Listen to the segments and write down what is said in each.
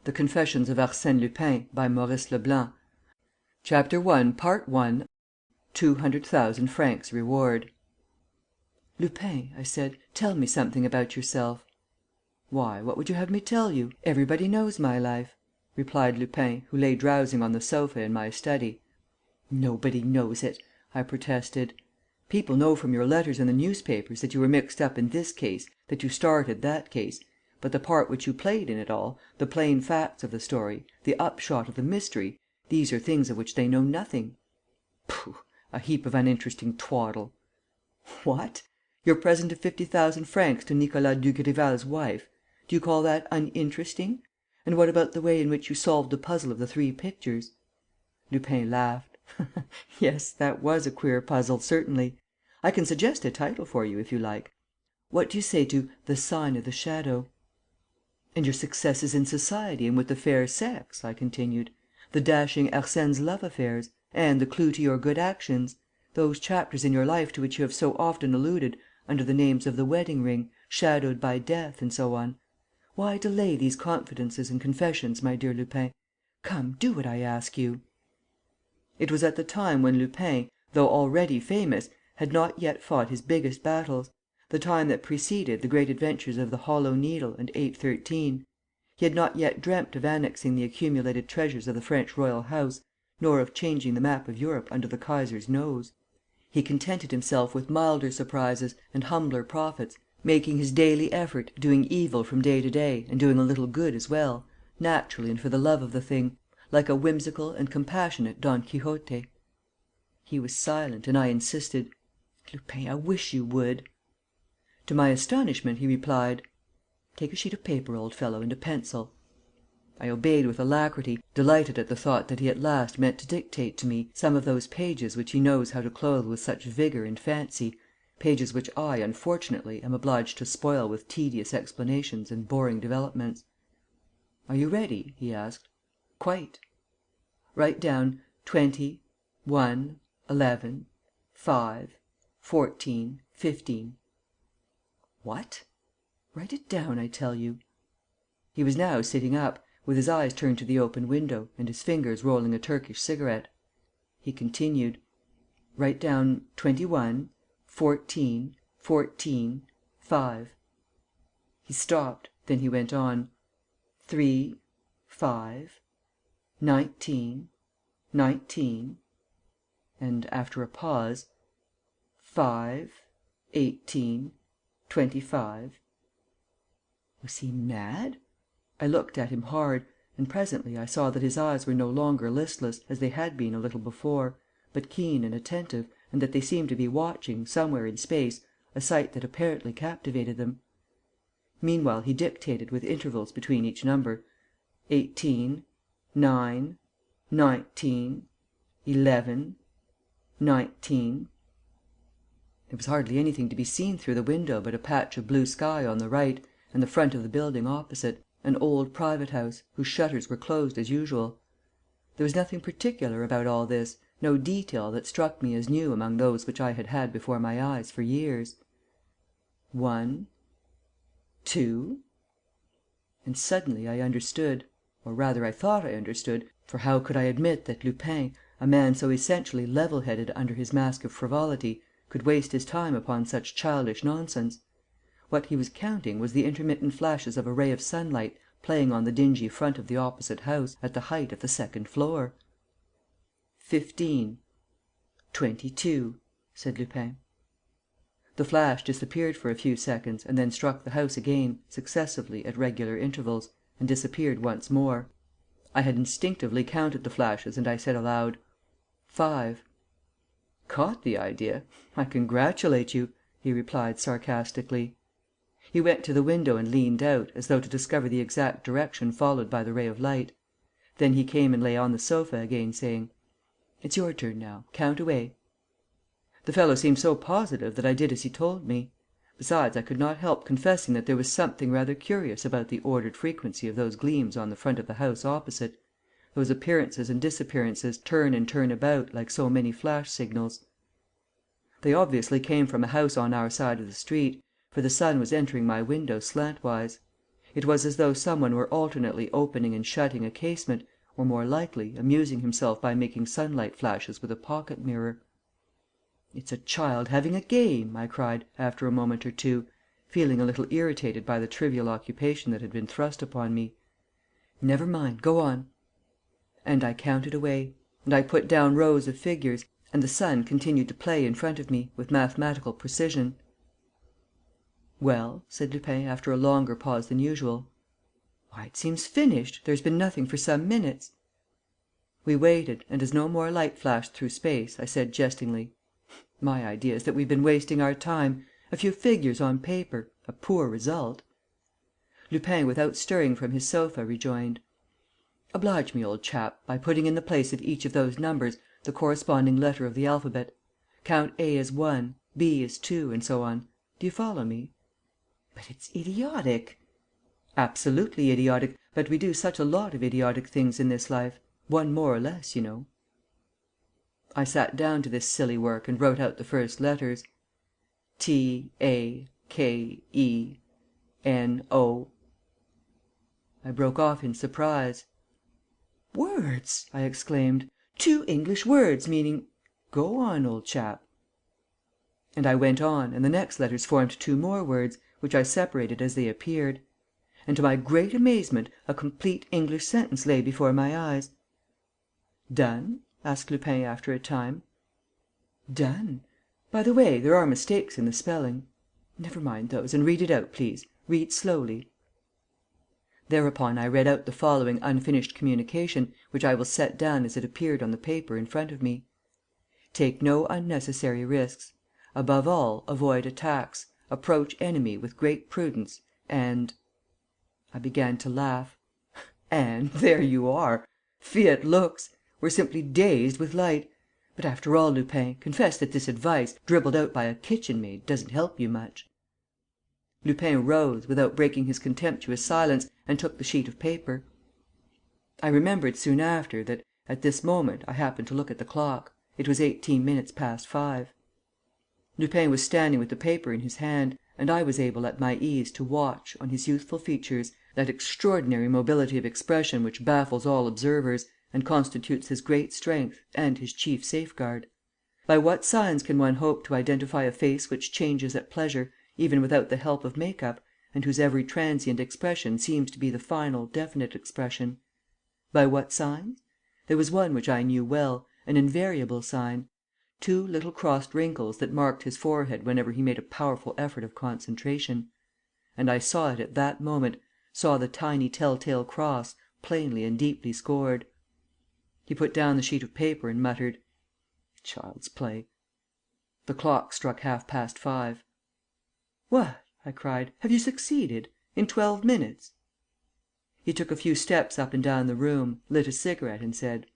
The Confessions of Arsene Lupin, by Maurice Leblanc. Chapter 1, Part 1. 200,000 francs reward. "Lupin," I said, "tell me something about yourself." "Why, what would you have me tell you? Everybody knows my life," replied Lupin, who lay drowsing on the sofa in my study. "Nobody knows it," I protested. "People know from your letters in the newspapers that you were mixed up in this case, that you started that case, but the part which you played in it all, the plain facts of the story, the upshot of the mystery, these are things of which they know nothing." "Pooh, a heap of uninteresting twaddle." "What? Your present of 50,000 francs to Nicolas Dugrival's wife? Do you call that uninteresting? And what about the way in which you solved the puzzle of the three pictures?" Lupin laughed. "Yes, that was a queer puzzle, certainly. I can suggest a title for you, if you like. What do you say to 'The Sign of the Shadow'?" "And your successes in society and with the fair sex," I continued. "The dashing Arsene's love affairs, and the clue to your good actions, those chapters in your life to which you have so often alluded under the names of the wedding ring, shadowed by death, and so on. Why delay these confidences and confessions, my dear Lupin? Come, do what I ask you." It was at the time when Lupin, though already famous, had not yet fought his biggest battles, the time that preceded the great adventures of the Hollow Needle and 813. He had not yet dreamt of annexing the accumulated treasures of the French royal house, nor of changing the map of Europe under the Kaiser's nose. He contented himself with milder surprises and humbler profits, making his daily effort, doing evil from day to day and doing a little good as well, naturally and for the love of the thing, like a whimsical and compassionate Don Quixote. He was silent, and I insisted: "Lupin, I wish you would." To my astonishment, he replied: "Take a sheet of paper, old fellow, and a pencil." I obeyed with alacrity, delighted at the thought that he at last meant to dictate to me some of those pages which he knows how to clothe with such vigor and fancy, pages which I, unfortunately, am obliged to spoil with tedious explanations and boring developments. "Are you ready?" he asked. "Quite." "Write down 20, 1, 11, 5, 14, 15." "What?" "Write it down, I tell you." He was now sitting up, with his eyes turned to the open window and his fingers rolling a Turkish cigarette. He continued: "Write down 21, 14, 14, 5." He stopped. Then he went on: 3, 5, 19, 19, and, after a pause, 5, 18, 25. Was he mad? I looked at him hard, and presently I saw that his eyes were no longer listless, as they had been a little before, but keen and attentive, and that they seemed to be watching, somewhere in space, a sight that apparently captivated them. Meanwhile he dictated, with intervals between each number: 18, 9, 19, 11, 19. There was hardly anything to be seen through the window but a patch of blue sky on the right, and the front of the building opposite, an old private house, whose shutters were closed as usual. There was nothing particular about all this, no detail that struck me as new among those which I had had before my eyes for years. 1, 2... And suddenly I understood, or rather I thought I understood, for how could I admit that Lupin, a man so essentially level headed under his mask of frivolity, could waste his time upon such childish nonsense? What he was counting was the intermittent flashes of a ray of sunlight playing on the dingy front of the opposite house, at the height of the second floor. 15, 22, said Lupin. The flash disappeared for a few seconds and then struck the house again, successively, at regular intervals, and disappeared once more. I had instinctively counted the flashes and I said aloud: 5. "Caught the idea? I congratulate you," he replied sarcastically. He went to the window and leant out, as though to discover the exact direction followed by the ray of light. Then he came and lay on the sofa again, saying: "It's your turn now. Count away." The fellow seemed so positive that I did as he told me. Besides, I could not help confessing that there was something rather curious about the ordered frequency of those gleams on the front of the house opposite, those appearances and disappearances turn and turn about, like so many flash signals. They obviously came from a house on our side of the street, for the sun was entering my window slantwise. It was as though someone were alternately opening and shutting a casement, or, more likely, amusing himself by making sunlight flashes with a pocket mirror. "It's a child having a game," I cried, after a moment or two, feeling a little irritated by the trivial occupation that had been thrust upon me. "Never mind, go on." And I counted away, and I put down rows of figures, and the sun continued to play in front of me, with mathematical precision. "Well?" said Lupin, after a longer pause than usual. "Why, it seems finished. There's been nothing for some minutes." We waited, and as no more light flashed through space, I said jestingly, "My idea is that we've been wasting our time. A few figures on paper. A poor result." Lupin, without stirring from his sofa, rejoined: "Oblige me, old chap, by putting in the place of each of those numbers the corresponding letter of the alphabet. Count A as 1, B as 2, and so on. Do you follow me?" "But it's idiotic." "Absolutely idiotic, but we do such a lot of idiotic things in this life. One more or less, you know." I sat down to this silly work and wrote out the first letters. TAKENO. I broke off in surprise. "Words!" I exclaimed. "Two English words meaning—" "Go on, old chap." And I went on, and the next letters formed two more words, which I separated as they appeared. And to my great amazement a complete English sentence lay before my eyes. "Done?" asked Lupin after a time. "Done. By the way, there are mistakes in the spelling." "Never mind those, and read it out, please. Read slowly." Thereupon I read out the following unfinished communication, which I will set down as it appeared on the paper in front of me: "Take no unnecessary risks. Above all, avoid attacks. Approach enemy with great prudence, and—" I began to laugh. "And there you are! Fiat lux! We're simply dazed with light. But, after all, Lupin, confess that this advice, dribbled out by a kitchen maid, doesn't help you much." Lupin rose, without breaking his contemptuous silence, and took the sheet of paper. I remembered soon after that, at this moment, I happened to look at the clock. It was 18 minutes past 5. Lupin was standing with the paper in his hand, and I was able at my ease to watch, on his youthful features, that extraordinary mobility of expression which baffles all observers, and constitutes his great strength and his chief safeguard. By what signs can one hope to identify a face which changes at pleasure, even without the help of make up, and whose every transient expression seems to be the final, definite expression? By what signs? There was one which I knew well, an invariable sign: two little crossed wrinkles that marked his forehead whenever he made a powerful effort of concentration. And I saw it at that moment, saw the tiny tell tale cross, plainly and deeply scored. He put down the sheet of paper and muttered: "Child's play." The clock struck 5:30. "What?" I cried. "Have you succeeded? In 12 minutes?" He took a few steps up and down the room, lit a cigarette, and said: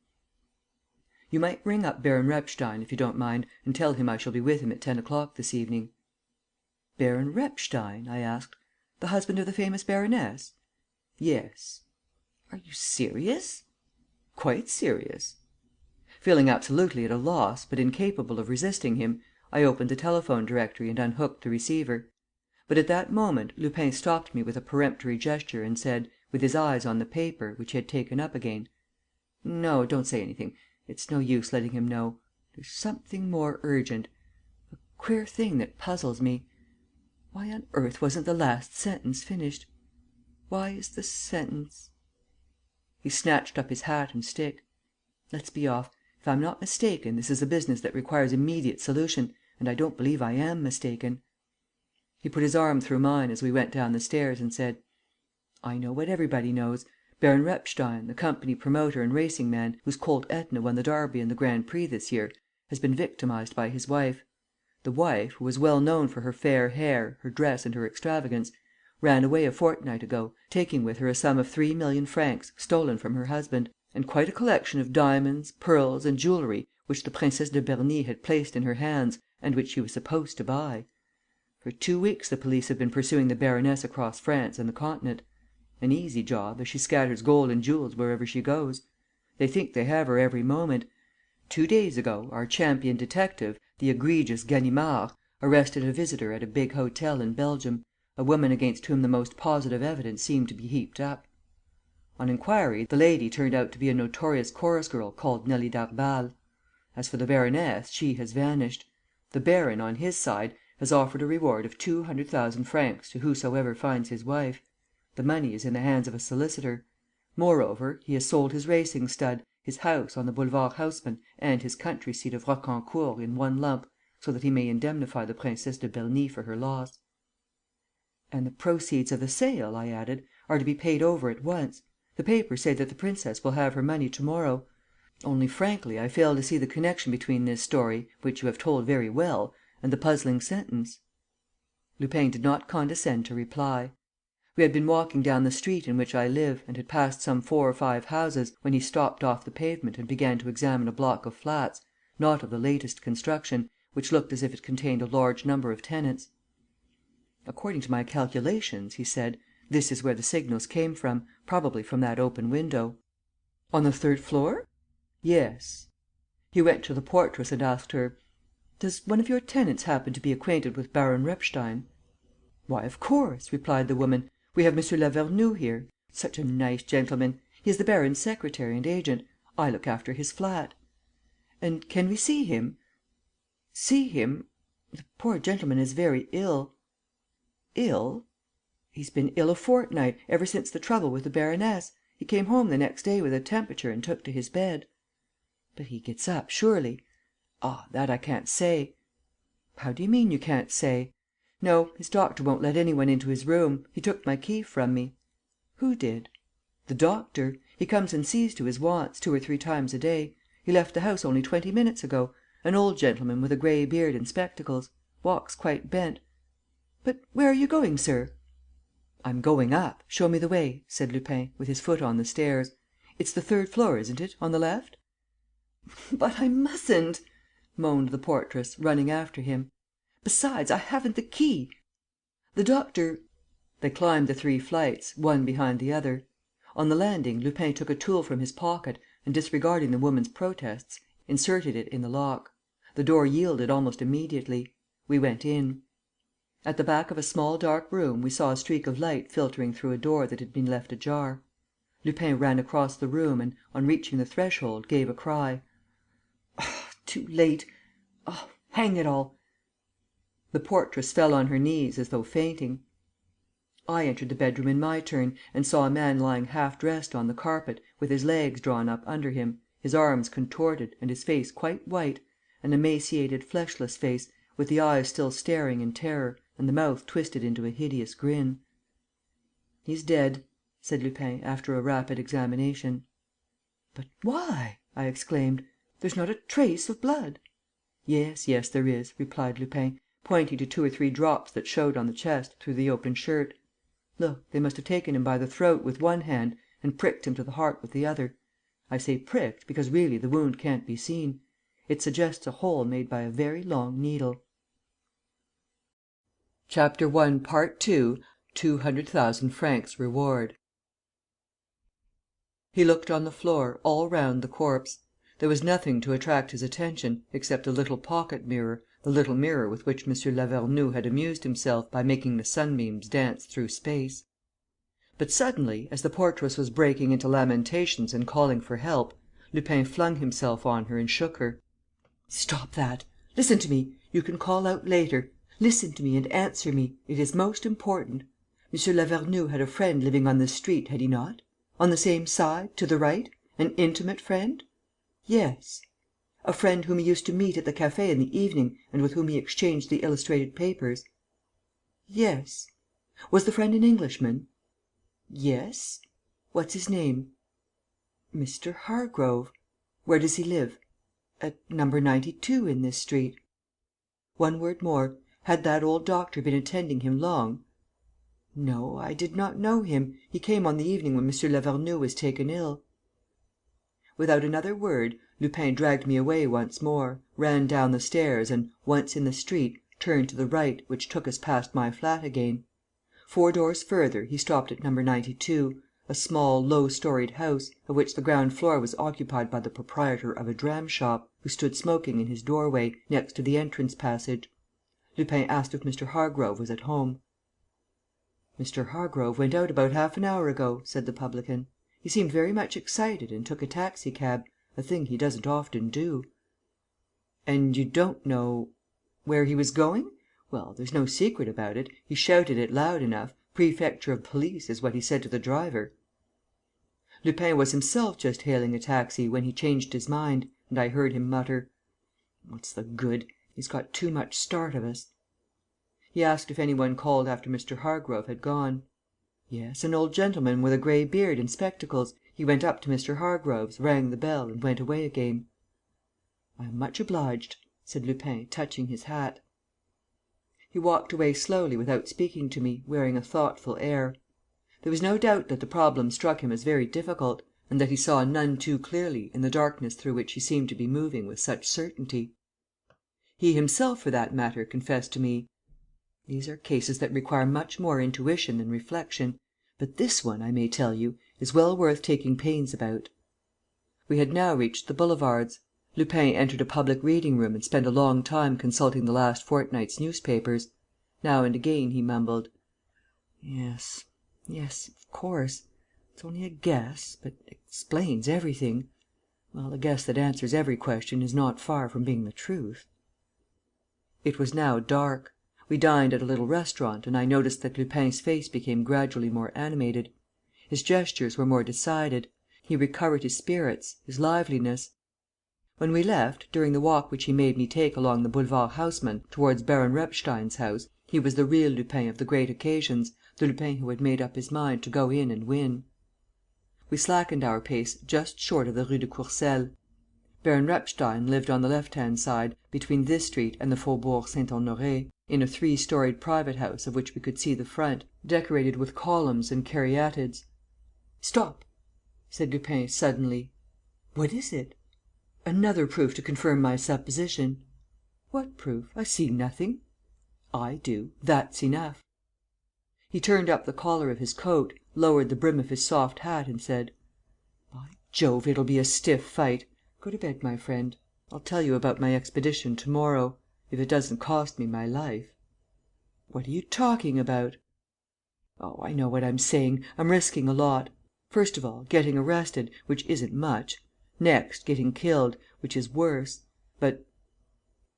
"You might ring up Baron Repstein, if you don't mind, and tell him I shall be with him at 10 o'clock this evening." "Baron Repstein?" I asked. "The husband of the famous baroness?" "Yes." "Are you serious?" "Quite serious." Feeling absolutely at a loss, but incapable of resisting him, I opened the telephone directory and unhooked the receiver. But at that moment Lupin stopped me with a peremptory gesture and said, with his eyes on the paper, which he had taken up again: "No, don't say anything. It's no use letting him know. There's something more urgent. A queer thing that puzzles me. Why on earth wasn't the last sentence finished? Why is the sentence—" He snatched up his hat and stick. "Let's be off. If I'm not mistaken, this is a business that requires immediate solution, and I don't believe I am mistaken." He put his arm through mine as we went down the stairs and said: "I know what everybody knows. Baron Repstein, the company promoter and racing man, whose colt Etna won the Derby and the Grand Prix this year, has been victimized by his wife. The wife, who was well known for her fair hair, her dress and her extravagance, ran away a fortnight ago, taking with her a sum of 3 million francs stolen from her husband, and quite a collection of diamonds, pearls, and jewellery which the Princesse de Berny had placed in her hands and which she was supposed to buy. For 2 weeks the police have been pursuing the baroness across France and the Continent. An easy job, as she scatters gold and jewels wherever she goes. They think they have her every moment. 2 days ago, our champion detective, the egregious Ganimard, arrested a visitor at a big hotel in Belgium, a woman against whom the most positive evidence seemed to be heaped up. On inquiry, the lady turned out to be a notorious chorus girl called Nelly Darbal. As for the baroness, she has vanished. The baron, on his side, has offered a reward of 200,000 francs to whosoever finds his wife. The money is in the hands of a solicitor. Moreover, he has sold his racing stud, his house on the Boulevard Haussmann and his country seat of Rocancourt in one lump, so that he may indemnify the Princesse de Berny for her loss." "And the proceeds of the sale," I added, "are to be paid over at once. The papers say that the princess will have her money to morrow. Only, frankly, I fail to see the connection between this story, which you have told very well, and the puzzling sentence." Lupin did not condescend to reply. We had been walking down the street in which I live and had passed some 4 or 5 houses, when he stopped off the pavement and began to examine a block of flats, not of the latest construction, which looked as if it contained a large number of tenants. "According to my calculations," he said, "this is where the signals came from, probably from that open window." "On the 3rd floor?" "Yes." He went to the portress and asked her: "Does one of your tenants happen to be acquainted with Baron Repstein?" "Why, of course," replied the woman. "We have M. Lavernoux here. Such a nice gentleman! He is the baron's secretary and agent. I look after his flat." "And can we see him?" "See him? The poor gentleman is very ill." "Ill?" "He's been ill a fortnight, ever since the trouble with the baroness. He came home the next day with a temperature and took to his bed." "But he gets up, surely?" "Ah, that I can't say." "How do you mean, you can't say?" "No, his doctor won't let any one into his room. He took my key from me." "Who did?" "The doctor. He comes and sees to his wants, 2 or 3 times a day. He left the house only 20 minutes ago. An old gentleman with a gray beard and spectacles. Walks quite bent." "But where are you going, sir?" "I'm going up. Show me the way," said Lupin, with his foot on the stairs. "It's the 3rd floor, isn't it, on the left?" "But I mustn't," moaned the portress, running after him. "Besides, I haven't the key. The doctor—" They climbed the 3 flights, one behind the other. On the landing, Lupin took a tool from his pocket and, disregarding the woman's protests, inserted it in the lock. The door yielded almost immediately. We went in. At the back of a small dark room we saw a streak of light filtering through a door that had been left ajar. Lupin ran across the room and, on reaching the threshold, gave a cry: "Too late! Oh, hang it all!" The portress fell on her knees, as though fainting. I entered the bedroom in my turn and saw a man lying half dressed on the carpet, with his legs drawn up under him, his arms contorted and his face quite white, an emaciated, fleshless face, with the eyes still staring in terror and the mouth twisted into a hideous grin. "He's dead," said Lupin, after a rapid examination. "But why?" I exclaimed. "There's not a trace of blood." "Yes, yes, there is," replied Lupin, pointing to 2 or 3 drops that showed on the chest, through the open shirt. "Look, they must have taken him by the throat with one hand and pricked him to the heart with the other. I say pricked, because really the wound can't be seen. It suggests a hole made by a very long needle." Chapter 1, Part 2. 200,000 francs reward. He looked on the floor, all round the corpse. There was nothing to attract his attention, except a little pocket mirror, the little mirror with which M. Lavernoux had amused himself by making the sunbeams dance through space. But suddenly, as the portress was breaking into lamentations and calling for help, Lupin flung himself on her and shook her: "Stop that! Listen to me. You can call out later. Listen to me and answer me. It is most important. M. Lavernoux had a friend living on this street, had he not? On the same side, to the right? An intimate friend?" "Yes." "A friend whom he used to meet at the café in the evening and with whom he exchanged the illustrated papers?" "Yes." "Was the friend an Englishman?" "Yes." "What's his name?" "Mr. Hargrove." "Where does he live?" "At number 92 in this street." "One word more. Had that old doctor been attending him long?" "No, I did not know him. He came on the evening when M. Lavernoux was taken ill." Without another word, Lupin dragged me away once more, ran down the stairs and, once in the street, turned to the right, which took us past my flat again. 4 doors further, he stopped at number 92, a small, low storied house, of which the ground floor was occupied by the proprietor of a dram shop, who stood smoking in his doorway, next to the entrance passage. Lupin asked if Mr. Hargrove was at home. "Mr. Hargrove went out about half an hour ago," said the publican. "He seemed very much excited and took a taxi cab, a thing he doesn't often do." "And you don't know where he was going? Well, there's no secret about it. He shouted it loud enough. Prefecture of Police is what he said to the driver." Lupin was himself just hailing a taxi when he changed his mind, and I heard him mutter: "What's the good? He's got too much start of us." He asked if any one called after Mr. Hargrove had gone. "Yes, an old gentleman with a grey beard and spectacles. He went up to Mr. Hargrove's, rang the bell, and went away again." "I am much obliged," said Lupin, touching his hat. He walked away slowly without speaking to me, wearing a thoughtful air. There was no doubt that the problem struck him as very difficult, and that he saw none too clearly in the darkness through which he seemed to be moving with such certainty. He himself, for that matter, confessed to me: "These are cases that require much more intuition than reflection. But this one, I may tell you, is well worth taking pains about." We had now reached the boulevards. Lupin entered a public reading room and spent a long time consulting the last fortnight's newspapers. Now and again he mumbled: "Yes, of course. It's only a guess, but explains everything. Well, a guess that answers every question is not far from being the truth." It was now dark. We dined at a little restaurant and I noticed that Lupin's face became gradually more animated. His gestures were more decided. He recovered his spirits, his liveliness. When we left, during the walk which he made me take along the Boulevard Haussmann towards Baron Repstein's house, he was the real Lupin of the great occasions, the Lupin who had made up his mind to go in and win. We slackened our pace just short of the Rue de Courcelles. Baron Repstein lived on the left-hand side, between this street and the Faubourg Saint-Honoré, in a 3-storied private house of which we could see the front, decorated with columns and caryatids. "Stop!" said Lupin, suddenly. "What is it?" "Another proof to confirm my supposition." "What proof? I see nothing." "I do. That's enough." He turned up the collar of his coat, lowered the brim of his soft hat and said: "By Jove, it'll be a stiff fight! Go to bed, my friend. I'll tell you about my expedition to morrow, if it doesn't cost me my life." "What are you talking about?" "Oh, I know what I'm saying. I'm risking a lot. First of all, getting arrested, which isn't much. Next, getting killed, which is worse. But"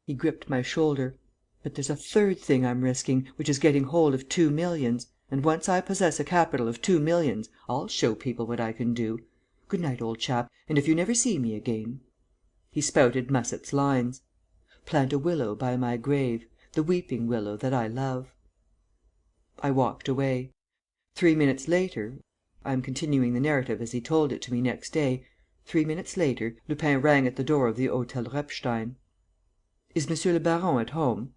he gripped my shoulder "but there's a third thing I'm risking, which is getting hold of 2 millions. And once I possess a capital of 2 millions, I'll show people what I can do. Good night, old chap, and if you never see me again." He spouted Musset's lines: "Plant a willow by my grave, the weeping willow that I love." I walked away. 3 minutes later I am continuing the narrative as he told it to me next day 3 minutes later, Lupin rang at the door of the Hôtel Repstein. "Is monsieur le baron at home?"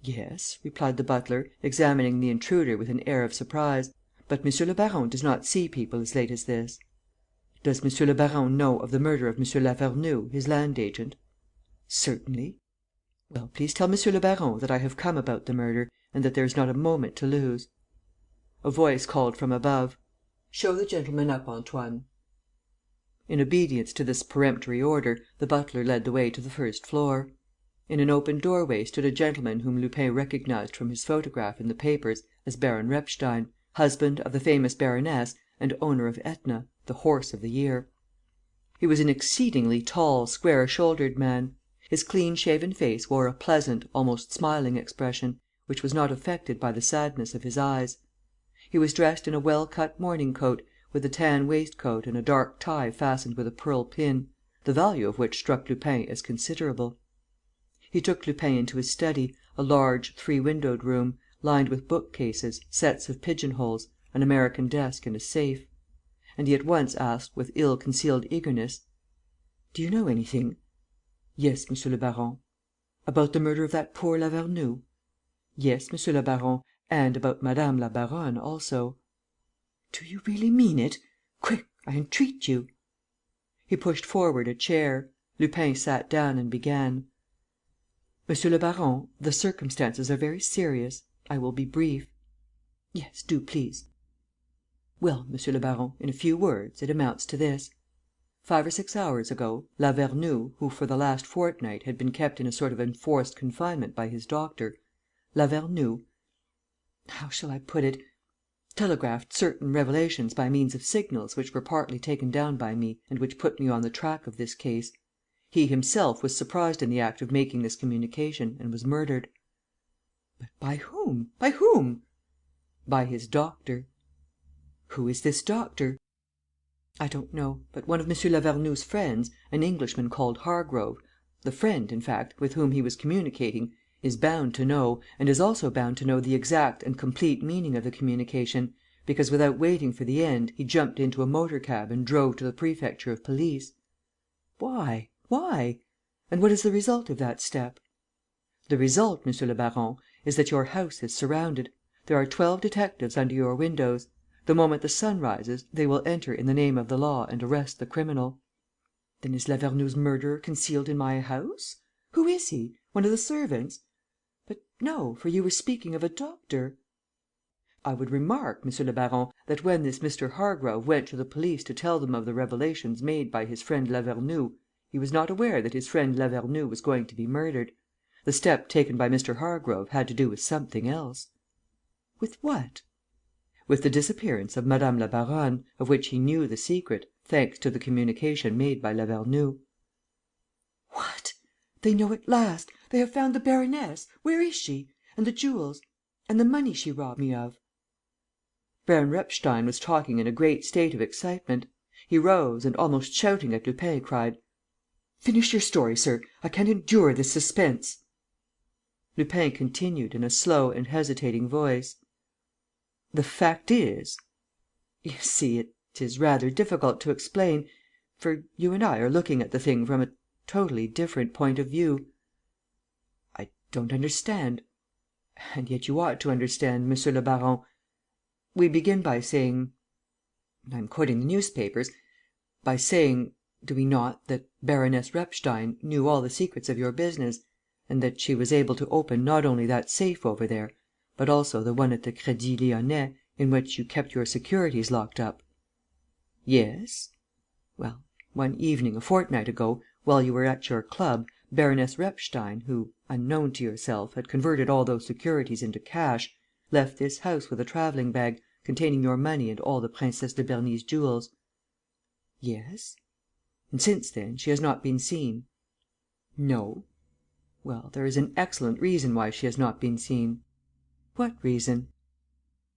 "Yes," replied the butler, examining the intruder with an air of surprise, "but monsieur le baron does not see people as late as this." "Does monsieur le baron know of the murder of Monsieur Lavernoux, his land agent?" "Certainly." "Well, please tell monsieur le baron that I have come about the murder and that there is not a moment to lose." A voice called from above: "Show the gentleman up, Antoine." In obedience to this peremptory order, the butler led the way to the first floor. In an open doorway stood a gentleman whom Lupin recognized from his photograph in the papers as Baron Repstein, husband of the famous baroness and owner of Etna, the horse of the year. He was an exceedingly tall, square-shouldered man. His clean-shaven face wore a pleasant, almost smiling expression, which was not affected by the sadness of his eyes. He was dressed in a well-cut morning coat, with a tan waistcoat and a dark tie fastened with a pearl pin, the value of which struck Lupin as considerable. He took Lupin into his study, a large, 3-windowed room, lined with bookcases, sets of pigeonholes, an American desk and a safe. And he at once asked, with ill-concealed eagerness: "Do you know anything?" "Yes, monsieur le baron." "About the murder of that poor Lavernoux?" "Yes, monsieur le baron, and about madame la baronne also." "Do you really mean it? Quick, I entreat you." He pushed forward a chair. Lupin sat down and began: "Monsieur le baron, the circumstances are very serious. I will be brief." "Yes, do, please." "Well, monsieur le baron, in a few words, it amounts to this: 5 or 6 hours ago, Lavernoux, who for the last fortnight had been kept in a sort of enforced confinement by his doctor, Lavernoux, how shall I put it? telegraphed certain revelations by means of signals which were partly taken down by me and which put me on the track of this case. He himself was surprised in the act of making this communication and was murdered." "But by whom? By whom?" "By his doctor." "Who is this doctor?" "I don't know, but one of M. Lavernoux's friends, an Englishman called Hargrove, the friend, in fact, with whom he was communicating, is bound to know and is also bound to know the exact and complete meaning of the communication, because without waiting for the end he jumped into a motor cab and drove to the Prefecture of Police." "Why? Why? And what is the result of that step?" "The result, monsieur le baron, is that your house is surrounded. There are 12 detectives under your windows. The moment the sun rises, they will enter in the name of the law and arrest the criminal." "Then is Lavernoux's murderer concealed in my house? Who is he? One of the servants? But no, for you were speaking of a doctor." "I would remark, monsieur le baron, that when this Mr. Hargrove went to the police to tell them of the revelations made by his friend Lavernoux, he was not aware that his friend Lavernoux was going to be murdered. The step taken by Mr. Hargrove had to do with something else." "With what?" "With the disappearance of Madame la Baronne, of which he knew the secret, thanks to the communication made by Lavernoux." "What! They know at last? They have found the baroness? Where is she? And the jewels? And the money she robbed me of?" Baron Repstein was talking in a great state of excitement. He rose and, almost shouting at Lupin, cried: "Finish your story, sir. I can't endure this suspense." Lupin continued, in a slow and hesitating voice: "The fact is, you see, it is rather difficult to explain, for you and I are looking at the thing from a totally different point of view. I don't understand. And yet you ought to understand, monsieur le baron. We begin by saying, I'm quoting the newspapers, by saying, do we not, that Baroness Repstein knew all the secrets of your business and that she was able to open not only that safe over there, but also the one at the Crédit Lyonnais, in which you kept your securities locked up?" "Yes." "Well, one evening, a fortnight ago, while you were at your club, Baroness Repstein, who, unknown to yourself, had converted all those securities into cash, left this house with a travelling bag containing your money and all the Princesse de Berny's jewels." "Yes." "And since then she has not been seen?" "No." "Well, there is an excellent reason why she has not been seen." "What reason?"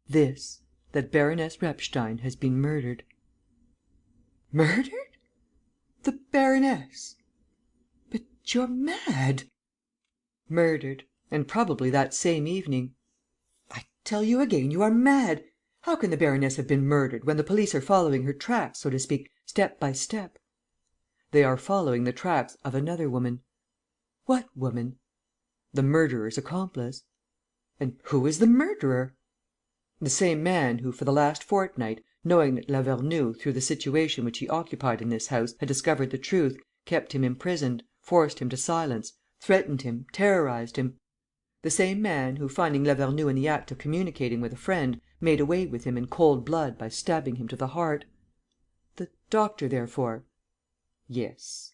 "This: that Baroness Repstein has been murdered." "Murdered? The baroness? But you're mad!" "Murdered. And probably that same evening." "I tell you again, you are mad. How can the baroness have been murdered, when the police are following her tracks, so to speak, step by step?" "They are following the tracks of another woman." "What woman?" "The murderer's accomplice." "And who is the murderer?" "The same man who, for the last fortnight, knowing that Lavernoux, through the situation which he occupied in this house, had discovered the truth, kept him imprisoned, forced him to silence, threatened him, terrorized him. The same man who, finding Lavernoux in the act of communicating with a friend, made away with him in cold blood by stabbing him to the heart." "The doctor, therefore?" "Yes."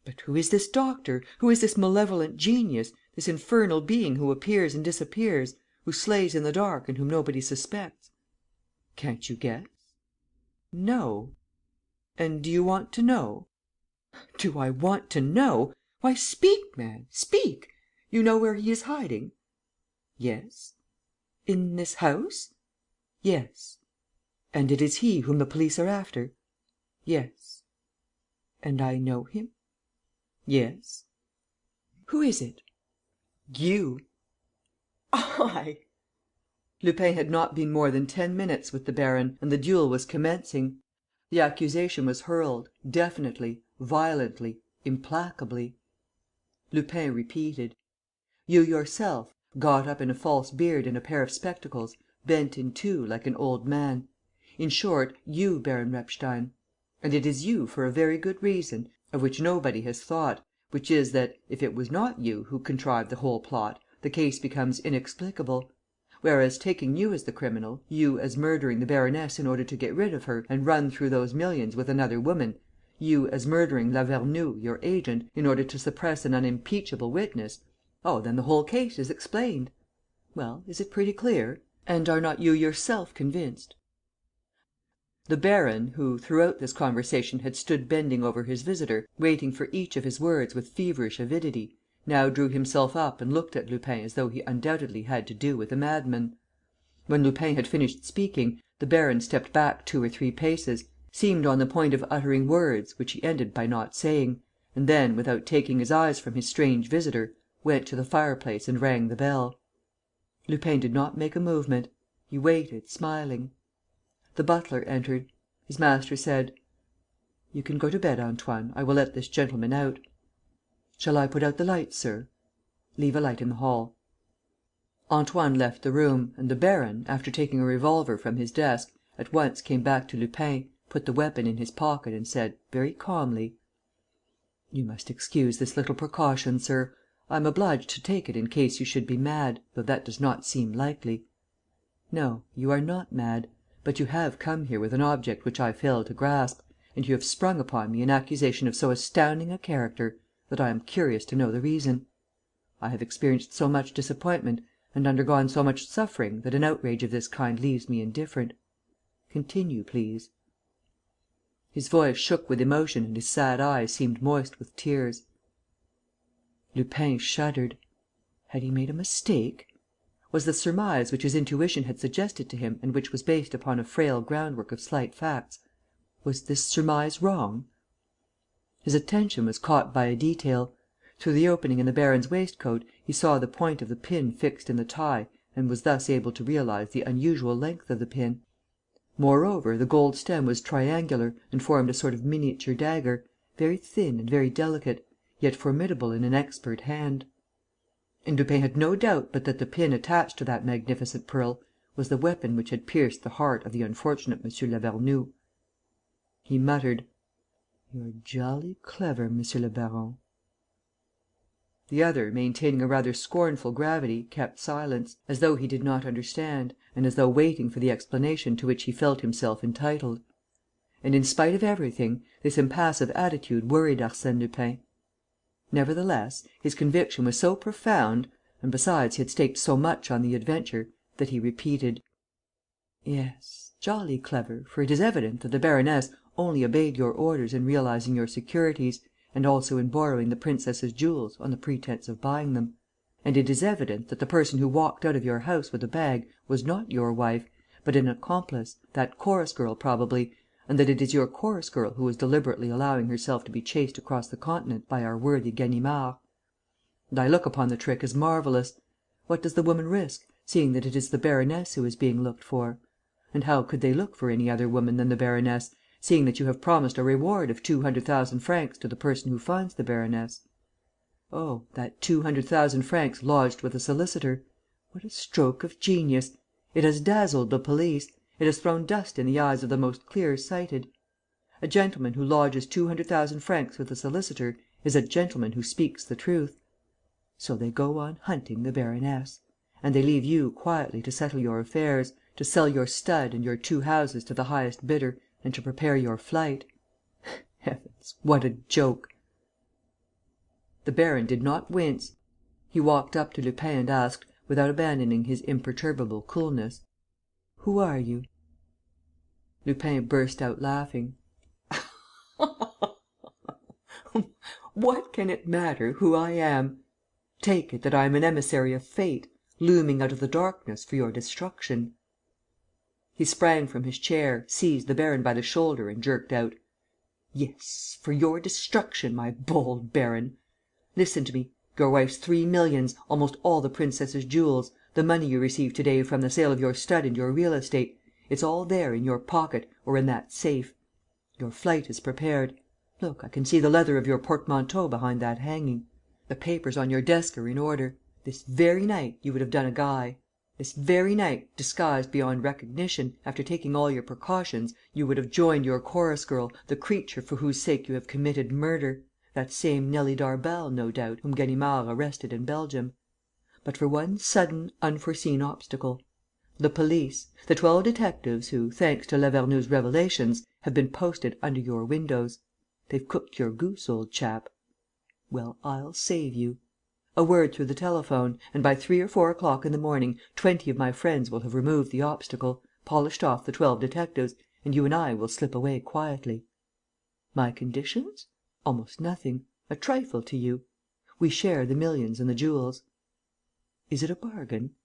"But who is this doctor? Who is this malevolent genius, this infernal being who appears and disappears, who slays in the dark and whom nobody suspects?" "Can't you guess?" "No." "And do you want to know?" "Do I want to know? Why, speak, man, speak! You know where he is hiding?" "Yes." "In this house?" "Yes." "And it is he whom the police are after?" "Yes." "And I know him?" "Yes." "Who is it?" "You." "I!" Lupin had not been more than 10 minutes with the baron and the duel was commencing. The accusation was hurled, definitely, violently, implacably. Lupin repeated: "You yourself, got up in a false beard and a pair of spectacles, bent in two, like an old man. In short, you, Baron Repstein. And it is you for a very good reason, of which nobody has thought, which is that, if it was not you who contrived the whole plot, the case becomes inexplicable. Whereas, taking you as the criminal, you as murdering the baroness in order to get rid of her and run through those millions with another woman, you as murdering Lavernoux, your agent, in order to suppress an unimpeachable witness, oh, then the whole case is explained! Well, is it pretty clear? And are not you yourself convinced?" The baron, who, throughout this conversation, had stood bending over his visitor, waiting for each of his words with feverish avidity, now drew himself up and looked at Lupin as though he undoubtedly had to do with a madman. When Lupin had finished speaking, the baron stepped back 2 or 3 paces, seemed on the point of uttering words, which he ended by not saying, and then, without taking his eyes from his strange visitor, went to the fireplace and rang the bell. Lupin did not make a movement. He waited, smiling. The butler entered. His master said: "You can go to bed, Antoine. I will let this gentleman out." "Shall I put out the lights, sir?" "Leave a light in the hall." Antoine left the room, and the baron, after taking a revolver from his desk, at once came back to Lupin, put the weapon in his pocket and said, very calmly: "You must excuse this little precaution, sir. I am obliged to take it in case you should be mad, though that does not seem likely. No, you are not mad, but you have come here with an object which I fail to grasp, and you have sprung upon me an accusation of so astounding a character that I am curious to know the reason. I have experienced so much disappointment and undergone so much suffering that an outrage of this kind leaves me indifferent. Continue, please." His voice shook with emotion and his sad eyes seemed moist with tears. Lupin shuddered. Had he made a mistake? Was the surmise which his intuition had suggested to him and which was based upon a frail groundwork of slight facts, was this surmise wrong? His attention was caught by a detail. Through the opening in the baron's waistcoat, he saw the point of the pin fixed in the tie and was thus able to realize the unusual length of the pin. Moreover, the gold stem was triangular and formed a sort of miniature dagger, very thin and very delicate, yet formidable in an expert hand. And Lupin had no doubt but that the pin attached to that magnificent pearl was the weapon which had pierced the heart of the unfortunate M. Lavernoux. He muttered: "You're jolly clever, monsieur le baron." The other, maintaining a rather scornful gravity, kept silence, as though he did not understand and as though waiting for the explanation to which he felt himself entitled. And, in spite of everything, this impassive attitude worried Arsène Lupin. Nevertheless, his conviction was so profound, and besides he had staked so much on the adventure, that he repeated: "Yes, jolly clever, for it is evident that the baroness only obeyed your orders in realizing your securities and also in borrowing the princess's jewels on the pretence of buying them. And it is evident that the person who walked out of your house with the bag was not your wife, but an accomplice, that chorus girl probably, and that it is your chorus girl who was deliberately allowing herself to be chased across the continent by our worthy Ganimard. And I look upon the trick as marvellous. What does the woman risk, seeing that it is the baroness who is being looked for? And how could they look for any other woman than the baroness, seeing that you have promised a reward of 200,000 francs to the person who finds the baroness? Oh, that 200,000 francs lodged with a solicitor! What a stroke of genius! It has dazzled the police. It has thrown dust in the eyes of the most clear-sighted. A gentleman who lodges 200,000 francs with a solicitor is a gentleman who speaks the truth. So they go on hunting the baroness. And they leave you quietly to settle your affairs, to sell your stud and your 2 houses to the highest bidder and to prepare your flight. Heavens, what a joke!" The baron did not wince. He walked up to Lupin and asked, without abandoning his imperturbable coolness: "Who are you?" Lupin burst out laughing: "What can it matter who I am? Take it that I am an emissary of fate, looming out of the darkness for your destruction." He sprang from his chair, seized the baron by the shoulder and jerked out: "Yes, for your destruction, my bold baron! Listen to me. Your wife's 3 millions, almost all the princess's jewels, the money you received to day from the sale of your stud and your real estate: it's all there, in your pocket, or in that safe. Your flight is prepared. Look, I can see the leather of your portmanteau behind that hanging. The papers on your desk are in order. This very night, you would have done a guy. This very night, disguised beyond recognition, after taking all your precautions, you would have joined your chorus girl, the creature for whose sake you have committed murder, that same Nelly Darbal, no doubt, whom Ganimard arrested in Belgium. But for one sudden, unforeseen obstacle: the police, the 12 detectives who, thanks to Lavernoux's revelations, have been posted under your windows. They've cooked your goose, old chap. Well, I'll save you. A word through the telephone, and by 3 or 4 o'clock in the morning 20 of my friends will have removed the obstacle, polished off the 12 detectives, and you and I will slip away quietly. My conditions? Almost nothing. A trifle to you. We share the millions and the jewels. Is it a bargain?"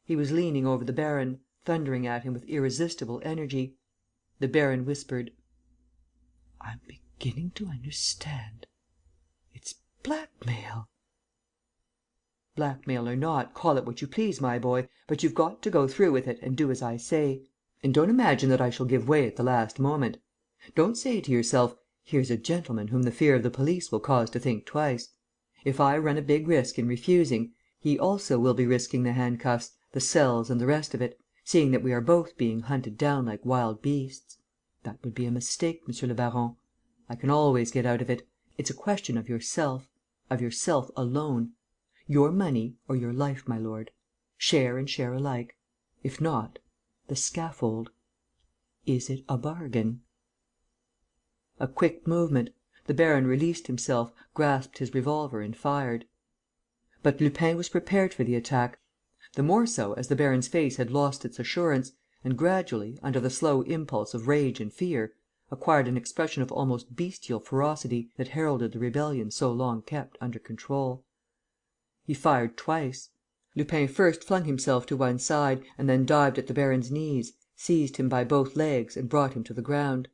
He was leaning over the baron, thundering at him with irresistible energy. The baron whispered: "I'm beginning to understand. It's blackmail." "Blackmail or not, call it what you please, my boy, but you've got to go through with it and do as I say. And don't imagine that I shall give way at the last moment. Don't say to yourself, 'Here's a gentleman whom the fear of the police will cause to think twice.' If I run a big risk in refusing, he also will be risking the handcuffs, the cells and the rest of it, seeing that we are both being hunted down like wild beasts. That would be a mistake, monsieur le baron. I can always get out of it. It's a question of yourself alone. Your money or your life, my lord. Share and share alike. If not, the scaffold. Is it a bargain?" A quick movement. The baron released himself, grasped his revolver and fired. But Lupin was prepared for the attack, the more so as the baron's face had lost its assurance and gradually, under the slow impulse of rage and fear, acquired an expression of almost bestial ferocity that heralded the rebellion so long kept under control. He fired twice. Lupin first flung himself to one side and then dived at the baron's knees, seized him by both legs and brought him to the ground.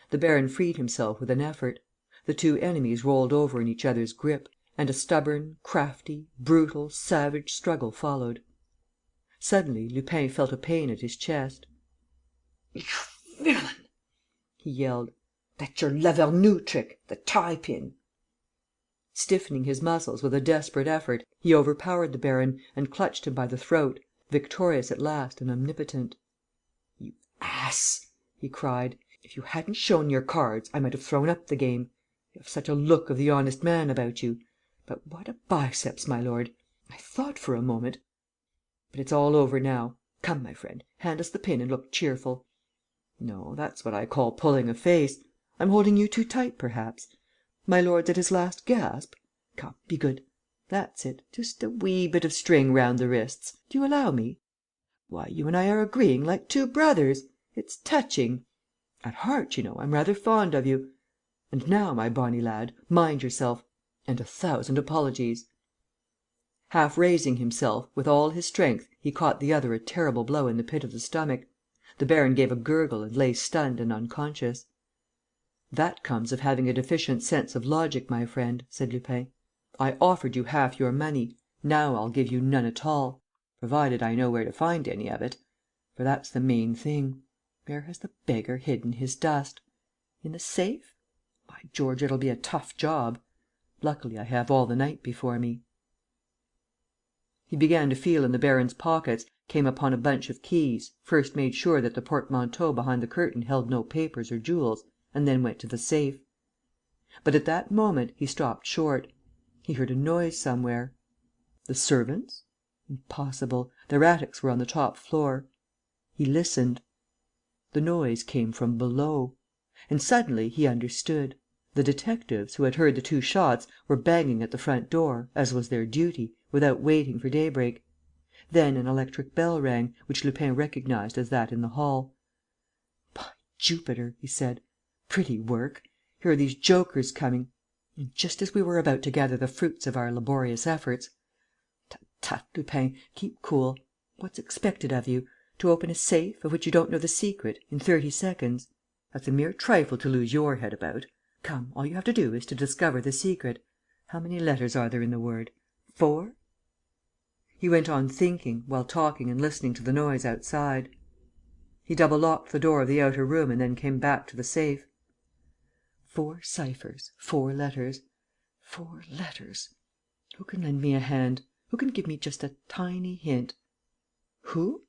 The baron freed himself with an effort. The two enemies rolled over in each other's grip, and a stubborn, crafty, brutal, savage struggle followed. Suddenly, Lupin felt a pain at his chest. "You villain!" he yelled. "That's your Lavernoux trick, the tie-pin!" Stiffening his muscles with a desperate effort, he overpowered the baron and clutched him by the throat, victorious at last and omnipotent. "You ass!" he cried. "If you hadn't shown your cards, I might have thrown up the game. You have such a look of the honest man about you. But what a biceps, my lord! I thought for a moment. But it's all over now. Come, my friend, hand us the pin and look cheerful. No, that's what I call pulling a face. I'm holding you too tight, perhaps? My lord's at his last gasp? Come, be good. That's it, just a wee bit of string round the wrists. Do you allow me? Why, you and I are agreeing like two brothers. It's touching. At heart, you know, I'm rather fond of you. And now, my bonny lad, mind yourself. And 1,000 apologies." Half raising himself, with all his strength he caught the other a terrible blow in the pit of the stomach. The baron gave a gurgle and lay stunned and unconscious. "That comes of having a deficient sense of logic, my friend," said Lupin. "I offered you half your money. Now I'll give you none at all, provided I know where to find any of it. For that's the main thing. Where has the beggar hidden his dust? In the safe? By George, it'll be a tough job! Luckily, I have all the night before me." He began to feel in the baron's pockets, came upon a bunch of keys, first made sure that the portmanteau behind the curtain held no papers or jewels, and then went to the safe. But at that moment he stopped short. He heard a noise somewhere. The servants? Impossible. Their attics were on the top floor. He listened. The noise came from below. And suddenly he understood. The detectives, who had heard the two shots, were banging at the front door, as was their duty, without waiting for daybreak. Then an electric bell rang, which Lupin recognized as that in the hall. "By Jupiter!" he said. "Pretty work! Here are these jokers coming. And just as we were about to gather the fruits of our laborious efforts. Tut, tut, Lupin, keep cool. What's expected of you? To open a safe, of which you don't know the secret, in 30 seconds? That's a mere trifle to lose your head about. Come, all you have to do is to discover the secret. How many letters are there in the word? 4?" He went on thinking, while talking and listening to the noise outside. He double locked the door of the outer room and then came back to the safe. 4 ciphers, 4 letters. 4 letters. Who can lend me a hand? Who can give me just a tiny hint? Who?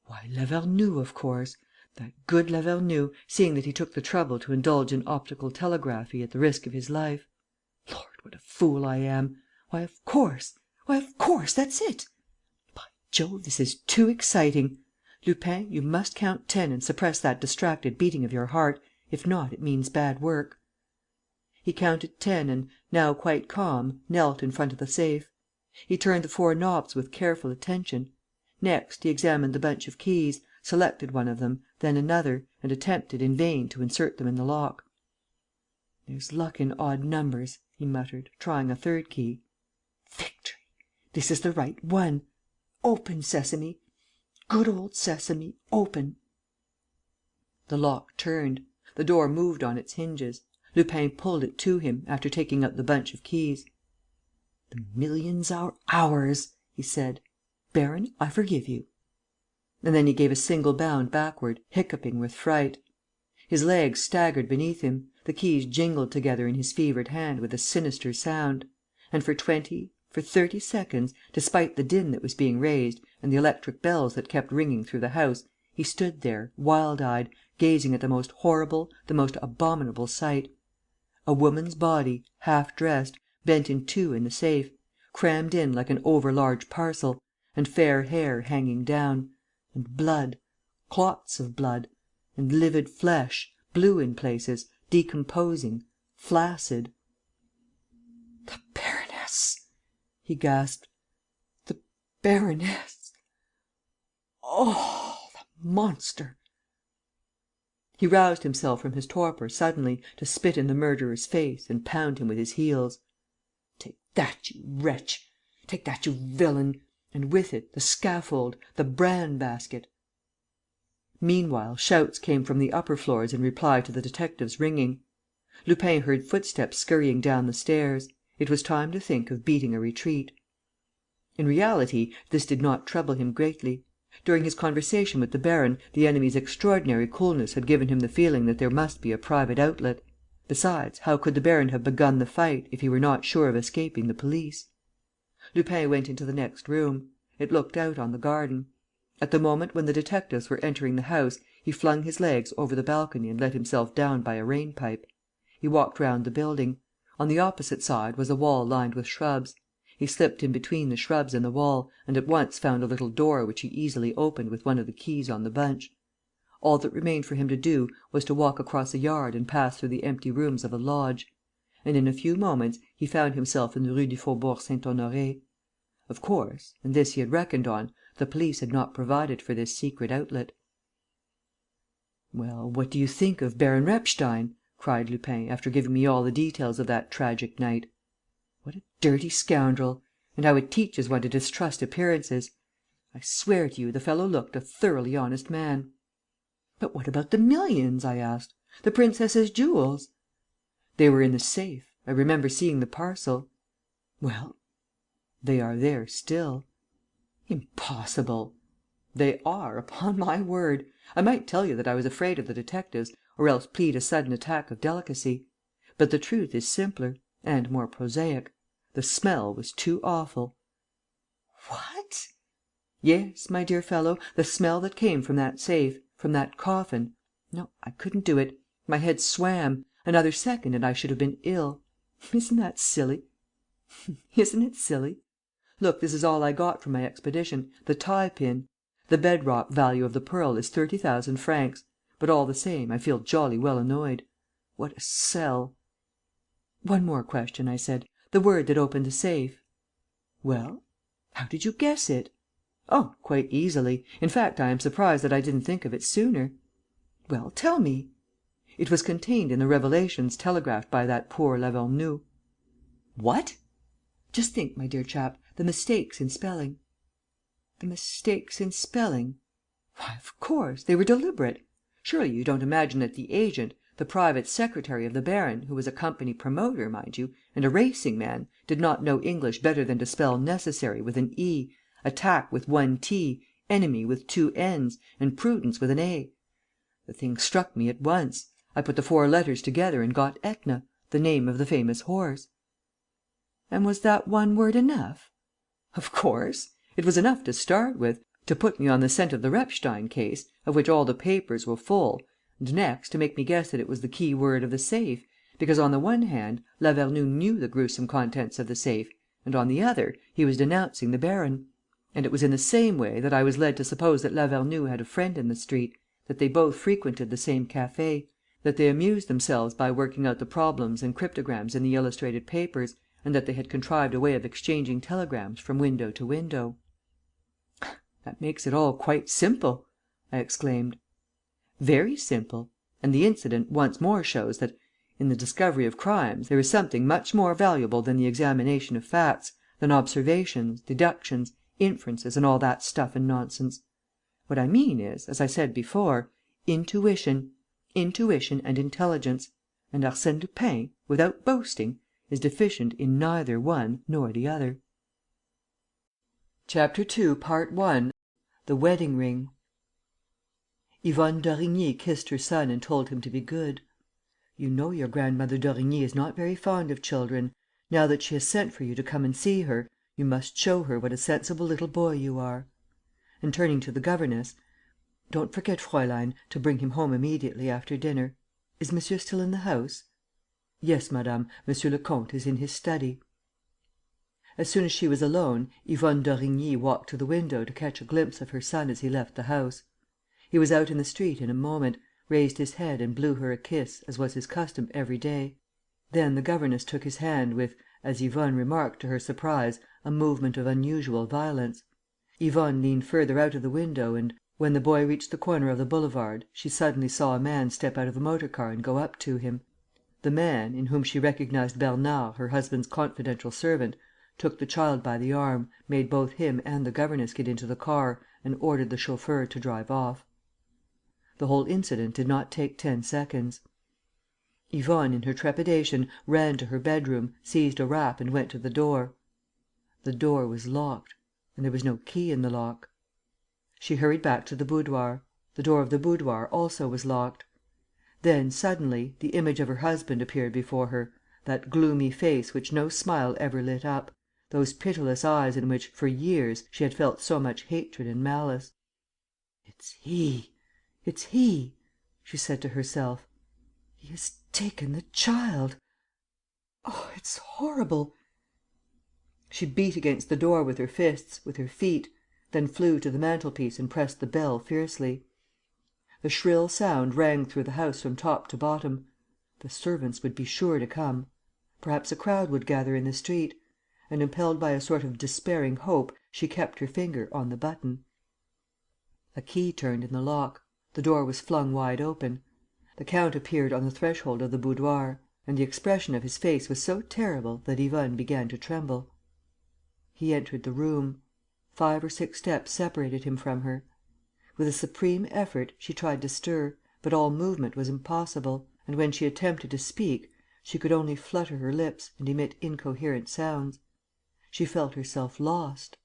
Why, Lavernoux, of course. That good Lavernoux, seeing that he took the trouble to indulge in optical telegraphy at the risk of his life. Lord, what a fool I am! Why, of course! That's it! By Jove, this is too exciting! Lupin, you must count 10 and suppress that distracted beating of your heart. If not, it means bad work." He counted 10 and, now quite calm, knelt in front of the safe. He turned the 4 knobs with careful attention. Next, he examined the bunch of keys, selected one of them, then another, and attempted in vain to insert them in the lock. "There's luck in odd numbers," he muttered, trying a third key. "Victory! This is the right one. Open, Sesame! Good old Sesame, open!" The lock turned. The door moved on its hinges. Lupin pulled it to him, after taking out the bunch of keys. "The millions are ours," he said. "Baron, I forgive you." And then he gave a single bound backward, hiccoughing with fright. His legs staggered beneath him, the keys jingled together in his fevered hand with a sinister sound; and for 20, for 30 seconds, despite the din that was being raised and the electric bells that kept ringing through the house, he stood there, wild eyed, gazing at the most horrible, the most abominable sight: a woman's body, half dressed, bent in two in the safe, crammed in like an over large parcel, and fair hair hanging down, and blood, clots of blood, and livid flesh, blue in places, decomposing, flaccid. "The baroness!" he gasped. "The baroness! Oh, the monster!" He roused himself from his torpor suddenly, to spit in the murderer's face and pound him with his heels. "Take that, you wretch! Take that, you villain! And with it, the scaffold, the bran basket!" Meanwhile, shouts came from the upper floors in reply to the detectives' ringing. Lupin heard footsteps scurrying down the stairs. It was time to think of beating a retreat. In reality, this did not trouble him greatly. During his conversation with the baron, the enemy's extraordinary coolness had given him the feeling that there must be a private outlet. Besides, how could the baron have begun the fight, if he were not sure of escaping the police? Lupin went into the next room. It looked out on the garden. At the moment when the detectives were entering the house, he flung his legs over the balcony and let himself down by a rain pipe. He walked round the building. On the opposite side was a wall lined with shrubs. He slipped in between the shrubs and the wall and at once found a little door which he easily opened with one of the keys on the bunch. All that remained for him to do was to walk across a yard and pass through the empty rooms of a lodge. And in a few moments he found himself in the Rue du Faubourg Saint-Honoré. Of course, and this he had reckoned on, the police had not provided for this secret outlet. "Well, what do you think of Baron Repstein?" cried Lupin, after giving me all the details of that tragic night. "What a dirty scoundrel! And how it teaches one to distrust appearances! I swear to you, the fellow looked a thoroughly honest man." "But what about the millions?" I asked. "The princess's jewels?" "They were in the safe. I remember seeing the parcel." "Well?" "They are there still." "Impossible!" "They are, upon my word. I might tell you that I was afraid of the detectives, or else plead a sudden attack of delicacy. But the truth is simpler and more prosaic. The smell was too awful." "What?" "Yes, my dear fellow, the smell that came from that safe, from that coffin. No, I couldn't do it. My head swam. Another second and I should have been ill. Isn't that silly? Isn't it silly? Look, this is all I got from my expedition, the tie pin. The bed rock value of the pearl is 30,000 francs. But all the same, I feel jolly well annoyed. What a sell!" "One more question," I said. "The word that opened the safe?" "Well?" "How did you guess it?" "Oh, quite easily. In fact, I am surprised that I didn't think of it sooner." "Well, tell me." "It was contained in the revelations telegraphed by that poor Lavernoux." "What?" "Just think, my dear chap, the mistakes in spelling." "The mistakes in spelling?" "Why, of course, they were deliberate. Surely you don't imagine that the agent, the private secretary of the baron, who was a company promoter, mind you, and a racing man, did not know English better than to spell necessary with an E, attack with one T, enemy with two N's, and prudence with an A? The thing struck me at once. I put the 4 letters together and got Etna, the name of the famous horse." "And was that one word enough?" "Of course. It was enough to start with, to put me on the scent of the Repstein case, of which all the papers were full, and next to make me guess that it was the key word of the safe, because on the one hand Lavernoux knew the gruesome contents of the safe, and on the other he was denouncing the baron. And it was in the same way that I was led to suppose that Lavernoux had a friend in the street, that they both frequented the same café, that they amused themselves by working out the problems and cryptograms in the illustrated papers, and that they had contrived a way of exchanging telegrams from window to window. "That makes it all quite simple," I exclaimed. "Very simple. And the incident once more shows that, in the discovery of crimes, there is something much more valuable than the examination of facts, than observations, deductions, inferences and all that stuff and nonsense. What I mean is, as I said before, intuition and intelligence, and Arsène Lupin, without boasting, is deficient in neither one nor the other." CHAPTER II, Part I. The Wedding Ring. Yvonne d'Origny kissed her son and told him to be good. "You know your grandmother d'Origny is not very fond of children. Now that she has sent for you to come and see her, you must show her what a sensible little boy you are." And turning to the governess, "Don't forget, Fräulein, to bring him home immediately after dinner. Is monsieur still in the house?" "Yes, madame, Monsieur le Comte is in his study." As soon as she was alone, Yvonne d'Origny walked to the window to catch a glimpse of her son as he left the house. He was out in the street in a moment, raised his head and blew her a kiss, as was his custom every day. Then the governess took his hand with, as Yvonne remarked to her surprise, a movement of unusual violence. Yvonne leant further out of the window and, when the boy reached the corner of the boulevard, she suddenly saw a man step out of a motor car and go up to him. The man, in whom she recognized Bernard, her husband's confidential servant, took the child by the arm, made both him and the governess get into the car and ordered the chauffeur to drive off. The whole incident did not take 10 seconds. Yvonne, in her trepidation, ran to her bedroom, seized a wrap and went to the door. The door was locked; and there was no key in the lock. She hurried back to the boudoir. The door of the boudoir also was locked. Then, suddenly, the image of her husband appeared before her, that gloomy face which no smile ever lit up, those pitiless eyes in which, for years, she had felt so much hatred and malice. "It's he! It's he!" she said to herself. "He has taken the child. Oh, it's horrible!" She beat against the door with her fists, with her feet, then flew to the mantelpiece and pressed the bell fiercely. The shrill sound rang through the house from top to bottom. The servants would be sure to come. Perhaps a crowd would gather in the street. And, impelled by a sort of despairing hope, she kept her finger on the button. A key turned in the lock. The door was flung wide open. The count appeared on the threshold of the boudoir; and the expression of his face was so terrible that Yvonne began to tremble. He entered the room. 5 or 6 steps separated him from her. With a supreme effort, she tried to stir, but all movement was impossible; and when she attempted to speak, she could only flutter her lips and emit incoherent sounds. She felt herself lost.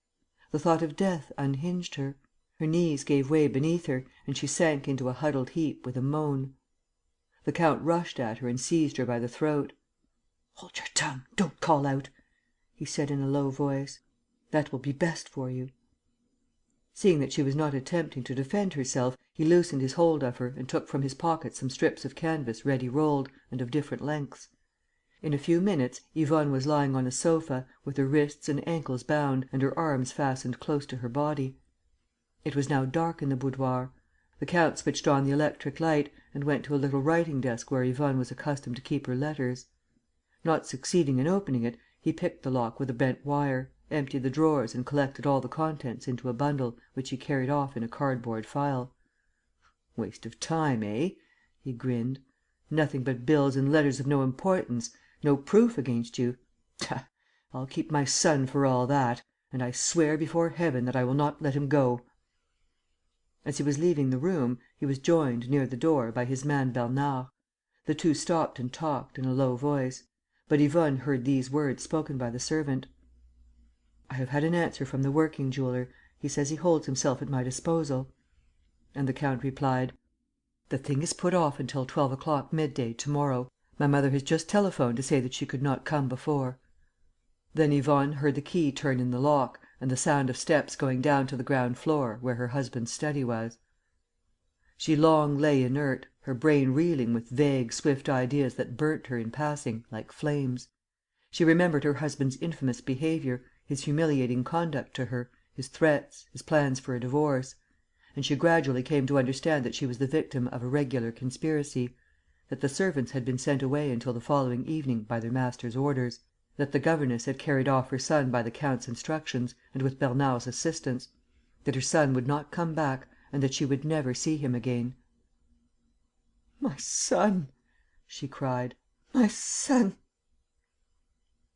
The thought of death unhinged her. Her knees gave way beneath her and she sank into a huddled heap with a moan. The count rushed at her and seized her by the throat. "Hold your tongue! Don't call out!" he said, in a low voice. "That will be best for you." Seeing that she was not attempting to defend herself, he loosened his hold of her and took from his pocket some strips of canvas ready rolled and of different lengths. In a few minutes, Yvonne was lying on a sofa, with her wrists and ankles bound and her arms fastened close to her body. It was now dark in the boudoir. The count switched on the electric light and went to a little writing desk where Yvonne was accustomed to keep her letters. Not succeeding in opening it, he picked the lock with a bent wire, emptied the drawers and collected all the contents into a bundle, which he carried off in a cardboard file. "Waste of time, eh?" he grinned. "Nothing but bills and letters of no importance. No proof against you. I'll keep my son for all that, and I swear before heaven that I will not let him go." As he was leaving the room, he was joined, near the door, by his man Bernard. The two stopped and talked, in a low voice. But Yvonne heard these words spoken by the servant: "I have had an answer from the working jeweller. He says he holds himself at my disposal." And the count replied: "The thing is put off until 12 o'clock midday to morrow. My mother has just telephoned to say that she could not come before." Then Yvonne heard the key turn in the lock and the sound of steps going down to the ground floor, where her husband's study was. She long lay inert, her brain reeling with vague, swift ideas that burnt her in passing, like flames. She remembered her husband's infamous behaviour, his humiliating conduct to her, his threats, his plans for a divorce; and she gradually came to understand that she was the victim of a regular conspiracy, that the servants had been sent away until the following evening by their master's orders, that the governess had carried off her son by the count's instructions and with Bernard's assistance, that her son would not come back and that she would never see him again. "My son!" she cried. "My son!"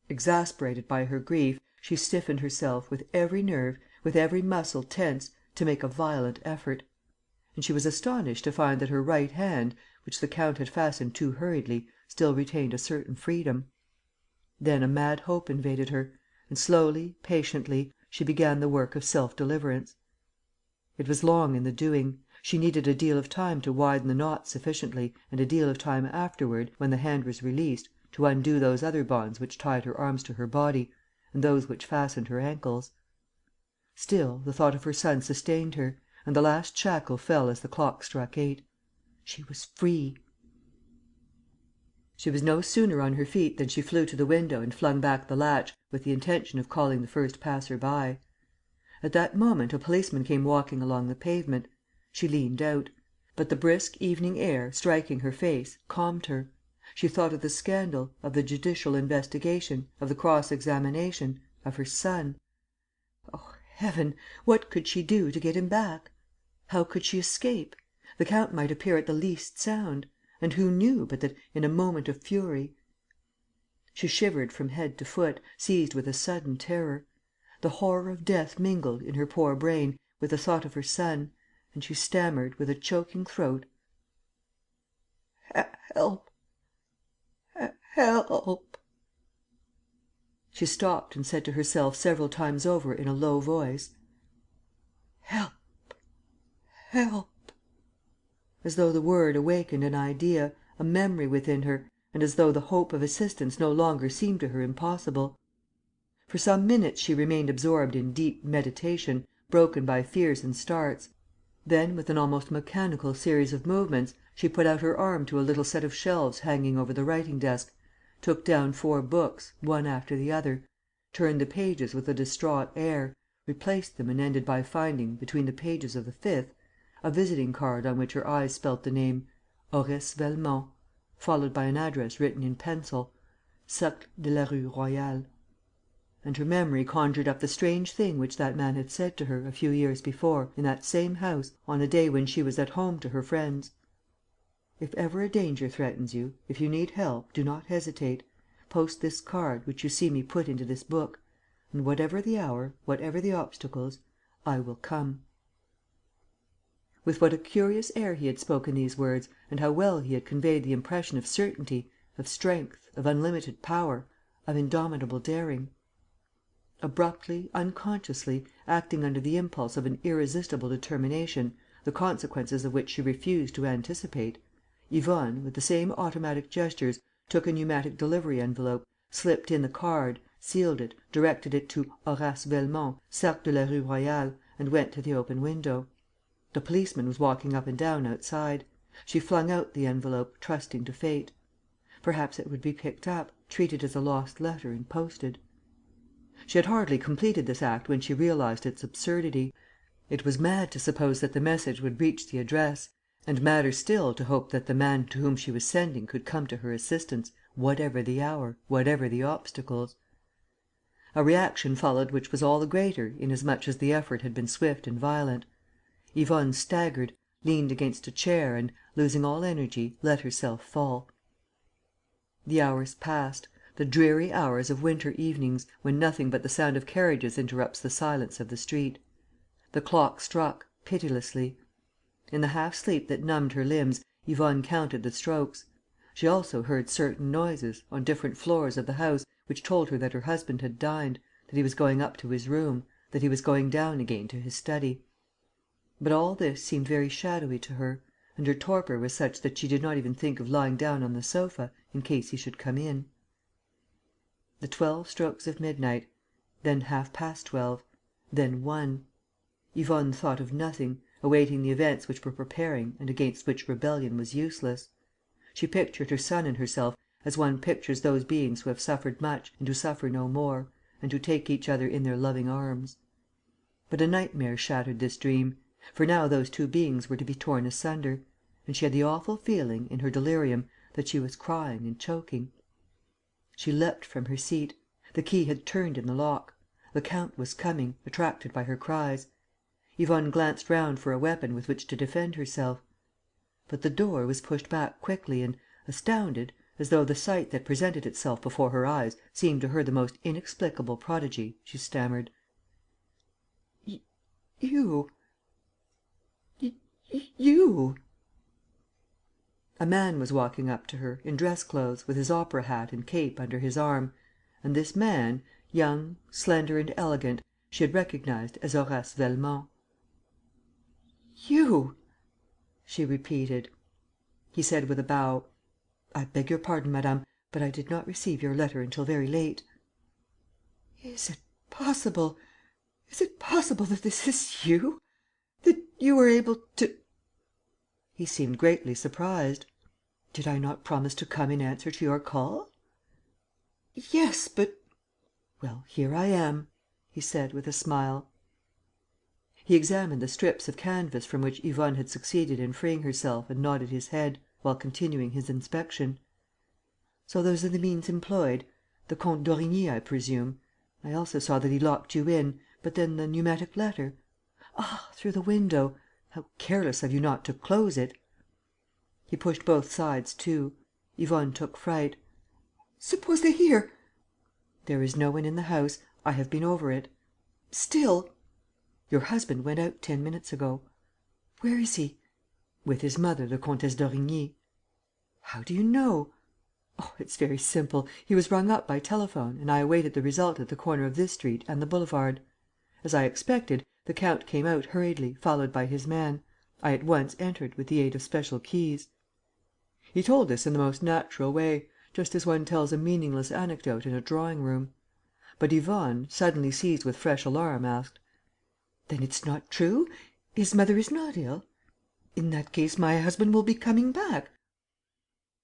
Exasperated by her grief, she stiffened herself, with every nerve, with every muscle tense, to make a violent effort. And she was astonished to find that her right hand, which the count had fastened too hurriedly, still retained a certain freedom. Then a mad hope invaded her, and slowly, patiently, she began the work of self-deliverance. It was long in the doing. She needed a deal of time to widen the knot sufficiently and a deal of time afterward, when the hand was released, to undo those other bonds which tied her arms to her body and those which fastened her ankles. Still, the thought of her son sustained her, and the last shackle fell as the clock struck 8. She was free. She was no sooner on her feet than she flew to the window and flung back the latch, with the intention of calling the first passer by. At that moment a policeman came walking along the pavement. She leant out. But the brisk evening air, striking her face, calmed her. She thought of the scandal, of the judicial investigation, of the cross-examination, of her son. Oh, Heaven, what could she do to get him back? How could she escape? The count might appear at the least sound; and who knew but that, in a moment of fury... She shivered from head to foot, seized with a sudden terror. The horror of death mingled, in her poor brain, with the thought of her son, and she stammered, with a choking throat: "Help! Help!" She stopped and said to herself several times over, in a low voice: "Help! Help!" As though the word awakened an idea, a memory within her, and as though the hope of assistance no longer seemed to her impossible. For some minutes she remained absorbed in deep meditation, broken by fears and starts. Then, with an almost mechanical series of movements, she put out her arm to a little set of shelves hanging over the writing desk, took down 4 books, one after the other, turned the pages with a distraught air, replaced them and ended by finding, between the pages of the 5th, a visiting card on which her eyes spelt the name Horace Velmont, followed by an address written in pencil: Cercle de la Rue Royale. And her memory conjured up the strange thing which that man had said to her, a few years before, in that same house, on a day when she was at home to her friends: "If ever a danger threatens you, if you need help, do not hesitate. Post this card, which you see me put into this book, and whatever the hour, whatever the obstacles, I will come." With what a curious air he had spoken these words, and how well he had conveyed the impression of certainty, of strength, of unlimited power, of indomitable daring! Abruptly, unconsciously, acting under the impulse of an irresistible determination, the consequences of which she refused to anticipate, Yvonne, with the same automatic gestures, took a pneumatic delivery envelope, slipped in the card, sealed it, directed it to Horace Velmont, Cercle de la Rue Royale, and went to the open window. The policeman was walking up and down outside. She flung out the envelope, trusting to fate. Perhaps it would be picked up, treated as a lost letter and posted. She had hardly completed this act when she realized its absurdity. It was mad to suppose that the message would reach the address, and madder still to hope that the man to whom she was sending could come to her assistance, whatever the hour, whatever the obstacles. A reaction followed which was all the greater inasmuch as the effort had been swift and violent. Yvonne staggered, leant against a chair and, losing all energy, let herself fall. The hours passed, the dreary hours of winter evenings, when nothing but the sound of carriages interrupts the silence of the street. The clock struck, pitilessly. In the half sleep that numbed her limbs, Yvonne counted the strokes. She also heard certain noises, on different floors of the house, which told her that her husband had dined, that he was going up to his room, that he was going down again to his study. But all this seemed very shadowy to her, and her torpor was such that she did not even think of lying down on the sofa, in case he should come in. The 12 strokes of midnight, then 12:30, then 1. Yvonne thought of nothing, awaiting the events which were preparing and against which rebellion was useless. She pictured her son and herself as one pictures those beings who have suffered much and who suffer no more, and who take each other in their loving arms. But a nightmare shattered this dream, for now those two beings were to be torn asunder; and she had the awful feeling, in her delirium, that she was crying and choking. She leapt from her seat. The key had turned in the lock. The count was coming, attracted by her cries. Yvonne glanced round for a weapon with which to defend herself. But the door was pushed back quickly and, astounded, as though the sight that presented itself before her eyes seemed to her the most inexplicable prodigy, she stammered: "You. A man was walking up to her, in dress clothes, with his opera hat and cape under his arm; and this man, young, slender and elegant, she had recognized as Horace Velmont. "You!" she repeated. He said, with a bow: "I beg your pardon, madame, but I did not receive your letter until very late." Is it possible that this is you? That you were able to...." He seemed greatly surprised. "Did I not promise to come in answer to your call?" "Yes, but...." "Well, here I am," he said, with a smile. He examined the strips of canvas from which Yvonne had succeeded in freeing herself and nodded his head, while continuing his inspection. "So those are the means employed? The Comte d'Origny, I presume? I also saw that he locked you in. But then the pneumatic letter? Ah, through the window! How careless of you not to close it!" He pushed both sides to. Yvonne took fright: "Suppose they hear?" "There is no one in the house. I have been over it." "Still...." "Your husband went out 10 minutes ago." "Where is he?" "With his mother, the Comtesse d'Origny." "How do you know?" "Oh, it's very simple. He was rung up by telephone and I awaited the result at the corner of this street and the boulevard. As I expected, the count came out hurriedly, followed by his man. I at once entered, with the aid of special keys." He told this in the most natural way, just as one tells a meaningless anecdote in a drawing room. But Yvonne, suddenly seized with fresh alarm, asked: "Then it's not true? His mother is not ill? In that case, my husband will be coming back."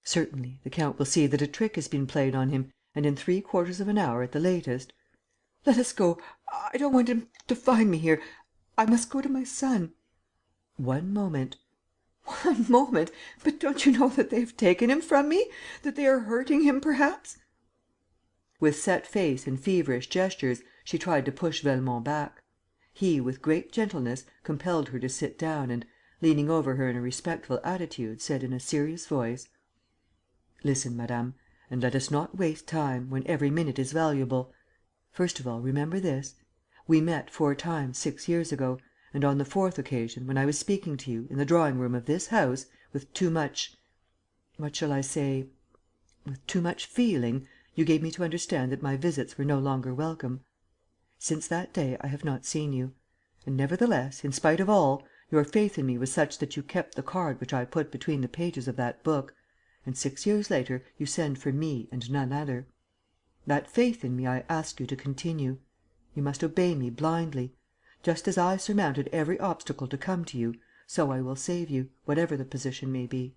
"Certainly, the count will see that a trick has been played on him and, in 3/4 of an hour at the latest...." "Let us go. I don't want him to find me here. I must go to my son." "One moment." "One moment? But don't you know that they have taken him from me? That they are hurting him perhaps?" With set face and feverish gestures, she tried to push Velmont back. He, with great gentleness, compelled her to sit down and, leaning over her in a respectful attitude, said, in a serious voice: "Listen, madame, and let us not waste time, when every minute is valuable. First of all, remember this: we met 4 times 6 years ago; and, on the 4th occasion, when I was speaking to you, in the drawing room of this house, with too much what shall I say? With too much feeling, you gave me to understand that my visits were no longer welcome. Since that day, I have not seen you. And, nevertheless, in spite of all, your faith in me was such that you kept the card which I put between the pages of that book; and, 6 years later, you send for me and none other. That faith in me I ask you to continue. You must obey me blindly. Just as I surmounted every obstacle to come to you, so I will save you, whatever the position may be."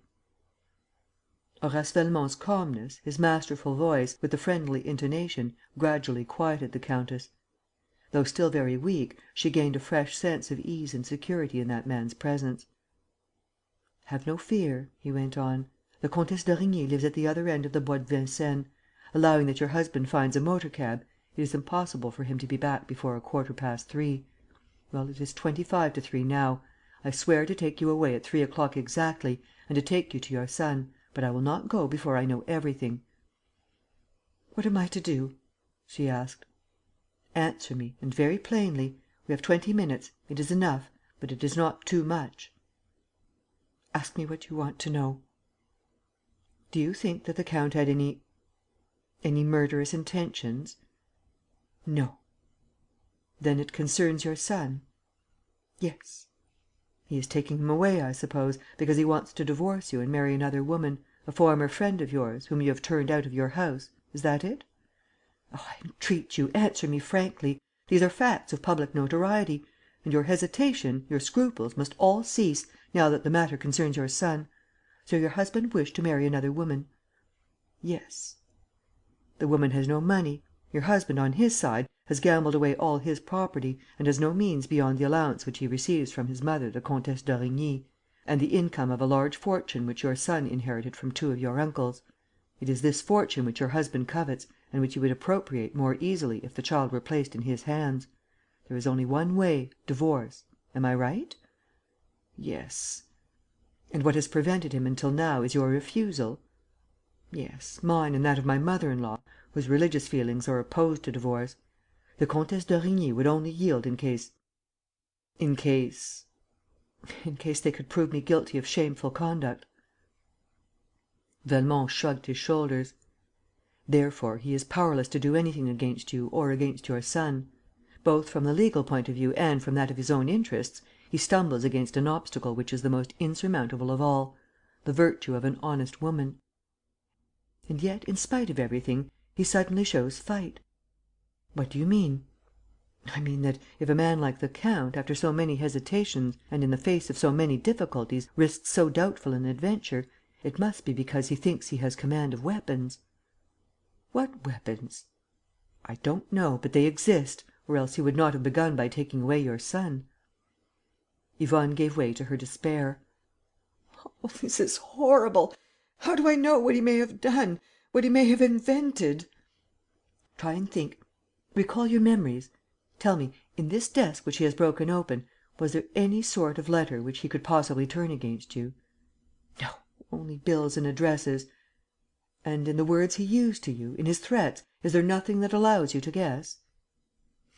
Horace Velmont's calmness, his masterful voice, with the friendly intonation, gradually quieted the countess. Though still very weak, she gained a fresh sense of ease and security in that man's presence. "Have no fear," he went on. "The Comtesse d'Origny lives at the other end of the Bois de Vincennes. Allowing that your husband finds a motor cab, it is impossible for him to be back before 3:15. Well, it is 3:25 now. I swear to take you away at 3 o'clock exactly and to take you to your son, but I will not go before I know everything." "What am I to do?" she asked. "Answer me and very plainly. We have 20 minutes. It is enough, but it is not too much." "Ask me what you want to know." "Do you think that the count had any murderous intentions?" "No." "Then it concerns your son?" "Yes." "He is taking him away, I suppose, because he wants to divorce you and marry another woman, a former friend of yours, whom you have turned out of your house. Is that it? Oh, I entreat you, answer me frankly. These are facts of public notoriety; and your hesitation, your scruples must all cease, now that the matter concerns your son. So your husband wished to marry another woman?" "Yes." "The woman has no money. Your husband, on his side, has gambled away all his property and has no means beyond the allowance which he receives from his mother, the Comtesse d'Origny. and the income of a large fortune which your son inherited from two of your uncles. It is this fortune which your husband covets and which he would appropriate more easily if the child were placed in his hands. There is only one way: divorce. Am I right?" "Yes." "And what has prevented him until now is your refusal?" "Yes, mine and that of my mother in law, whose religious feelings are opposed to divorce. The Comtesse d'Origny would only yield in case...." "In case...?" "In case they could prove me guilty of shameful conduct." Velmont shrugged his shoulders. "Therefore he is powerless to do anything against you or against your son. Both from the legal point of view and from that of his own interests, he stumbles against an obstacle which is the most insurmountable of all: the virtue of an honest woman. And yet, in spite of everything, he suddenly shows fight." "What do you mean?" "I mean that, if a man like the count, after so many hesitations and in the face of so many difficulties, risks so doubtful an adventure, it must be because he thinks he has command of weapons." "What weapons?" "I don't know, but they exist, or else he would not have begun by taking away your son." Yvonne gave way to her despair: "Oh, this is horrible! How do I know what he may have done, what he may have invented?" "Try and think. Recall your memories. Tell me, in this desk which he has broken open, was there any sort of letter which he could possibly turn against you?" "No, only bills and addresses." "And in the words he used to you, in his threats, is there nothing that allows you to guess?"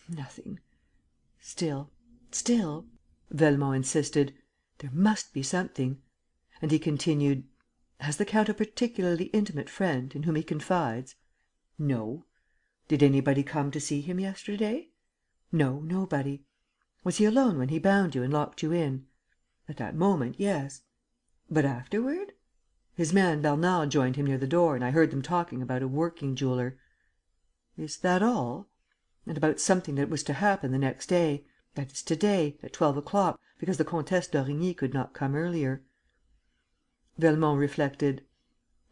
"Nothing." "Still, Velmont insisted, "there must be something." And he continued, "Has the count a particularly intimate friend, in whom he confides?" "No." "Did anybody come to see him yesterday?" "No, nobody." "Was he alone when he bound you and locked you in?" "At that moment, yes." "But afterward?" "His man Bernard joined him near the door and I heard them talking about a working jeweler." "Is that all?" "And about something that was to happen the next day, that is to day, at 12 o'clock, because the Comtesse d'Origny could not come earlier." Velmont reflected: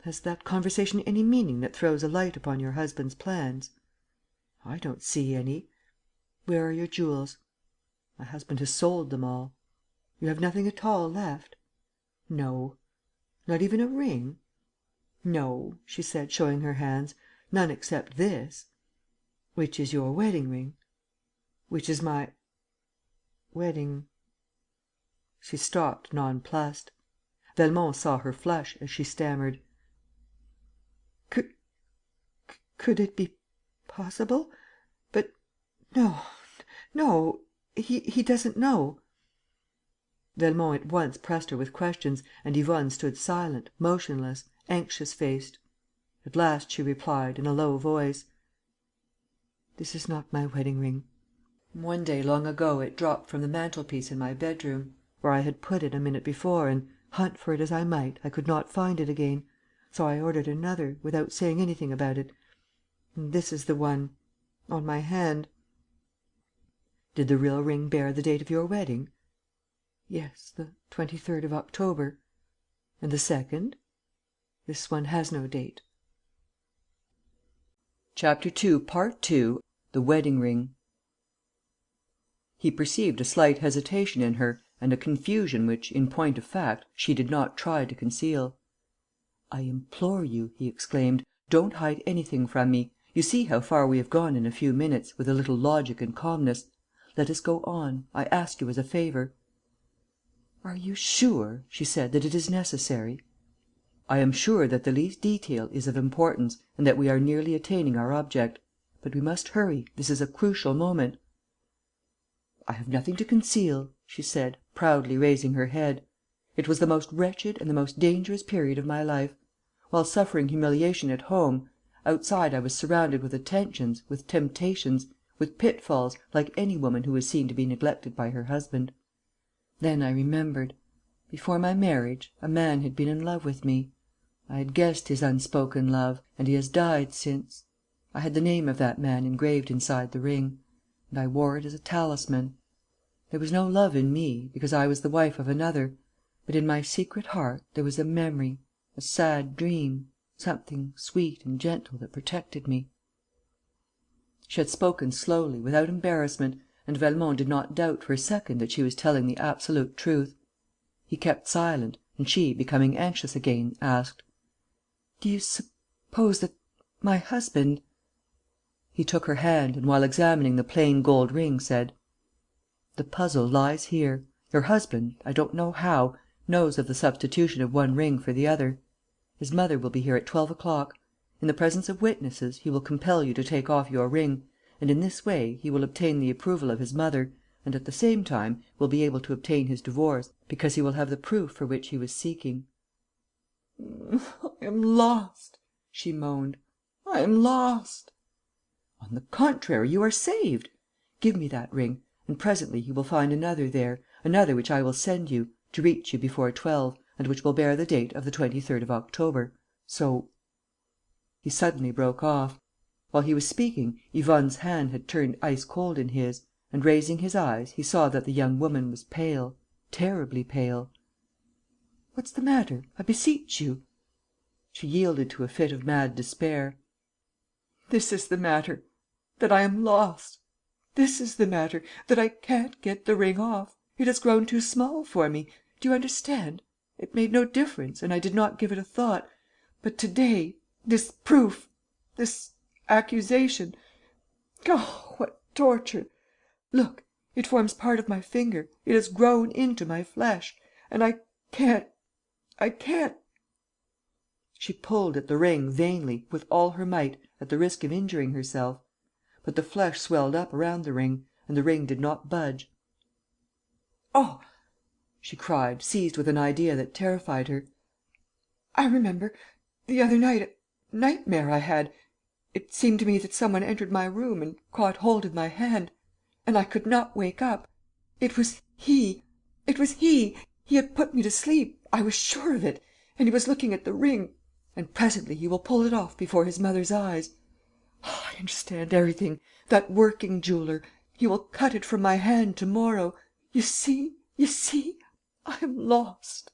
"Has that conversation any meaning that throws a light upon your husband's plans?" "I don't see any." "Where are your jewels?" "My husband has sold them all." "You have nothing at all left?" "No." "Not even a ring?" "No," she said, showing her hands, "none except this." "Which is your wedding ring?" "Which is my wedding...." She stopped, nonplussed. Velmont saw her flush, as she stammered: "Could it be possible? But no, he doesn't know." Velmont at once pressed her with questions and Yvonne stood silent, motionless, anxious-faced. At last she replied, in a low voice: "This is not my wedding ring. One day, long ago, it dropped from the mantelpiece in my bedroom, where I had put it a minute before, and, hunt for it as I might, I could not find it again. So I ordered another, without saying anything about it. And this is the one ... on my hand." "Did the real ring bear the date of your wedding?" "Yes, the 23rd of October." "And the second?" "This one has no date." CHAPTER II, Part II. The Wedding Ring. He perceived a slight hesitation in her and a confusion which, in point of fact, she did not try to conceal. "I implore you," he exclaimed, "don't hide anything from me. You see how far we have gone in a few minutes, with a little logic and calmness. Let us go on. I ask you as a favour." "Are you sure," she said, "that it is necessary?" "I am sure that the least detail is of importance and that we are nearly attaining our object. But we must hurry. This is a crucial moment." "I have nothing to conceal," she said, proudly raising her head. "It was the most wretched and the most dangerous period of my life. While suffering humiliation at home, outside I was surrounded with attentions, with temptations, with pitfalls, like any woman who is seen to be neglected by her husband. Then I remembered. Before my marriage, a man had been in love with me. I had guessed his unspoken love; and he has died since. I had the name of that man engraved inside the ring; and I wore it as a talisman. There was no love in me, because I was the wife of another; but in my secret heart there was a memory, a sad dream, something sweet and gentle that protected me." She had spoken slowly, without embarrassment, and Velmont did not doubt for a second that she was telling the absolute truth. He kept silent and she, becoming anxious again, asked: "Do you suppose that my husband...." He took her hand and, while examining the plain gold ring, said: "The puzzle lies here. Your husband, I don't know how, knows of the substitution of one ring for the other. His mother will be here at 12 o'clock. In the presence of witnesses, he will compel you to take off your ring and, in this way, he will obtain the approval of his mother and, at the same time, will be able to obtain his divorce, because he will have the proof for which he was seeking." "I am lost," she moaned. "I am lost." "On the contrary, you are saved. Give me that ring; and presently he will find another there, another which I will send you, to reach you before 12, and which will bear the date of the 23rd of October. So..." He suddenly broke off. While he was speaking, Yvonne's hand had turned ice cold in his; and, raising his eyes, he saw that the young woman was pale, terribly pale. "What's the matter? I beseech you." She yielded to a fit of mad despair: "This is the matter, that I am lost. This is the matter, that I can't get the ring off. It has grown too small for me. Do you understand? It made no difference and I did not give it a thought. But to day, this proof, this accusation. Oh, what torture! Look, it forms part of my finger, it has grown into my flesh. And I can't. She pulled at the ring, vainly, with all her might, at the risk of injuring herself. But the flesh swelled up around the ring; and the ring did not budge. "Oh!" she cried, seized with an idea that terrified her. "I remember, the other night, a nightmare I had. It seemed to me that some one entered my room and caught hold of my hand. And I could not wake up. It was he. He had put me to sleep, I was sure of it. And he was looking at the ring. And presently he will pull it off before his mother's eyes. Oh, I understand everything. That working jeweler. He will cut it from my hand to morrow. You see, I am lost."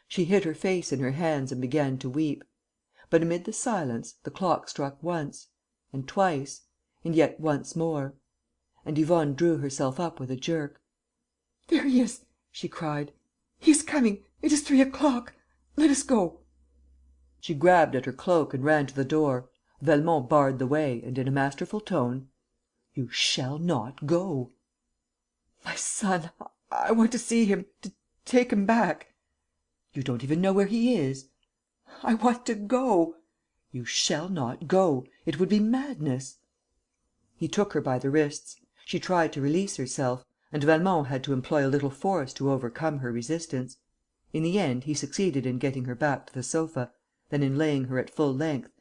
She hid her face in her hands and began to weep. But, amid the silence, the clock struck once, and twice, and yet once more. And Yvonne drew herself up with a jerk: "There he is!" she cried. "He is coming! It is 3 o'clock! Let us go!" She grabbed at her cloak and ran to the door. Velmont barred the way and, in a masterful tone: "You shall not go." "My son, I want to see him, to take him back." "You don't even know where he is." "I want to go." "You shall not go. It would be madness." He took her by the wrists. She tried to release herself; and Velmont had to employ a little force to overcome her resistance. In the end, he succeeded in getting her back to the sofa, then in laying her at full length;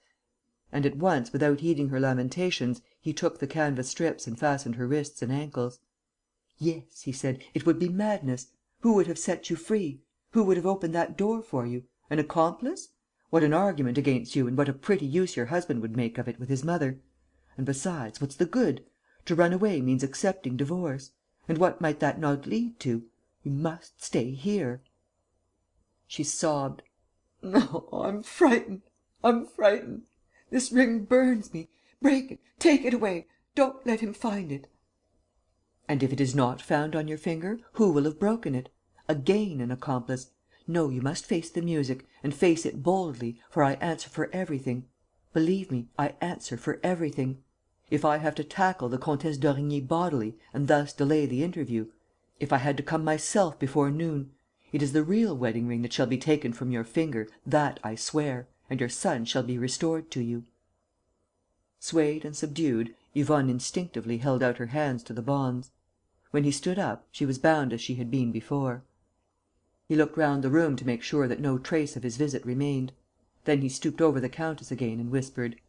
and, at once, without heeding her lamentations, he took the canvas strips and fastened her wrists and ankles. "Yes," he said, "it would be madness. Who would have set you free? Who would have opened that door for you? An accomplice? What an argument against you and what a pretty use your husband would make of it with his mother! And, besides, what's the good? To run away means accepting divorce. And what might that not lead to? You must stay here." She sobbed: "No, I'm frightened. This ring burns me. Break it, take it away. Don't let him find it." "And if it is not found on your finger, who will have broken it? Again an accomplice. No, you must face the music, and face it boldly, for I answer for everything. Believe me, I answer for everything. If I have to tackle the Comtesse d'Origny bodily and thus delay the interview, if I had to come myself before noon, it is the real wedding ring that shall be taken from your finger, that I swear, and your son shall be restored to you." Swayed and subdued, Yvonne instinctively held out her hands to the bonds. When he stood up, she was bound as she had been before. He looked round the room to make sure that no trace of his visit remained. Then he stooped over the countess again and whispered: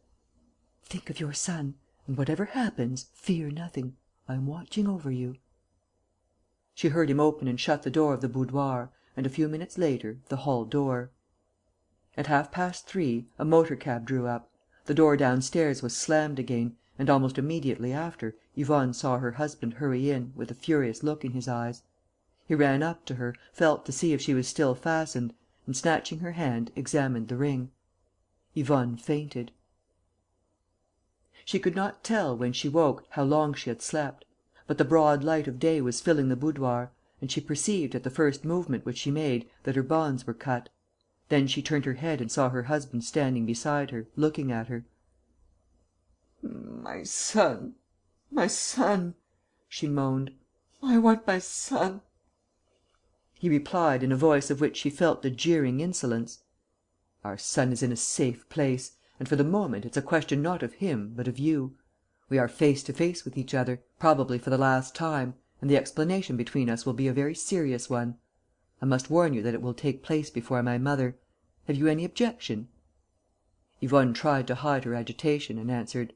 "Think of your son. And, whatever happens, fear nothing. I am watching over you." She heard him open and shut the door of the boudoir and, a few minutes later, the hall door. At 3:30, a motor cab drew up. The door downstairs was slammed again; and, almost immediately after, Yvonne saw her husband hurry in, with a furious look in his eyes. He ran up to her, felt to see if she was still fastened and, snatching her hand, examined the ring. Yvonne fainted. She could not tell, when she woke, how long she had slept. But the broad light of day was filling the boudoir; and she perceived, at the first movement which she made, that her bonds were cut. Then she turned her head and saw her husband standing beside her, looking at her. "My son, my son," she moaned. "I want my son." He replied, in a voice of which she felt the jeering insolence: "Our son is in a safe place; and, for the moment, it's a question not of him, but of you. We are face to face with each other, probably for the last time, and the explanation between us will be a very serious one. I must warn you that it will take place before my mother. Have you any objection?" Yvonne tried to hide her agitation and answered: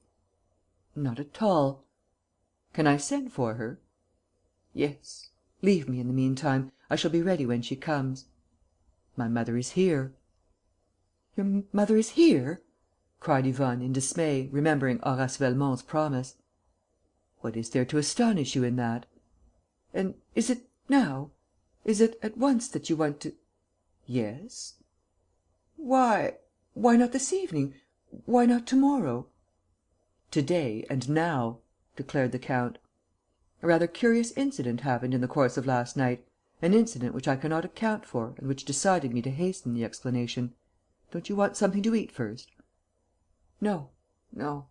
"Not at all." "Can I send for her?" "Yes. Leave me in the meantime. I shall be ready when she comes." "My mother is here." "Your mother is here?" cried Yvonne, in dismay, remembering Horace Velmont's promise. "What is there to astonish you in that?" "And is it now? Is it at once that you want to...." "Yes." "Why not this evening? Why not to morrow?" "To day and now," declared the count. "A rather curious incident happened in the course of last night, an incident which I cannot account for and which decided me to hasten the explanation. Don't you want something to eat first?" "No, no."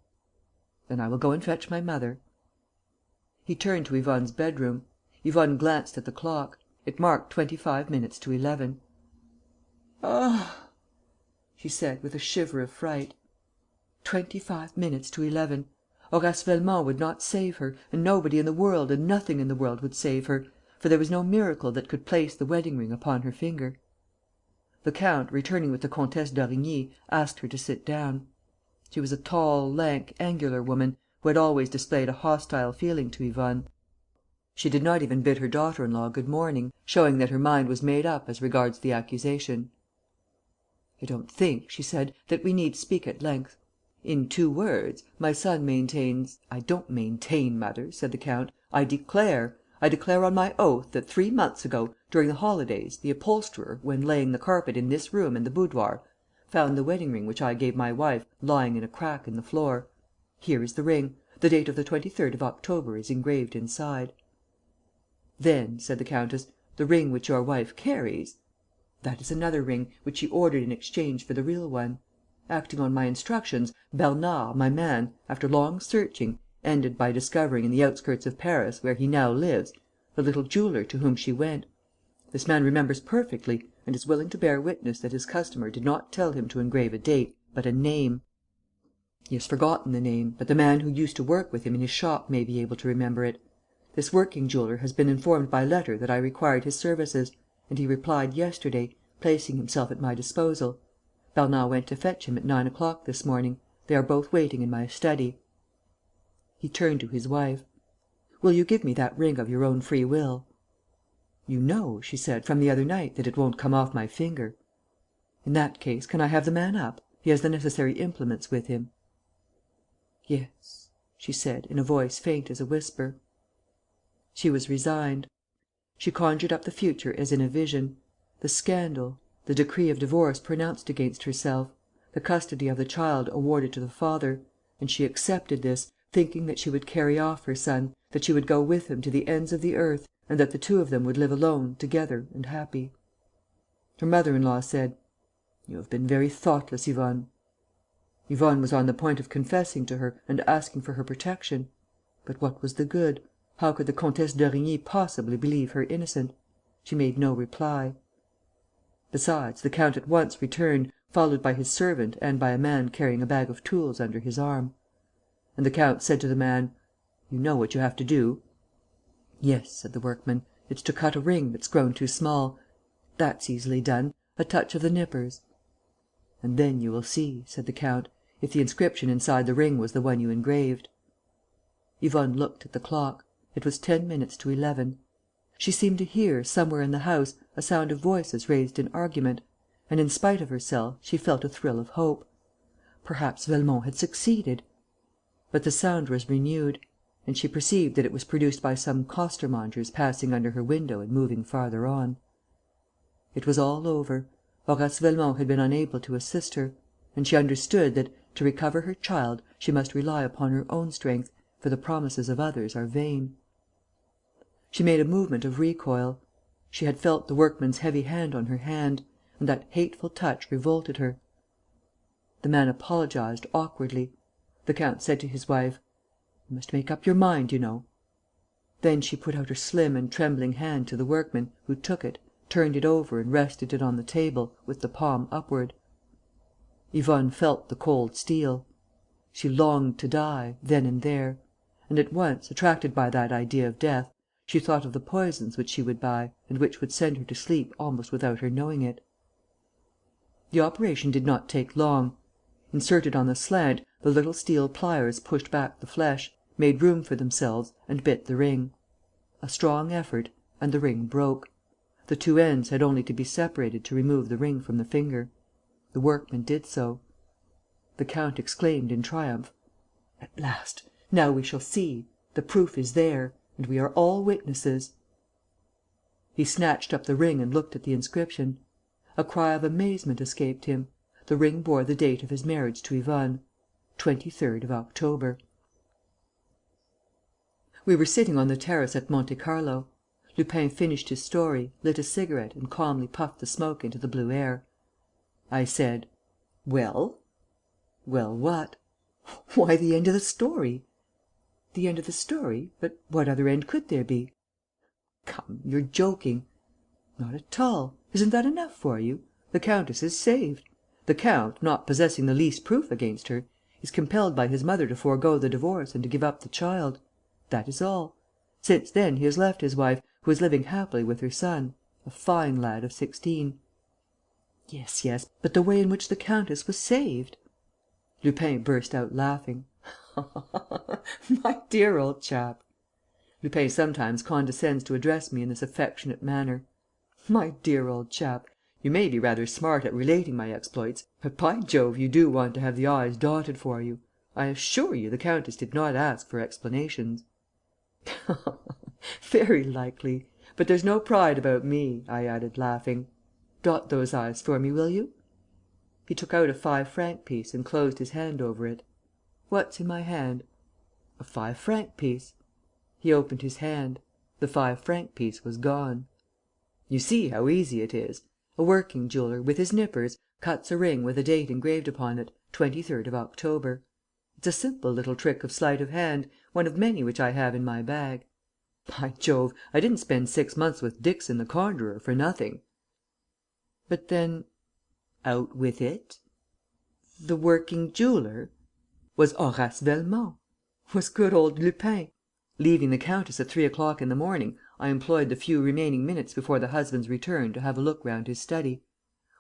"Then I will go and fetch my mother." He turned to Yvonne's bedroom. Yvonne glanced at the clock. It marked 25 minutes to 11. "Ah!" she said, with a shiver of fright. 25 minutes to 11. Horace Velmont would not save her, and nobody in the world and nothing in the world would save her, for there was no miracle that could place the wedding ring upon her finger. The count, returning with the Comtesse d'Origny, asked her to sit down. She was a tall, lank, angular woman, who had always displayed a hostile feeling to Yvonne. She did not even bid her daughter-in-law good morning, showing that her mind was made up as regards the accusation. "I don't think," she said, "that we need speak at length. In 2 words, my son maintains..." "I don't maintain, mother," said the count. "I declare on my oath that 3 months ago, during the holidays, the upholsterer, when laying the carpet in this room and the boudoir, found the wedding ring which I gave my wife lying in a crack in the floor. Here is the ring. The date of the 23rd of October is engraved inside." "Then," said the countess, "the ring which your wife carries...." "That is another ring, which she ordered in exchange for the real one. Acting on my instructions, Bernard, my man, after long searching, ended by discovering in the outskirts of Paris, where he now lives, the little jeweller to whom she went. This man remembers perfectly and is willing to bear witness that his customer did not tell him to engrave a date, but a name. He has forgotten the name, but the man who used to work with him in his shop may be able to remember it. This working jeweller has been informed by letter that I required his services, and he replied yesterday, placing himself at my disposal. Bernard went to fetch him at 9 o'clock this morning. They are both waiting in my study." He turned to his wife: "Will you give me that ring of your own free will?" "You know," she said, "from the other night, that it won't come off my finger." "In that case, can I have the man up? He has the necessary implements with him." "Yes," she said, in a voice faint as a whisper. She was resigned. She conjured up the future as in a vision: the scandal, the decree of divorce pronounced against herself, the custody of the child awarded to the father; and she accepted this, thinking that she would carry off her son, that she would go with him to the ends of the earth, and that the 2 of them would live alone, together and happy. Her mother-in-law said: "You have been very thoughtless, Yvonne." Yvonne was on the point of confessing to her and asking for her protection. But what was the good? How could the Comtesse d'Origny possibly believe her innocent? She made no reply. Besides, the count at once returned, followed by his servant and by a man carrying a bag of tools under his arm. And the count said to the man: "You know what you have to do?" "Yes," said the workman. "It's to cut a ring that's grown too small. That's easily done. A touch of the nippers." "And then you will see," said the count, "if the inscription inside the ring was the one you engraved." Yvonne looked at the clock. It was 10 minutes to 11. She seemed to hear, somewhere in the house, a sound of voices raised in argument; and, in spite of herself, she felt a thrill of hope. Perhaps Velmont had succeeded. But the sound was renewed; and she perceived that it was produced by some costermongers passing under her window and moving farther on. It was all over. Horace Velmont had been unable to assist her; and she understood that, to recover her child, she must rely upon her own strength, for the promises of others are vain. She made a movement of recoil. She had felt the workman's heavy hand on her hand; and that hateful touch revolted her. The man apologized awkwardly. The count said to his wife: "You must make up your mind, you know." Then she put out her slim and trembling hand to the workman, who took it, turned it over and rested it on the table, with the palm upward. Yvonne felt the cold steel. She longed to die, then and there; and at once, attracted by that idea of death, she thought of the poisons which she would buy and which would send her to sleep almost without her knowing it. The operation did not take long. Inserted on the slant, the little steel pliers pushed back the flesh, made room for themselves and bit the ring. A strong effort; and the ring broke. The two ends had only to be separated to remove the ring from the finger. The workman did so. The count exclaimed, in triumph: "At last! Now we shall see! The proof is there; and we are all witnesses." He snatched up the ring and looked at the inscription. A cry of amazement escaped him. The ring bore the date of his marriage to Yvonne: 23rd of October. We were sitting on the terrace at Monte Carlo. Lupin finished his story, lit a cigarette and calmly puffed the smoke into the blue air. I said: "Well?" "Well what?" "Why, the end of the story." "The end of the story? But what other end could there be?" "Come, you're joking." "Not at all. Isn't that enough for you? The countess is saved. The count, not possessing the least proof against her, is compelled by his mother to forego the divorce and to give up the child. That is all. Since then he has left his wife, who is living happily with her son, a fine lad of 16. Yes, yes, but the way in which the countess was saved?" Lupin burst out laughing: "My dear old chap!" Lupin sometimes condescends to address me in this affectionate manner. "My dear old chap, you may be rather smart at relating my exploits, but, by Jove, you do want to have the i's dotted for you. I assure you, the countess did not ask for explanations." "Very likely. But there's no pride about me," I added, laughing. "Dot those i's for me, will you?" He took out a 5-franc piece and closed his hand over it. "What's in my hand?" "A 5-franc piece." He opened his hand. The 5-franc piece was gone. You see how easy it is. A working jeweller, with his nippers, cuts a ring with a date engraved upon it, 23rd of October. It's a simple little trick of sleight of hand, one of many which I have in my bag. By Jove, I didn't spend 6 months with Dixon the conjurer for nothing." "But then...." "Out with it." "The working jeweller?" "Was Horace Velmont. Was good old Lupin. Leaving the countess at 3 o'clock in the morning, I employed the few remaining minutes before the husband's return to have a look round his study.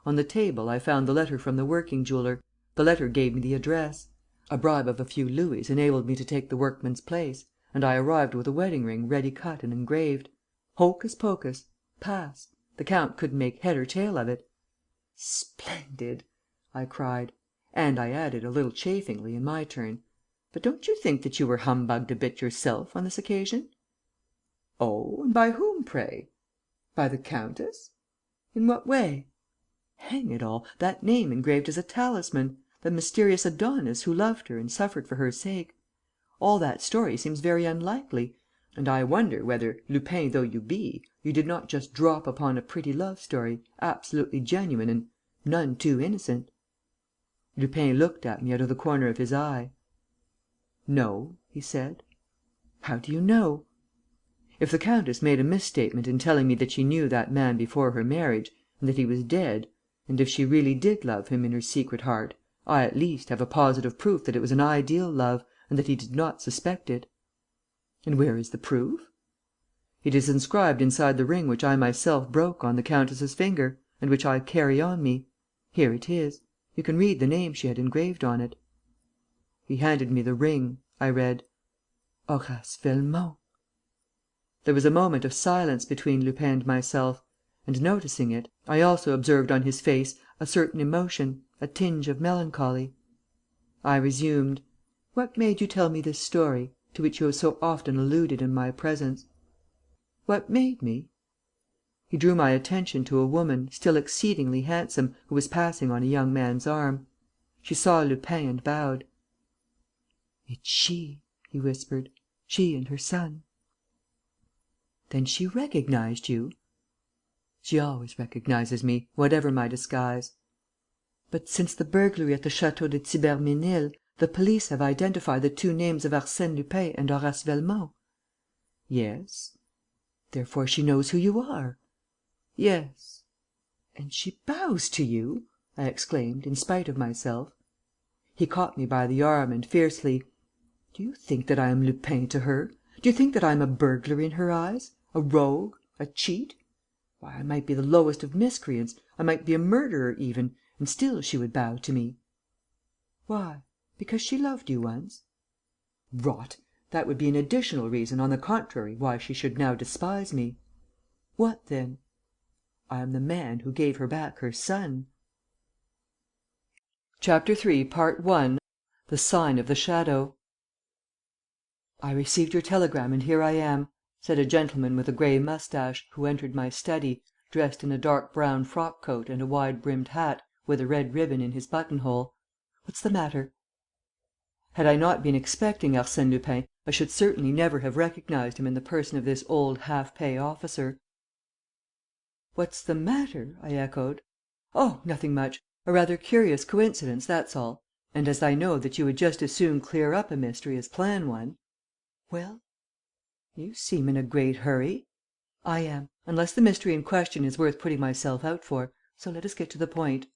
On the table, I found the letter from the working jeweller. The letter gave me the address. A bribe of a few louis enabled me to take the workman's place; and I arrived with a wedding ring ready cut and engraved. Hocus pocus! Pass! The count couldn't make head or tail of it." "Splendid!" I cried. And I added, a little chaffingly, in my turn: "But don't you think that you were humbugged a bit yourself on this occasion?" "Oh? And by whom, pray?" "By the countess." "In what way?" "Hang it all, that name engraved as a talisman: the mysterious Adonis who loved her and suffered for her sake. All that story seems very unlikely; and I wonder whether, Lupin though you be, you did not just drop upon a pretty love story, absolutely genuine and none too innocent." Lupin looked at me out of the corner of his eye. "No," he said. "How do you know?" "If the countess made a misstatement in telling me that she knew that man before her marriage, and that he was dead, and if she really did love him in her secret heart, I, at least, have a positive proof that it was an ideal love and that he did not suspect it." "And where is the proof?" "It is inscribed inside the ring which I myself broke on the countess's finger and which I carry on me. Here it is. You can read the name she had engraved on it." He handed me the ring. I read: "Horace Velmont." There was a moment of silence between Lupin and myself; and, noticing it, I also observed on his face a certain emotion, a tinge of melancholy. I resumed: "What made you tell me this story, to which you have so often alluded in my presence?" "What made me?" He drew my attention to a woman, still exceedingly handsome, who was passing on a young man's arm. She saw Lupin and bowed. "It's she," he whispered. "She and her son." "Then she recognized you?" She always recognizes me, whatever my disguise." "But since the burglary at the Château de Thibermesnil, the police have identified the two names of Arsène Lupin and Horace Velmont." "Yes." "Therefore she knows who you are." "Yes." "And she bows to you?" I exclaimed, in spite of myself. He caught me by the arm and, fiercely: "Do you think that I am Lupin to her? Do you think that I am a burglar in her eyes? A rogue? A cheat? Why, I might be the lowest of miscreants, I might be a murderer even, and still she would bow to me." "Why? Because she loved you once?" "Rot! That would be an additional reason, on the contrary, why she should now despise me." "What then?" "I am the man who gave her back her son." CHAPTER III. The Sign of the Shadow. "I received your telegram and here I am," said a gentleman with a grey moustache, who entered my study, dressed in a dark brown frock coat and a wide brimmed hat, with a red ribbon in his buttonhole. "What's the matter?" Had I not been expecting Arsène Lupin, I should certainly never have recognized him in the person of this old half pay officer. "What's the matter?" I echoed. "Oh, nothing much. A rather curious coincidence, that's all. And as I know that you would just as soon clear up a mystery as plan one." "Well?" "You seem in a great hurry." "I am, unless the mystery in question is worth putting myself out for. So let us get to the point."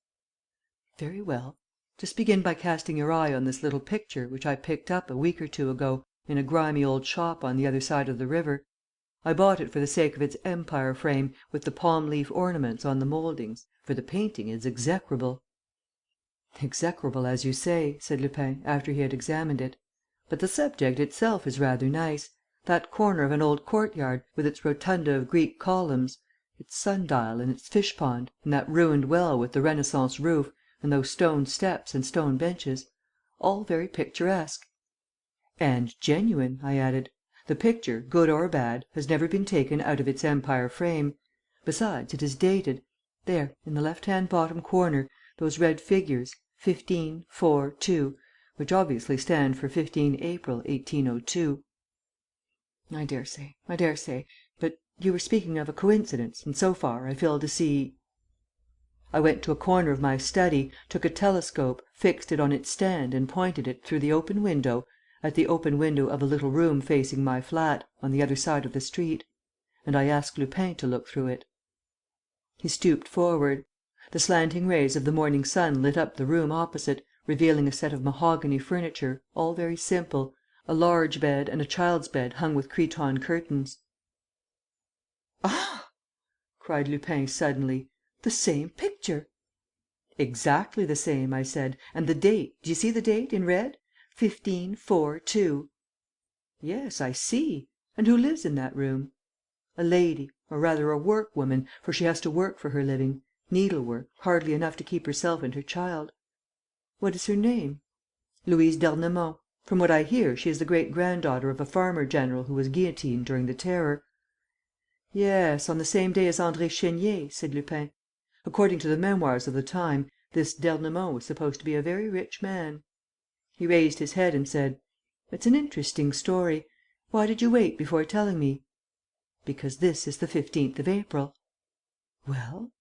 "Very well. Just begin by casting your eye on this little picture, which I picked up, a week or two ago, in a grimy old shop on the other side of the river. I bought it for the sake of its Empire frame, with the palm leaf ornaments on the mouldings, for the painting is execrable." "Execrable, as you say," said Lupin, after he had examined it. "But the subject itself is rather nice: that corner of an old courtyard, with its rotunda of Greek columns, its sun dial and its fish pond, and that ruined well with the Renaissance roof, and those stone steps and stone benches: all very picturesque." "And genuine," I added. "The picture, good or bad, has never been taken out of its Empire frame. Besides, it is dated. There, in the left hand bottom corner, those red figures, 15, 4, 2, which obviously stand for 15 April, 1802. "I daresay. But you were speaking of a coincidence, and so far I fail to see." I went to a corner of my study, took a telescope, fixed it on its stand and pointed it, through the open window, at the open window of a little room facing my flat, on the other side of the street. And I asked Lupin to look through it. He stooped forward. The slanting rays of the morning sun lit up the room opposite, revealing a set of mahogany furniture, all very simple, a large bed and a child's bed hung with cretonne curtains. "Ah!" cried Lupin, suddenly. "The same picture!" "Exactly the same," I said. "And the date, do you see the date, in red? 15 4 2." "Yes, I see. And who lives in that room?" "A lady, or rather a workwoman, for she has to work for her living. Needlework, hardly enough to keep herself and her child." "What is her name?" "Louise d'Ernemont. From what I hear, she is the great granddaughter of a farmer general who was guillotined during the Terror." "Yes, on the same day as André Chénier," said Lupin. "According to the memoirs of the time, this d'Ernemont was supposed to be a very rich man." He raised his head and said: "It's an interesting story. Why did you wait before telling me?" "Because this is the 15th of April." "Well?"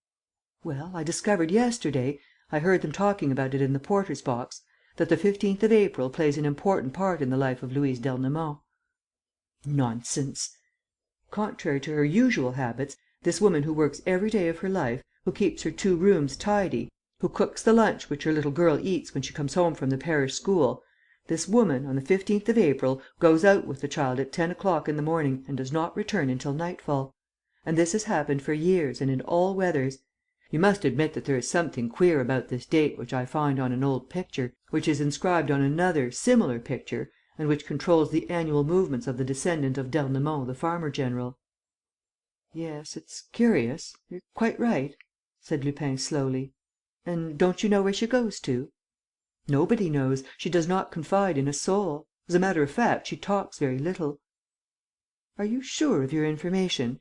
"Well, I discovered yesterday I heard them talking about it in the porter's box that the 15th of April plays an important part in the life of Louise d'Ernemont." "Nonsense!" "Contrary to her usual habits, this woman who works every day of her life, who keeps her 2 rooms tidy, who cooks the lunch which her little girl eats when she comes home from the parish school, this woman, on the 15th of April, goes out with the child at 10 o'clock in the morning and does not return until nightfall. And this has happened for years and in all weathers. You must admit that there is something queer about this date which I find on an old picture, which is inscribed on another, similar picture and which controls the annual movements of the descendant of d'Ernemont the farmer general." "Yes, it's curious. You're quite right," said Lupin, slowly. "And don't you know where she goes to?" "Nobody knows. She does not confide in a soul. As a matter of fact, she talks very little." "Are you sure of your information?"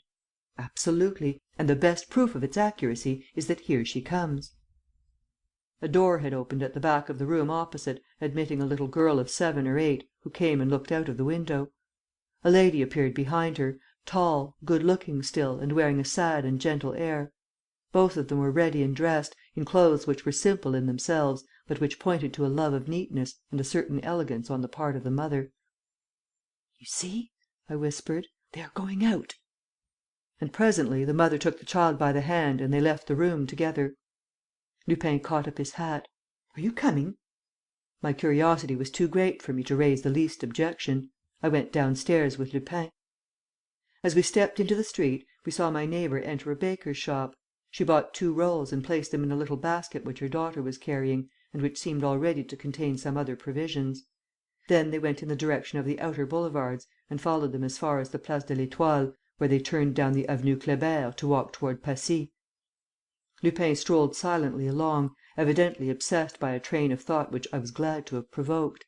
"Absolutely. And the best proof of its accuracy is that here she comes." A door had opened at the back of the room opposite, admitting a little girl of 7 or 8, who came and looked out of the window. A lady appeared behind her, tall, good looking still and wearing a sad and gentle air. Both of them were ready and dressed, in clothes which were simple in themselves, but which pointed to a love of neatness and a certain elegance on the part of the mother. "You see," I whispered, "they are going out." And presently the mother took the child by the hand and they left the room together. Lupin caught up his hat: "Are you coming?" My curiosity was too great for me to raise the least objection. I went downstairs with Lupin. As we stepped into the street, we saw my neighbour enter a baker's shop. She bought 2 rolls and placed them in a little basket which her daughter was carrying and which seemed already to contain some other provisions. Then they went in the direction of the outer boulevards and followed them as far as the Place de l'Étoile, where they turned down the Avenue Kléber to walk toward Passy. Lupin strolled silently along, evidently obsessed by a train of thought which I was glad to have provoked.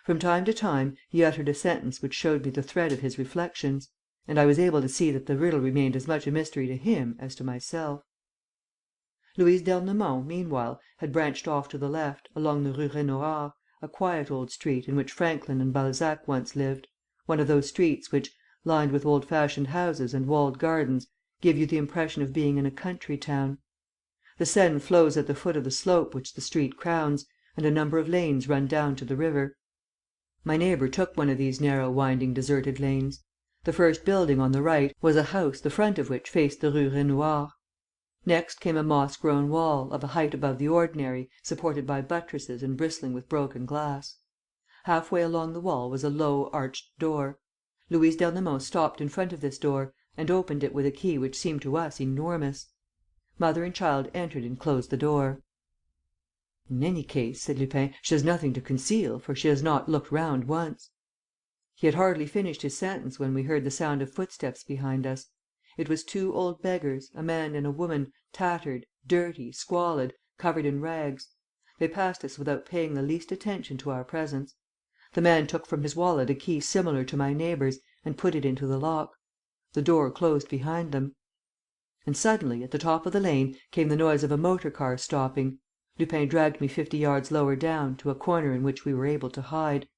From time to time, he uttered a sentence which showed me the thread of his reflections; and I was able to see that the riddle remained as much a mystery to him as to myself. Louise d'Ernemont, meanwhile, had branched off to the left, along the Rue Raynouard, a quiet old street in which Franklin and Balzac once lived, one of those streets which, lined with old fashioned houses and walled gardens, give you the impression of being in a country town. The Seine flows at the foot of the slope which the street crowns, and a number of lanes run down to the river. My neighbour took one of these narrow winding deserted lanes. The first building on the right was a house the front of which faced the Rue Raynouard. Next came a moss grown wall, of a height above the ordinary, supported by buttresses and bristling with broken glass. Half way along the wall was a low arched door. Louise d'Ernemont stopped in front of this door and opened it with a key which seemed to us enormous. Mother and child entered and closed the door. "In any case," said Lupin, "she has nothing to conceal, for she has not looked round once." He had hardly finished his sentence when we heard the sound of footsteps behind us. It was 2 old beggars, a man and a woman, tattered, dirty, squalid, covered in rags. They passed us without paying the least attention to our presence. The man took from his wallet a key similar to my neighbour's and put it into the lock. The door closed behind them. And suddenly, at the top of the lane, came the noise of a motor car stopping. Lupin dragged me 50 yards lower down, to a corner in which we were able to hide.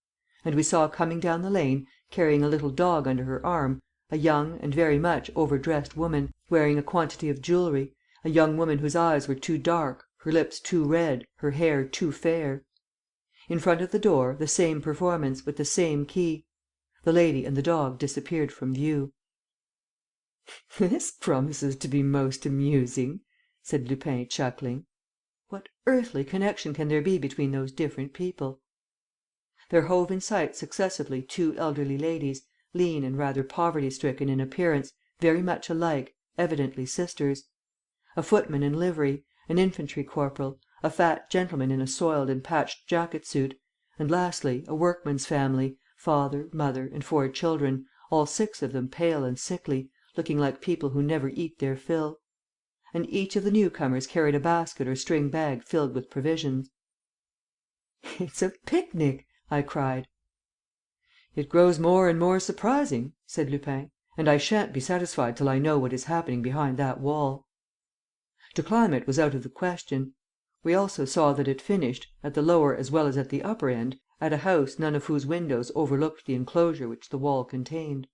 And we saw coming down the lane, carrying a little dog under her arm, a young and very much overdressed woman, wearing a quantity of jewellery, a young woman whose eyes were too dark, her lips too red, her hair too fair. In front of the door, the same performance, with the same key. The lady and the dog disappeared from view. "This promises to be most amusing," said Lupin, chuckling. "What earthly connection can there be between those different people?" There hove in sight successively 2 elderly ladies, lean and rather poverty stricken in appearance, very much alike, evidently sisters; a footman in livery, an infantry corporal, a fat gentleman in a soiled and patched jacket suit, and lastly a workman's family, father, mother, and 4 children, all 6 of them pale and sickly, looking like people who never eat their fill. And each of the newcomers carried a basket or string bag filled with provisions. "It's a picnic!" I cried. "It grows more and more surprising," said Lupin, "and I shan't be satisfied till I know what is happening behind that wall." To climb it was out of the question. We also saw that it finished, at the lower as well as at the upper end, at a house none of whose windows overlooked the enclosure which the wall contained.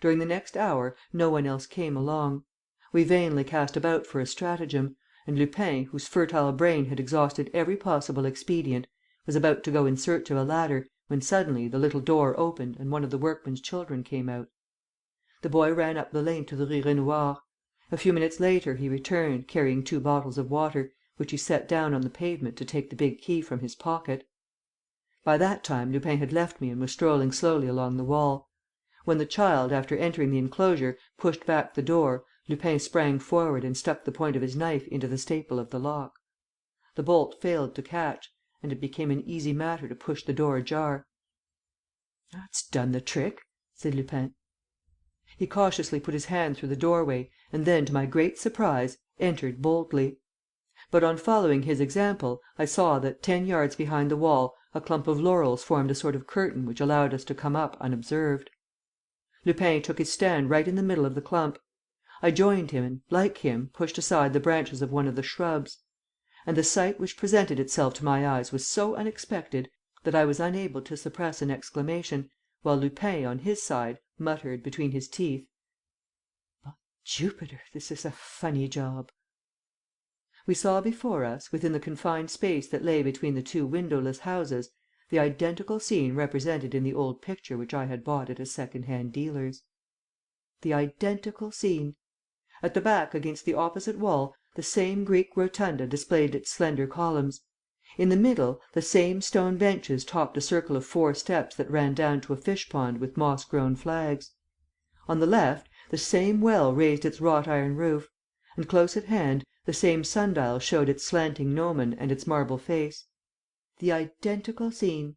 During the next hour no one else came along. We vainly cast about for a stratagem, and Lupin, whose fertile brain had exhausted every possible expedient, was about to go in search of a ladder, when suddenly the little door opened and one of the workman's children came out. The boy ran up the lane to the Rue Raynouard. A few minutes later he returned, carrying 2 bottles of water, which he set down on the pavement to take the big key from his pocket. By that time Lupin had left me and was strolling slowly along the wall. When the child, after entering the enclosure, pushed back the door, Lupin sprang forward and stuck the point of his knife into the staple of the lock. The bolt failed to catch; and it became an easy matter to push the door ajar. "That's done the trick," said Lupin. He cautiously put his hand through the doorway and then, to my great surprise, entered boldly. But, on following his example, I saw that, 10 yards behind the wall, a clump of laurels formed a sort of curtain which allowed us to come up unobserved. Lupin took his stand right in the middle of the clump. I joined him and, like him, pushed aside the branches of one of the shrubs. And the sight which presented itself to my eyes was so unexpected that I was unable to suppress an exclamation, while Lupin, on his side, muttered, between his teeth: "By Jupiter, this is a funny job!" We saw before us, within the confined space that lay between the two windowless houses, the identical scene represented in the old picture which I had bought at a second hand dealer's. The identical scene! At the back against the opposite wall the same Greek rotunda displayed its slender columns. In the middle the same stone benches topped a circle of 4 steps that ran down to a fish pond with moss grown flags. On the left the same well raised its wrought iron roof, and close at hand the same sundial showed its slanting gnomon and its marble face. The identical scene!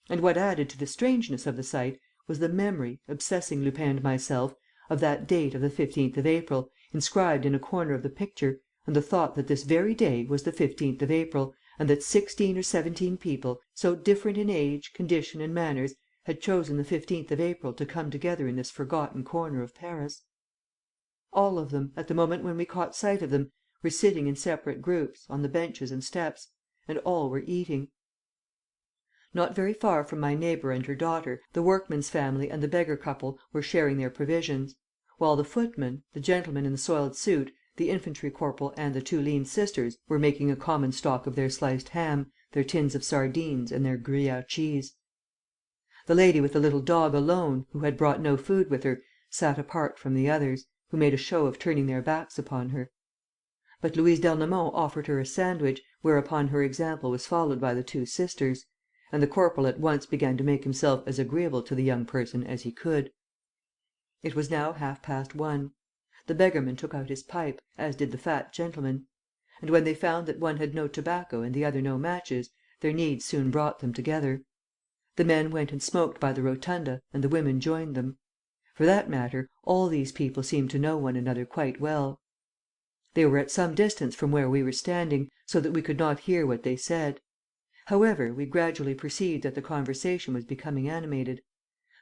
And what added to the strangeness of the sight was the memory, obsessing Lupin and myself, of that date of the 15th of April, inscribed in a corner of the picture, and the thought that this very day was the 15th of April, and that 16 or 17 people, so different in age, condition and manners, had chosen the 15th of April to come together in this forgotten corner of Paris. All of them, at the moment when we caught sight of them, were sitting in separate groups, on the benches and steps, and all were eating. Not very far from my neighbour and her daughter, the workman's family and the beggar couple were sharing their provisions; while the footman, the gentleman in the soiled suit, the infantry corporal and the 2 lean sisters were making a common stock of their sliced ham, their tins of sardines and their Gruyère cheese. The lady with the little dog alone, who had brought no food with her, sat apart from the others, who made a show of turning their backs upon her. But Louise d'Ernemont offered her a sandwich, whereupon her example was followed by the 2 sisters; and the corporal at once began to make himself as agreeable to the young person as he could. It was now 1:30. The beggarman took out his pipe, as did the fat gentleman; and when they found that one had no tobacco and the other no matches, their needs soon brought them together. The men went and smoked by the rotunda, and the women joined them. For that matter, all these people seemed to know one another quite well. They were at some distance from where we were standing, so that we could not hear what they said. However, we gradually perceived that the conversation was becoming animated.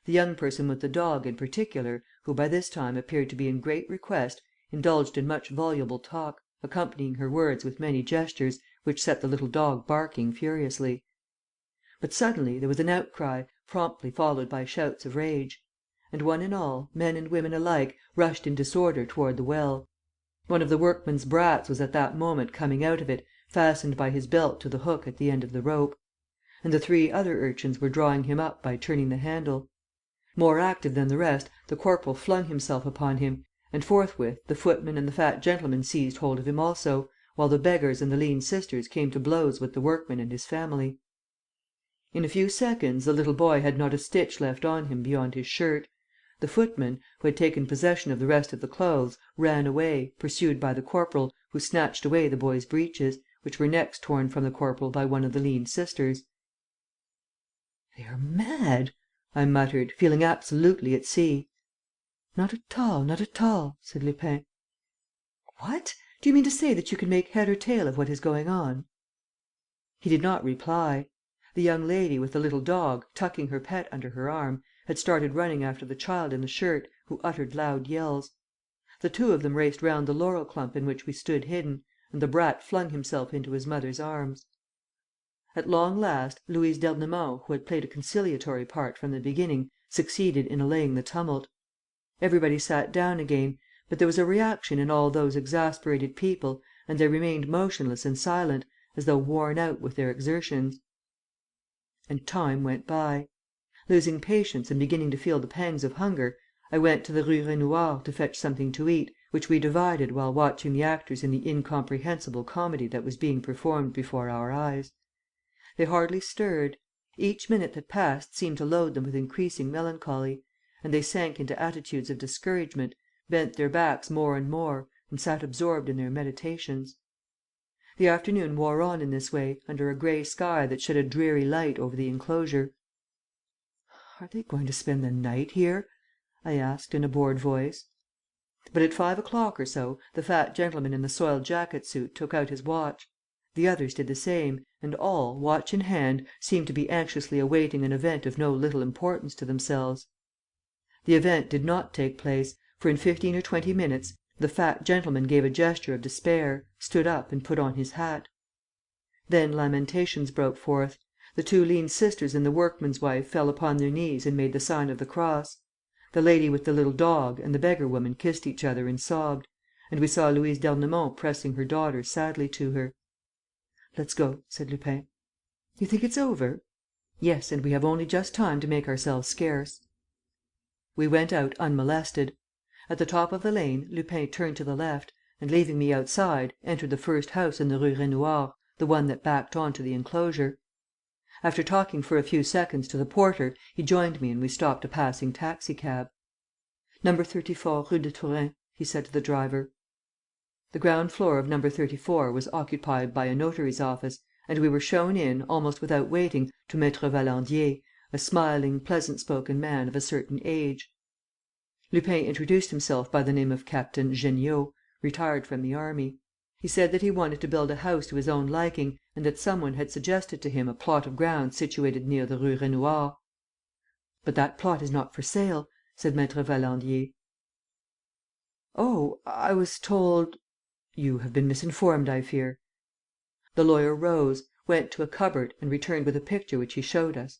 The young person with the dog, in particular, who by this time appeared to be in great request, indulged in much voluble talk, accompanying her words with many gestures, which set the little dog barking furiously. But suddenly there was an outcry, promptly followed by shouts of rage; and one and all, men and women alike, rushed in disorder toward the well. One of the workman's brats was at that moment coming out of it, fastened by his belt to the hook at the end of the rope; and the 3 other urchins were drawing him up by turning the handle. More active than the rest, the corporal flung himself upon him, and forthwith the footman and the fat gentleman seized hold of him also, while the beggars and the lean sisters came to blows with the workman and his family. In a few seconds the little boy had not a stitch left on him beyond his shirt. The footman, who had taken possession of the rest of the clothes, ran away, pursued by the corporal, who snatched away the boy's breeches, which were next torn from the corporal by one of the lean sisters. "They are mad!" I muttered, feeling absolutely at sea. "Not at all, not at all," said Lupin. "What? Do you mean to say that you can make head or tail of what is going on?" He did not reply. The young lady with the little dog, tucking her pet under her arm, had started running after the child in the shirt, who uttered loud yells. The 2 of them raced round the laurel clump in which we stood hidden, and the brat flung himself into his mother's arms. At long last, Louise d'Ernemont, who had played a conciliatory part from the beginning, succeeded in allaying the tumult. Everybody sat down again, but there was a reaction in all those exasperated people, and they remained motionless and silent, as though worn out with their exertions. And time went by. Losing patience and beginning to feel the pangs of hunger, I went to the Rue Raynouard to fetch something to eat, which we divided while watching the actors in the incomprehensible comedy that was being performed before our eyes. They hardly stirred. Each minute that passed seemed to load them with increasing melancholy, and they sank into attitudes of discouragement, bent their backs more and more, and sat absorbed in their meditations. The afternoon wore on in this way, under a grey sky that shed a dreary light over the enclosure. "Are they going to spend the night here?" I asked, in a bored voice. But at 5 o'clock or so, the fat gentleman in the soiled jacket suit took out his watch. The others did the same, and all, watch in hand, seemed to be anxiously awaiting an event of no little importance to themselves. The event did not take place, for in 15 or 20 minutes the fat gentleman gave a gesture of despair, stood up and put on his hat. Then lamentations broke forth. The 2 lean sisters and the workman's wife fell upon their knees and made the sign of the cross. The lady with the little dog and the beggar woman kissed each other and sobbed; and we saw Louise d'Ernemont pressing her daughter sadly to her. "Let's go," said Lupin. "You think it's over?" "Yes, and we have only just time to make ourselves scarce." We went out unmolested. At the top of the lane, Lupin turned to the left and, leaving me outside, entered the first house in the Rue Raynouard, the one that backed on to the enclosure. After talking for a few seconds to the porter, he joined me and we stopped a passing taxi cab. "No. 34 Rue de Turin," he said to the driver. The ground floor of No. 34 was occupied by a notary's office, and we were shown in, almost without waiting, to Maître Valandier, a smiling, pleasant spoken man of a certain age. Lupin introduced himself by the name of Captain Jeanniot, retired from the army. He said that he wanted to build a house to his own liking and that some one had suggested to him a plot of ground situated near the Rue Raynouard. "But that plot is not for sale," said Maître Valandier. "Oh, I was told...." "You have been misinformed, I fear." The lawyer rose, went to a cupboard and returned with a picture which he showed us.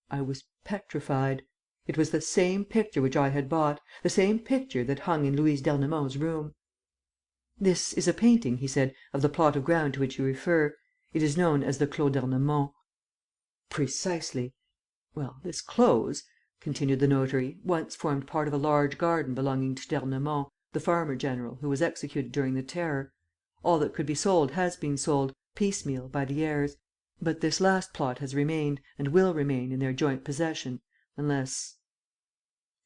I was petrified. It was the same picture which I had bought, the same picture that hung in Louise d'Ernemont's room. "This is a painting," he said, "of the plot of ground to which you refer. It is known as the Clos d'Ernemont." "Precisely." "Well, this close," continued the notary, "once formed part of a large garden belonging to d'Ernemont, the farmer general, who was executed during the Terror. All that could be sold has been sold, piecemeal, by the heirs. But this last plot has remained, and will remain, in their joint possession, unless..."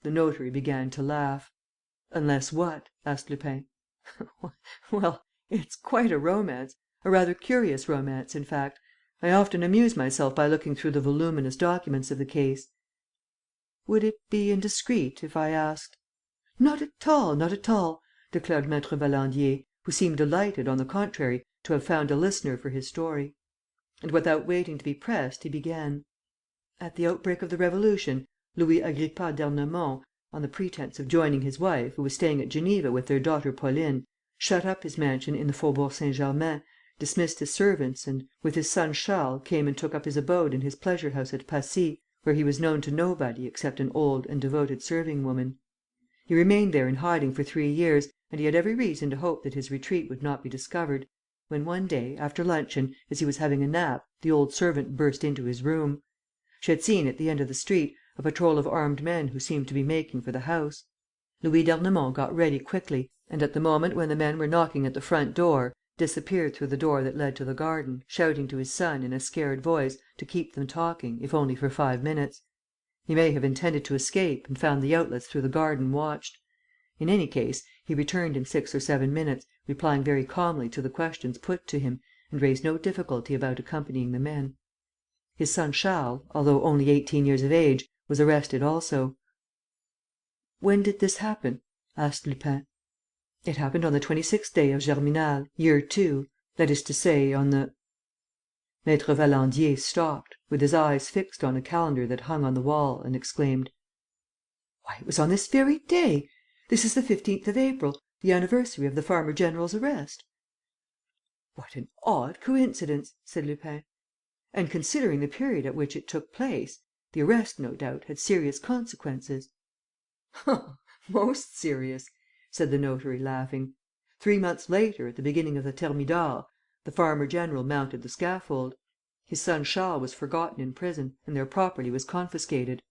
The notary began to laugh. "Unless what?" asked Lupin. "Well, it's quite a romance, a rather curious romance, in fact. I often amuse myself by looking through the voluminous documents of the case." "Would it be indiscreet if I asked...." "Not at all, not at all," declared Maître Valandier, who seemed delighted, on the contrary, to have found a listener for his story. And, without waiting to be pressed, he began: "At the outbreak of the Revolution, Louis Agrippa d'Ernemont, on the pretence of joining his wife, who was staying at Geneva with their daughter Pauline, shut up his mansion in the Faubourg Saint-Germain, dismissed his servants and, with his son Charles, came and took up his abode in his pleasure house at Passy, where he was known to nobody except an old and devoted serving woman. He remained there in hiding for 3 years, and he had every reason to hope that his retreat would not be discovered, when one day, after luncheon, as he was having a nap, the old servant burst into his room. She had seen, at the end of the street, a patrol of armed men who seemed to be making for the house. Louis d'Ernemont got ready quickly and, at the moment when the men were knocking at the front door, disappeared through the door that led to the garden, shouting to his son, in a scared voice, to keep them talking, if only for 5 minutes. He may have intended to escape, and found the outlets through the garden watched. In any case, he returned in 6 or 7 minutes, replying very calmly to the questions put to him, and raised no difficulty about accompanying the men. His son Charles, although only 18 years of age, was arrested also." "When did this happen?" asked Lupin. "It happened on the 26th day of Germinal, year II, that is to say, on the..." Maître Valandier stopped, with his eyes fixed on a calendar that hung on the wall, and exclaimed: "Why, it was on this very day! This is the 15th of April, the anniversary of the farmer general's arrest." "What an odd coincidence!" said Lupin. "And, considering the period at which it took place, the arrest, no doubt, had serious consequences." "Most serious," said the notary, laughing. "3 months later, at the beginning of the Thermidor, the farmer general mounted the scaffold. His son Charles was forgotten in prison and their property was confiscated."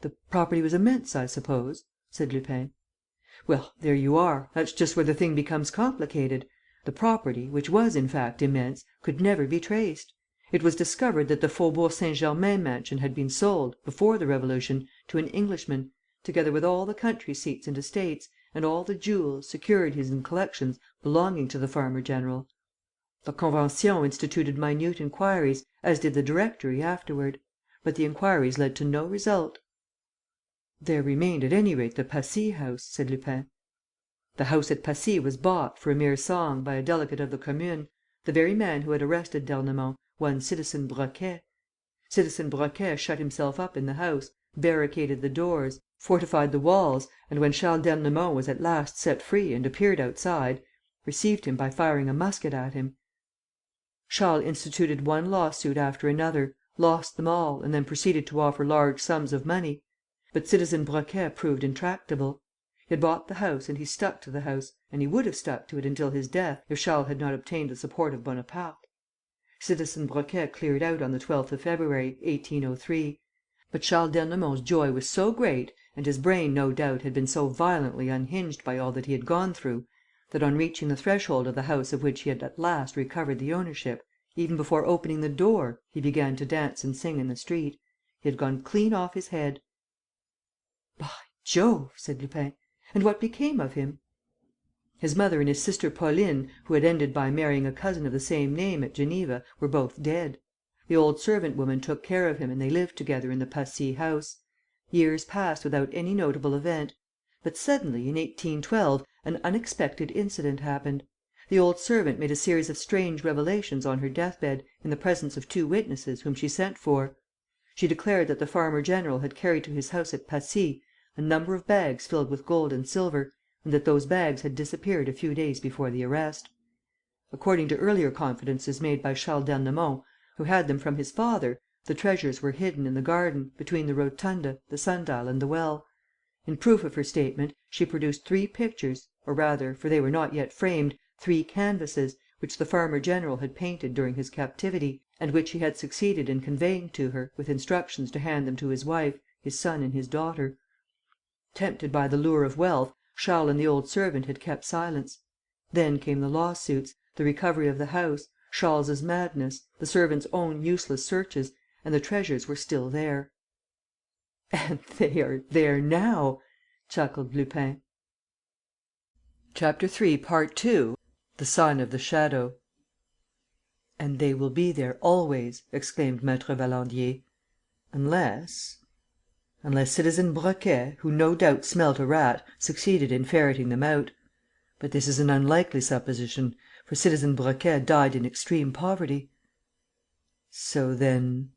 "The property was immense, I suppose?" said Lupin. "Well, there you are, that's just where the thing becomes complicated. The property, which was, in fact, immense, could never be traced. It was discovered that the Faubourg Saint-Germain mansion had been sold, before the Revolution, to an Englishman, together with all the country seats and estates, and all the jewels, securities and collections belonging to the farmer general. The Convention instituted minute inquiries, as did the Directory afterward. But the inquiries led to no result." "There remained, at any rate, the Passy house," said Lupin. "The house at Passy was bought, for a mere song, by a delegate of the Commune, the very man who had arrested d'Ernemont, one Citizen Broquet. Citizen Broquet shut himself up in the house, barricaded the doors, fortified the walls, and, when Charles d'Ernemont was at last set free and appeared outside, received him by firing a musket at him. Charles instituted one lawsuit after another, lost them all, and then proceeded to offer large sums of money. But Citizen Broquet proved intractable. He had bought the house and he stuck to the house, and he would have stuck to it until his death, if Charles had not obtained the support of Bonaparte. Citizen Broquet cleared out on the 12th of February, 1803. But Charles d'Ernemont's joy was so great, and his brain, no doubt, had been so violently unhinged by all that he had gone through, that on reaching the threshold of the house of which he had at last recovered the ownership, even before opening the door, he began to dance and sing in the street. He had gone clean off his head. "By Jove!" said Lupin. "And what became of him?" His mother and his sister Pauline, who had ended by marrying a cousin of the same name at Geneva, were both dead. The old servant woman took care of him and they lived together in the Passy house. Years passed without any notable event. But suddenly, in 1812, an unexpected incident happened. The old servant made a series of strange revelations on her deathbed, in the presence of two witnesses whom she sent for. She declared that the farmer general had carried to his house at Passy a number of bags filled with gold and silver, and that those bags had disappeared a few days before the arrest. According to earlier confidences made by Charles d'Ernemont, who had them from his father, the treasures were hidden in the garden, between the rotunda, the sundial and the well. In proof of her statement, she produced 3 pictures, or rather, for they were not yet framed, 3 canvases, which the farmer general had painted during his captivity, and which he had succeeded in conveying to her, with instructions to hand them to his wife, his son and his daughter. Tempted by the lure of wealth, Charles and the old servant had kept silence. Then came the lawsuits, the recovery of the house, Charles's madness, the servant's own useless searches, and the treasures were still there. "And they are there now," chuckled Lupin. CHAPTER III, Part II. The Sign of the Shadow. "And they will be there always," exclaimed Maître Valandier. "Unless Citizen Broquet, who no doubt smelt a rat, succeeded in ferreting them out. But this is an unlikely supposition, for Citizen Broquet died in extreme poverty." So then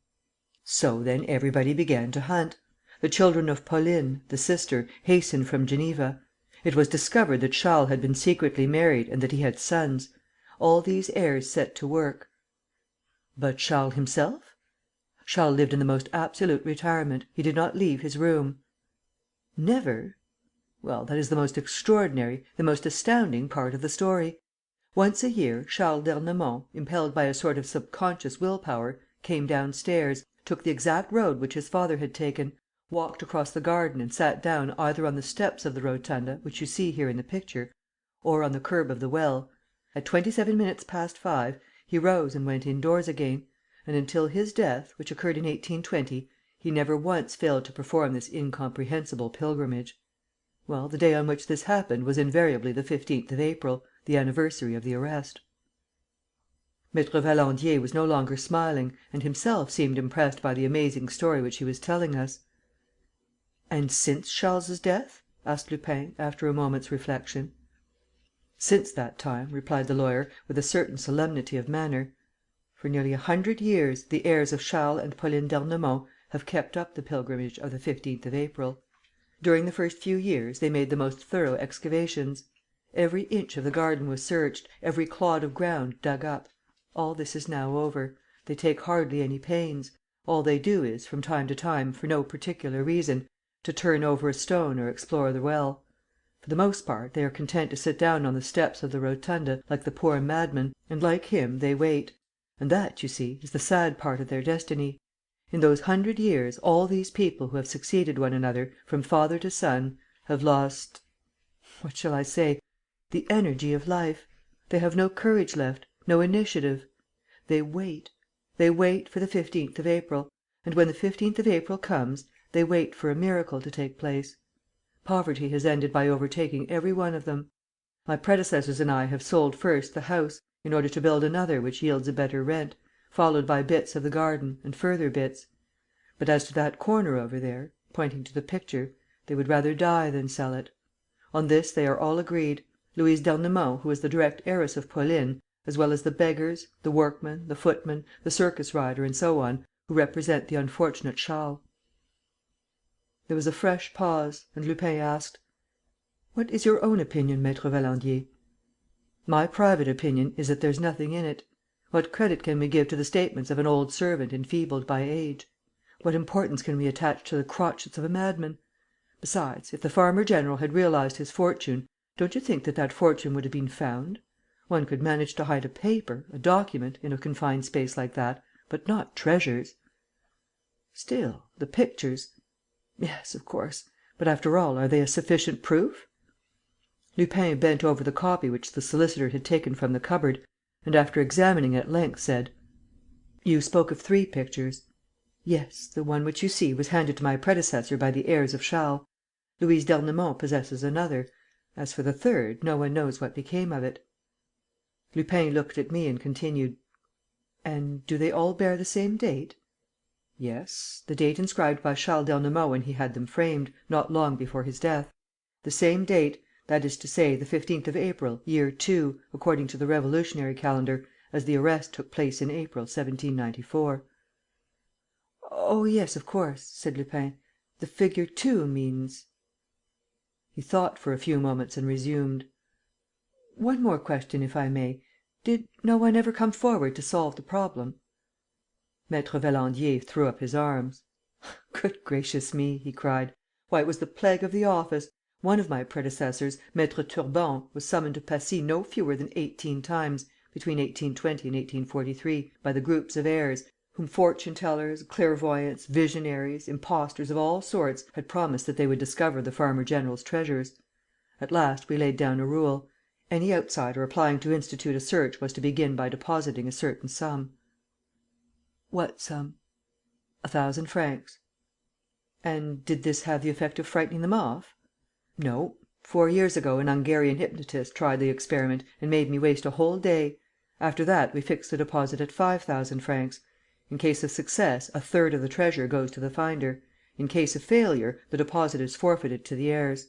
everybody began to hunt. The children of Pauline, the sister, hastened from Geneva. It was discovered that Charles had been secretly married and that he had sons. All these heirs set to work. But Charles himself? Charles lived in the most absolute retirement. He did not leave his room. Never? Well, that is the most extraordinary, the most astounding part of the story. Once a year, Charles d'Ernemont, impelled by a sort of subconscious will power, came downstairs, took the exact road which his father had taken, walked across the garden and sat down either on the steps of the rotunda, which you see here in the picture, or on the curb of the well. At 5:27, he rose and went indoors again, and until his death, which occurred in 1820, he never once failed to perform this incomprehensible pilgrimage. Well, the day on which this happened was invariably the 15th of April, the anniversary of the arrest. Maître Valandier was no longer smiling, and himself seemed impressed by the amazing story which he was telling us. "And since Charles's death?" asked Lupin, after a moment's reflection. "Since that time," replied the lawyer, with a certain solemnity of manner, "for nearly 100 years, the heirs of Charles and Pauline d'Ernemont have kept up the pilgrimage of the 15th of April. During the first few years, they made the most thorough excavations. Every inch of the garden was searched, every clod of ground dug up. All this is now over. They take hardly any pains. All they do is, from time to time, for no particular reason, to turn over a stone or explore the well. For the most part, they are content to sit down on the steps of the rotunda, like the poor madman, and, like him, they wait. And that, you see, is the sad part of their destiny. In those 100 years, all these people who have succeeded one another, from father to son, have lost, what shall I say, the energy of life. They have no courage left, no initiative. They wait for the 15th of April, and when the 15th of April comes, they wait for a miracle to take place. Poverty has ended by overtaking every one of them. My predecessors and I have sold first the house, in order to build another which yields a better rent, followed by bits of the garden and further bits. But as to that corner over there," pointing to the picture, "they would rather die than sell it. On this they are all agreed: Louise d'Ernemont, who is the direct heiress of Pauline, as well as the beggars, the workman, the footman, the circus rider and so on, who represent the unfortunate Charles." There was a fresh pause, and Lupin asked: "What is your own opinion, Maître Valandier?" "My private opinion is that there's nothing in it. What credit can we give to the statements of an old servant enfeebled by age? What importance can we attach to the crotchets of a madman? Besides, if the farmer general had realized his fortune, don't you think that that fortune would have been found? One could manage to hide a paper, a document, in a confined space like that, but not treasures. Still, the pictures. Yes, of course. But, after all, are they a sufficient proof?" Lupin bent over the copy which the solicitor had taken from the cupboard and, after examining it at length, said: "You spoke of 3 pictures." "Yes, the one which you see was handed to my predecessor by the heirs of Charles. Louise d'Ernemont possesses another. As for the third, no one knows what became of it." Lupin looked at me and continued: "And do they all bear the same date?" "Yes, the date inscribed by Charles d'Ernemont when he had them framed, not long before his death. The same date, that is to say, the 15th of April, year II, according to the revolutionary calendar, as the arrest took place in April, 1794. "Oh, yes, of course," said Lupin. "The figure 2 means...." He thought for a few moments and resumed: "One more question, if I may. Did no one ever come forward to solve the problem?" Maître Valandier threw up his arms: "Good gracious me!" he cried. "Why, it was the plague of the office! One of my predecessors, Maître Turbon, was summoned to Passy no fewer than 18 times, between 1820 and 1843, by the groups of heirs, whom fortune tellers, clairvoyants, visionaries, impostors of all sorts had promised that they would discover the farmer general's treasures. At last, we laid down a rule: any outsider applying to institute a search was to begin by depositing a certain sum." "What sum?" "1,000 francs." "And did this have the effect of frightening them off?" "No. 4 years ago, an Hungarian hypnotist tried the experiment and made me waste a whole day. After that, we fixed the deposit at 5,000 francs. In case of success, a third of the treasure goes to the finder. In case of failure, the deposit is forfeited to the heirs.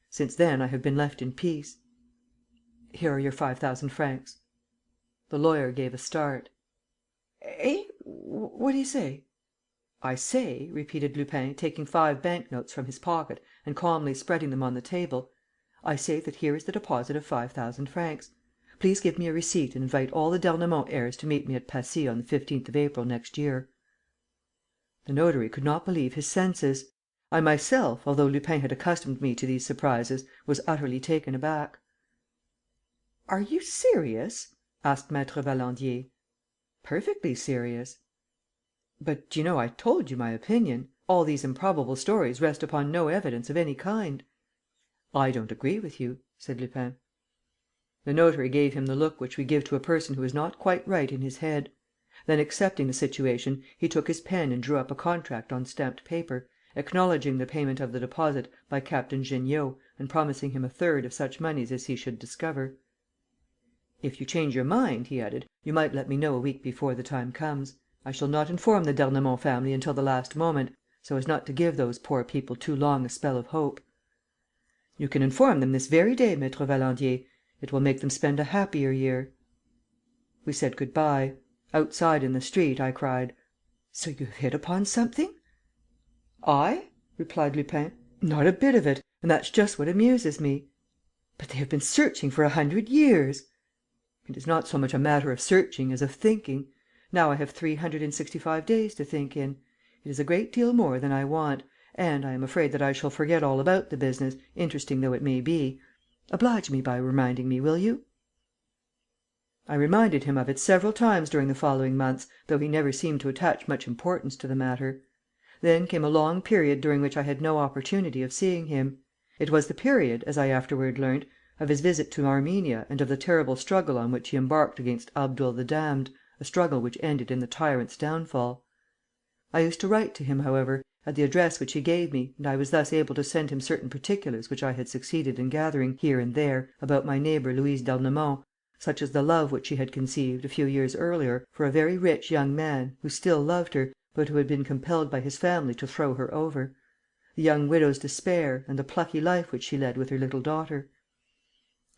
Since then, I have been left in peace." "Here are your 5,000 francs." The lawyer gave a start: "Eh? What do you say?" "I say," repeated Lupin, taking 5 bank notes from his pocket and calmly spreading them on the table, "I say that here is the deposit of 5,000 francs. Please give me a receipt and invite all the d'Ernemont heirs to meet me at Passy on the 15th of April next year." The notary could not believe his senses. I myself, although Lupin had accustomed me to these surprises, was utterly taken aback. "Are you serious?" asked Maître Valandier. "Perfectly serious." "But, you know, I told you my opinion. All these improbable stories rest upon no evidence of any kind." "I don't agree with you," said Lupin. The notary gave him the look which we give to a person who is not quite right in his head. Then, accepting the situation, he took his pen and drew up a contract on stamped paper, acknowledging the payment of the deposit by Captain Jeanniot and promising him a third of such moneys as he should discover. "If you change your mind," he added, "you might let me know a week before the time comes. I shall not inform the d'Ernemont family until the last moment, so as not to give those poor people too long a spell of hope." "You can inform them this very day, Maître Valandier. It will make them spend a happier year." We said good bye. Outside, in the street, I cried: "So you've hit upon something?" "I?" replied Lupin. "Not a bit of it; and that's just what amuses me." "But they have been searching for 100 years!" "It is not so much a matter of searching as of thinking. Now I have 365 days to think in. It is a great deal more than I want; and I am afraid that I shall forget all about the business, interesting though it may be. Oblige me by reminding me, will you?" I reminded him of it several times during the following months, though he never seemed to attach much importance to the matter. Then came a long period during which I had no opportunity of seeing him. It was the period, as I afterward learnt, of his visit to Armenia and of the terrible struggle on which he embarked against Abdul the Damned, a struggle which ended in the tyrant's downfall. I used to write to him, however, at the address which he gave me, and I was thus able to send him certain particulars which I had succeeded in gathering, here and there, about my neighbour Louise d'Ernemont, such as the love which she had conceived, a few years earlier, for a very rich young man, who still loved her, but who had been compelled by his family to throw her over; the young widow's despair, and the plucky life which she led with her little daughter.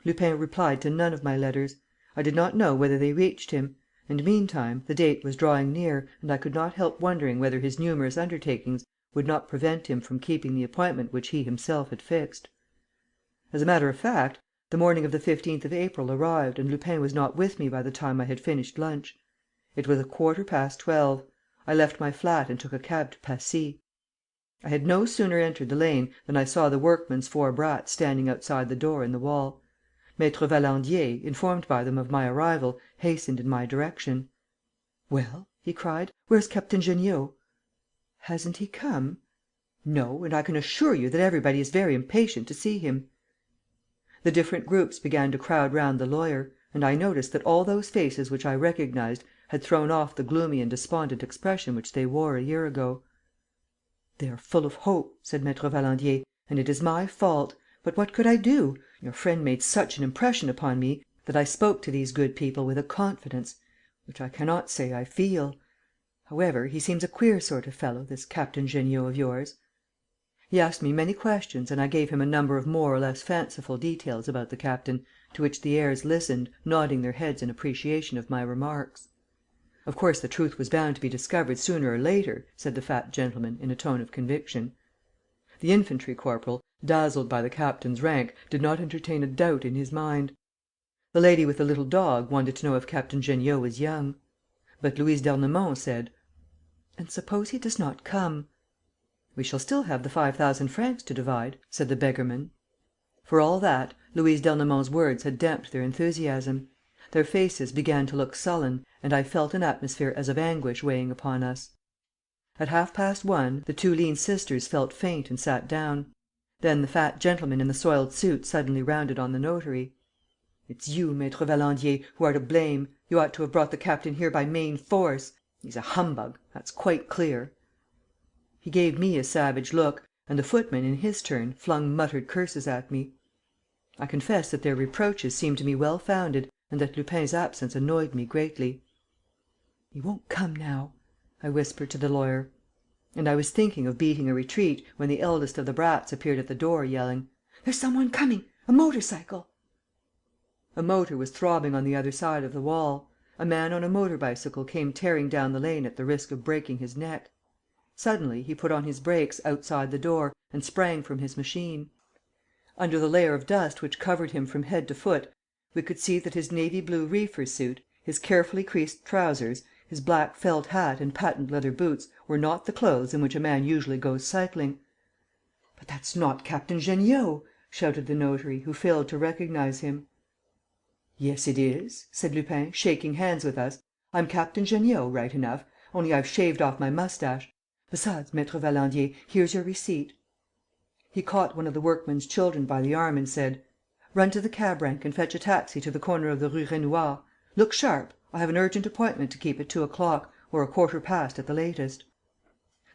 Lupin replied to none of my letters. I did not know whether they reached him; and, meantime, the date was drawing near and I could not help wondering whether his numerous undertakings would not prevent him from keeping the appointment which he himself had fixed. As a matter of fact, the morning of the 15th of April arrived and Lupin was not with me by the time I had finished lunch. It was 12:15. I left my flat and took a cab to Passy. I had no sooner entered the lane than I saw the workmen's 4 brats standing outside the door in the wall. Maître Valandier, informed by them of my arrival, hastened in my direction. "Well?" he cried. "Where's Captain Jeanniot?" "Hasn't he come?" "No, and I can assure you that everybody is very impatient to see him." The different groups began to crowd round the lawyer, and I noticed that all those faces which I recognized had thrown off the gloomy and despondent expression which they wore a year ago. "They are full of hope," said Maître Valandier, "and it is my fault. But what could I do? Your friend made such an impression upon me that I spoke to these good people with a confidence which I cannot say I feel. However, he seems a queer sort of fellow, this Captain Jeanniot of yours." He asked me many questions and I gave him a number of more or less fanciful details about the captain, to which the heirs listened, nodding their heads in appreciation of my remarks. "Of course the truth was bound to be discovered sooner or later," said the fat gentleman, in a tone of conviction. The infantry corporal, dazzled by the captain's rank, did not entertain a doubt in his mind. The lady with the little dog wanted to know if Captain Jeanniot was young. But Louise d'Ernemont said: "And suppose he does not come?" "We shall still have the 5,000 francs to divide," said the beggarman. For all that, Louise d'Ernemont's words had damped their enthusiasm. Their faces began to look sullen, and I felt an atmosphere as of anguish weighing upon us. At 1:30, the 2 lean sisters felt faint and sat down. Then the fat gentleman in the soiled suit suddenly rounded on the notary: "It's you, Maître Valandier, who are to blame. You ought to have brought the captain here by main force. He's a humbug, that's quite clear." He gave me a savage look, and the footman, in his turn, flung muttered curses at me. I confess that their reproaches seemed to me well founded and that Lupin's absence annoyed me greatly. "He won't come now," I whispered to the lawyer. And I was thinking of beating a retreat, when the eldest of the brats appeared at the door, yelling: "There's some one coming! A motor cycle!" A motor was throbbing on the other side of the wall. A man on a motor bicycle came tearing down the lane at the risk of breaking his neck. Suddenly, he put on his brakes outside the door and sprang from his machine. Under the layer of dust which covered him from head to foot, we could see that his navy blue reefer suit, his carefully creased trousers, his black felt hat and patent leather boots were not the clothes in which a man usually goes cycling. "But that's not Captain Jeanniot!" shouted the notary, who failed to recognize him. "Yes, it is," said Lupin, shaking hands with us. "I'm Captain Jeanniot, right enough, only I've shaved off my moustache. Besides, Maître Valandier, here's your receipt." He caught one of the workman's children by the arm and said: "Run to the cab rank and fetch a taxi to the corner of the Rue Raynouard. Look sharp. I have an urgent appointment to keep at 2 o'clock, or 1:15 at the latest."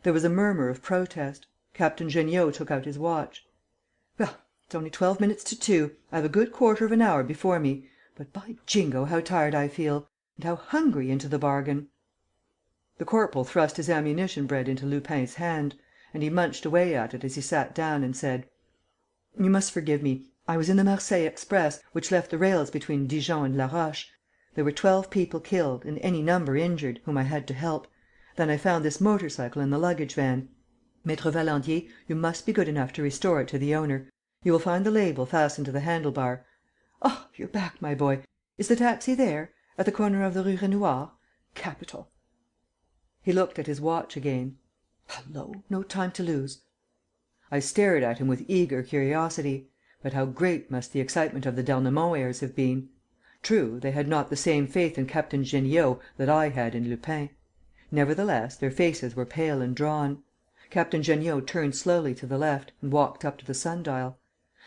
There was a murmur of protest. Captain Jeanniot took out his watch: "Well, it's only 12 minutes to 2. I have a good quarter of an hour before me. But, by Jingo, how tired I feel! And how hungry into the bargain!" The corporal thrust his ammunition bread into Lupin's hand; and he munched away at it as he sat down and said: "You must forgive me. I was in the Marseilles express, which left the rails between Dijon and La Roche. There were 12 people killed and any number injured, whom I had to help. Then I found this motor cycle in the luggage van. Maître Valandier, you must be good enough to restore it to the owner. You will find the label fastened to the handle bar. Ah, you're back, my boy! Is the taxi there? At the corner of the Rue Raynouard? Capital!" He looked at his watch again. "Hullo! No time to lose." I stared at him with eager curiosity. But how great must the excitement of the d'Ernemont heirs have been! True, they had not the same faith in Captain Jeanniot that I had in Lupin. Nevertheless, their faces were pale and drawn. Captain Jeanniot turned slowly to the left and walked up to the sundial.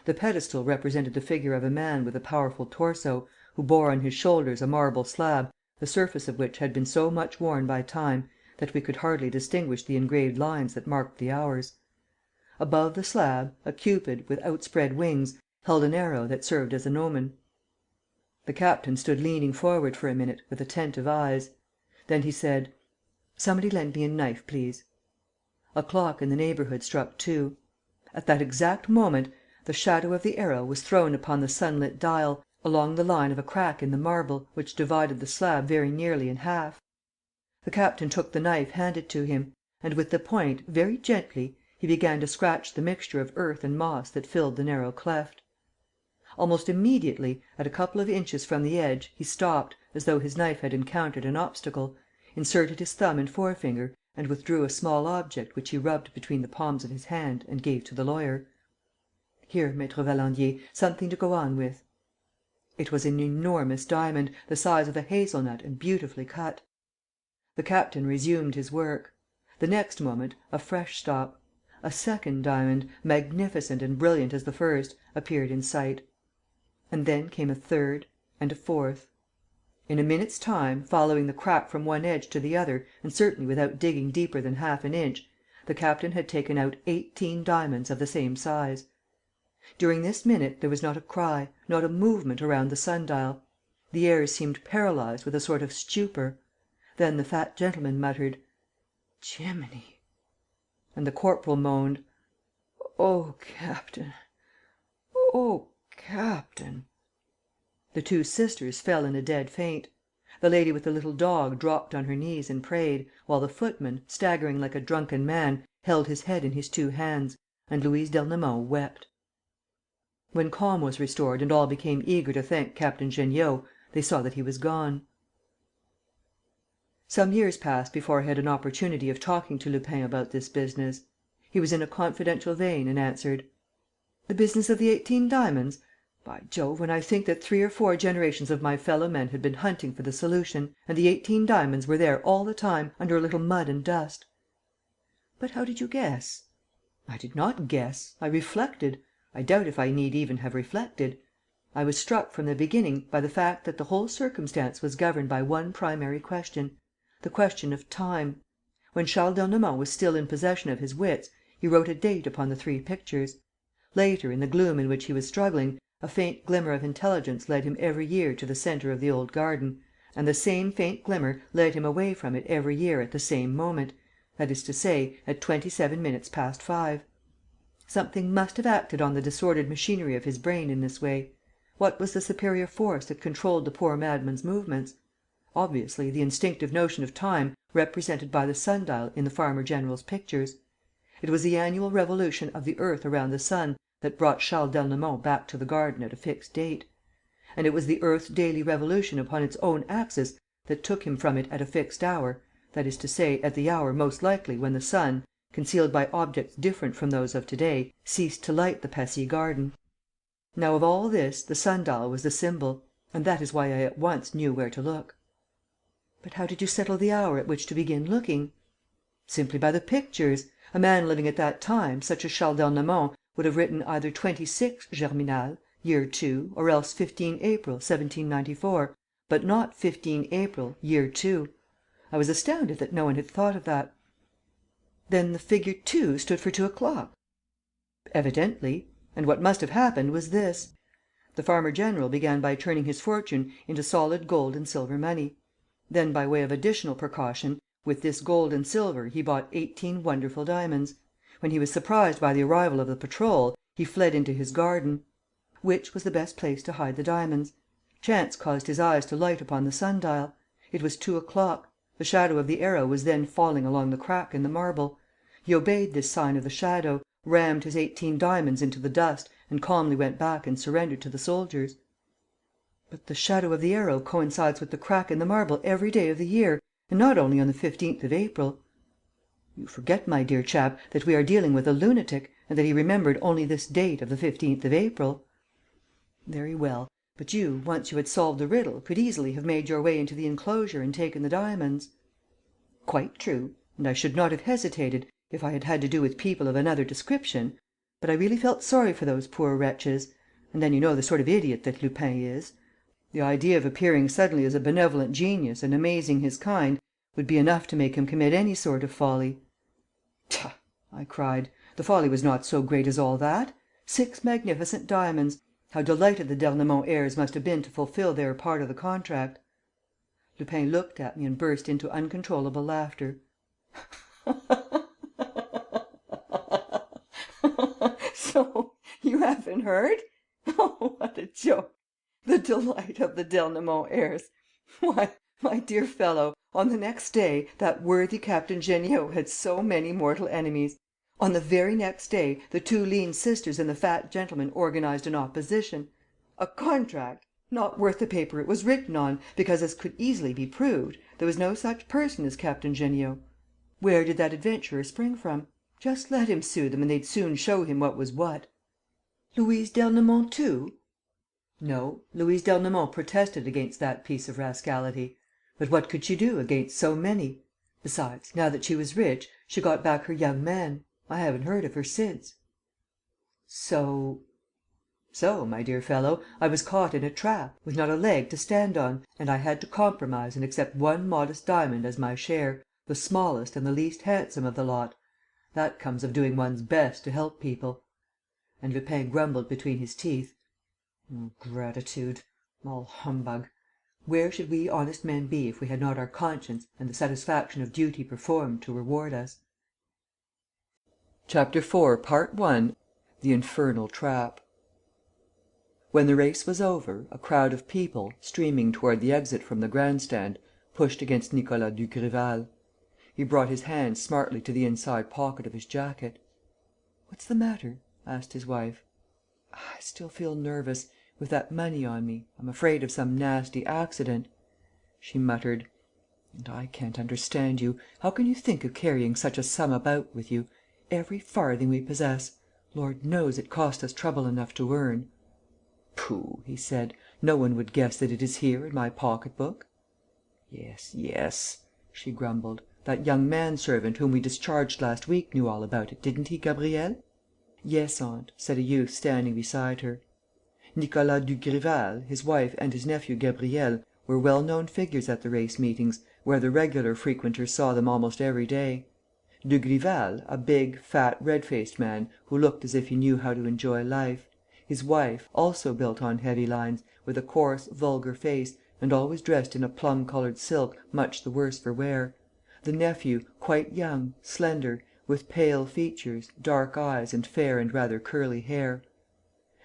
The pedestal represented the figure of a man with a powerful torso, who bore on his shoulders a marble slab, the surface of which had been so much worn by time that we could hardly distinguish the engraved lines that marked the hours. Above the slab, a Cupid, with outspread wings, held an arrow that served as an omen. The captain stood leaning forward for a minute, with attentive eyes. Then he said: "Somebody lend me a knife, please." A clock in the neighbourhood struck 2. At that exact moment, the shadow of the arrow was thrown upon the sunlit dial, along the line of a crack in the marble, which divided the slab very nearly in half. The captain took the knife handed to him, and with the point, very gently, he began to scratch the mixture of earth and moss that filled the narrow cleft. Almost immediately, at a couple of inches from the edge, he stopped, as though his knife had encountered an obstacle, inserted his thumb and forefinger and withdrew a small object which he rubbed between the palms of his hand and gave to the lawyer. "Here, Maître Valandier, something to go on with." It was an enormous diamond, the size of a hazelnut and beautifully cut. The captain resumed his work. The next moment, a fresh stop. A second diamond, magnificent and brilliant as the first, appeared in sight. And then came a third and a fourth. In a minute's time, following the crack from one edge to the other and certainly without digging deeper than half an inch, the captain had taken out 18 diamonds of the same size. During this minute there was not a cry, not a movement around the sun-dial. The air seemed paralyzed with a sort of stupor. Then the fat gentleman muttered: "Jiminy!" And the corporal moaned: "Oh, Captain! Oh, Captain!" The two sisters fell in a dead faint. The lady with the little dog dropped on her knees and prayed, while the footman, staggering like a drunken man, held his head in his two hands, and Louise d'Ernemont wept. When calm was restored and all became eager to thank Captain Jeanniot, they saw that he was gone. Some years passed before I had an opportunity of talking to Lupin about this business. He was in a confidential vein and answered: "The business of the 18 diamonds? By Jove, when I think that 3 or 4 generations of my fellow men had been hunting for the solution, and the 18 diamonds were there all the time, under a little mud and dust!" "But how did you guess?" "I did not guess, I reflected. I doubt if I need even have reflected. I was struck, from the beginning, by the fact that the whole circumstance was governed by one primary question: the question of time. When Charles d'Ernemont was still in possession of his wits, he wrote a date upon the 3 pictures. Later, in the gloom in which he was struggling, a faint glimmer of intelligence led him every year to the centre of the old garden, and the same faint glimmer led him away from it every year at the same moment, that is to say, at 27 minutes past 5. Something must have acted on the disordered machinery of his brain in this way. What was the superior force that controlled the poor madman's movements? Obviously, the instinctive notion of time represented by the sun-dial in the farmer general's pictures. It was the annual revolution of the earth around the sun that brought Charles d'Ernemont back to the garden at a fixed date. And it was the earth's daily revolution upon its own axis that took him from it at a fixed hour, that is to say, at the hour most likely when the sun, concealed by objects different from those of to day, ceased to light the Passy garden. Now, of all this, the sun-dial was the symbol; and that is why I at once knew where to look. "But how did you settle the hour at which to begin looking?" "Simply by the pictures. A man living at that time, such as Charles d'Ernemont, would have written either 26 Germinal, year 2, or else 15 April, 1794, but not 15 April, year 2. I was astounded that no one had thought of that." "Then the figure 2 stood for 2 o'clock?" "Evidently. And what must have happened was this: the farmer general began by turning his fortune into solid gold and silver money. Then, by way of additional precaution, with this gold and silver he bought 18 wonderful diamonds. When he was surprised by the arrival of the patrol, he fled into his garden. Which was the best place to hide the diamonds? Chance caused his eyes to light upon the sun-dial. It was 2 o'clock. The shadow of the arrow was then falling along the crack in the marble. He obeyed this sign of the shadow, rammed his 18 diamonds into the dust and calmly went back and surrendered to the soldiers." "But the shadow of the arrow coincides with the crack in the marble every day of the year and not only on the 15th of April." "You forget, my dear chap, that we are dealing with a lunatic and that he remembered only this date of the 15th of April." "Very well. But you, once you had solved the riddle, could easily have made your way into the enclosure and taken the diamonds." "Quite true. And I should not have hesitated, if I had had to do with people of another description. But I really felt sorry for those poor wretches. And then you know the sort of idiot that Lupin is. The idea of appearing suddenly as a benevolent genius and amazing his kind would be enough to make him commit any sort of folly." "Tch!" I cried. "The folly was not so great as all that. 6 magnificent diamonds! How delighted the d'Ernemont heirs must have been to fulfil their part of the contract!" Lupin looked at me and burst into uncontrollable laughter. "So you haven't heard? Oh, what a joke! The delight of the d'Ernemont heirs! Why, my dear fellow, on the next day, that worthy Captain Jeanniot had so many mortal enemies. On the very next day, the 2 lean sisters and the fat gentleman organized an opposition. A contract! Not worth the paper it was written on, because, as could easily be proved, there was no such person as Captain Jeanniot. Where did that adventurer spring from? Just let him sue them and they'd soon show him what was what. Louise d'Ernemont too? No, Louise d'Ernemont protested against that piece of rascality. But what could she do against so many? Besides, now that she was rich, she got back her young man. I haven't heard of her since." "So, my dear fellow, I was caught in a trap, with not a leg to stand on, and I had to compromise and accept one modest diamond as my share, the smallest and the least handsome of the lot. That comes of doing one's best to help people." And Lupin grumbled between his teeth: "Gratitude! All humbug! Where should we honest men be if we had not our conscience and the satisfaction of duty performed to reward us?" Chapter 4, Part 1. The Infernal Trap. When the race was over, a crowd of people, streaming toward the exit from the grand stand, pushed against Nicolas Dugrival. He brought his hand smartly to the inside pocket of his jacket. "What's the matter?" asked his wife. "I still feel nervous. With that money on me, I'm afraid of some nasty accident." She muttered: "And I can't understand you. How can you think of carrying such a sum about with you? Every farthing we possess. Lord knows it cost us trouble enough to earn." "Pooh!" he said. "No one would guess that it is here, in my pocket book." "Yes, yes," she grumbled. "That young manservant whom we discharged last week knew all about it, didn't he, Gabriel?" "Yes, aunt," said a youth standing beside her. Nicolas Dugrival, his wife and his nephew Gabriel were well-known figures at the race meetings, where the regular frequenters saw them almost every day. Dugrival, a big, fat, red-faced man, who looked as if he knew how to enjoy life; his wife, also built on heavy lines, with a coarse, vulgar face, and always dressed in a plum-coloured silk much the worse for wear; the nephew, quite young, slender, with pale features, dark eyes and fair and rather curly hair.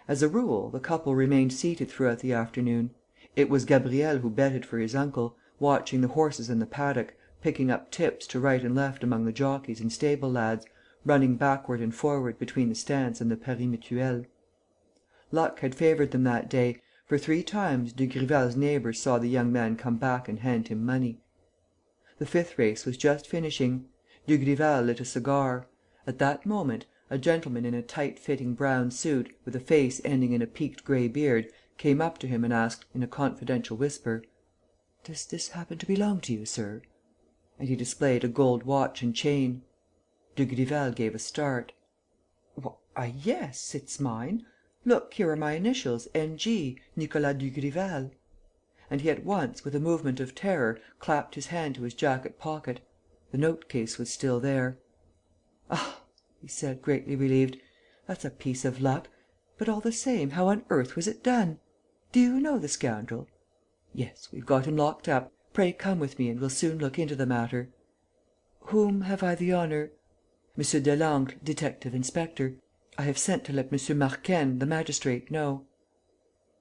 As a rule, the couple remained seated throughout the afternoon. It was Gabriel who betted for his uncle, watching the horses in the paddock, picking up tips to right and left among the jockeys and stable lads, running backward and forward between the stance and the Pari Mutuel. Luck had favoured them that day, for 3 times Dugrival's neighbours saw the young man come back and hand him money. The 5th race was just finishing. Dugrival lit a cigar. At that moment, a gentleman in a tight-fitting brown suit, with a face ending in a peaked grey beard, came up to him and asked, in a confidential whisper: "Does this happen to belong to you, sir?" And he displayed a gold watch and chain. Dugrival gave a start: "Why, yes, it's mine. Look, here are my initials, N.G., Nicolas Dugrival." And he at once, with a movement of terror, clapped his hand to his jacket pocket. The note case was still there. "Ah!" he said, greatly relieved. "That's a piece of luck. But, all the same, how on earth was it done? Do you know the scoundrel?" "Yes, we've got him locked up. Pray come with me and we'll soon look into the matter." "Whom have I the honour?" "M. Delangle, detective-inspector. I have sent to let M. Marquenne, the magistrate, know."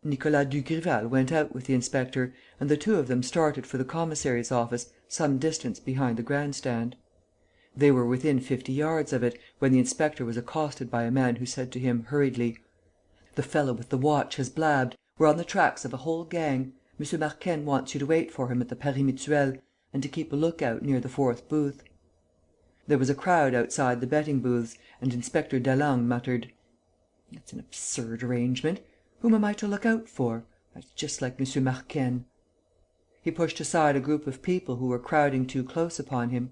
Nicolas Dugrival went out with the inspector, and the two of them started for the commissary's office, some distance behind the grand stand. They were within 50 yards of it, when the inspector was accosted by a man who said to him, hurriedly: "The fellow with the watch has blabbed. We're on the tracks of a whole gang. M. Marquenne wants you to wait for him at the Pari Mutuel and to keep a look out near the 4th booth." There was a crowd outside the betting booths, and Inspector Delangle muttered: "It's an absurd arrangement. Whom am I to look out for? That's just like M. Marquenne." He pushed aside a group of people who were crowding too close upon him.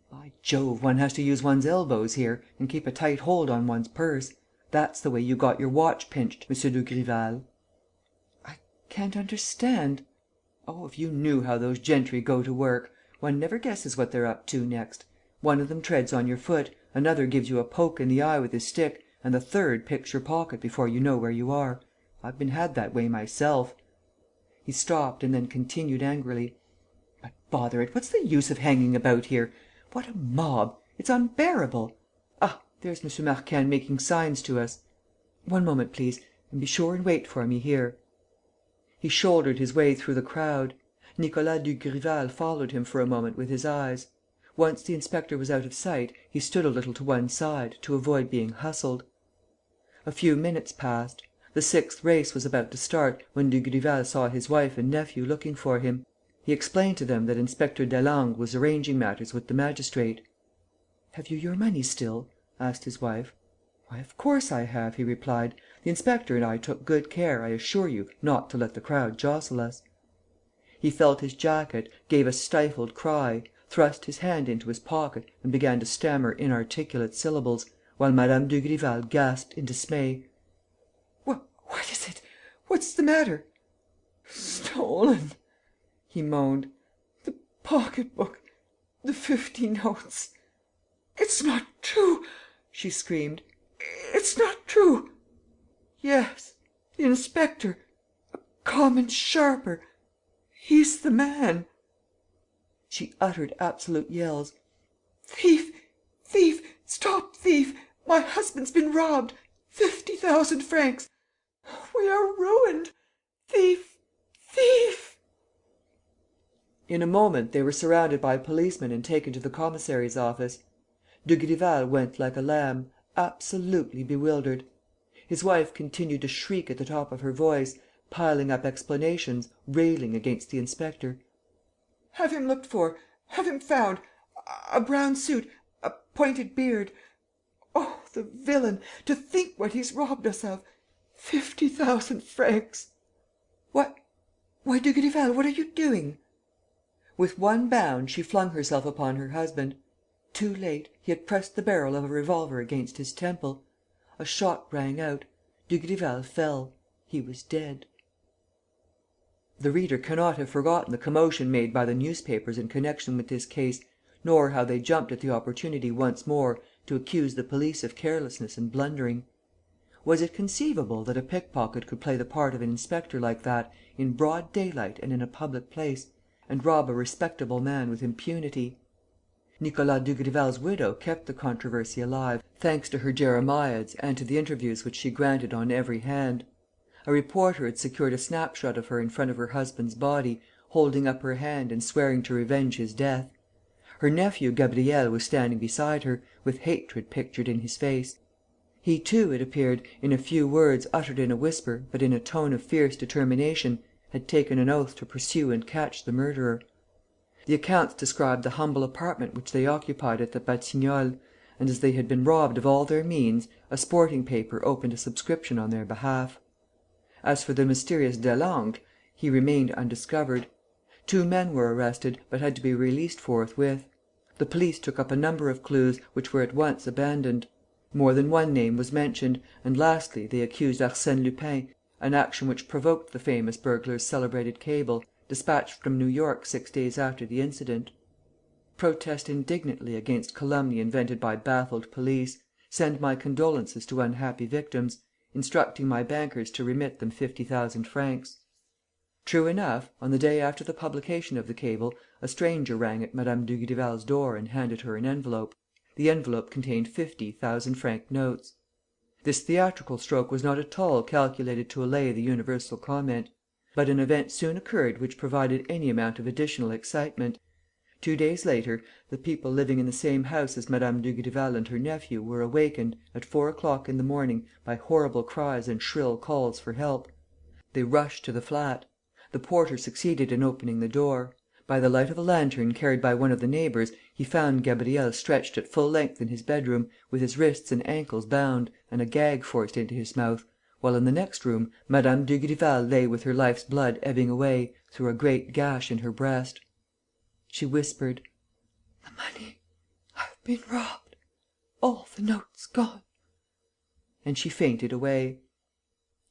"By Jove, one has to use one's elbows here and keep a tight hold on one's purse. That's the way you got your watch pinched, M. Dugrival." "I can't understand." "Oh, if you knew how those gentry go to work! One never guesses what they're up to next. One of them treads on your foot, another gives you a poke in the eye with his stick, and the third picks your pocket before you know where you are. I've been had that way myself." He stopped and then continued angrily: "But, bother it, what's the use of hanging about here? What a mob! It's unbearable! Ah, there's M. Marquenne making signs to us. One moment, please, and be sure and wait for me here." He shouldered his way through the crowd. Nicolas Dugrival followed him for a moment with his eyes. Once the inspector was out of sight, he stood a little to one side, to avoid being hustled. A few minutes passed. The 6th race was about to start, when Dugrival saw his wife and nephew looking for him. He explained to them that Inspector Delangle was arranging matters with the magistrate. "Have you your money still?" asked his wife. "Why, of course I have," he replied. "The inspector and I took good care, I assure you, not to let the crowd jostle us." He felt his jacket, gave a stifled cry, thrust his hand into his pocket and began to stammer inarticulate syllables, while Mme. Dugrival gasped in dismay: "What is it? What's the matter?" "Stolen," he moaned. "The pocket book, the 50 notes." "It's not true!" she screamed. "It's not true!" "Yes, the inspector, a common sharper, he's the man." She uttered absolute yells: "Thief! Thief! Stop thief! My husband's been robbed! 50,000 francs! We are ruined! Thief! Thief!" In a moment they were surrounded by policemen and taken to the commissary's office. Dugrival went like a lamb, absolutely bewildered. His wife continued to shriek at the top of her voice, piling up explanations, railing against the inspector: "Have him looked for! Have him found! A brown suit, a pointed beard! Oh, the villain, to think what he's robbed us of! 50,000 francs!" "Why, Dugrival, what are you doing?" With one bound, she flung herself upon her husband. Too late, he had pressed the barrel of a revolver against his temple. A shot rang out. Dugrival fell. He was dead. The reader cannot have forgotten the commotion made by the newspapers in connection with this case, nor how they jumped at the opportunity once more to accuse the police of carelessness and blundering. Was it conceivable that a pickpocket could play the part of an inspector like that, in broad daylight and in a public place, and rob a respectable man with impunity? Nicolas Dugrival's widow kept the controversy alive, thanks to her jeremiads and to the interviews which she granted on every hand. A reporter had secured a snapshot of her in front of her husband's body, holding up her hand and swearing to revenge his death. Her nephew Gabriel was standing beside her, with hatred pictured in his face. He too, it appeared, in a few words uttered in a whisper but in a tone of fierce determination, had taken an oath to pursue and catch the murderer. The accounts described the humble apartment which they occupied at the Batignolles, and as they had been robbed of all their means, a sporting paper opened a subscription on their behalf. As for the mysterious Delangle, he remained undiscovered. 2 men were arrested, but had to be released forthwith. The police took up a number of clues, which were at once abandoned. More than one name was mentioned, and lastly they accused Arsène Lupin, an action which provoked the famous burglar's celebrated cable, dispatched from New York 6 days after the incident: "Protest indignantly against calumny invented by baffled police. Send my condolences to unhappy victims, instructing my bankers to remit them 50,000 francs." True enough, on the day after the publication of the cable, a stranger rang at Mme. Dugrival's door and handed her an envelope. The envelope contained 50,000 franc notes. This theatrical stroke was not at all calculated to allay the universal comment. But an event soon occurred which provided any amount of additional excitement. 2 days later, the people living in the same house as Mme. Dugrival and her nephew were awakened, at 4 o'clock in the morning, by horrible cries and shrill calls for help. They rushed to the flat. The porter succeeded in opening the door. By the light of a lantern carried by one of the neighbours, he found Gabriel stretched at full length in his bedroom, with his wrists and ankles bound, and a gag forced into his mouth, while in the next room Mme. Dugrival lay with her life's blood ebbing away, through a great gash in her breast. She whispered: "The money! I've been robbed! All the notes gone!" And she fainted away.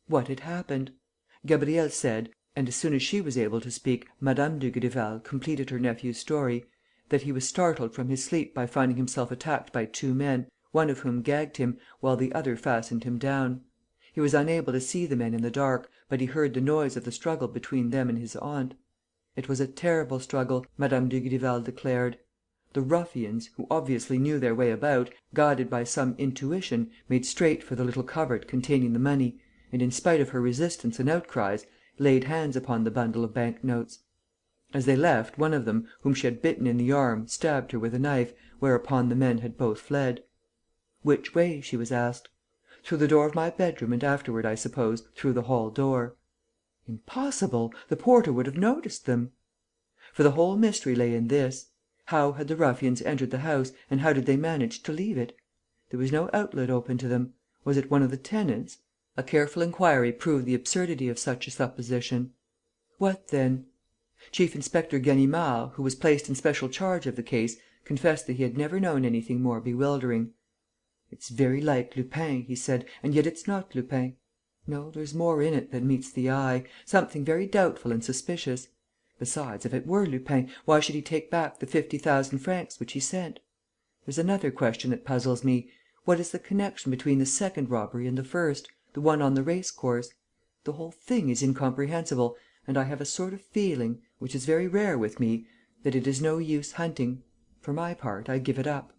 What had happened? Gabriel said, and as soon as she was able to speak, Mme. Dugrival completed her nephew's story, that he was startled from his sleep by finding himself attacked by 2 men, one of whom gagged him, while the other fastened him down. He was unable to see the men in the dark, but he heard the noise of the struggle between them and his aunt. It was a terrible struggle, Mme. Dugrival declared. The ruffians, who obviously knew their way about, guided by some intuition, made straight for the little cupboard containing the money and, in spite of her resistance and outcries, laid hands upon the bundle of bank notes. As they left, one of them, whom she had bitten in the arm, stabbed her with a knife, whereupon the men had both fled. "Which way?" she was asked. "Through the door of my bedroom and afterward, I suppose, through the hall door." Impossible! The porter would have noticed them. For the whole mystery lay in this: How had the ruffians entered the house and how did they manage to leave it? There was no outlet open to them. Was it one of the tenants? A careful inquiry proved the absurdity of such a supposition. What then? Chief Inspector Ganimard, who was placed in special charge of the case, confessed that he had never known anything more bewildering. "It's very like Lupin," he said, "and yet it's not Lupin. No, there's more in it than meets the eye, something very doubtful and suspicious. Besides, if it were Lupin, why should he take back the 50,000 francs which he sent? There's another question that puzzles me. What is the connection between the second robbery and the first, the one on the race course? The whole thing is incomprehensible and I have a sort of feeling, which is very rare with me, that it is no use hunting. For my part, I give it up."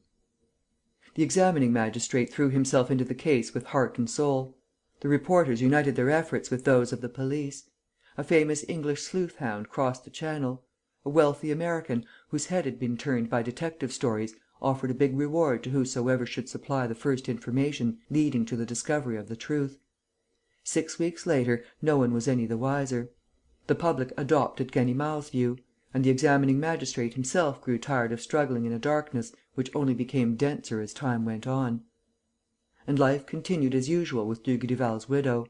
The examining magistrate threw himself into the case with heart and soul. The reporters united their efforts with those of the police. A famous English sleuth hound crossed the Channel. A wealthy American, whose head had been turned by detective stories, offered a big reward to whosoever should supply the first information leading to the discovery of the truth. 6 weeks later, no one was any the wiser. The public adopted Ganimard's view; and the examining magistrate himself grew tired of struggling in a darkness which only became denser as time went on. And life continued as usual with Dugrival's widow.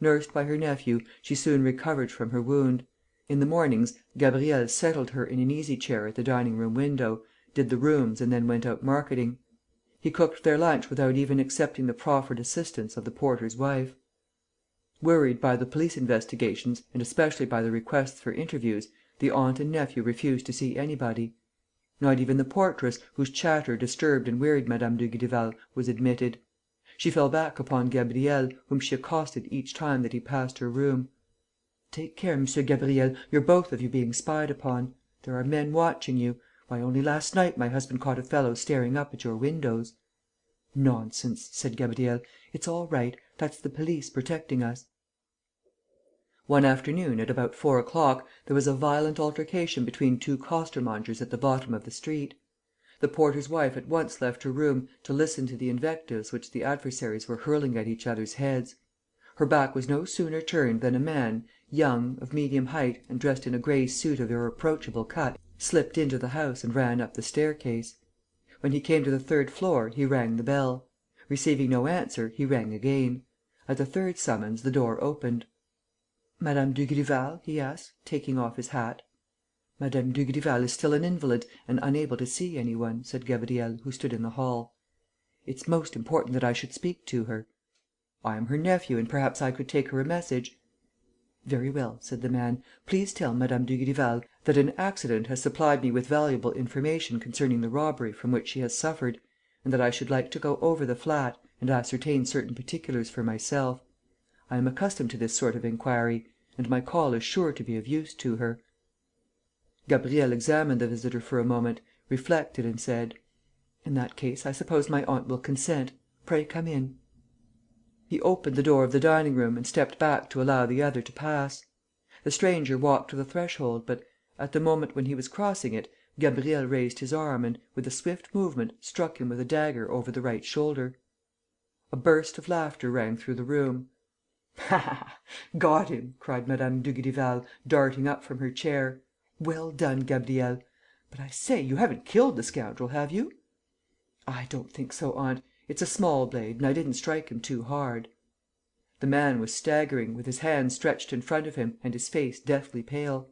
Nursed by her nephew, she soon recovered from her wound. In the mornings, Gabriel settled her in an easy chair at the dining room window, did the rooms and then went out marketing. He cooked their lunch without even accepting the proffered assistance of the porter's wife. Worried by the police investigations and especially by the requests for interviews, the aunt and nephew refused to see anybody. Not even the portress, whose chatter disturbed and wearied Mme. Dugrival, was admitted. She fell back upon Gabriel, whom she accosted each time that he passed her room: "Take care, M. Gabriel, you're both of you being spied upon. There are men watching you. Why, only last night my husband caught a fellow staring up at your windows." "Nonsense," said Gabriel. "It's all right. That's the police protecting us." One afternoon, at about 4 o'clock, there was a violent altercation between two costermongers at the bottom of the street. The porter's wife at once left her room to listen to the invectives which the adversaries were hurling at each other's heads. Her back was no sooner turned than a man, young, of medium height and dressed in a gray suit of irreproachable cut, slipped into the house and ran up the staircase. When he came to the third floor, he rang the bell. Receiving no answer, he rang again. At the third summons, the door opened. "Madame Dugrival?" he asked, taking off his hat. "Madame Dugrival is still an invalid and unable to see any one," said Gabriel, who stood in the hall. "It's most important that I should speak to her." "I am her nephew and perhaps I could take her a message." "Very well," said the man. "Please tell Madame Dugrival that an accident has supplied me with valuable information concerning the robbery from which she has suffered and that I should like to go over the flat and ascertain certain particulars for myself. I am accustomed to this sort of inquiry; and my call is sure to be of use to her." Gabriel examined the visitor for a moment, reflected and said: "In that case, I suppose my aunt will consent. Pray come in." He opened the door of the dining room and stepped back to allow the other to pass. The stranger walked to the threshold, but, at the moment when he was crossing it, Gabriel raised his arm and, with a swift movement, struck him with a dagger over the right shoulder. A burst of laughter rang through the room. "Got him!" cried Mme. Dugrival, darting up from her chair. "Well done, Gabriel! But, I say, you haven't killed the scoundrel, have you?" "I don't think so, aunt. It's a small blade and I didn't strike him too hard." The man was staggering, with his hands stretched in front of him and his face deathly pale.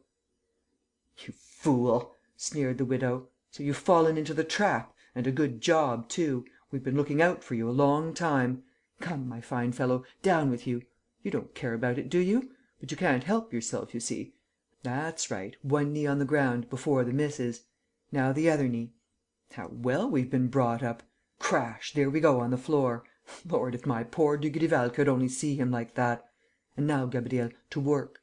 "You fool!" sneered the widow. "So you've fallen into the trap! And a good job too! We've been looking out for you a long time. Come, my fine fellow, down with you! You don't care about it, do you? But you can't help yourself, you see. That's right, one knee on the ground, before the missus. Now the other knee. How well we've been brought up! Crash, there we go on the floor! Lord, if my poor Dugrival could only see him like that! And now, Gabriel, to work."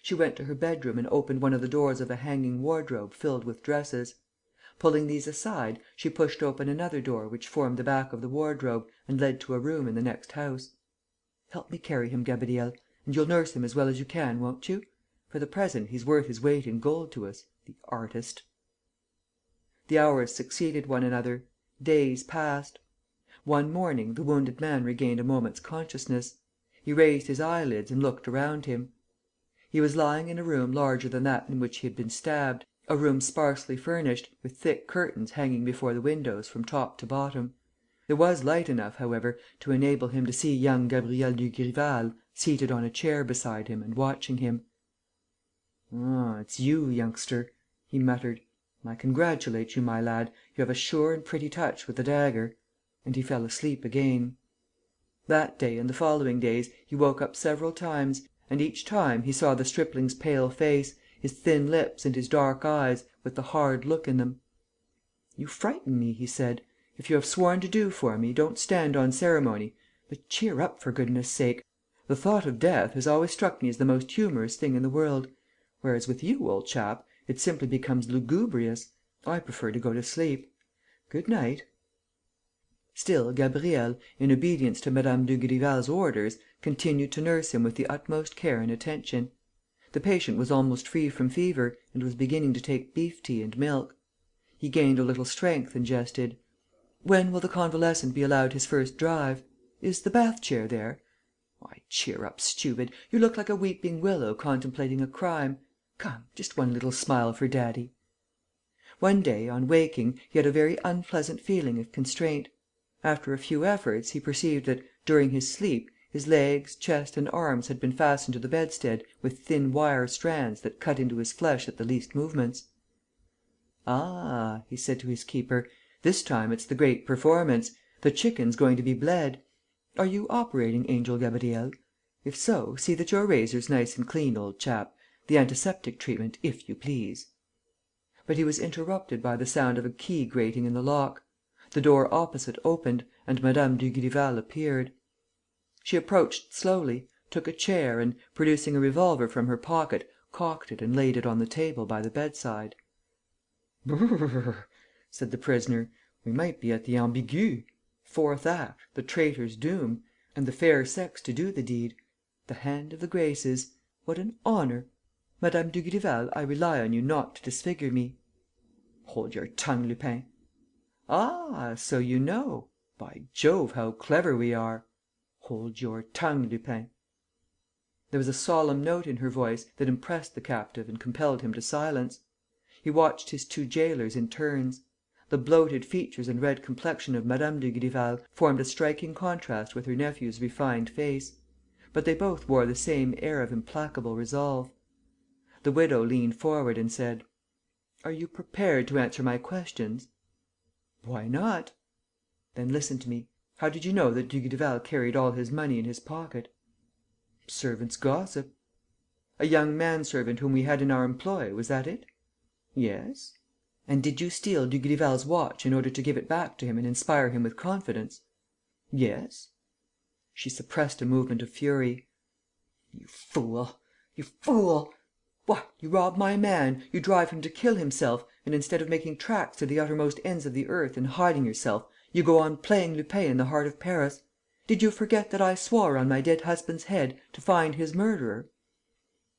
She went to her bedroom and opened one of the doors of a hanging wardrobe filled with dresses. Pulling these aside, she pushed open another door which formed the back of the wardrobe and led to a room in the next house. "Help me carry him, Gabriel. And you'll nurse him as well as you can, won't you? For the present, he's worth his weight in gold to us, the artist." The hours succeeded one another. Days passed. One morning, the wounded man regained a moment's consciousness. He raised his eyelids and looked around him. He was lying in a room larger than that in which he had been stabbed, A room sparsely furnished, with thick curtains hanging before the windows from top to bottom. There was light enough, however, to enable him to see young Gabriel Dugrival seated on a chair beside him and watching him. "Ah, it's you, youngster," he muttered. "I congratulate you, my lad. You have a sure and pretty touch with the dagger." And he fell asleep again. That day and the following days he woke up several times, and each time he saw the stripling's pale face, his thin lips and his dark eyes, with the hard look in them. "You frighten me," he said. "If you have sworn to do for me, don't stand on ceremony. But cheer up, for goodness' sake. The thought of death has always struck me as the most humorous thing in the world. Whereas with you, old chap, it simply becomes lugubrious. I prefer to go to sleep. Good night." Still Gabriel, in obedience to Mme. Dugrival's orders, continued to nurse him with the utmost care and attention. The patient was almost free from fever and was beginning to take beef tea and milk. He gained a little strength and jested: "When will the convalescent be allowed his first drive? Is the bath chair there? Why, cheer up, stupid. You look like a weeping willow contemplating a crime. Come, just one little smile for daddy." One day, on waking, he had a very unpleasant feeling of constraint. After a few efforts, he perceived that, during his sleep, his legs, chest and arms had been fastened to the bedstead with thin wire strands that cut into his flesh at the least movements. "Ah," he said to his keeper, "this time it's the great performance. The chicken's going to be bled. Are you operating, Angel Gabriel? If so, see that your razor's nice and clean, old chap. The antiseptic treatment, if you please." But he was interrupted by the sound of a key grating in the lock. The door opposite opened, and Mme. Dugrival appeared. She approached slowly, took a chair and, producing a revolver from her pocket, cocked it and laid it on the table by the bedside. "Brrr!" said the prisoner. "We might be at the ambigu. Fourth act, the traitor's doom, and the fair sex to do the deed. The hand of the Graces. What an honour! Mme. Dugrival, I rely on you not to disfigure me." "Hold your tongue, Lupin." "Ah, so you know? By Jove, how clever we are!" "Hold your tongue, Lupin." There was a solemn note in her voice that impressed the captive and compelled him to silence. He watched his two gaolers in turns. The bloated features and red complexion of Mme. Dugrival formed a striking contrast with her nephew's refined face. But they both wore the same air of implacable resolve. The widow leant forward and said: "Are you prepared to answer my questions?" "Why not?" "Then listen to me. How did you know that Dugrival carried all his money in his pocket?" "Servants' gossip." "A young manservant whom we had in our employ, was that it?" "Yes." "And did you steal Dugrival's watch in order to give it back to him and inspire him with confidence?" "Yes." She suppressed a movement of fury: "You fool! You fool! What, you rob my man, you drive him to kill himself and, instead of making tracks to the uttermost ends of the earth and hiding yourself, you go on playing Lupin in the heart of Paris. Did you forget that I swore on my dead husband's head to find his murderer?"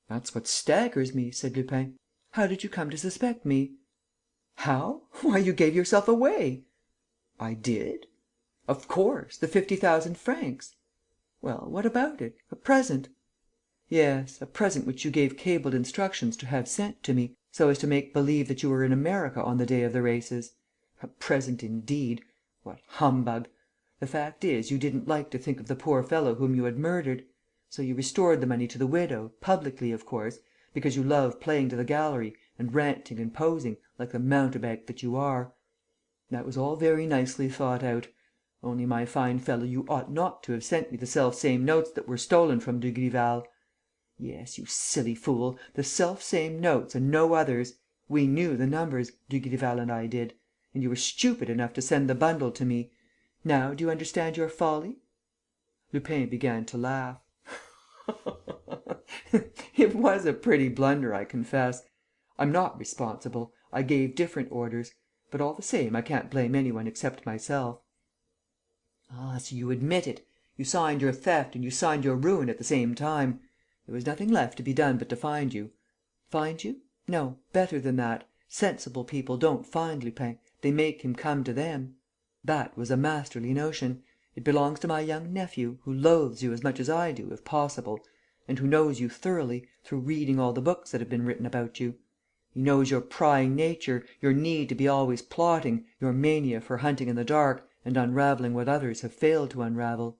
"That's what staggers me," said Lupin. "How did you come to suspect me?" "How? Why, you gave yourself away!" "I did?" "Of course, the 50,000 francs." "Well, what about it? A present?" "Yes, a present which you gave cabled instructions to have sent to me, so as to make believe that you were in America on the day of the races. A present, indeed! What humbug! The fact is, you didn't like to think of the poor fellow whom you had murdered. So you restored the money to the widow, publicly, of course, because you love playing to the gallery and ranting and posing, like the mountebank that you are. That was all very nicely thought out. Only, my fine fellow, you ought not to have sent me the self-same notes that were stolen from Dugrival. Yes, you silly fool, the self-same notes and no others. We knew the numbers, Dugrival and I did. And you were stupid enough to send the bundle to me. Now do you understand your folly?" Lupin began to laugh: "It was a pretty blunder, I confess. I'm not responsible. I gave different orders. But, all the same, I can't blame any one except myself." "Ah, so you admit it! You signed your theft and you signed your ruin at the same time. There was nothing left to be done but to find you. Find you? No, better than that. Sensible people don't find Lupin, they make him come to them. That was a masterly notion. It belongs to my young nephew, who loathes you as much as I do, if possible, and who knows you thoroughly, through reading all the books that have been written about you. He knows your prying nature, your need to be always plotting, your mania for hunting in the dark and unravelling what others have failed to unravel.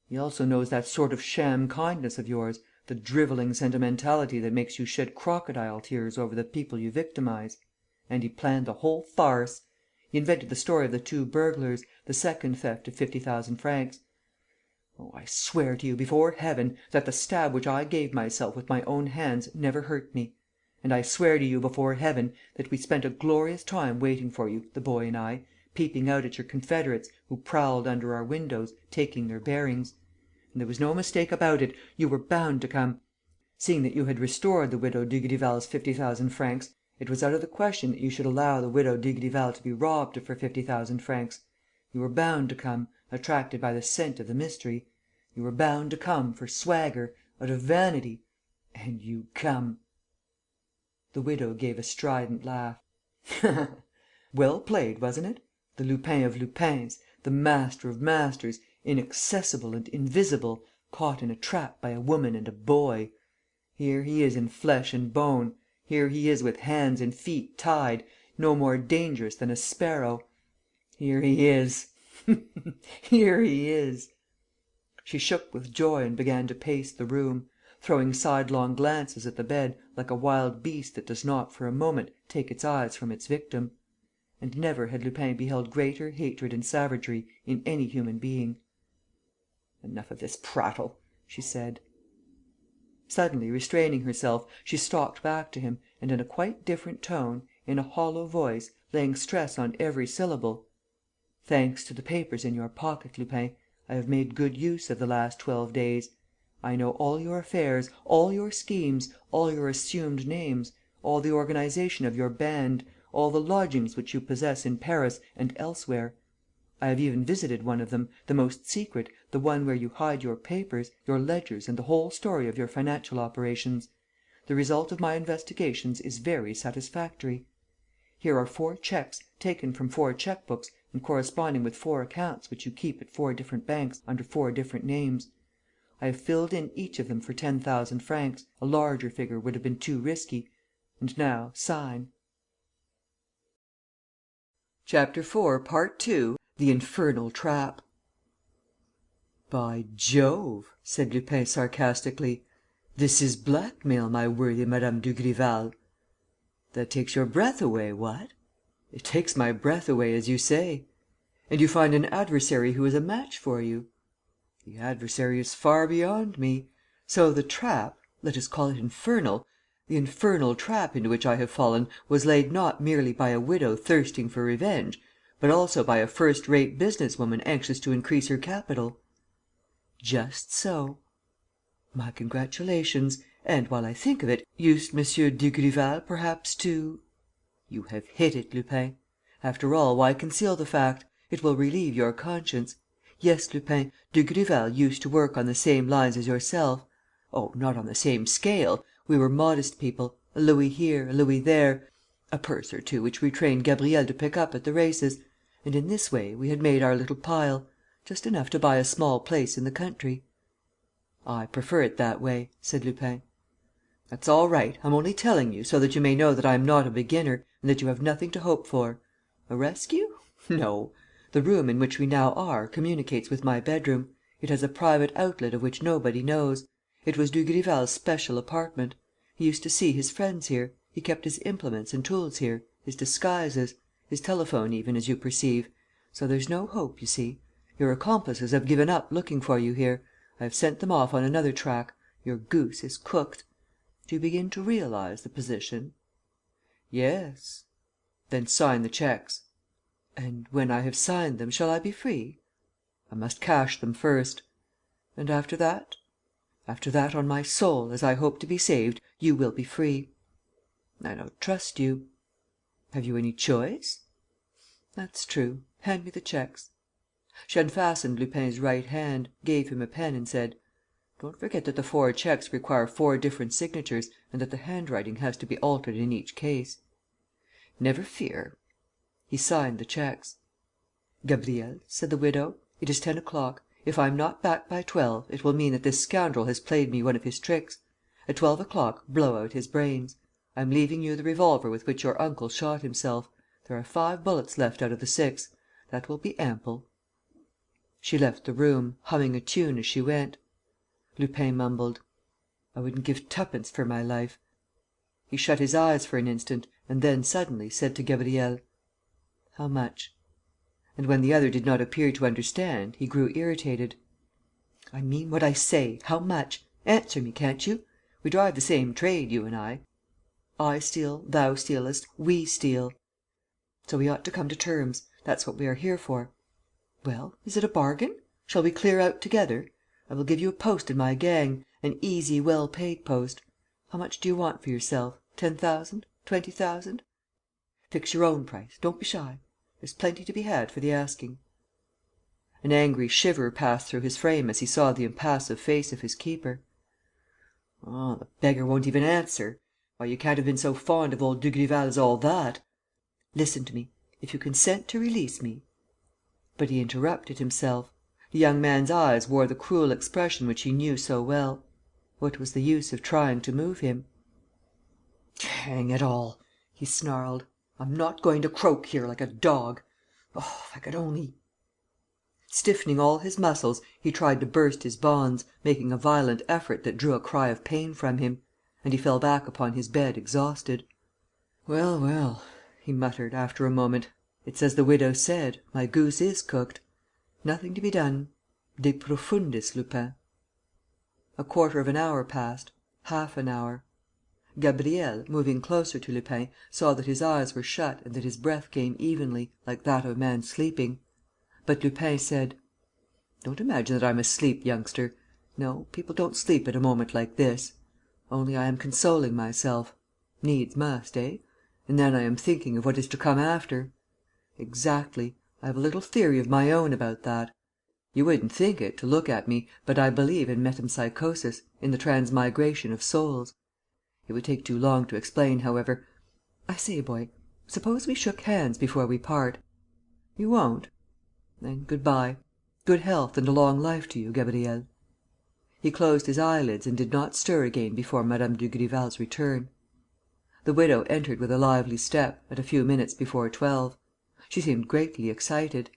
He also knows that sort of sham kindness of yours, the drivelling sentimentality that makes you shed crocodile tears over the people you victimize. And he planned the whole farce. He invented the story of the two burglars, the second theft of 50,000 francs. Oh, I swear to you, before Heaven, that the stab which I gave myself with my own hands never hurt me. And I swear to you, before Heaven, that we spent a glorious time waiting for you, the boy and I, peeping out at your confederates, who prowled under our windows, taking their bearings. And there was no mistake about it, you were bound to come. Seeing that you had restored the Widow Dugrival's 50,000 francs, it was out of the question that you should allow the Widow Dugrival to be robbed of her 50,000 francs. You were bound to come, attracted by the scent of the mystery. You were bound to come, for swagger, out of vanity. And you come." The widow gave a strident laugh. "Well played, wasn't it? The Lupin of Lupins, the master of masters, inaccessible and invisible, caught in a trap by a woman and a boy. Here he is in flesh and bone, here he is with hands and feet tied, no more dangerous than a sparrow. Here he is, here he is." She shook with joy and began to pace the room, throwing sidelong glances at the bed like a wild beast that does not for a moment take its eyes from its victim. And never had Lupin beheld greater hatred and savagery in any human being. "Enough of this prattle," she said. Suddenly restraining herself, she stalked back to him and, in a quite different tone, in a hollow voice, laying stress on every syllable: "Thanks to the papers in your pocket, Lupin, I have made good use of the last 12 days. I know all your affairs, all your schemes, all your assumed names, all the organization of your band, all the lodgings which you possess in Paris and elsewhere. I have even visited one of them, the most secret, the one where you hide your papers, your ledgers and the whole story of your financial operations. The result of my investigations is very satisfactory. Here are 4 cheques, taken from 4 cheque books and corresponding with 4 accounts which you keep at 4 different banks under 4 different names. I have filled in each of them for 10,000 francs. A larger figure would have been too risky. And now, sign." Chapter 4, Part 2. The Infernal Trap. "By Jove!" said Lupin, sarcastically. "This is blackmail, my worthy Madame Dugrival. That takes your breath away, what?" "It takes my breath away, as you say." "And you find an adversary who is a match for you?" "The adversary is far beyond me. So the trap let us call it infernal the infernal trap into which I have fallen was laid not merely by a widow thirsting for revenge, but also by a first rate business woman anxious to increase her capital." "Just so." "My congratulations. And, while I think of it, used M. Dugrival perhaps to...." "You have hit it, Lupin. After all, why conceal the fact? It will relieve your conscience. Yes, Lupin, Dugrival used to work on the same lines as yourself. Oh, not on the same scale. We were modest people, a louis here, a louis there, a purse or two which we trained Gabriel to pick up at the races. And in this way we had made our little pile, just enough to buy a small place in the country." "I prefer it that way," said Lupin. "That's all right. I'm only telling you so that you may know that I am not a beginner and that you have nothing to hope for. A rescue? No. The room in which we now are communicates with my bedroom. It has a private outlet of which nobody knows. It was Dugrival's special apartment. He used to see his friends here. He kept his implements and tools here, his disguises, his telephone even, as you perceive. So there's no hope, you see. Your accomplices have given up looking for you here. I have sent them off on another track. Your goose is cooked. Do you begin to realize the position?" "Yes." "Then sign the cheques." "And, when I have signed them, shall I be free?" "I must cash them first." "And after that?" "After that, on my soul, as I hope to be saved, you will be free." "I don't trust you." "Have you any choice?" "That's true. Hand me the cheques." She unfastened Lupin's right hand, gave him a pen and said: "Don't forget that the 4 cheques require 4 different signatures and that the handwriting has to be altered in each case." "Never fear." He signed the cheques. "Gabriel," said the widow, "it is 10 o'clock. If I am not back by 12, it will mean that this scoundrel has played me one of his tricks. At 12 o'clock, blow out his brains. I am leaving you the revolver with which your uncle shot himself. There are 5 bullets left out of the 6. That will be ample." She left the room, humming a tune as she went. Lupin mumbled: "I wouldn't give twopence for my life." He shut his eyes for an instant and then, suddenly, said to Gabriel: "How much?" And, when the other did not appear to understand, he grew irritated: "I mean what I say. How much? Answer me, can't you? We drive the same trade, you and I. I steal, thou stealest, we steal. So we ought to come to terms. That's what we are here for. Well, is it a bargain? Shall we clear out together? I will give you a post in my gang, an easy, well paid post. How much do you want for yourself? 10,000? 20,000? Fix your own price. Don't be shy. There's plenty to be had for the asking." An angry shiver passed through his frame as he saw the impassive face of his keeper. "Oh, the beggar won't even answer! Why, you can't have been so fond of old Dugrival as all that! Listen to me. If you consent to release me..." But he interrupted himself. The young man's eyes wore the cruel expression which he knew so well. What was the use of trying to move him? "Hang it all!" he snarled. "I'm not going to croak here like a dog. Oh, if I could only..." Stiffening all his muscles, he tried to burst his bonds, making a violent effort that drew a cry of pain from him; and he fell back upon his bed exhausted. "Well, well," he muttered, after a moment, "it's as the widow said, my goose is cooked. Nothing to be done. De profundis, Lupin." A quarter of an hour passed, half an hour. Gabriel, moving closer to Lupin, saw that his eyes were shut and that his breath came evenly, like that of a man sleeping. But Lupin said: "Don't imagine that I'm asleep, youngster. No, people don't sleep at a moment like this. Only I am consoling myself. Needs must, eh? And then I am thinking of what is to come after. Exactly. I have a little theory of my own about that. You wouldn't think it, to look at me, but I believe in metempsychosis, in the transmigration of souls. It would take too long to explain, however. I say, boy, suppose we shook hands before we part? You won't? Then good bye. Good health and a long life to you, Gabriel." He closed his eyelids and did not stir again before Mme. Dugrival's return. The widow entered with a lively step, at a few minutes before 12. She seemed greatly excited: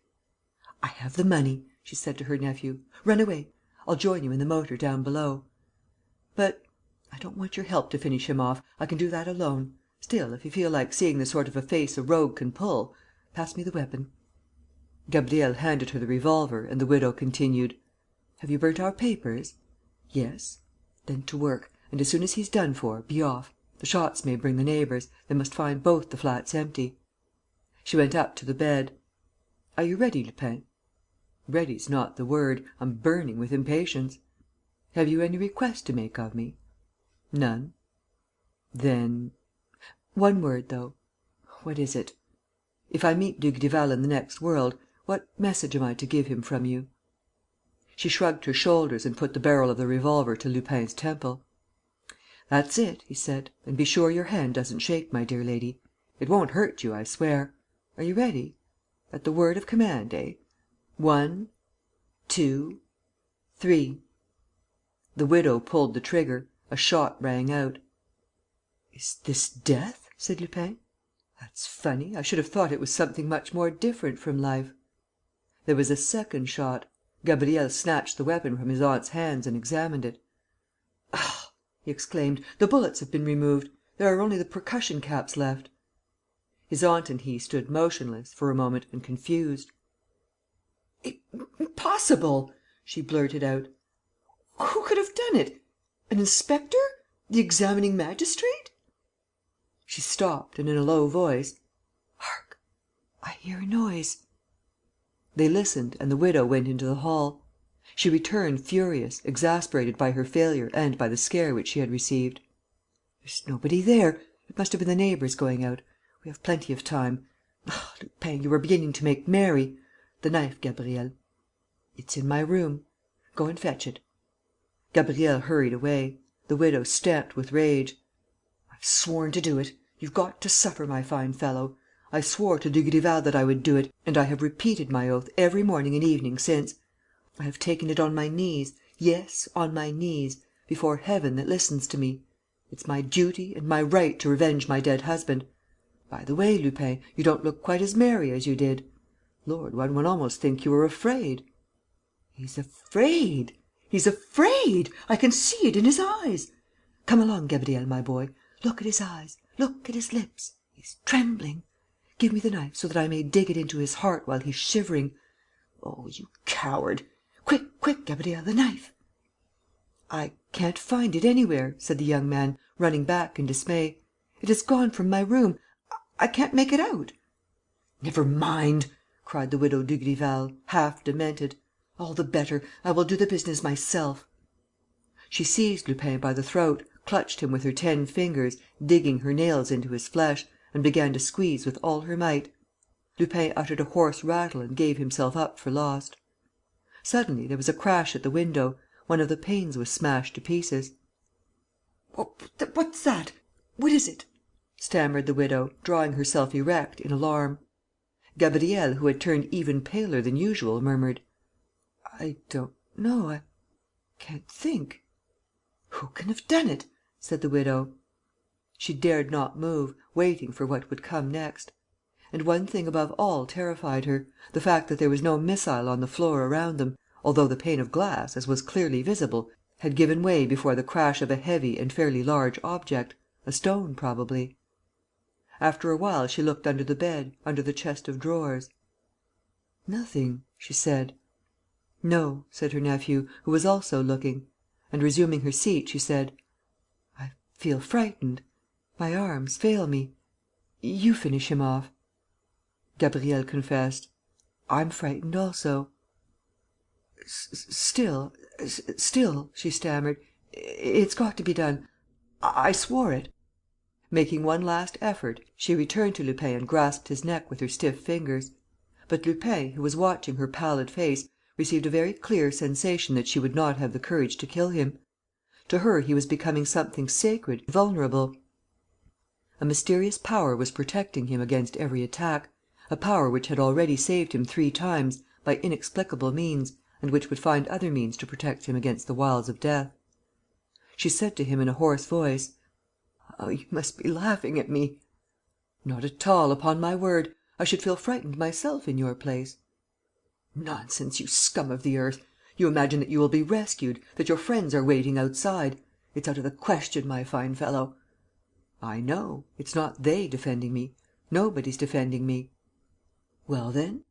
"I have the money," she said to her nephew. "Run away. I'll join you in the motor down below. But I don't want your help to finish him off. I can do that alone. Still, if you feel like seeing the sort of a face a rogue can pull, pass me the weapon." Gabriel handed her the revolver and the widow continued: "Have you burnt our papers?" "Yes." "Then to work. And, as soon as he's done for, be off. The shots may bring the neighbours. They must find both the flats empty." She went up to the bed: "Are you ready, Lupin?" "Ready's not the word. I'm burning with impatience." "Have you any request to make of me?" "None." "Then...." "One word, though." "What is it?" "If I meet Dugrival in the next world, what message am I to give him from you?" She shrugged her shoulders and put the barrel of the revolver to Lupin's temple. "That's it," he said. "And be sure your hand doesn't shake, my dear lady. It won't hurt you, I swear. Are you ready? At the word of command, eh? 1, 2, 3." The widow pulled the trigger. A shot rang out. "Is this death?" said Lupin. "That's funny. I should have thought it was something much more different from life." There was a second shot. Gabriel snatched the weapon from his aunt's hands and examined it. "Ah!" he exclaimed. "The bullets have been removed. There are only the percussion caps left." His aunt and he stood motionless, for a moment, and confused. "Impossible!" she blurted out. "Who could have done it? An inspector? The examining magistrate?" She stopped and, in a low voice: "Hark! I hear a noise." They listened and the widow went into the hall. She returned furious, exasperated by her failure and by the scare which she had received. "There's nobody there. It must have been the neighbours going out. We have plenty of time. Ah, Lupin, you were beginning to make merry. The knife, Gabriel." "It's in my room." "Go and fetch it." Gabriel hurried away. The widow stamped with rage: "I've sworn to do it. You've got to suffer, my fine fellow. I swore to Dugrival that I would do it and I have repeated my oath every morning and evening since. I have taken it on my knees, yes, on my knees, before Heaven that listens to me. It's my duty and my right to revenge my dead husband. By the way, Lupin, you don't look quite as merry as you did. Lord, one would almost think you were afraid." "He's afraid! He's afraid! I can see it in his eyes. Come along, Gabriel, my boy. Look at his eyes. Look at his lips. He's trembling. Give me the knife so that I may dig it into his heart while he's shivering. Oh, you coward! Quick, quick, Gabriel, the knife!" "I can't find it anywhere," said the young man, running back in dismay. "It has gone from my room. I can't make it out." "Never mind!" cried the Widow Dugrival, half demented. "All the better. I will do the business myself." She seized Lupin by the throat, clutched him with her 10 fingers, digging her nails into his flesh, and began to squeeze with all her might. Lupin uttered a hoarse rattle and gave himself up for lost. Suddenly, there was a crash at the window. One of the panes was smashed to pieces. "What's that? What is it?" stammered the widow, drawing herself erect, in alarm. Gabriel, who had turned even paler than usual, murmured: "I don't know. I can't think." "Who can have done it?" said the widow. She dared not move, waiting for what would come next. And one thing above all terrified her: the fact that there was no missile on the floor around them, although the pane of glass, as was clearly visible, had given way before the crash of a heavy and fairly large object, a stone probably. After a while she looked under the bed, under the chest of drawers. "Nothing," she said. "No," said her nephew, who was also looking. And, resuming her seat, she said: "I feel frightened. My arms fail me. You finish him off." Gabriel confessed: "I'm frightened also." Still," she stammered, "it's got to be done. I swore it." Making one last effort, she returned to Lupin and grasped his neck with her stiff fingers. But Lupin, who was watching her pallid face, received a very clear sensation that she would not have the courage to kill him. To her he was becoming something sacred, vulnerable. A mysterious power was protecting him against every attack, a power which had already saved him 3 times, by inexplicable means, and which would find other means to protect him against the wiles of death. She said to him in a hoarse voice: "Oh, you must be laughing at me!" "Not at all, upon my word. I should feel frightened myself in your place." "Nonsense, you scum of the earth! You imagine that you will be rescued, that your friends are waiting outside. It's out of the question, my fine fellow." "I know. It's not they defending me. Nobody's defending me." "Well, then?"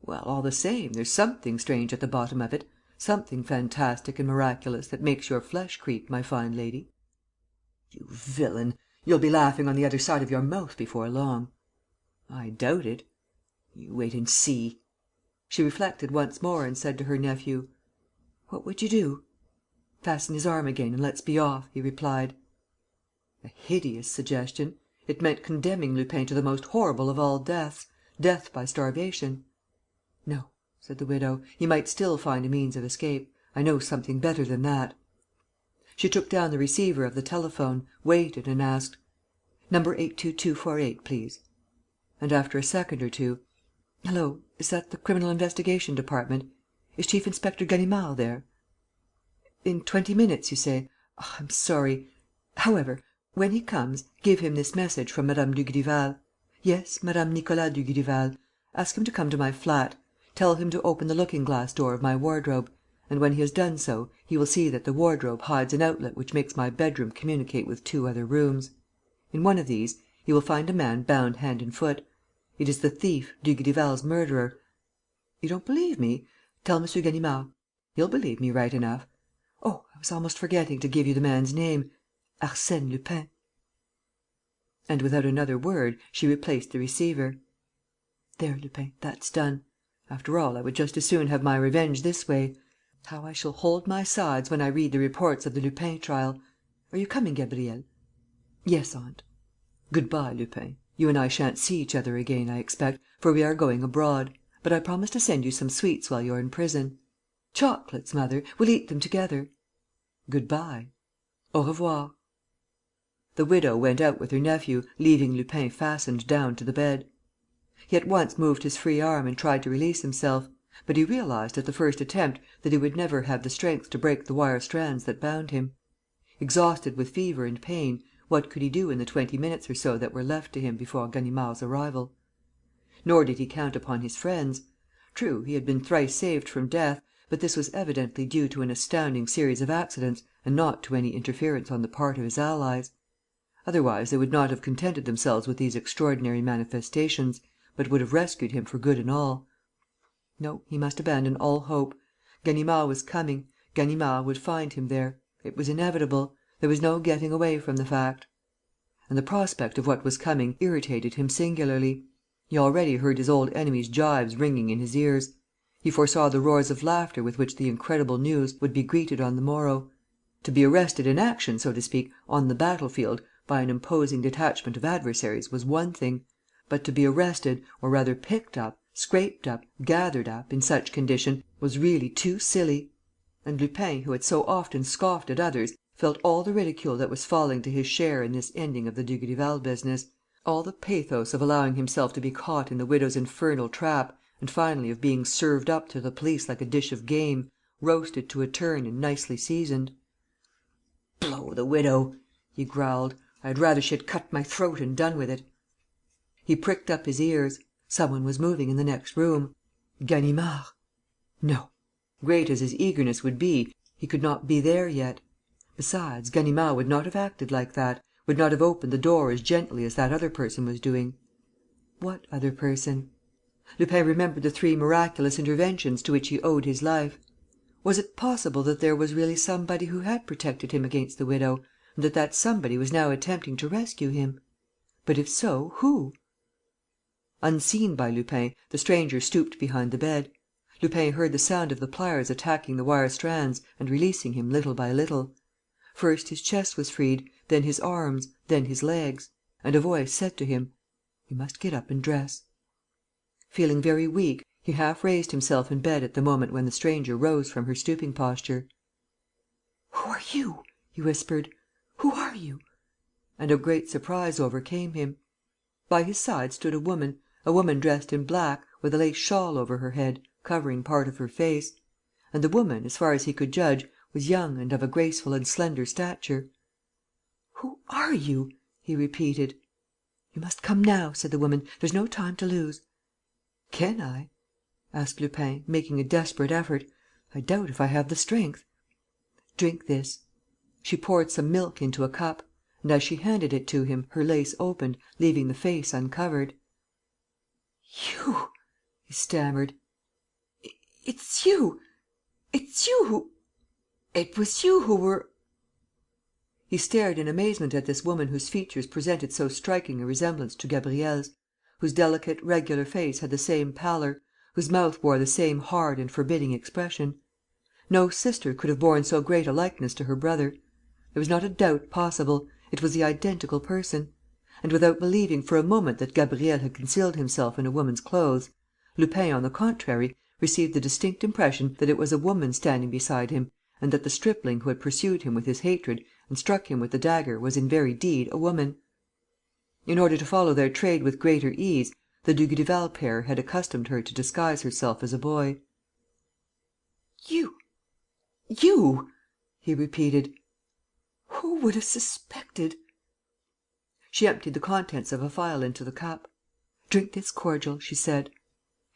"Well, all the same, there's something strange at the bottom of it, something fantastic and miraculous that makes your flesh creep, my fine lady." "You villain! You'll be laughing on the other side of your mouth before long." "I doubt it." "You wait and see." She reflected once more and said to her nephew: "What would you do?" "Fasten his arm again and let's be off," he replied. A hideous suggestion! It meant condemning Lupin to the most horrible of all deaths, death by starvation. "No," said the widow. "He might still find a means of escape. I know something better than that." She took down the receiver of the telephone, waited and asked: "Number 82248, please." And, after a second or two: "Hullo, is that the Criminal Investigation Department? Is Chief Inspector Ganimard there?" "In 20 minutes, you say? I'm sorry. However, when he comes, give him this message from Mme. Dugrival. Yes, Mme. Nicolas Dugrival. Ask him to come to my flat. Tell him to open the looking-glass door of my wardrobe. And, when he has done so, he will see that the wardrobe hides an outlet which makes my bedroom communicate with 2 other rooms. In one of these, he will find a man bound hand and foot. It is the thief, Dugrival's murderer. You don't believe me? Tell M. Ganimard. He'll believe me right enough. Oh, I was almost forgetting to give you the man's name: Arsène Lupin." And, without another word, she replaced the receiver. "There, Lupin, that's done. After all, I would just as soon have my revenge this way. How I shall hold my sides when I read the reports of the Lupin trial! Are you coming, Gabriel?" "Yes, aunt." "Good bye, Lupin. You and I shan't see each other again, I expect, for we are going abroad. But I promise to send you some sweets while you're in prison." "Chocolates, mother. We'll eat them together." "Good bye." "Au revoir." The widow went out with her nephew, leaving Lupin fastened down to the bed. He at once moved his free arm and tried to release himself. But he realized, at the first attempt, that he would never have the strength to break the wire strands that bound him. Exhausted with fever and pain, what could he do in the 20 minutes or so that were left to him before Ganimard's arrival? Nor did he count upon his friends. True, he had been thrice saved from death, but this was evidently due to an astounding series of accidents and not to any interference on the part of his allies. Otherwise they would not have contented themselves with these extraordinary manifestations, but would have rescued him for good and all. No, he must abandon all hope. Ganimard was coming. Ganimard would find him there. It was inevitable. There was no getting away from the fact. And the prospect of what was coming irritated him singularly. He already heard his old enemy's gibes ringing in his ears. He foresaw the roars of laughter with which the incredible news would be greeted on the morrow. To be arrested in action, so to speak, on the battlefield, by an imposing detachment of adversaries was one thing; but to be arrested, or rather picked up, scraped up, gathered up, in such condition, was really too silly. And Lupin, who had so often scoffed at others, felt all the ridicule that was falling to his share in this ending of the Dugrival business, all the pathos of allowing himself to be caught in the widow's infernal trap and finally of being served up to the police like a dish of game, roasted to a turn and nicely seasoned. "Blow the widow!" he growled. "I had rather she had cut my throat and done with it." He pricked up his ears. Some one was moving in the next room. Ganimard! No. Great as his eagerness would be, he could not be there yet. Besides, Ganimard would not have acted like that, would not have opened the door as gently as that other person was doing. What other person? Lupin remembered the 3 miraculous interventions to which he owed his life. Was it possible that there was really somebody who had protected him against the widow and that somebody was now attempting to rescue him? But if so, who? Unseen by Lupin, the stranger stooped behind the bed. Lupin heard the sound of the pliers attacking the wire strands and releasing him little by little. First his chest was freed, then his arms, then his legs; and a voice said to him: "You must get up and dress." Feeling very weak, he half raised himself in bed at the moment when the stranger rose from her stooping posture. "Who are you?" he whispered. "Who are you?" And a great surprise overcame him. By his side stood a woman dressed in black, with a lace shawl over her head, covering part of her face. And the woman, as far as he could judge, was young and of a graceful and slender stature. "Who are you?" he repeated. "You must come now," said the woman. "There's no time to lose." "Can I?" asked Lupin, making a desperate effort. "I doubt if I have the strength." "Drink this." She poured some milk into a cup; and, as she handed it to him, her lace opened, leaving the face uncovered. "You!" he stammered. "It's you! It's you who... It was you who were...." He stared in amazement at this woman whose features presented so striking a resemblance to Gabriel's, whose delicate, regular face had the same pallor, whose mouth wore the same hard and forbidding expression. No sister could have borne so great a likeness to her brother. There was not a doubt possible: it was the identical person. And, without believing for a moment that Gabriel had concealed himself in a woman's clothes, Lupin, on the contrary, received the distinct impression that it was a woman standing beside him and that the stripling who had pursued him with his hatred and struck him with the dagger was in very deed a woman. In order to follow their trade with greater ease, the Dugrival pair had accustomed her to disguise herself as a boy. "You! You!" he repeated. "Who would have suspected?" She emptied the contents of a phial into the cup. "Drink this cordial," she said.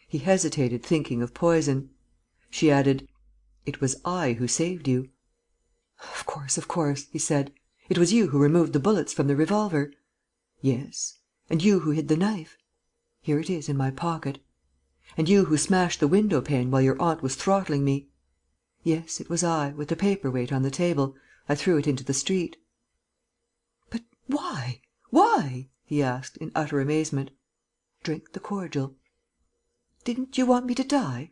He hesitated, thinking of poison. She added: "It was I who saved you." Of course," he said. "It was you who removed the bullets from the revolver?" "Yes." "And you who hid the knife?" "Here it is, in my pocket." "And you who smashed the window pane while your aunt was throttling me?" "Yes, it was I, with the paper weight on the table. I threw it into the street." "But why? Why?" he asked, in utter amazement. "Drink the cordial." "Didn't you want me to die?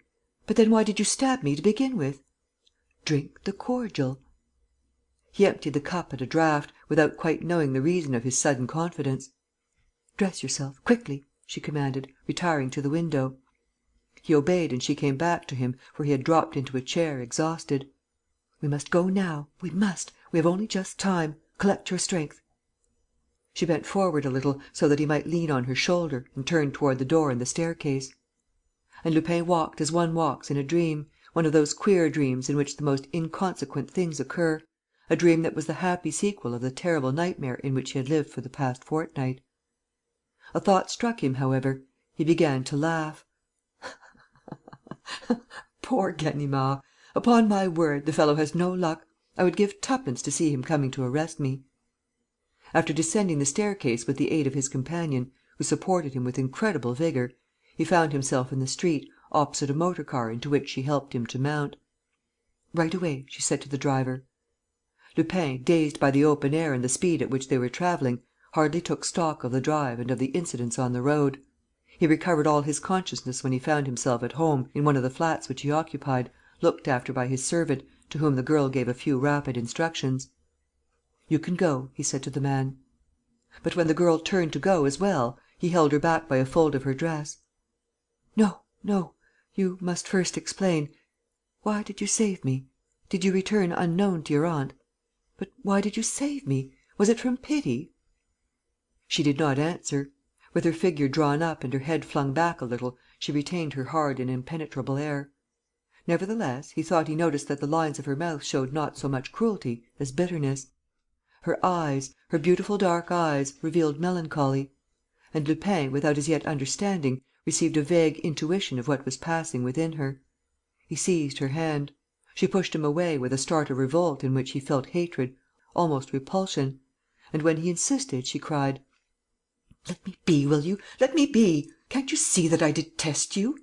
But then why did you stab me to begin with?" "Drink the cordial." He emptied the cup at a draught, without quite knowing the reason of his sudden confidence. "Dress yourself, quickly," she commanded, retiring to the window. He obeyed and she came back to him, for he had dropped into a chair, exhausted. "We must go now. We must. We have only just time. Collect your strength." She bent forward a little, so that he might lean on her shoulder, and turned toward the door and the staircase. And Lupin walked as one walks in a dream, one of those queer dreams in which the most inconsequent things occur, a dream that was the happy sequel of the terrible nightmare in which he had lived for the past fortnight. A thought struck him, however. He began to laugh. Poor Ganimard! Upon my word, the fellow has no luck. I would give twopence to see him coming to arrest me. After descending the staircase with the aid of his companion, who supported him with incredible vigour, he found himself in the street, opposite a motor car into which she helped him to mount. "Right away," she said to the driver. Lupin, dazed by the open air and the speed at which they were travelling, hardly took stock of the drive and of the incidents on the road. He recovered all his consciousness when he found himself at home in one of the flats which he occupied, looked after by his servant, to whom the girl gave a few rapid instructions. "You can go," he said to the man. But when the girl turned to go as well, he held her back by a fold of her dress. "No, no. You must first explain. Why did you save me? Did you return unknown to your aunt? But why did you save me? Was it from pity?" She did not answer. With her figure drawn up and her head flung back a little, she retained her hard and impenetrable air. Nevertheless, he thought he noticed that the lines of her mouth showed not so much cruelty as bitterness. Her eyes, her beautiful dark eyes, revealed melancholy. And Lupin, without as yet understanding, received a vague intuition of what was passing within her. He seized her hand. She pushed him away, with a start of revolt in which he felt hatred, almost repulsion. And, when he insisted, she cried: "Let me be, will you? Let me be! Can't you see that I detest you?"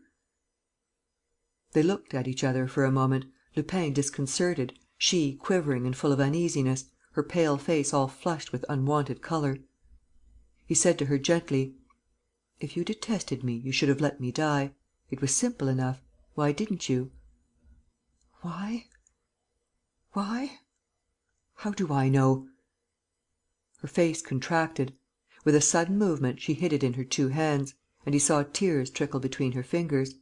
They looked at each other for a moment, Lupin disconcerted, she quivering and full of uneasiness, her pale face all flushed with unwonted colour. He said to her gently: "If you detested me, you should have let me die. It was simple enough. Why didn't you?" "Why? Why? How do I know?" Her face contracted. With a sudden movement, she hid it in her two hands; and he saw tears trickle between her fingers.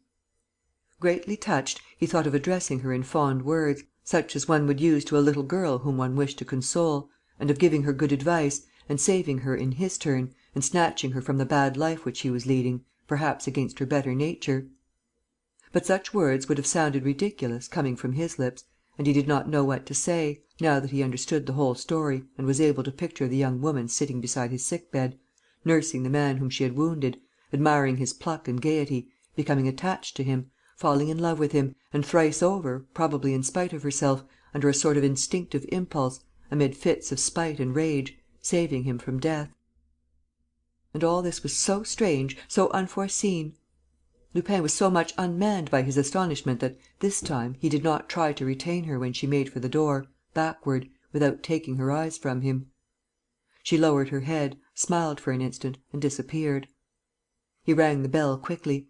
Greatly touched, he thought of addressing her in fond words, such as one would use to a little girl whom one wished to console, and of giving her good advice, and saving her in his turn, and snatching her from the bad life which he was leading, perhaps against her better nature. But such words would have sounded ridiculous, coming from his lips, and he did not know what to say, now that he understood the whole story and was able to picture the young woman sitting beside his sick bed, nursing the man whom she had wounded, admiring his pluck and gaiety, becoming attached to him, falling in love with him, and thrice over, probably in spite of herself, under a sort of instinctive impulse, amid fits of spite and rage, saving him from death. And all this was so strange, so unforeseen. Lupin was so much unmanned by his astonishment that, this time, he did not try to retain her when she made for the door, backward, without taking her eyes from him. She lowered her head, smiled for an instant and disappeared. He rang the bell quickly.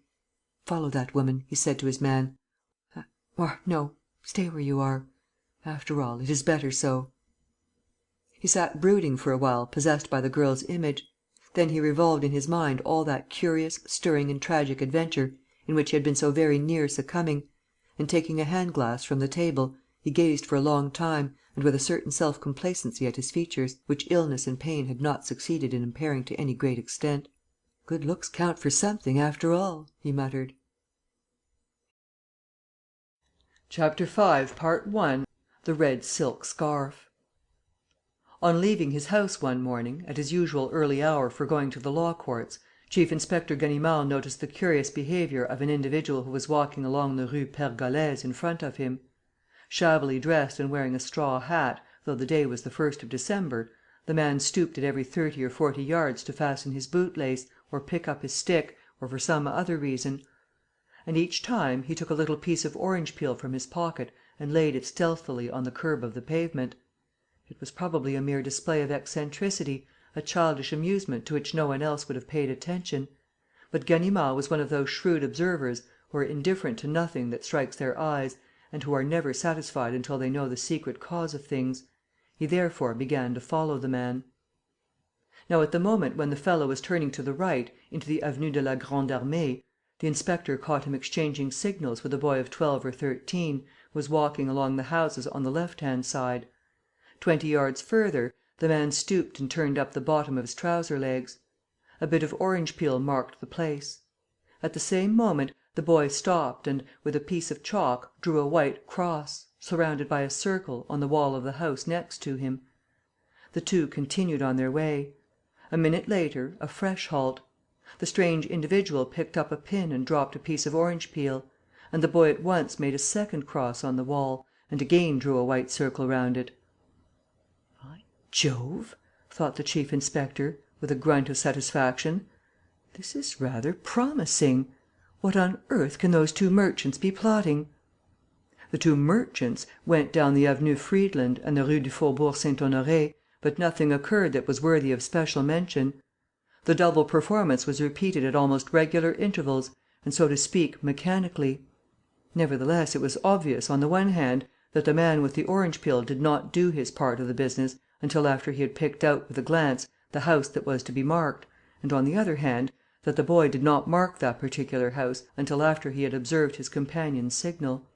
"Follow that woman," he said to his man. "Or no, stay where you are. After all, it is better so." He sat brooding for a while, possessed by the girl's image. Then he revolved in his mind all that curious, stirring and tragic adventure in which he had been so very near succumbing, and, taking a hand glass from the table, he gazed for a long time and with a certain self-complacency at his features, which illness and pain had not succeeded in impairing to any great extent. "Good looks count for something, after all," he muttered. Chapter 5, Part 1. The Red Silk Scarf. On leaving his house one morning, at his usual early hour for going to the law courts, Chief inspector Ganimard noticed the curious behaviour of an individual who was walking along the Rue Pergolèse in front of him. Shabbily dressed and wearing a straw hat, though the day was the 1st of December, the man stooped at every 30 or 40 yards to fasten his bootlace, or pick up his stick, or for some other reason. And each time, he took a little piece of orange peel from his pocket and laid it stealthily on the curb of the pavement. It was probably a mere display of eccentricity, a childish amusement to which no one else would have paid attention. But Ganimard was one of those shrewd observers who are indifferent to nothing that strikes their eyes and who are never satisfied until they know the secret cause of things. He therefore began to follow the man. Now, at the moment when the fellow was turning to the right, into the Avenue de la Grande Armée, the inspector caught him exchanging signals with a boy of 12 or 13, who was walking along the houses on the left-hand side. 20 yards further, the man stooped and turned up the bottom of his trouser legs. A bit of orange peel marked the place. At the same moment, the boy stopped and, with a piece of chalk, drew a white cross, surrounded by a circle, on the wall of the house next to him. The two continued on their way. A minute later, a fresh halt. The strange individual picked up a pin and dropped a piece of orange peel; and the boy at once made a second cross on the wall and again drew a white circle round it. "By Jove!" thought the chief inspector, with a grunt of satisfaction. "This is rather promising. What on earth can those two merchants be plotting?" The two merchants went down the Avenue Friedland and the Rue du Faubourg Saint-Honoré, but nothing occurred that was worthy of special mention. The double performance was repeated at almost regular intervals and, so to speak, mechanically. Nevertheless, it was obvious, on the one hand, that the man with the orange peel did not do his part of the business until after he had picked out with a glance the house that was to be marked, and, on the other hand, that the boy did not mark that particular house until after he had observed his companion's signal.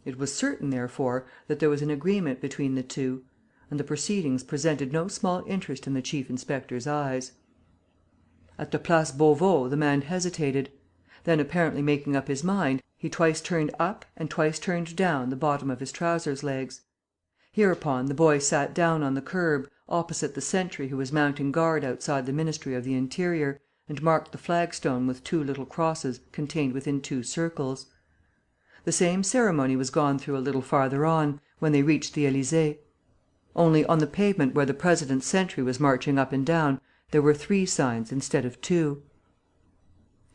It was certain, therefore, that there was an agreement between the two; and the proceedings presented no small interest in the chief inspector's eyes. At the Place Beauvau the man hesitated. Then, apparently making up his mind, he twice turned up and twice turned down the bottom of his trousers legs. Hereupon the boy sat down on the kerb, opposite the sentry who was mounting guard outside the Ministry of the Interior, and marked the flagstone with two little crosses contained within two circles. The same ceremony was gone through a little farther on, when they reached the Élysée. Only, on the pavement where the President's sentry was marching up and down, there were 3 signs instead of 2.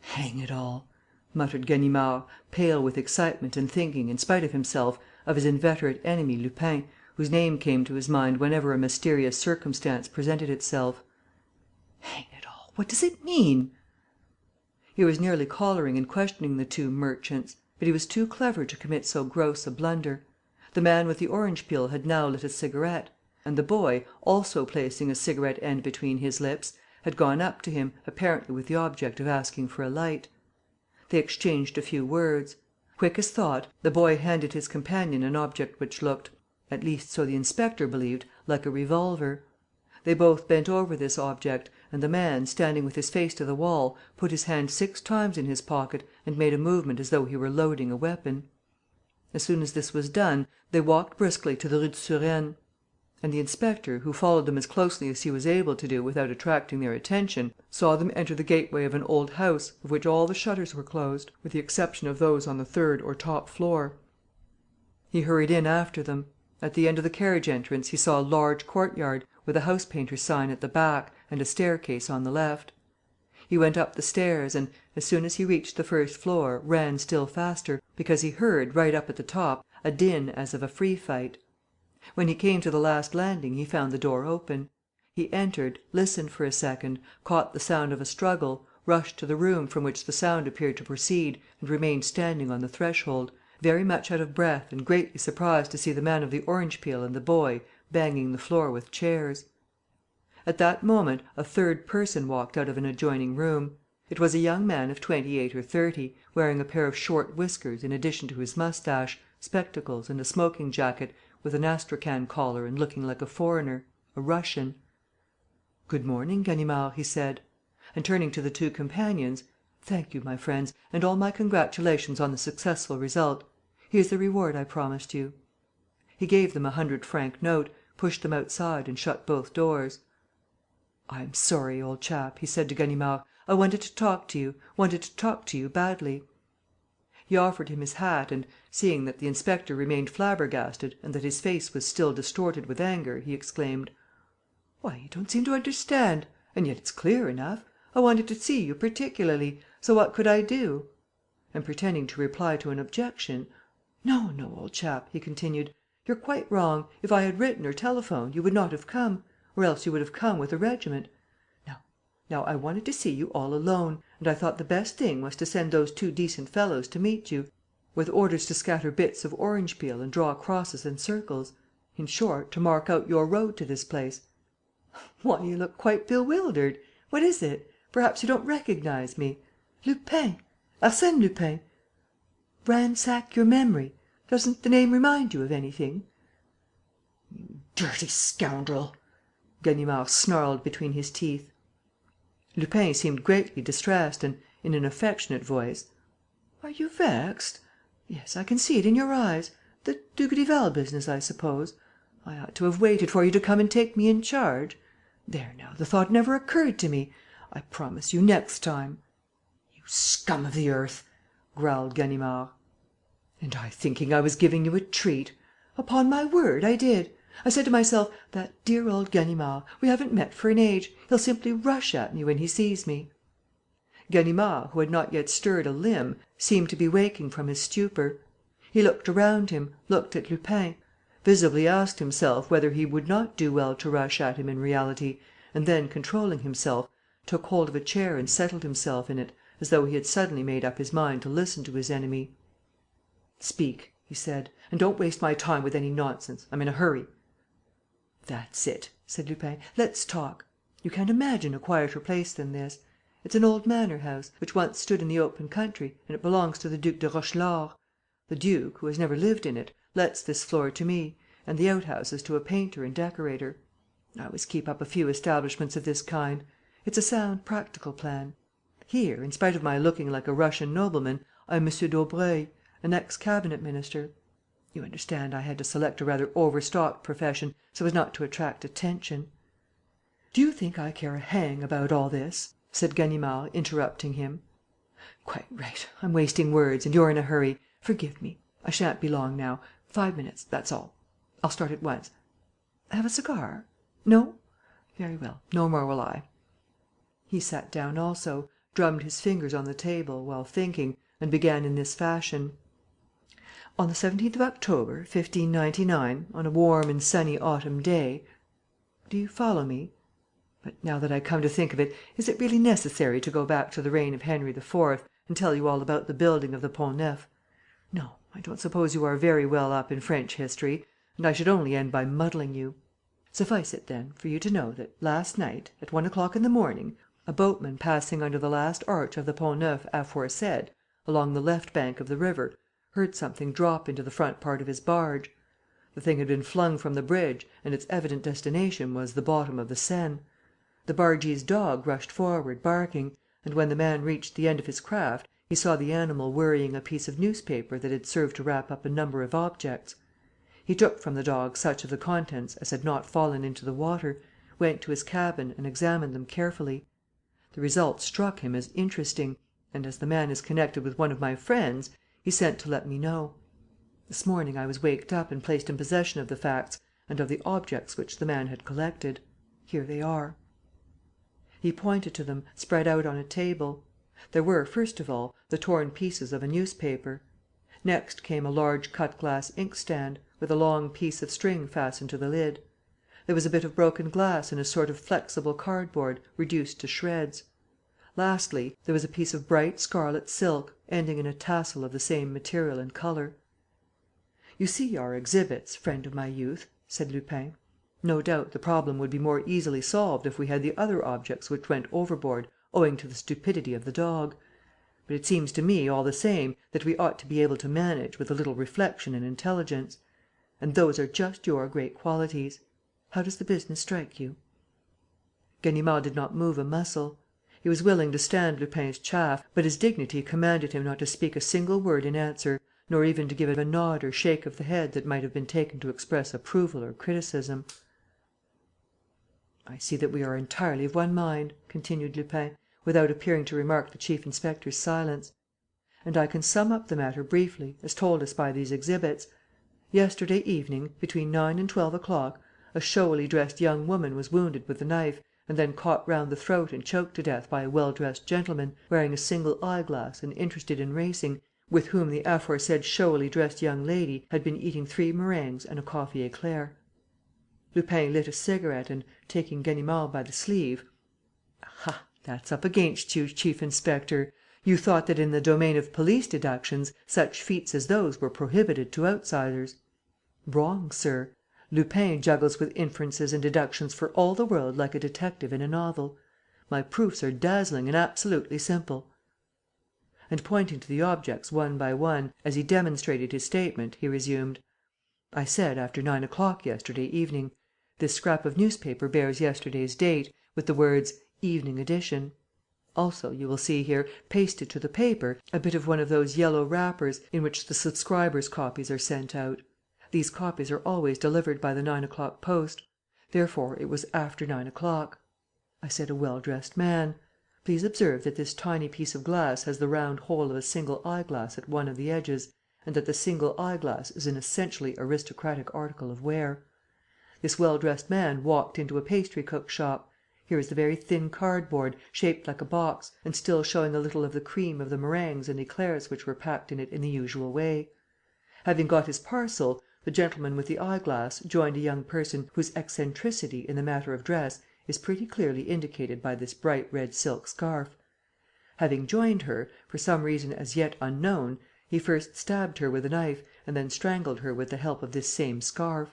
"Hang it all!" muttered Ganimard, pale with excitement and thinking, in spite of himself, of his inveterate enemy Lupin, whose name came to his mind whenever a mysterious circumstance presented itself. "Hang it all, what does it mean?" He was nearly collaring and questioning the two merchants; but he was too clever to commit so gross a blunder. The man with the orange peel had now lit a cigarette; and the boy, also placing a cigarette end between his lips, had gone up to him, apparently with the object of asking for a light. They exchanged a few words. Quick as thought, the boy handed his companion an object which looked, at least so the inspector believed, like a revolver. They both bent over this object, and the man, standing with his face to the wall, put his hand 6 times in his pocket and made a movement as though he were loading a weapon. As soon as this was done, they walked briskly to the Rue de Surène; and the inspector, who followed them as closely as he was able to do without attracting their attention, saw them enter the gateway of an old house of which all the shutters were closed, with the exception of those on the 3rd or top floor. He hurried in after them. At the end of the carriage entrance he saw a large courtyard, with a house painter's sign at the back and a staircase on the left. He went up the stairs and, as soon as he reached the 1st floor, ran still faster, because he heard, right up at the top, a din as of a free fight. When he came to the last landing he found the door open. He entered, listened for a second, caught the sound of a struggle, rushed to the room from which the sound appeared to proceed and remained standing on the threshold, very much out of breath and greatly surprised to see the man of the orange peel and the boy banging the floor with chairs. At that moment a third person walked out of an adjoining room. It was a young man of 28 or 30, wearing a pair of short whiskers in addition to his moustache, spectacles and a smoking jacket, with an astrakhan collar and looking like a foreigner, a Russian. "Good morning, Ganimard," he said. And turning to the two companions: "Thank you, my friends, and all my congratulations on the successful result. Here's the reward I promised you." He gave them a 100-franc note, pushed them outside and shut both doors. "I'm sorry, old chap," he said to Ganimard. "I wanted to talk to you badly." He offered him his hat and, seeing that the inspector remained flabbergasted and that his face was still distorted with anger, he exclaimed: "Why, you don't seem to understand! And yet it's clear enough. I wanted to see you particularly. So what could I do?" And, pretending to reply to an objection: "No, no, old chap," he continued, "you're quite wrong. If I had written or telephoned, you would not have come. Or else you would have come with a regiment. Now, I wanted to see you all alone; and I thought the best thing was to send those 2 decent fellows to meet you, with orders to scatter bits of orange peel and draw crosses and circles: in short, to mark out your road to this place. Why, you look quite bewildered! What is it? Perhaps you don't recognize me? Lupin! Arsène Lupin! Ransack your memory. Doesn't the name remind you of anything?" "You dirty scoundrel!" Ganimard snarled between his teeth. Lupin seemed greatly distressed and, in an affectionate voice: "Are you vexed? Yes, I can see it in your eyes. The Dugrival business, I suppose? I ought to have waited for you to come and take me in charge. There now, the thought never occurred to me. I promise you, next time. You scum of the earth! Growled Ganimard. And I thinking I was giving you a treat! Upon my word, I did. I said to myself, that dear old Ganimard, we haven't met for an age. He'll simply rush at me when he sees me. Ganimard, who had not yet stirred a limb, seemed to be waking from his stupor. He looked around him, looked at Lupin, visibly asked himself whether he would not do well to rush at him in reality, and then, controlling himself, took hold of a chair and settled himself in it, as though he had suddenly made up his mind to listen to his enemy. "Speak," he said, "and don't waste my time with any nonsense. I'm in a hurry." "That's it," said Lupin. "Let's talk. You can't imagine a quieter place than this. It's an old manor house, which once stood in the open country, and it belongs to the Duc de Rochelaure. The duke, who has never lived in it, lets this floor to me, and the outhouses to a painter and decorator. I always keep up a few establishments of this kind. It's a sound, practical plan. Here, in spite of my looking like a Russian nobleman, I'm M. d'Aubreuil, an ex-cabinet minister. You understand, I had to select a rather overstocked profession, so as not to attract attention." "Do you think I care a hang about all this?" said Ganimard, interrupting him. "Quite right. I'm wasting words and you're in a hurry. Forgive me. I shan't be long now. 5 minutes, that's all. I'll start at once. Have a cigar? No? Very well, no more will I." He sat down also, drummed his fingers on the table, while thinking, and began in this fashion: "On the 17th of October, 1599, on a warm and sunny autumn day. Do you follow me? But, now that I come to think of it, is it really necessary to go back to the reign of Henry IV and tell you all about the building of the Pont Neuf? No, I don't suppose you are very well up in French history, and I should only end by muddling you. Suffice it, then, for you to know that, last night, at 1 o'clock in the morning, a boatman passing under the last arch of the Pont Neuf aforesaid, along the left bank of the river, heard something drop into the front part of his barge. The thing had been flung from the bridge and its evident destination was the bottom of the Seine. The bargee's dog rushed forward, barking, and, when the man reached the end of his craft, he saw the animal worrying a piece of newspaper that had served to wrap up a number of objects. He took from the dog such of the contents as had not fallen into the water, went to his cabin and examined them carefully. The result struck him as interesting, and, as the man is connected with one of my friends, he sent to let me know. This morning I was waked up and placed in possession of the facts and of the objects which the man had collected. Here they are." He pointed to them, spread out on a table. There were, first of all, the torn pieces of a newspaper. Next came a large cut-glass inkstand, with a long piece of string fastened to the lid. There was a bit of broken glass and a sort of flexible cardboard, reduced to shreds. Lastly, there was a piece of bright scarlet silk, ending in a tassel of the same material and colour. "You see our exhibits, friend of my youth," said Lupin. "No doubt, the problem would be more easily solved if we had the other objects which went overboard owing to the stupidity of the dog. But it seems to me, all the same, that we ought to be able to manage with a little reflection and intelligence. And those are just your great qualities. How does the business strike you?" Ganimard did not move a muscle. He was willing to stand Lupin's chaff, but his dignity commanded him not to speak a single word in answer, nor even to give a nod or shake of the head that might have been taken to express approval or criticism. "I see that we are entirely of one mind," continued Lupin, without appearing to remark the chief inspector's silence. "And I can sum up the matter briefly, as told us by these exhibits. Yesterday evening, between 9 and 12 o'clock, a showily dressed young woman was wounded with a knife and then caught round the throat and choked to death by a well-dressed gentleman, wearing a single eyeglass and interested in racing, with whom the aforesaid showily dressed young lady had been eating 3 meringues and a coffee éclair." Lupin lit a cigarette and, taking Ganimard by the sleeve: "Aha, that's up against you, chief inspector! You thought that, in the domain of police deductions, such feats as those were prohibited to outsiders. Wrong, sir. Lupin juggles with inferences and deductions for all the world like a detective in a novel. My proofs are dazzling and absolutely simple." And, pointing to the objects one by one, as he demonstrated his statement, he resumed: "I said, after 9 o'clock yesterday evening. This scrap of newspaper bears yesterday's date, with the words 'Evening Edition.' Also, you will see here, pasted to the paper, a bit of one of those yellow wrappers in which the subscribers' copies are sent out. These copies are always delivered by the 9 o'clock post. Therefore it was after 9 o'clock. I said a well-dressed man. Please observe that this tiny piece of glass has the round hole of a single eyeglass at one of the edges, and that the single eyeglass is an essentially aristocratic article of wear. This well-dressed man walked into a pastry-cook's shop. Here is the very thin cardboard, shaped like a box, and still showing a little of the cream of the meringues and éclairs which were packed in it in the usual way. Having got his parcel, the gentleman with the eyeglass joined a young person whose eccentricity in the matter of dress is pretty clearly indicated by this bright red silk scarf. Having joined her, for some reason as yet unknown, he first stabbed her with a knife and then strangled her with the help of this same scarf.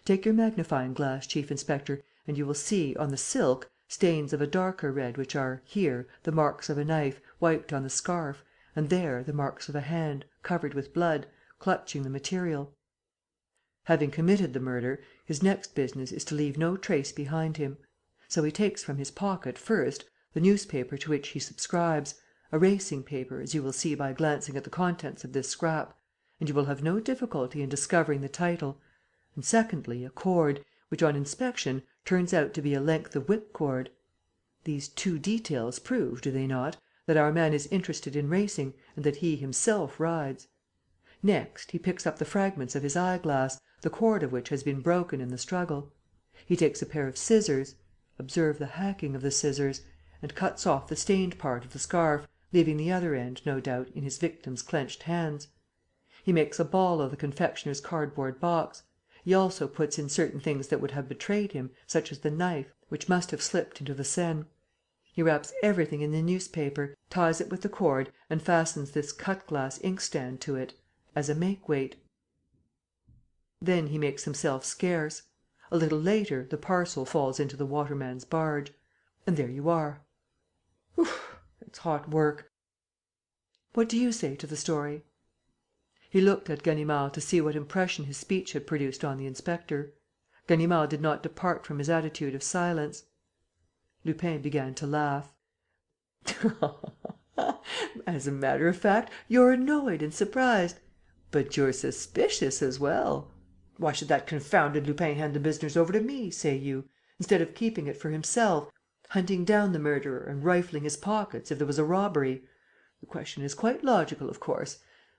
Take your magnifying glass, Chief Inspector, and you will see, on the silk, stains of a darker red which are, here, the marks of a knife, wiped on the scarf, and there the marks of a hand, covered with blood, clutching the material. Having committed the murder, his next business is to leave no trace behind him. So he takes from his pocket, first, the newspaper to which he subscribes, a racing paper, as you will see by glancing at the contents of this scrap, and you will have no difficulty in discovering the title, and secondly, a cord, which on inspection turns out to be a length of whipcord. These two details prove, do they not, that our man is interested in racing and that he himself rides. Next, he picks up the fragments of his eyeglass, the cord of which has been broken in the struggle. He takes a pair of scissors, observe the hacking of the scissors, and cuts off the stained part of the scarf, leaving the other end, no doubt, in his victim's clenched hands. He makes a ball of the confectioner's cardboard box. He also puts in certain things that would have betrayed him, such as the knife, which must have slipped into the Seine. He wraps everything in the newspaper, ties it with the cord and fastens this cut-glass inkstand to it, as a make-weight. Then he makes himself scarce. A little later, the parcel falls into the waterman's barge. And there you are. Oof! It's hot work. What do you say to the story?" He looked at Ganimard to see what impression his speech had produced on the inspector. Ganimard did not depart from his attitude of silence. Lupin began to laugh: "As a matter of fact, you're annoyed and surprised. But you're suspicious as well. Why should that confounded Lupin hand the business over to me, say you, instead of keeping it for himself, hunting down the murderer and rifling his pockets if there was a robbery? The question is quite logical, of course.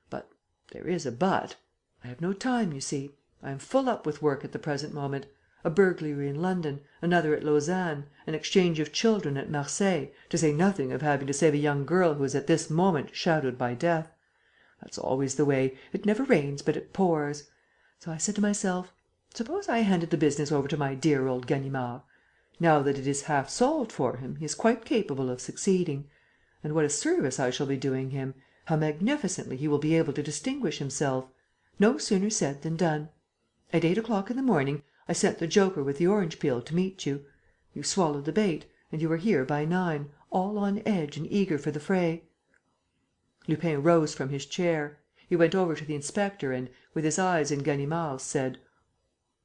But there is a but. I have no time, you see. I am full up with work at the present moment: a burglary in London, another at Lausanne, an exchange of children at Marseilles, to say nothing of having to save a young girl who is at this moment shadowed by death. That's always the way: it never rains but it pours. So I said to myself, suppose I handed the business over to my dear old Ganimard? Now that it is half solved for him, he is quite capable of succeeding. And what a service I shall be doing him! How magnificently he will be able to distinguish himself! No sooner said than done. At 8 o'clock in the morning, I sent the joker with the orange peel to meet you. You swallowed the bait; and you were here by 9, all on edge and eager for the fray." Lupin rose from his chair. He went over to the inspector and, with his eyes in Ganimard's, said: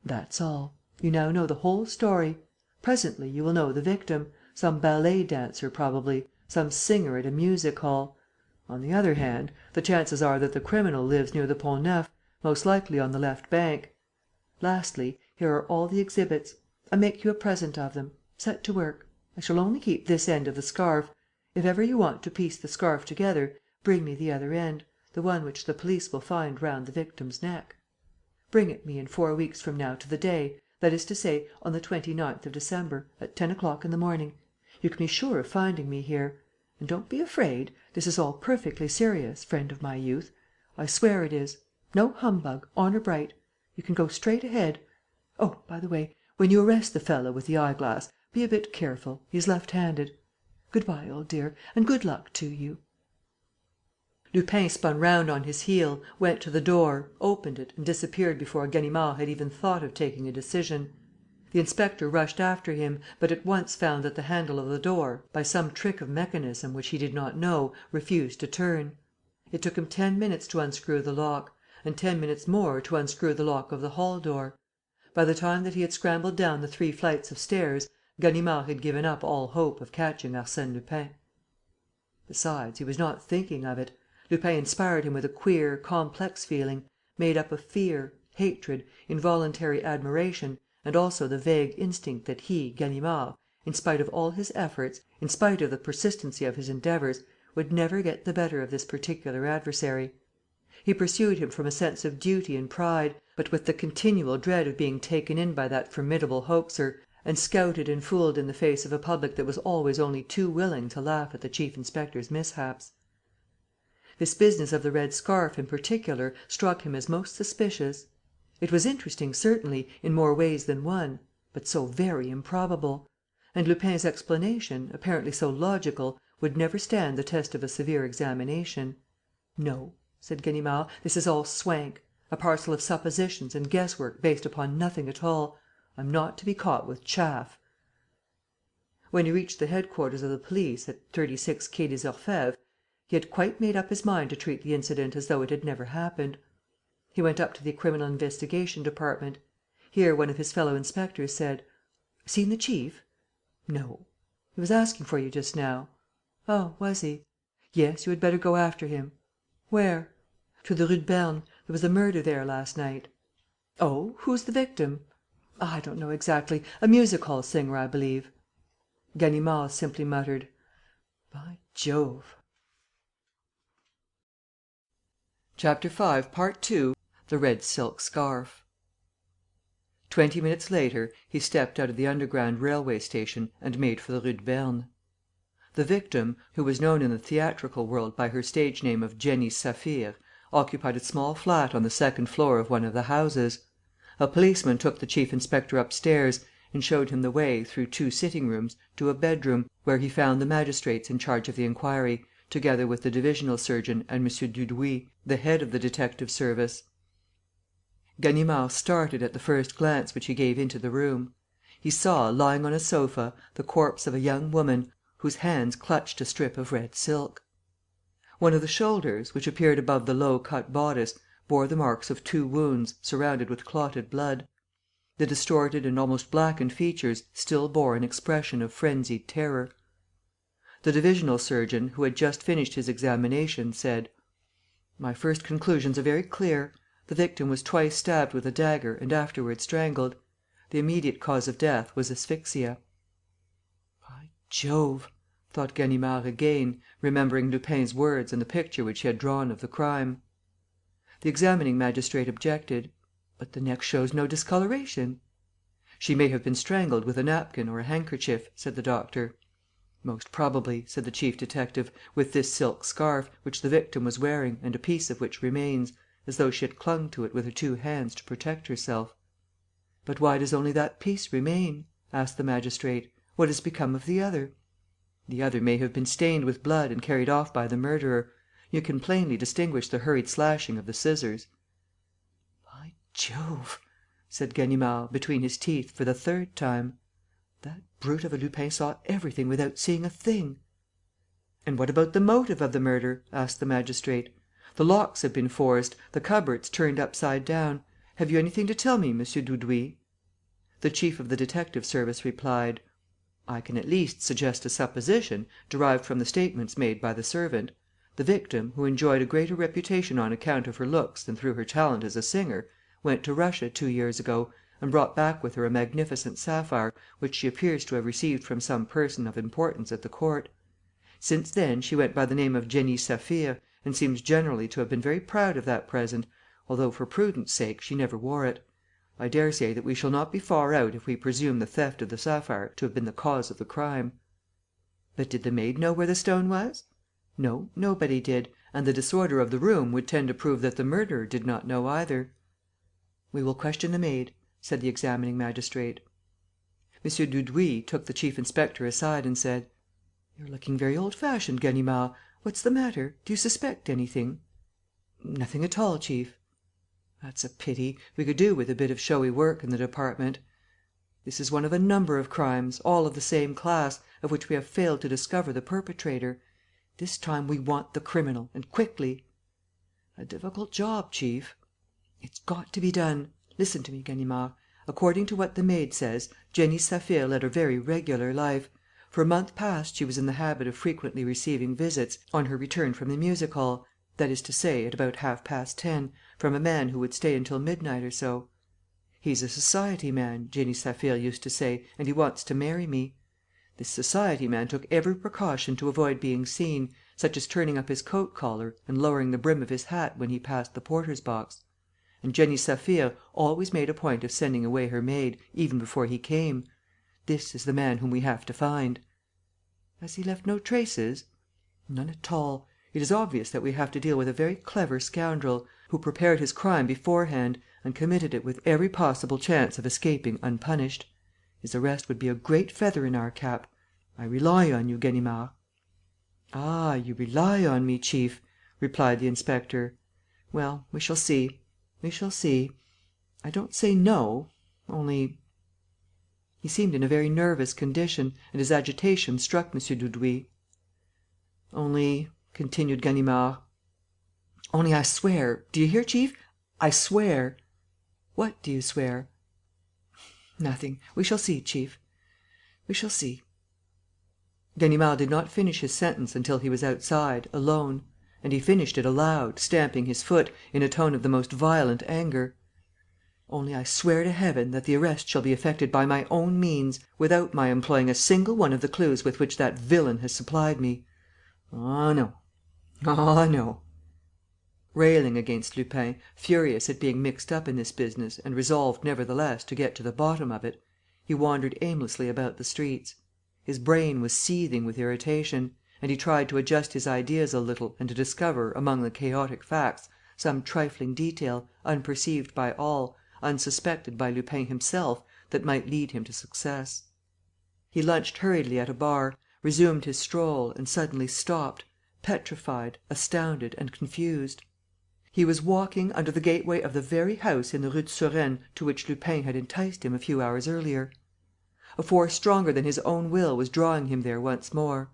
"That's all. You now know the whole story. Presently, you will know the victim: some ballet dancer, probably, some singer at a music hall. On the other hand, the chances are that the criminal lives near the Pont Neuf, most likely on the left bank. Lastly, here are all the exhibits. I make you a present of them. Set to work. I shall only keep this end of the scarf. If ever you want to piece the scarf together, bring me the other end, the one which the police will find round the victim's neck. Bring it me in 4 weeks from now to the day, that is to say, on the 29th of December, at 10 o'clock in the morning. You can be sure of finding me here. And don't be afraid: this is all perfectly serious, friend of my youth. I swear it is. No humbug, honour bright. You can go straight ahead. Oh, by the way, when you arrest the fellow with the eyeglass, be a bit careful: he is left-handed. Good-bye, old dear, and good luck to you." Lupin spun round on his heel, went to the door, opened it and disappeared before Ganimard had even thought of taking a decision. The inspector rushed after him, but at once found that the handle of the door, by some trick of mechanism which he did not know, refused to turn. It took him 10 minutes to unscrew the lock, and 10 minutes more to unscrew the lock of the hall door. By the time that he had scrambled down the 3 flights of stairs, Ganimard had given up all hope of catching Arsène Lupin. Besides, he was not thinking of it. Lupin inspired him with a queer, complex feeling, made up of fear, hatred, involuntary admiration and also the vague instinct that he, Ganimard, in spite of all his efforts, in spite of the persistency of his endeavours, would never get the better of this particular adversary. He pursued him from a sense of duty and pride, but with the continual dread of being taken in by that formidable hoaxer, and scouted and fooled in the face of a public that was always only too willing to laugh at the chief inspector's mishaps. This business of the red scarf, in particular, struck him as most suspicious. It was interesting, certainly, in more ways than one, but so very improbable. And Lupin's explanation, apparently so logical, would never stand the test of a severe examination. "No," said Ganimard, "this is all swank, a parcel of suppositions and guesswork based upon nothing at all. I'm not to be caught with chaff." When he reached the headquarters of the police, at 36 Quai des Orfèvres, he had quite made up his mind to treat the incident as though it had never happened. He went up to the Criminal Investigation Department. Here one of his fellow inspectors said: "Seen the chief?" "No." "He was asking for you just now." "Oh, was he?" "Yes, you had better go after him." "Where?" "To the Rue de Berne. There was a murder there last night." "Oh? Who's the victim?" "I don't know exactly. A music hall singer, I believe." Ganimard simply muttered: "By Jove!" Chapter 5, Part 2. The Red Silk Scarf. 20 minutes later, he stepped out of the underground railway station and made for the Rue de Berne. The victim, who was known in the theatrical world by her stage name of Jenny Saphir, occupied a small flat on the second floor of one of the houses. A policeman took the chief inspector upstairs and showed him the way, through 2 sitting rooms, to a bedroom, where he found the magistrates in charge of the inquiry, together with the divisional surgeon and M. Dudouis, the head of the detective service. Ganimard started at the first glance which he gave into the room. He saw, lying on a sofa, the corpse of a young woman, whose hands clutched a strip of red silk. One of the shoulders, which appeared above the low cut bodice, bore the marks of 2 wounds surrounded with clotted blood. The distorted and almost blackened features still bore an expression of frenzied terror. The divisional surgeon, who had just finished his examination, said: "My first conclusions are very clear. The victim was twice stabbed with a dagger and afterwards strangled. The immediate cause of death was asphyxia." "By Jove!" thought Ganimard again, remembering Lupin's words and the picture which he had drawn of the crime. The examining magistrate objected: "But the neck shows no discoloration." "She may have been strangled with a napkin or a handkerchief," said the doctor. "Most probably," said the chief detective, "with this silk scarf, which the victim was wearing and a piece of which remains, as though she had clung to it with her 2 hands to protect herself." "But why does only that piece remain?" asked the magistrate. "What has become of the other?" "The other may have been stained with blood and carried off by the murderer. You can plainly distinguish the hurried slashing of the scissors." "By Jove!" said Ganimard, between his teeth, for the 3rd time. "That brute of a Lupin saw everything without seeing a thing." "And what about the motive of the murder?" asked the magistrate. "The locks have been forced, the cupboards turned upside down. Have you anything to tell me, M. Dudouis?" The chief of the detective service replied: "I can at least suggest a supposition, derived from the statements made by the servant. The victim, who enjoyed a greater reputation on account of her looks than through her talent as a singer, went to Russia 2 years ago and brought back with her a magnificent sapphire which she appears to have received from some person of importance at the court. Since then she went by the name of Jenny Saphir and seems generally to have been very proud of that present, although, for prudence sake, she never wore it. I daresay that we shall not be far out if we presume the theft of the sapphire to have been the cause of the crime." "But did the maid know where the stone was?" "No, nobody did, and the disorder of the room would tend to prove that the murderer did not know either." "We will question the maid," said the examining magistrate. M. Dudouis took the chief inspector aside and said: "You're looking very old fashioned, Ganimard. What's the matter? Do you suspect anything?" "Nothing at all, chief." "That's a pity. We could do with a bit of showy work in the department. This is one of a number of crimes, all of the same class, of which we have failed to discover the perpetrator. This time we want the criminal, and quickly." "A difficult job, chief." "It's got to be done. Listen to me, Ganimard. According to what the maid says, Jenny Saphir led a very regular life. For a month past she was in the habit of frequently receiving visits, on her return from the music hall. that is to say, at about 10:30, from a man who would stay until midnight or so. 'He's a society man,' Jenny Saphir used to say, 'and he wants to marry me.' This society man took every precaution to avoid being seen, such as turning up his coat collar and lowering the brim of his hat when he passed the porter's box. And Jenny Saphir always made a point of sending away her maid, even before he came. This is the man whom we have to find." "Has he left no traces?" "None at all. It is obvious that we have to deal with a very clever scoundrel, who prepared his crime beforehand and committed it with every possible chance of escaping unpunished. His arrest would be a great feather in our cap. I rely on you, Ganimard." "Ah, you rely on me, chief," replied the inspector. "Well, we shall see. We shall see. I don't say no, only..." He seemed in a very nervous condition, and his agitation struck M. Dudouis. "Only," continued Ganimard, "only I swear, do you hear, chief? I swear." "What do you swear?" "Nothing. We shall see, chief. We shall see." Ganimard did not finish his sentence until he was outside, alone; and he finished it aloud, stamping his foot, in a tone of the most violent anger. "Only I swear to heaven that the arrest shall be effected by my own means, without my employing a single one of the clues with which that villain has supplied me. Ah, no! Ah, no!" Railing against Lupin, furious at being mixed up in this business and resolved, nevertheless, to get to the bottom of it, he wandered aimlessly about the streets. His brain was seething with irritation; and he tried to adjust his ideas a little and to discover, among the chaotic facts, some trifling detail, unperceived by all, unsuspected by Lupin himself, that might lead him to success. He lunched hurriedly at a bar, resumed his stroll and suddenly stopped, petrified, astounded and confused. He was walking under the gateway of the very house in the Rue de Surène to which Lupin had enticed him a few hours earlier. A force stronger than his own will was drawing him there once more.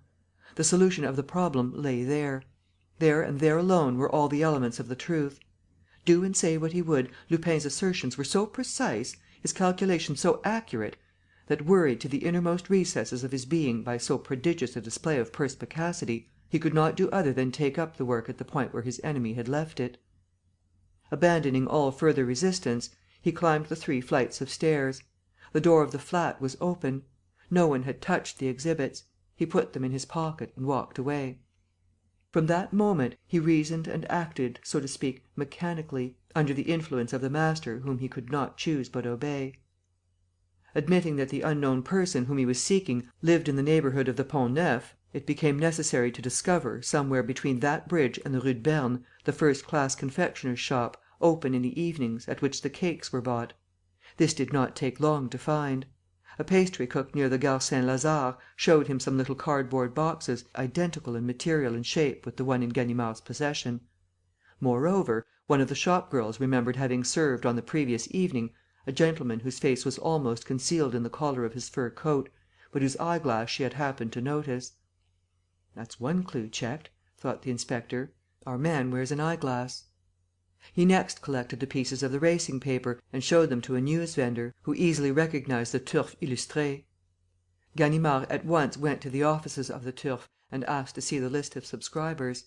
The solution of the problem lay there. There and there alone were all the elements of the truth. Do and say what he would, Lupin's assertions were so precise, his calculations so accurate, that, worried to the innermost recesses of his being by so prodigious a display of perspicacity, he could not do other than take up the work at the point where his enemy had left it. Abandoning all further resistance, he climbed the 3 flights of stairs. The door of the flat was open. No one had touched the exhibits. He put them in his pocket and walked away. From that moment, he reasoned and acted, so to speak, mechanically, under the influence of the master whom he could not choose but obey. Admitting that the unknown person whom he was seeking lived in the neighbourhood of the Pont Neuf, it became necessary to discover, somewhere between that bridge and the Rue de Berne, the first-class confectioner's shop, open in the evenings, at which the cakes were bought. This did not take long to find. A pastry cook near the Gare Saint-Lazare showed him some little cardboard boxes, identical in material and shape with the one in Ganimard's possession. Moreover, one of the shop girls remembered having served, on the previous evening, a gentleman whose face was almost concealed in the collar of his fur coat, but whose eyeglass she had happened to notice. "That's one clue checked," thought the inspector. "Our man wears an eyeglass." He next collected the pieces of the racing paper and showed them to a newsvender, who easily recognized the Turf Illustré. Ganimard at once went to the offices of the Turf and asked to see the list of subscribers.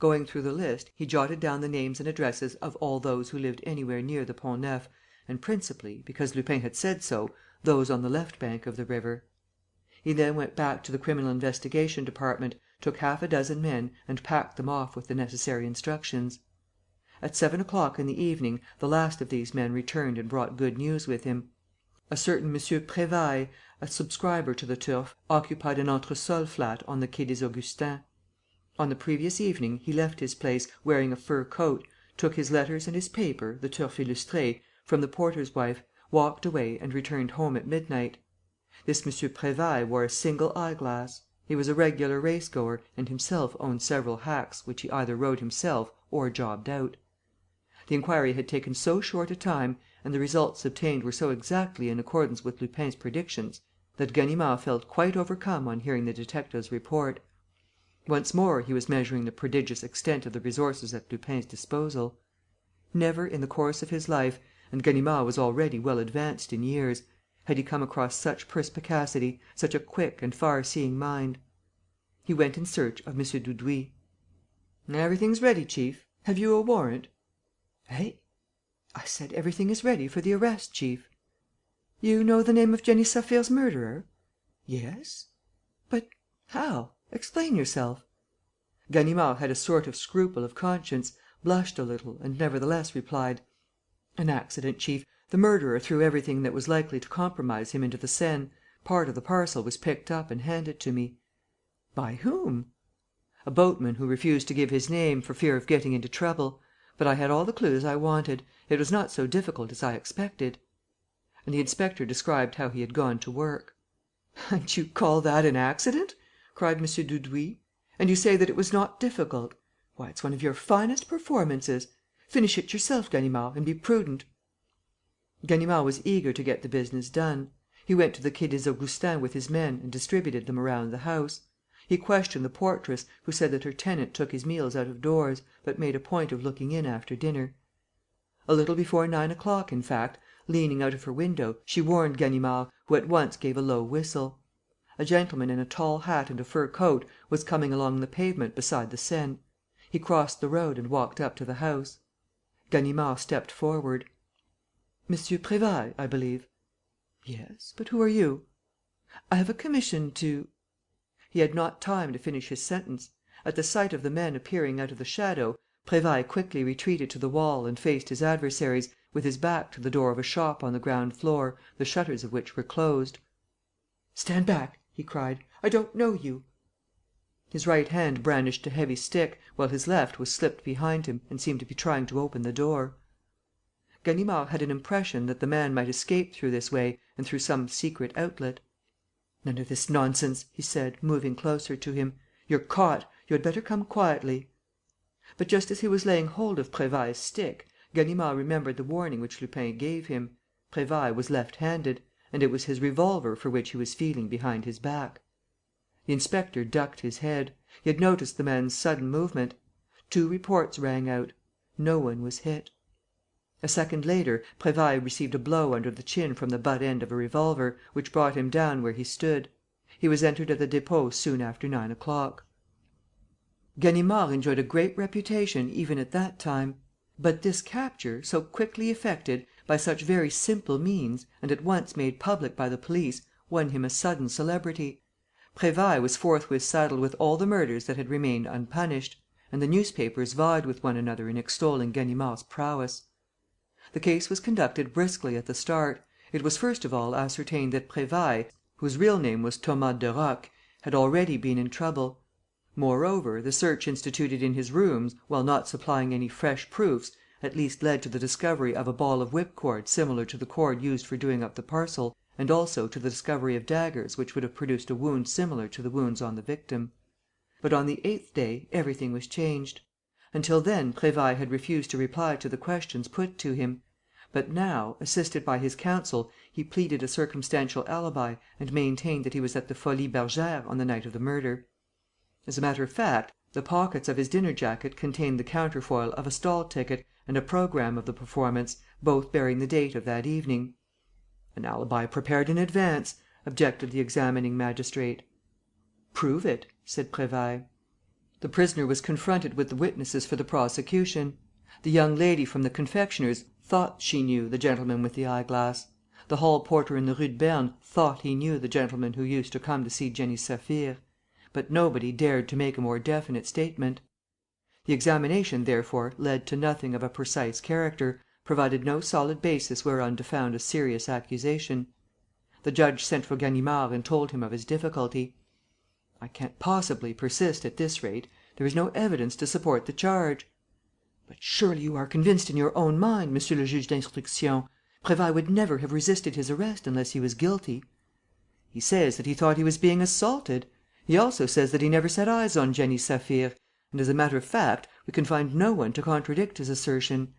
Going through the list, he jotted down the names and addresses of all those who lived anywhere near the Pont Neuf, and principally, because Lupin had said so, those on the left bank of the river. He then went back to the Criminal Investigation Department, took half a dozen men and packed them off with the necessary instructions. At 7 o'clock in the evening, the last of these men returned and brought good news with him. A certain M. Prévailles, a subscriber to the Turf, occupied an entresol flat on the Quai des Augustins. On the previous evening, he left his place, wearing a fur coat, took his letters and his paper, the Turf Illustré, from the porter's wife, walked away and returned home at midnight. This M. Prévailles wore a single eyeglass. He was a regular race goer and himself owned several hacks, which he either rode himself or jobbed out. The inquiry had taken so short a time and the results obtained were so exactly in accordance with Lupin's predictions that Ganimard felt quite overcome on hearing the detective's report. Once more he was measuring the prodigious extent of the resources at Lupin's disposal. Never in the course of his life, and Ganimard was already well advanced in years, had he come across such perspicacity, such a quick and far-seeing mind. He went in search of M. Dudouis. "Everything's ready, chief. Have you a warrant?" "Eh?" "I said everything is ready for the arrest, chief." "You know the name of Jenny Saphir's murderer?" "Yes." "But how? Explain yourself." Ganimard had a sort of scruple of conscience, blushed a little and nevertheless replied: "An accident, chief. The murderer threw everything that was likely to compromise him into the Seine. Part of the parcel was picked up and handed to me." "By whom?" "A boatman who refused to give his name, for fear of getting into trouble. But I had all the clues I wanted. It was not so difficult as I expected." And the inspector described how he had gone to work. "And you call that an accident?" cried M. Dudouis. "And you say that it was not difficult? Why, it's one of your finest performances! Finish it yourself, Ganimard, and be prudent." Ganimard was eager to get the business done. He went to the Quai des Augustins with his men and distributed them around the house. He questioned the portress, who said that her tenant took his meals out of doors, but made a point of looking in after dinner. A little before 9 o'clock, in fact, leaning out of her window, she warned Ganimard, who at once gave a low whistle. A gentleman in a tall hat and a fur coat was coming along the pavement beside the Seine. He crossed the road and walked up to the house. Ganimard stepped forward. "Monsieur Prévailles, I believe?" "Yes, but who are you?" "I have a commission to..." He had not time to finish his sentence. At the sight of the men appearing out of the shadow, Prévailles quickly retreated to the wall and faced his adversaries, with his back to the door of a shop on the ground floor, the shutters of which were closed. "Stand back!" he cried. "I don't know you." His right hand brandished a heavy stick, while his left was slipped behind him and seemed to be trying to open the door. Ganimard had an impression that the man might escape through this way and through some secret outlet. "None of this nonsense!" he said, moving closer to him. "You're caught. You had better come quietly." But just as he was laying hold of Prévailles' stick, Ganimard remembered the warning which Lupin gave him. Prévailles was left-handed; and it was his revolver for which he was feeling behind his back. The inspector ducked his head. He had noticed the man's sudden movement. 2 reports rang out. No one was hit. A second later, Prévailles received a blow under the chin from the butt end of a revolver, which brought him down where he stood. He was entered at the Dépôt soon after 9 o'clock. Ganimard enjoyed a great reputation even at that time. But this capture, so quickly effected, by such very simple means, and at once made public by the police, won him a sudden celebrity. Prévailles was forthwith saddled with all the murders that had remained unpunished; and the newspapers vied with one another in extolling Ganimard's prowess. The case was conducted briskly at the start. It was first of all ascertained that Prévailles, whose real name was Thomas Derocq, had already been in trouble. Moreover, the search instituted in his rooms, while not supplying any fresh proofs, at least led to the discovery of a ball of whipcord similar to the cord used for doing up the parcel and also to the discovery of daggers which would have produced a wound similar to the wounds on the victim. But on the 8th day everything was changed. Until then Prévailles had refused to reply to the questions put to him. But now, assisted by his counsel, he pleaded a circumstantial alibi and maintained that he was at the Folies Bergères on the night of the murder. As a matter of fact, the pockets of his dinner jacket contained the counterfoil of a stall ticket and a programme of the performance, both bearing the date of that evening. "An alibi prepared in advance," objected the examining magistrate. "Prove it," said Prévailles. The prisoner was confronted with the witnesses for the prosecution. The young lady from the confectioner's thought she knew the gentleman with the eyeglass. The hall porter in the Rue de Berne thought he knew the gentleman who used to come to see Jenny Saphir. But nobody dared to make a more definite statement. The examination, therefore, led to nothing of a precise character, provided no solid basis whereon to found a serious accusation. The judge sent for Ganimard and told him of his difficulty. "I can't possibly persist at this rate. There is no evidence to support the charge." "But surely you are convinced in your own mind, Monsieur le Juge d'Instruction. Prévailles would never have resisted his arrest unless he was guilty." "He says that he thought he was being assaulted. He also says that he never set eyes on Jenny Saphir; and, as a matter of fact, we can find no one to contradict his assertion.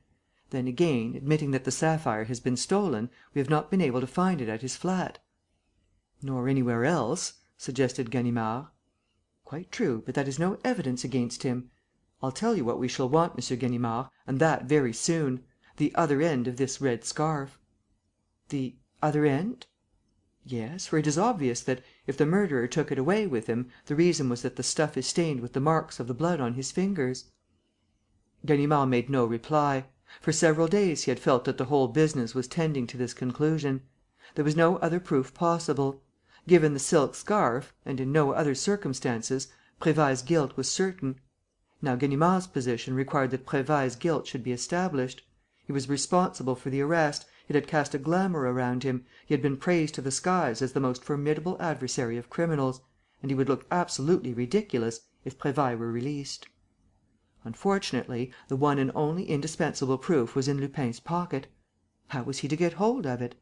Then again, admitting that the sapphire has been stolen, we have not been able to find it at his flat." "Nor anywhere else," suggested Ganimard. "Quite true, but that is no evidence against him. I'll tell you what we shall want, M. Ganimard, and that very soon: the other end of this red scarf." "The other end?" "Yes, for it is obvious that, if the murderer took it away with him, the reason was that the stuff is stained with the marks of the blood on his fingers." Ganimard made no reply. For several days he had felt that the whole business was tending to this conclusion. There was no other proof possible. Given the silk scarf, and in no other circumstances, Prévailles' guilt was certain. Now Ganimard's position required that Prévailles' guilt should be established. He was responsible for the arrest, it had cast a glamour around him, he had been praised to the skies as the most formidable adversary of criminals, and he would look absolutely ridiculous if Prévailles were released. Unfortunately, the one and only indispensable proof was in Lupin's pocket. How was he to get hold of it?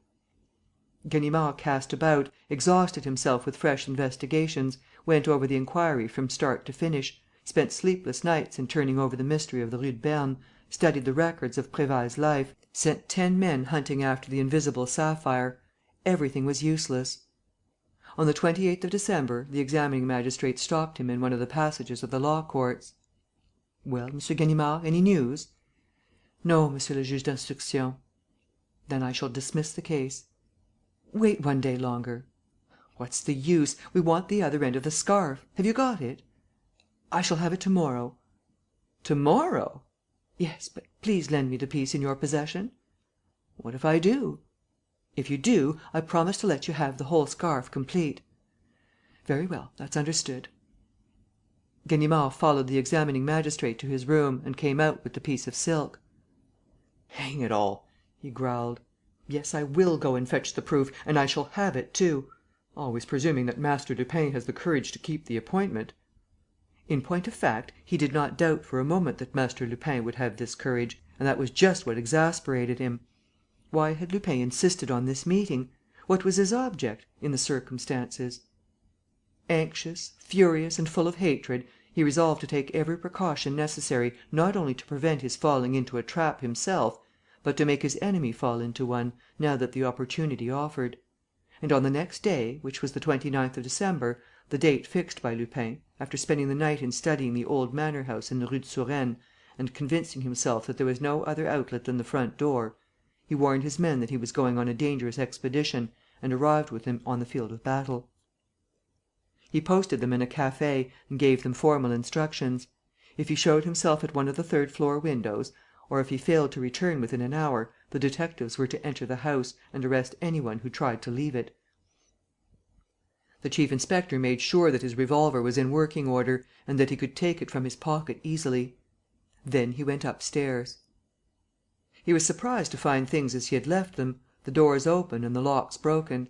Ganimard cast about, exhausted himself with fresh investigations, went over the inquiry from start to finish, spent sleepless nights in turning over the mystery of the Rue de Berne, studied the records of Prévailles' life, sent 10 men hunting after the invisible sapphire. Everything was useless. On the 28th of December, the examining magistrate stopped him in one of the passages of the law courts. "Well, M. Ganimard, any news?" "No, Monsieur le Juge d'Instruction." "Then I shall dismiss the case." "Wait one day longer." "What's the use? We want the other end of the scarf. Have you got it?" "I shall have it to morrow." "To morrow?" "Yes, but please lend me the piece in your possession." "What if I do?" "If you do, I promise to let you have the whole scarf complete." "Very well, that's understood." Ganimard followed the examining magistrate to his room and came out with the piece of silk. "Hang it all!" he growled. "Yes, I will go and fetch the proof and I shall have it too. Always presuming that Master Lupin has the courage to keep the appointment." In point of fact, he did not doubt for a moment that Master Lupin would have this courage; and that was just what exasperated him. Why had Lupin insisted on this meeting? What was his object, in the circumstances? Anxious, furious and full of hatred, he resolved to take every precaution necessary not only to prevent his falling into a trap himself, but to make his enemy fall into one, now that the opportunity offered. And on the next day, which was the 29th of December, the date fixed by Lupin, after spending the night in studying the old manor house in the Rue de Surène and convincing himself that there was no other outlet than the front door, he warned his men that he was going on a dangerous expedition and arrived with them on the field of battle. He posted them in a café and gave them formal instructions. If he showed himself at one of the third-floor windows, or if he failed to return within an hour, the detectives were to enter the house and arrest any one who tried to leave it. The chief inspector made sure that his revolver was in working order and that he could take it from his pocket easily. Then he went upstairs. He was surprised to find things as he had left them, the doors open and the locks broken.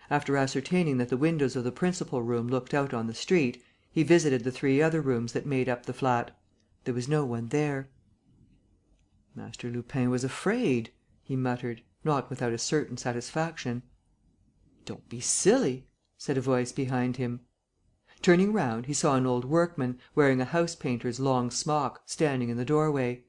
After ascertaining that the windows of the principal room looked out on the street, he visited the 3 other rooms that made up the flat. There was no one there. "Master Lupin was afraid," he muttered, not without a certain satisfaction. "Don't be silly," said a voice behind him. Turning round, he saw an old workman, wearing a house painter's long smock, standing in the doorway.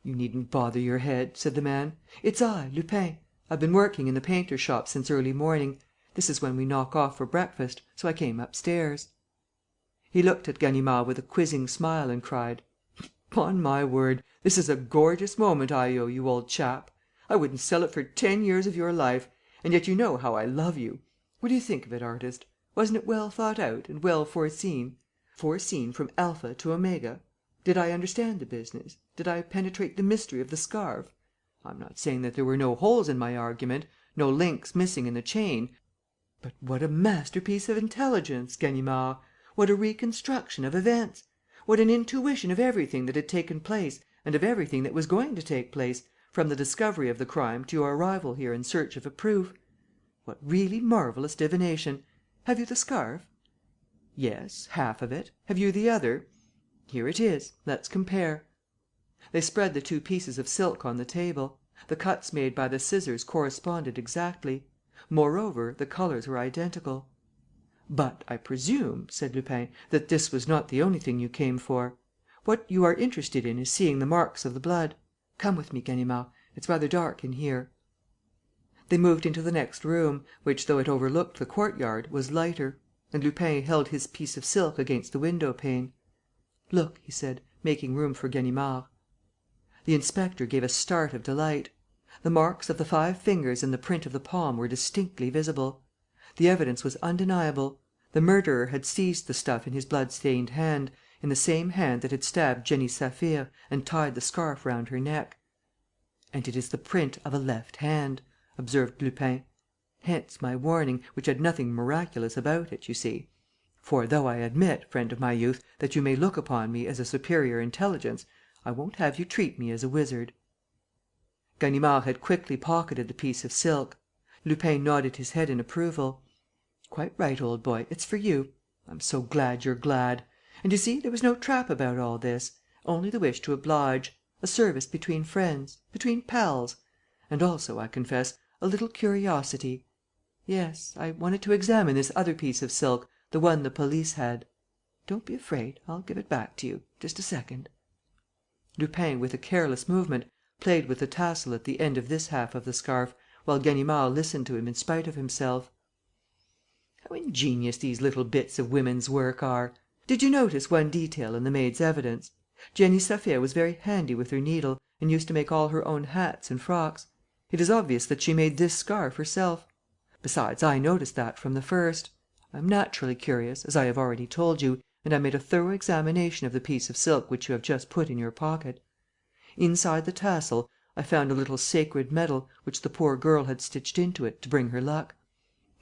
"You needn't bother your head," said the man. "It's I, Lupin. I've been working in the painter's shop since early morning. This is when we knock off for breakfast, so I came upstairs." He looked at Ganimard with a quizzing smile and cried: "'Pon my word, this is a gorgeous moment I owe you, old chap! I wouldn't sell it for 10 years of your life. And yet you know how I love you. What do you think of it, artist? Wasn't it well thought out and well foreseen? Foreseen from alpha to omega? Did I understand the business? Did I penetrate the mystery of the scarf? I'm not saying that there were no holes in my argument, no links missing in the chain. But what a masterpiece of intelligence, Ganimard! What a reconstruction of events! What an intuition of everything that had taken place and of everything that was going to take place, from the discovery of the crime to your arrival here in search of a proof! What really marvellous divination! Have you the scarf?" "Yes, half of it. Have you the other?" "Here it is. Let's compare." They spread the 2 pieces of silk on the table. The cuts made by the scissors corresponded exactly. Moreover, the colours were identical. "But I presume," said Lupin, "that this was not the only thing you came for. What you are interested in is seeing the marks of the blood. Come with me, Ganimard. It's rather dark in here." They moved into the next room, which, though it overlooked the courtyard, was lighter; and Lupin held his piece of silk against the window pane. "Look," he said, making room for Ganimard. The inspector gave a start of delight. The marks of the 5 fingers and the print of the palm were distinctly visible. The evidence was undeniable. The murderer had seized the stuff in his blood stained hand. in the same hand that had stabbed Jenny Saphir and tied the scarf round her neck. "And it is the print of a left hand," observed Lupin. "Hence my warning, which had nothing miraculous about it, you see. For, though I admit, friend of my youth, that you may look upon me as a superior intelligence, I won't have you treat me as a wizard." Ganimard had quickly pocketed the piece of silk. Lupin nodded his head in approval: "Quite right, old boy, it's for you. I'm so glad you're glad. And, you see, there was no trap about all this. Only the wish to oblige, a service between friends, between pals. And also, I confess, a little curiosity. Yes, I wanted to examine this other piece of silk, the one the police had. Don't be afraid, I'll give it back to you. Just a second." Lupin, with a careless movement, played with the tassel at the end of this half of the scarf, while Ganimard listened to him in spite of himself. "How ingenious these little bits of women's work are! Did you notice one detail in the maid's evidence? Jenny Saphir was very handy with her needle and used to make all her own hats and frocks. It is obvious that she made this scarf herself. Besides, I noticed that from the first. I am naturally curious, as I have already told you, and I made a thorough examination of the piece of silk which you have just put in your pocket. Inside the tassel, I found a little sacred medal which the poor girl had stitched into it to bring her luck.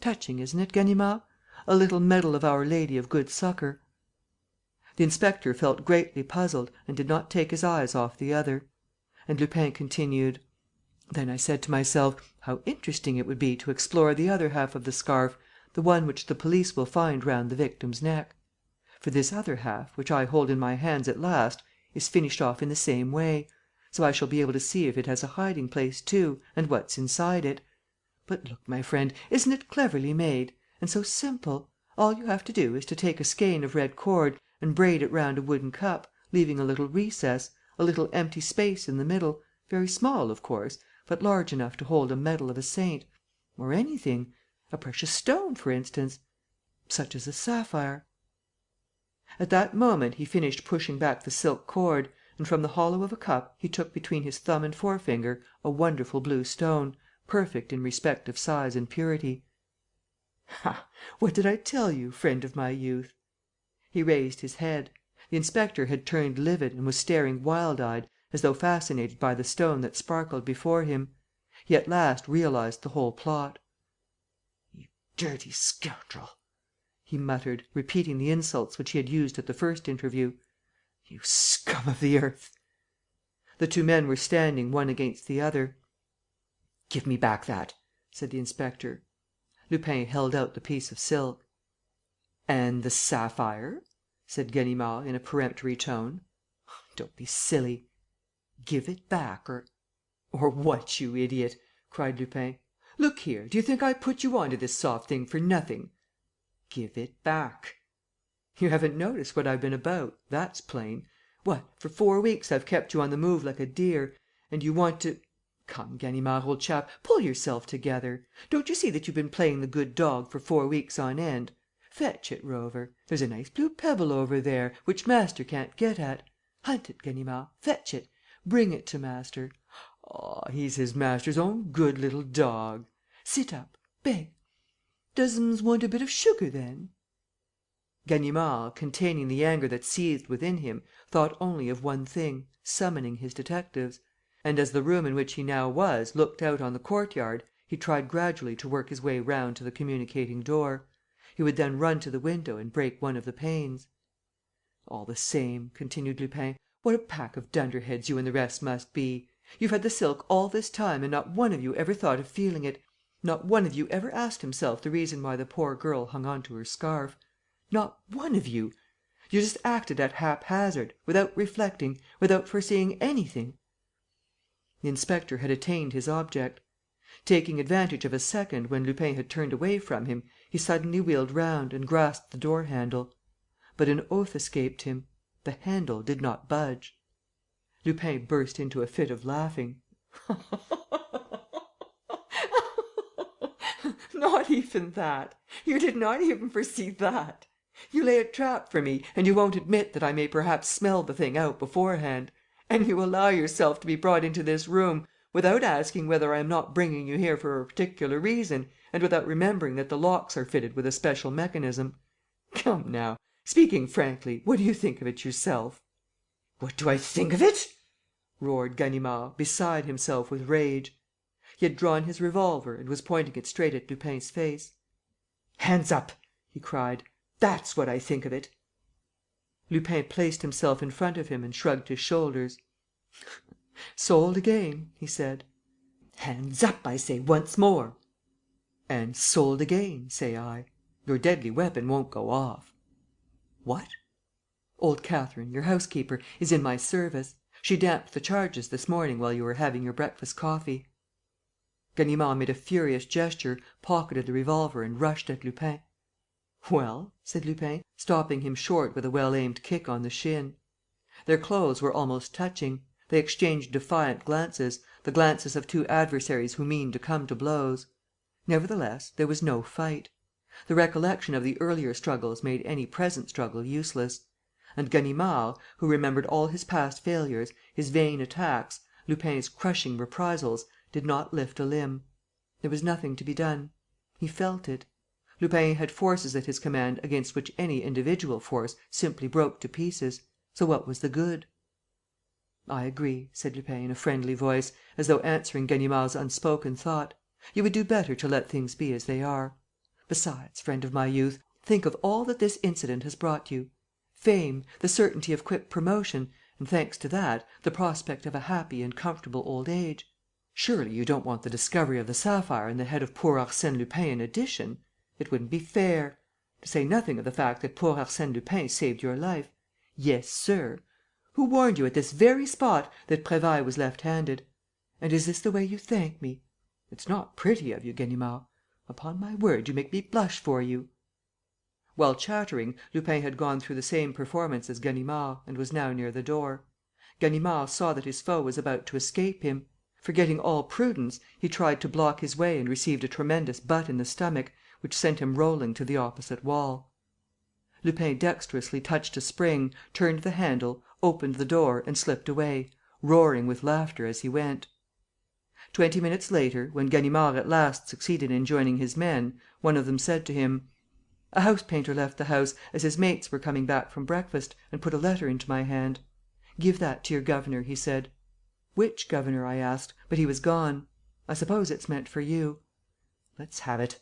Touching, isn't it, Ganimard? A little medal of Our Lady of Good Succour." The inspector felt greatly puzzled and did not take his eyes off the other. And Lupin continued: "Then I said to myself, how interesting it would be to explore the other half of the scarf, the one which the police will find round the victim's neck. For this other half, which I hold in my hands at last, is finished off in the same way. So I shall be able to see if it has a hiding place too and what's inside it. But look, my friend, isn't it cleverly made? And so simple! All you have to do is to take a skein of red cord and braid it round a wooden cup, leaving a little recess, a little empty space in the middle, very small, of course, but large enough to hold a medal of a saint, or anything, a precious stone, for instance, such as a sapphire." At that moment he finished pushing back the silk cord, and from the hollow of a cup he took between his thumb and forefinger a wonderful blue stone, perfect in respect of size and purity. "Ha! What did I tell you, friend of my youth?" He raised his head. The inspector had turned livid and was staring wild-eyed, as though fascinated by the stone that sparkled before him. He at last realized the whole plot. "You dirty scoundrel!" he muttered, repeating the insults which he had used at the first interview. "You scum of the earth!" The two men were standing one against the other. "Give me back that," said the inspector. Lupin held out the piece of silk. "And the sapphire?" said Ganimard, in a peremptory tone. "Don't be silly." "Give it back, or..." "Or what, you idiot?" cried Lupin. "Look here, do you think I put you on to this soft thing for nothing? Give it back. You haven't noticed what I've been about, that's plain. What, for 4 weeks I've kept you on the move like a deer. And you want to... Come, Ganimard, old chap, pull yourself together. Don't you see that you've been playing the good dog for 4 weeks on end? Fetch it, Rover. There's a nice blue pebble over there, which master can't get at. Hunt it, Ganimard, fetch it. Bring it to master. Ah, he's his master's own good little dog. Sit up, beg. Does'ms want a bit of sugar, then?" Ganimard, containing the anger that seethed within him, thought only of one thing, summoning his detectives. And, as the room in which he now was looked out on the courtyard, he tried gradually to work his way round to the communicating door. He would then run to the window and break one of the panes. "All the same," continued Lupin, "what a pack of dunderheads you and the rest must be! You've had the silk all this time and not one of you ever thought of feeling it. Not one of you ever asked himself the reason why the poor girl hung on to her scarf. Not one of you! You just acted at haphazard, without reflecting, without foreseeing anything." The inspector had attained his object. Taking advantage of a second when Lupin had turned away from him, he suddenly wheeled round and grasped the door handle. But an oath escaped him: the handle did not budge. Lupin burst into a fit of laughing: "Not even that? You did not even foresee that? You lay a trap for me and you won't admit that I may perhaps smell the thing out beforehand. And you allow yourself to be brought into this room, without asking whether I am not bringing you here for a particular reason and without remembering that the locks are fitted with a special mechanism. Come now, Speaking frankly, what do you think of it yourself?" "What do I think of it?" roared Ganimard, beside himself with rage. He had drawn his revolver and was pointing it straight at Lupin's face. "Hands up!" he cried. "That's what I think of it!" Lupin placed himself in front of him and shrugged his shoulders: "Sold again," he said. "Hands up, I say, once more!" "And sold again, say I. Your deadly weapon won't go off." "What?" "Old Catherine, your housekeeper, is in my service. She damped the charges this morning while you were having your breakfast coffee." Ganimard made a furious gesture, pocketed the revolver and rushed at Lupin. "Well?" said Lupin, stopping him short with a well-aimed kick on the shin. Their clothes were almost touching. They exchanged defiant glances, the glances of two adversaries who mean to come to blows. Nevertheless, there was no fight. The recollection of the earlier struggles made any present struggle useless. And Ganimard, who remembered all his past failures, his vain attacks, Lupin's crushing reprisals, did not lift a limb. There was nothing to be done. He felt it. Lupin had forces at his command against which any individual force simply broke to pieces. So what was the good? "I agree," said Lupin, in a friendly voice, as though answering Ganimard's unspoken thought. "You would do better to let things be as they are. Besides, friend of my youth, think of all that this incident has brought you: fame, the certainty of quick promotion and, thanks to that, the prospect of a happy and comfortable old age. Surely you don't want the discovery of the sapphire and the head of poor Arsène Lupin in addition? It wouldn't be fair. To say nothing of the fact that poor Arsène Lupin saved your life. Yes, sir. Who warned you at this very spot that Prévailles was left-handed? And is this the way you thank me? It's not pretty of you, Ganimard. Upon my word, you make me blush for you." While chattering, Lupin had gone through the same performance as Ganimard and was now near the door. Ganimard saw that his foe was about to escape him. Forgetting all prudence, he tried to block his way and received a tremendous butt in the stomach, which sent him rolling to the opposite wall. Lupin dexterously touched a spring, turned the handle, opened the door and slipped away, roaring with laughter as he went. 20 minutes later, when Ganimard at last succeeded in joining his men, one of them said to him: "A house painter left the house, as his mates were coming back from breakfast, and put a letter into my hand. 'Give that to your governor,' he said. 'Which governor?' I asked, but he was gone. I suppose it's meant for you." "Let's have it."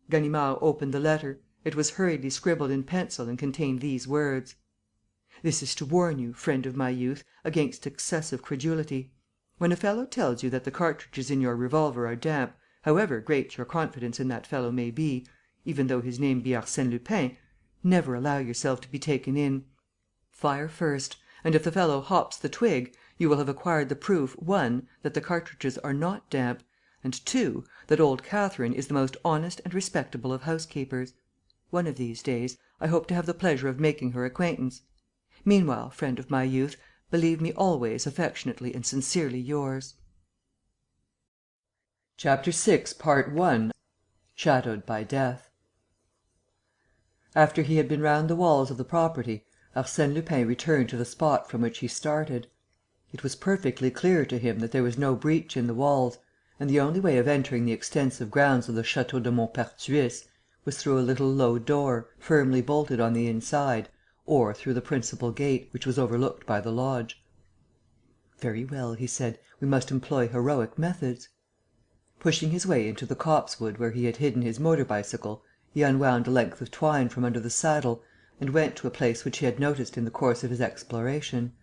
Ganimard opened the letter. It was hurriedly scribbled in pencil and contained these words: "This is to warn you, friend of my youth, against excessive credulity. When a fellow tells you that the cartridges in your revolver are damp, however great your confidence in that fellow may be, even though his name be Arsène Lupin, never allow yourself to be taken in. Fire first, and if the fellow hops the twig, you will have acquired the proof, 1, that the cartridges are not damp, and 2, that old Catherine is the most honest and respectable of housekeepers. One of these days, I hope to have the pleasure of making her acquaintance. Meanwhile, friend of my youth, believe me always affectionately and sincerely yours." Chapter 6, part 1. Shadowed by death. After he had been round the walls of the property, Arsène Lupin returned to the spot from which he started. It was perfectly clear to him that there was no breach in the walls, and the only way of entering the extensive grounds of the Château de Maupertuis was through a little low door, firmly bolted on the inside, or through the principal gate, which was overlooked by the lodge. "Very well," he said, "we must employ heroic methods." Pushing his way into the copsewood where he had hidden his motor bicycle, he unwound a length of twine from under the saddle and went to a place which he had noticed in the course of his exploration.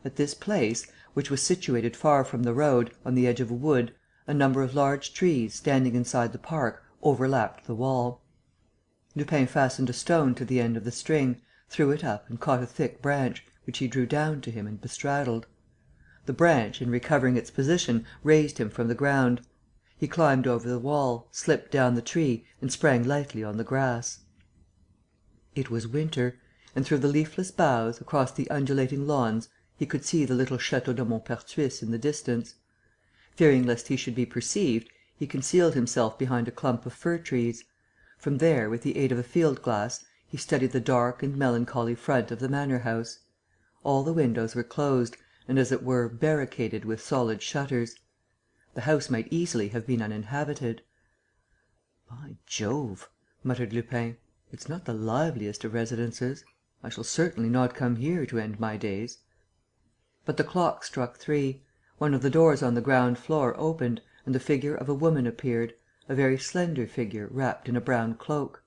At this place, which was situated far from the road, on the edge of a wood, a number of large trees, standing inside the park, overlapped the wall. Lupin fastened a stone to the end of the string, threw it up and caught a thick branch, which he drew down to him and bestraddled. The branch, in recovering its position, raised him from the ground. He climbed over the wall, slipped down the tree and sprang lightly on the grass. It was winter; and through the leafless boughs, across the undulating lawns, he could see the little Château de Maupertuis in the distance. Fearing lest he should be perceived, he concealed himself behind a clump of fir trees. From there, with the aid of a field glass, he studied the dark and melancholy front of the manor house. All the windows were closed and, as it were, barricaded with solid shutters. The house might easily have been uninhabited. "By Jove!" muttered Lupin. It's not the liveliest of residences. I shall certainly not come here to end my days." But the clock struck 3. One of the doors on the ground floor opened and the figure of a woman appeared, a very slender figure wrapped in a brown cloak.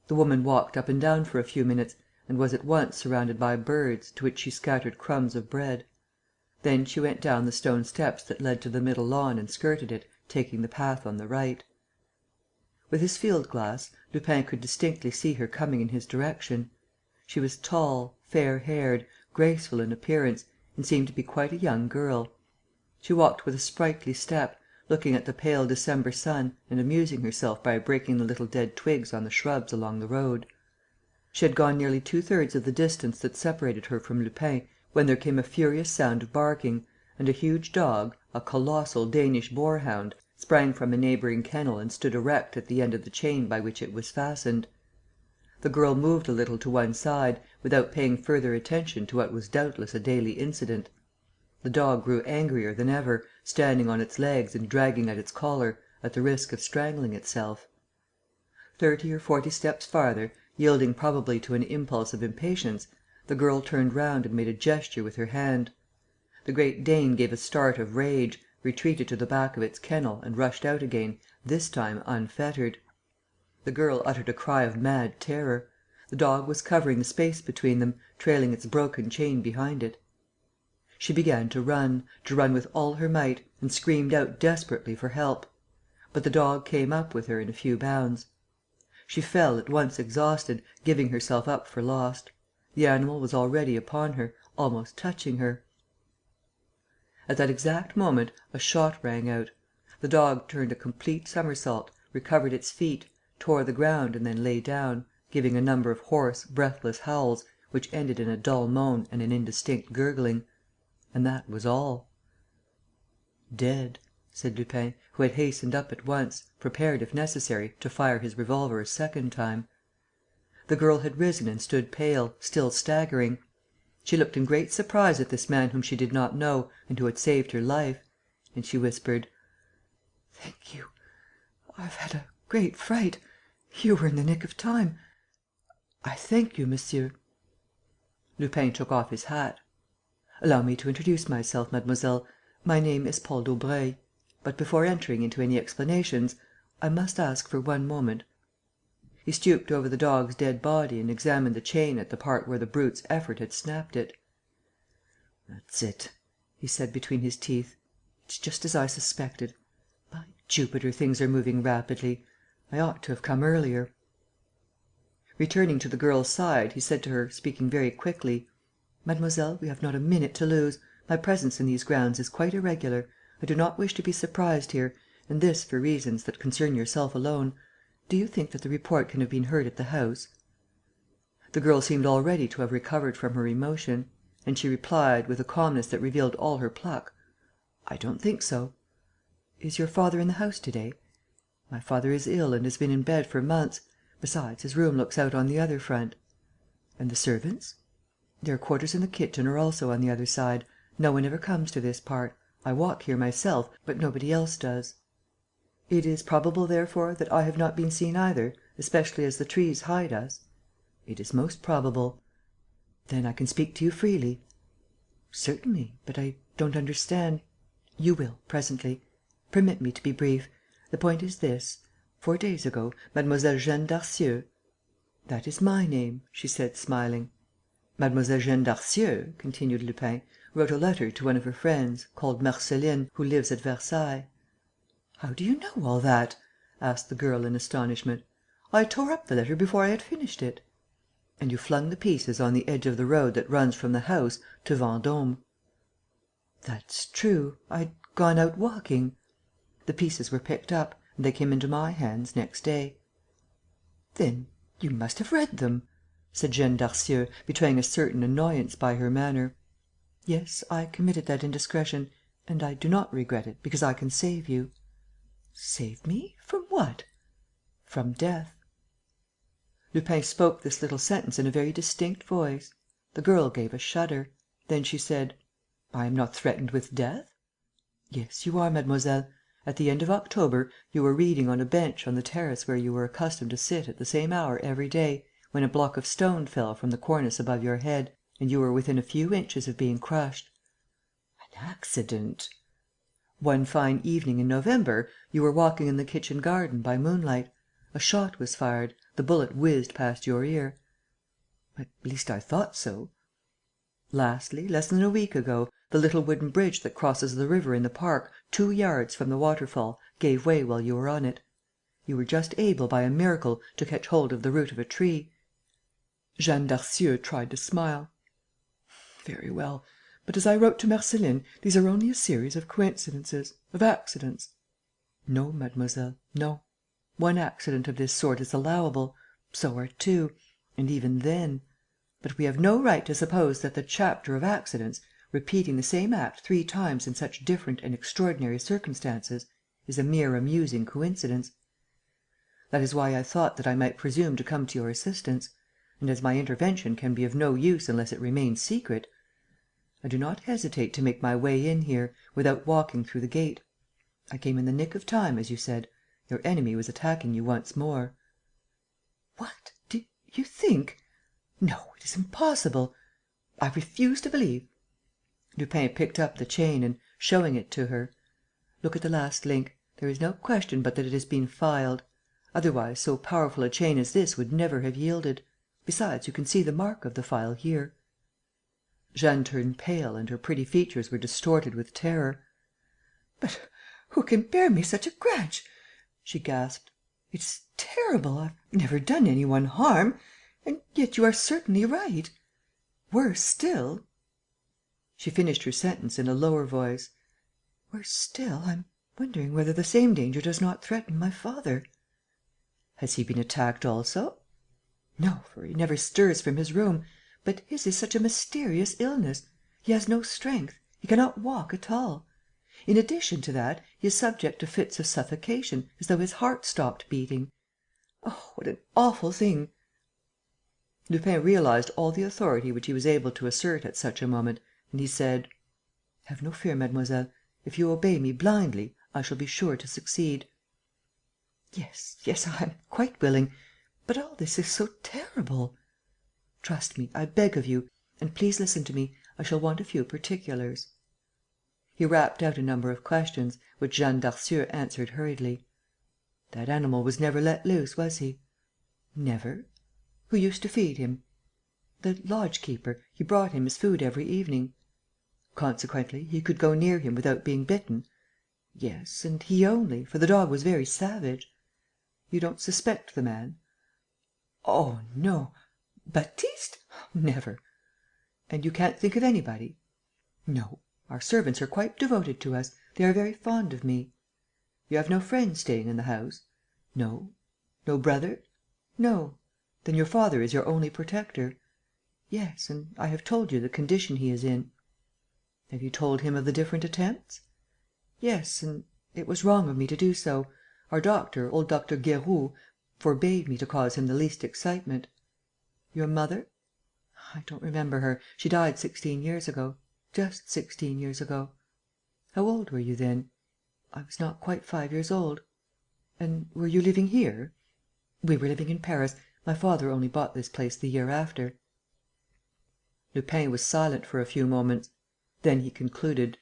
The woman walked up and down for a few minutes and was at once surrounded by birds, to which she scattered crumbs of bread. Then she went down the stone steps that led to the middle lawn and skirted it, taking the path on the right. With his field glass, Lupin could distinctly see her coming in his direction. She was tall, fair haired, graceful in appearance and seemed to be quite a young girl. She walked with a sprightly step, looking at the pale December sun and amusing herself by breaking the little dead twigs on the shrubs along the road. She had gone nearly 2/3 of the distance that separated her from Lupin when there came a furious sound of barking and a huge dog, a colossal Danish boarhound, sprang from a neighbouring kennel and stood erect at the end of the chain by which it was fastened. The girl moved a little to one side, without paying further attention to what was doubtless a daily incident. The dog grew angrier than ever, standing on its legs and dragging at its collar, at the risk of strangling itself. 30 or 40 steps farther, yielding probably to an impulse of impatience, the girl turned round and made a gesture with her hand. The Great Dane gave a start of rage, retreated to the back of its kennel and rushed out again, this time unfettered. The girl uttered a cry of mad terror. The dog was covering the space between them, trailing its broken chain behind it. She began to run with all her might, and screamed out desperately for help. But the dog came up with her in a few bounds. She fell, at once exhausted, giving herself up for lost. The animal was already upon her, almost touching her. At that exact moment, a shot rang out. The dog turned a complete somersault, recovered its feet, tore the ground and then lay down, giving a number of hoarse, breathless howls, which ended in a dull moan and an indistinct gurgling. And that was all. "Dead," said Lupin, who had hastened up at once, prepared, if necessary, to fire his revolver a second time. The girl had risen and stood pale, still staggering. She looked in great surprise at this man whom she did not know and who had saved her life. And she whispered: "Thank you. I've had a great fright. You were in the nick of time. I thank you, monsieur." Lupin took off his hat: "Allow me to introduce myself, mademoiselle. My name is Paul Daubreuil. But, before entering into any explanations, I must ask for one moment." He stooped over the dog's dead body and examined the chain at the part where the brute's effort had snapped it: "That's it," he said, between his teeth. "It's just as I suspected. By Jupiter, things are moving rapidly! I ought to have come earlier." Returning to the girl's side, he said to her, speaking very quickly: "Mademoiselle, we have not a minute to lose. My presence in these grounds is quite irregular. I do not wish to be surprised here; and this for reasons that concern yourself alone. Do you think that the report can have been heard at the house?" The girl seemed already to have recovered from her emotion; and she replied, with a calmness that revealed all her pluck: "I don't think so." "Is your father in the house to day?" "My father is ill and has been in bed for months. Besides, his room looks out on the other front." "And the servants?" "Their quarters in the kitchen are also on the other side. No one ever comes to this part. I walk here myself, but nobody else does." "It is probable, therefore, that I have not been seen either, especially as the trees hide us?" "It is most probable." "Then I can speak to you freely?" "Certainly. But I don't understand." "You will, presently. Permit me to be brief. The point is this: 4 days ago, Mademoiselle Jeanne Darcieux—" "That is my name," she said, smiling. "Mademoiselle Jeanne Darcieux," continued Lupin, "wrote a letter to one of her friends, called Marceline, who lives at Versailles." "How do you know all that?" asked the girl, in astonishment. "I tore up the letter before I had finished it." "And you flung the pieces on the edge of the road that runs from the house to Vendôme." "That's true. I'd gone out walking." "The pieces were picked up and they came into my hands next day." "Then you must have read them," said Jeanne Darcieux, betraying a certain annoyance by her manner. "Yes, I committed that indiscretion; and I do not regret it, because I can save you." "Save me? From what?" "From death." Lupin spoke this little sentence in a very distinct voice. The girl gave a shudder. Then she said: "I am not threatened with death?" "Yes, you are, mademoiselle. At the end of October, you were reading on a bench on the terrace where you were accustomed to sit at the same hour every day, when a block of stone fell from the cornice above your head and you were within a few inches of being crushed. An accident! One fine evening in November, you were walking in the kitchen garden by moonlight. A shot was fired. The bullet whizzed past your ear. At least I thought so. Lastly, less than a week ago, the little wooden bridge that crosses the river in the park, 2 yards from the waterfall, gave way while you were on it. You were just able, by a miracle, to catch hold of the root of a tree. Jeanne Darcieux tried to smile. Very well. But, as I wrote to Marceline, these are only a series of coincidences, of accidents. No, mademoiselle, no. One accident of this sort is allowable. So are 2. And even then. But we have no right to suppose that the chapter of accidents, repeating the same act 3 times in such different and extraordinary circumstances, is a mere amusing coincidence. That is why I thought that I might presume to come to your assistance. And as my intervention can be of no use unless it remains secret, I do not hesitate to make my way in here, without walking through the gate. I came in the nick of time, as you said. Your enemy was attacking you once more." "What! Do you think? No, it is impossible. I refuse to believe." Lupin picked up the chain and, showing it to her: "Look at the last link. There is no question but that it has been filed. Otherwise, so powerful a chain as this would never have yielded. Besides, you can see the mark of the file here." Jeanne turned pale and her pretty features were distorted with terror. "But who can bear me such a grudge?" she gasped. "It's terrible. I've never done any one harm. And yet you are certainly right. Worse still." She finished her sentence in a lower voice: "Worse still, I'm wondering whether the same danger does not threaten my father." "Has he been attacked also?" "No, for he never stirs from his room. But his is such a mysterious illness. He has no strength. He cannot walk at all. In addition to that, he is subject to fits of suffocation, as though his heart stopped beating. Oh, what an awful thing!" Lupin realized all the authority which he was able to assert at such a moment, and he said: "Have no fear, mademoiselle. If you obey me blindly, I shall be sure to succeed." "Yes, yes, I am quite willing. But all this is so terrible." "Trust me, I beg of you. And please listen to me. I shall want a few particulars." He rapped out a number of questions, which Jeanne Darcieux answered hurriedly. "That animal was never let loose, was he?" "Never." "Who used to feed him?" "The lodge keeper. He brought him his food every evening." "Consequently, he could go near him without being bitten?" "Yes, and he only, for the dog was very savage." "You don't suspect the man?" "Oh, no. Baptiste? Never." "And you can't think of anybody?" "No. Our servants are quite devoted to us. They are very fond of me." "You have no friends staying in the house?" "No." "No brother?" "No." "Then your father is your only protector?" "Yes, and I have told you the condition he is in." "Have you told him of the different attempts?" "Yes, and it was wrong of me to do so. Our doctor, old Dr. Guéroult, forbade me to cause him the least excitement." "Your mother?" "I don't remember her. She died 16 years ago. Just 16 years ago." "How old were you then?" "I was not quite 5 years old." "And were you living here?" "We were living in Paris. My father only bought this place the year after." Lupin was silent for a few moments. Then he concluded: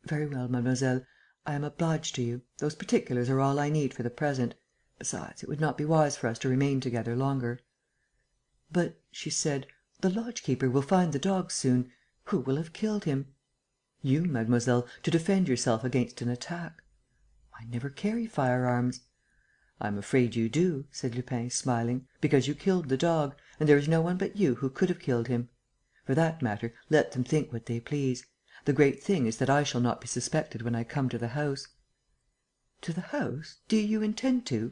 "Very well, mademoiselle. I am obliged to you. Those particulars are all I need for the present. Besides, it would not be wise for us to remain together longer." "But," she said, "the lodge keeper will find the dog soon. Who will have killed him?" "You, mademoiselle, to defend yourself against an attack." "I never carry firearms." "I am afraid you do," said Lupin, smiling, "because you killed the dog; and there is no one but you who could have killed him. For that matter, let them think what they please. The great thing is that I shall not be suspected when I come to the house." "To the house? Do you intend to?"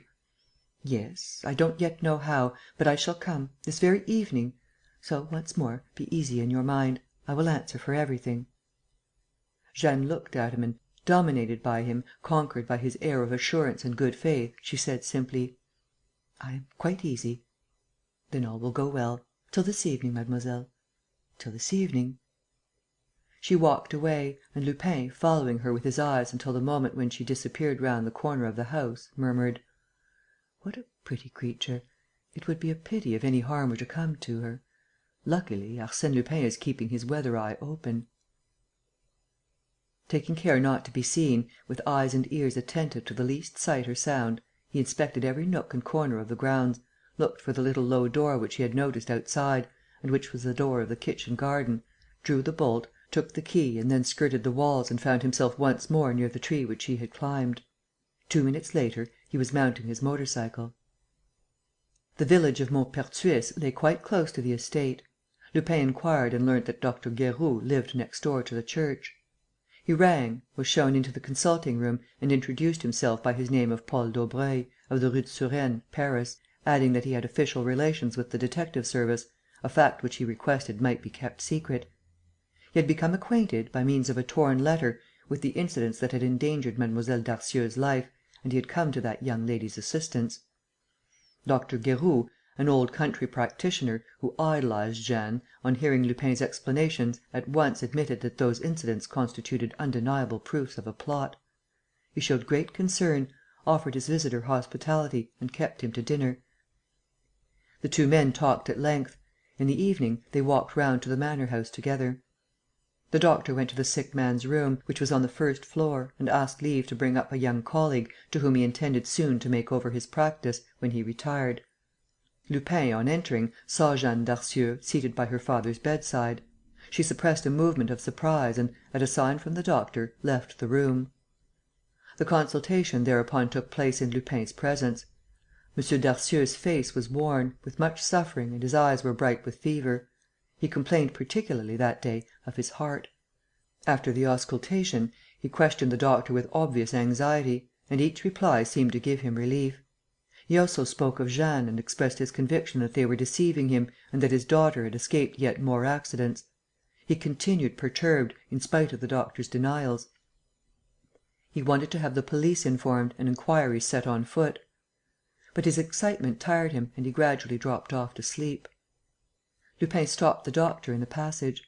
"Yes. I don't yet know how, but I shall come, this very evening. So, once more, be easy in your mind. I will answer for everything." Jeanne looked at him and, dominated by him, conquered by his air of assurance and good faith, she said simply: "I am quite easy." "Then all will go well. Till this evening, mademoiselle." "Till this evening." She walked away and Lupin, following her with his eyes until the moment when she disappeared round the corner of the house, murmured: "What a pretty creature! It would be a pity if any harm were to come to her. Luckily, Arsène Lupin is keeping his weather eye open." Taking care not to be seen, with eyes and ears attentive to the least sight or sound, he inspected every nook and corner of the grounds, looked for the little low door which he had noticed outside and which was the door of the kitchen garden, drew the bolt, took the key and then skirted the walls and found himself once more near the tree which he had climbed. 2 minutes later, he was mounting his motor cycle. The village of Maupertuis lay quite close to the estate. Lupin inquired and learnt that Dr. Guéroult lived next door to the church. He rang, was shown into the consulting room and introduced himself by his name of Paul Daubreuil, of the Rue de Surène, Paris, adding that he had official relations with the detective service, a fact which he requested might be kept secret. He had become acquainted, by means of a torn letter, with the incidents that had endangered Mlle. Darcieux's life and he had come to that young lady's assistance. Dr. Guéroult, an old country practitioner, who idolized Jeanne, on hearing Lupin's explanations, at once admitted that those incidents constituted undeniable proofs of a plot. He showed great concern, offered his visitor hospitality and kept him to dinner. The two men talked at length. In the evening, they walked round to the manor house together. The doctor went to the sick man's room, which was on the first floor, and asked leave to bring up a young colleague, to whom he intended soon to make over his practice, when he retired. Lupin, on entering, saw Jeanne Darcieux seated by her father's bedside. She suppressed a movement of surprise and, at a sign from the doctor, left the room. The consultation thereupon took place in Lupin's presence. M. Darcieux's face was worn, with much suffering, and his eyes were bright with fever. He complained particularly, that day, of his heart. After the auscultation, he questioned the doctor with obvious anxiety, and each reply seemed to give him relief. He also spoke of Jeanne and expressed his conviction that they were deceiving him and that his daughter had escaped yet more accidents. He continued perturbed, in spite of the doctor's denials. He wanted to have the police informed and inquiries set on foot. But his excitement tired him and he gradually dropped off to sleep. Lupin stopped the doctor in the passage: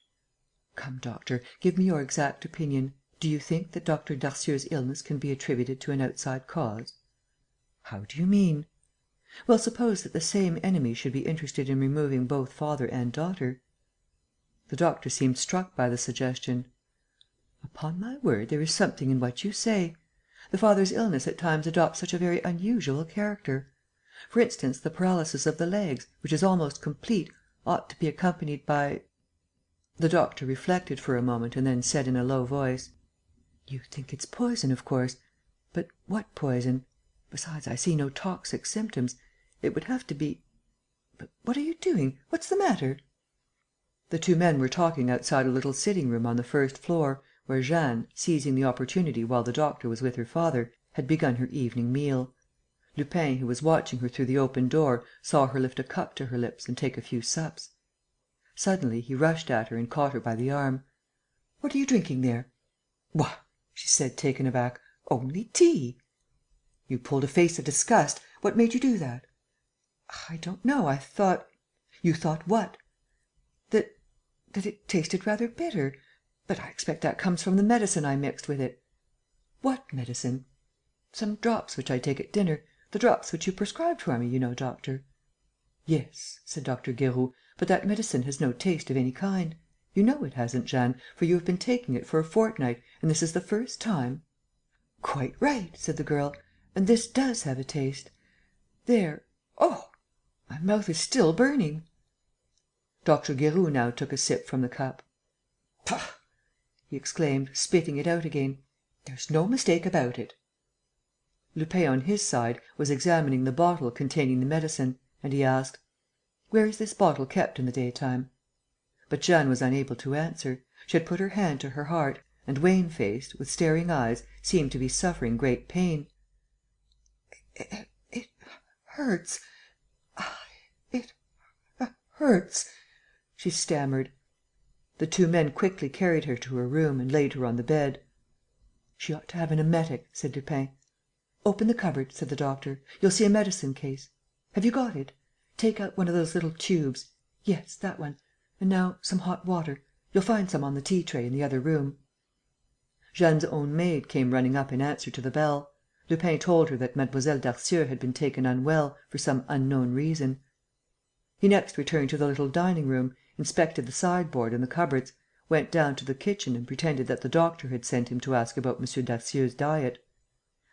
"Come, doctor, give me your exact opinion. Do you think that Dr. Darcieux's illness can be attributed to an outside cause?" "How do you mean?" "Well, suppose that the same enemy should be interested in removing both father and daughter?" The doctor seemed struck by the suggestion: "Upon my word, there is something in what you say. The father's illness at times adopts such a very unusual character. For instance, the paralysis of the legs, which is almost complete, ought to be accompanied by..." The doctor reflected for a moment and then said in a low voice: "You think it's poison, of course. But what poison? Besides, I see no toxic symptoms. It would have to be... But what are you doing? What's the matter?" The two men were talking outside a little sitting room on the first floor, where Jeanne, seizing the opportunity while the doctor was with her father, had begun her evening meal. Lupin, who was watching her through the open door, saw her lift a cup to her lips and take a few sups. Suddenly, he rushed at her and caught her by the arm: "What are you drinking there?" "What!" she said, taken aback. "Only tea!" "You pulled a face of disgust. What made you do that?" "I don't know. I thought..." "You thought what?" "That it tasted rather bitter. But I expect that comes from the medicine I mixed with it." "What medicine?" "Some drops which I take at dinner. The drops which you prescribed for me, you know, doctor." "Yes," said Dr. Guéroult, "but that medicine has no taste of any kind. You know it hasn't, Jeanne, for you have been taking it for a fortnight and this is the first time." "Quite right," said the girl, "and this does have a taste. There. Oh! My mouth is still burning." Dr. Guéroult now took a sip from the cup: "Pah!" he exclaimed, spitting it out again. "There's no mistake about it." Lupin, on his side, was examining the bottle containing the medicine, and he asked: "Where is this bottle kept in the daytime?" But Jeanne was unable to answer. She had put her hand to her heart and, wan-faced, with staring eyes, seemed to be suffering great pain. It hurts. It hurts," she stammered. The two men quickly carried her to her room and laid her on the bed. "She ought to have an emetic," said Lupin. "Open the cupboard," said the doctor. "You'll see a medicine case. Have you got it? Take out one of those little tubes. Yes, that one. And now some hot water. You'll find some on the tea tray in the other room." Jeanne's own maid came running up in answer to the bell. Lupin told her that Mlle. Darcieux had been taken unwell, for some unknown reason. He next returned to the little dining room, inspected the sideboard and the cupboards, went down to the kitchen and pretended that the doctor had sent him to ask about M. Darcieux's diet.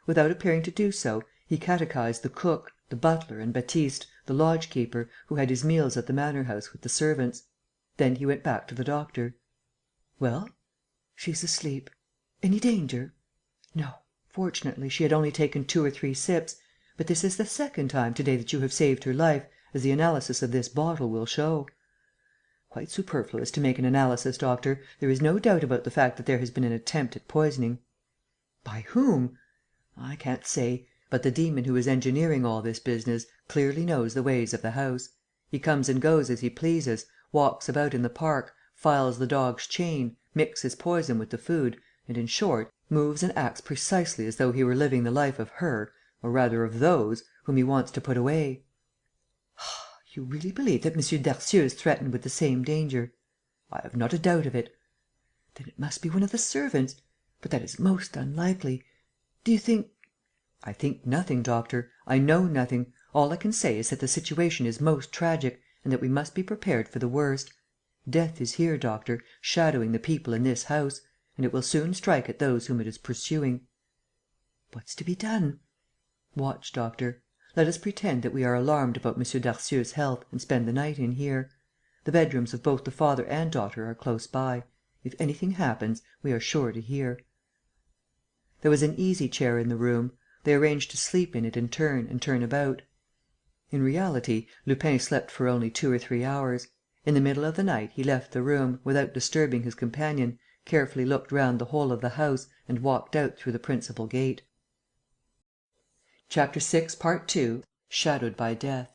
Without appearing to do so, he catechized the cook, the butler and Baptiste, the lodge keeper, who had his meals at the manor house with the servants. Then he went back to the doctor: "Well?" "She's asleep." "Any danger?" "No. Fortunately, she had only taken 2 or 3 sips. But this is the second time to day that you have saved her life, as the analysis of this bottle will show." "Quite superfluous to make an analysis, doctor. There is no doubt about the fact that there has been an attempt at poisoning." "By whom?" "I can't say. But the demon who is engineering all this business clearly knows the ways of the house. He comes and goes as he pleases, walks about in the park, files the dog's chain, mixes poison with the food and, in short, moves and acts precisely as though he were living the life of her, or rather of those, whom he wants to put away." "You really believe that M. Darcieux is threatened with the same danger?" "I have not a doubt of it." "Then it must be one of the servants. But that is most unlikely. Do you think...." "I think nothing, doctor. I know nothing. All I can say is that the situation is most tragic and that we must be prepared for the worst. Death is here, doctor, shadowing the people in this house; and it will soon strike at those whom it is pursuing." "What's to be done?" "Watch, doctor. Let us pretend that we are alarmed about M. Darcieux's health and spend the night in here. The bedrooms of both the father and daughter are close by. If anything happens, we are sure to hear." There was an easy chair in the room. They arranged to sleep in it in turn and turn about. In reality, Lupin slept for only 2 or 3 hours. In the middle of the night, he left the room, without disturbing his companion, carefully looked round the whole of the house and walked out through the principal gate. Chapter 6, part 2. Shadowed by Death.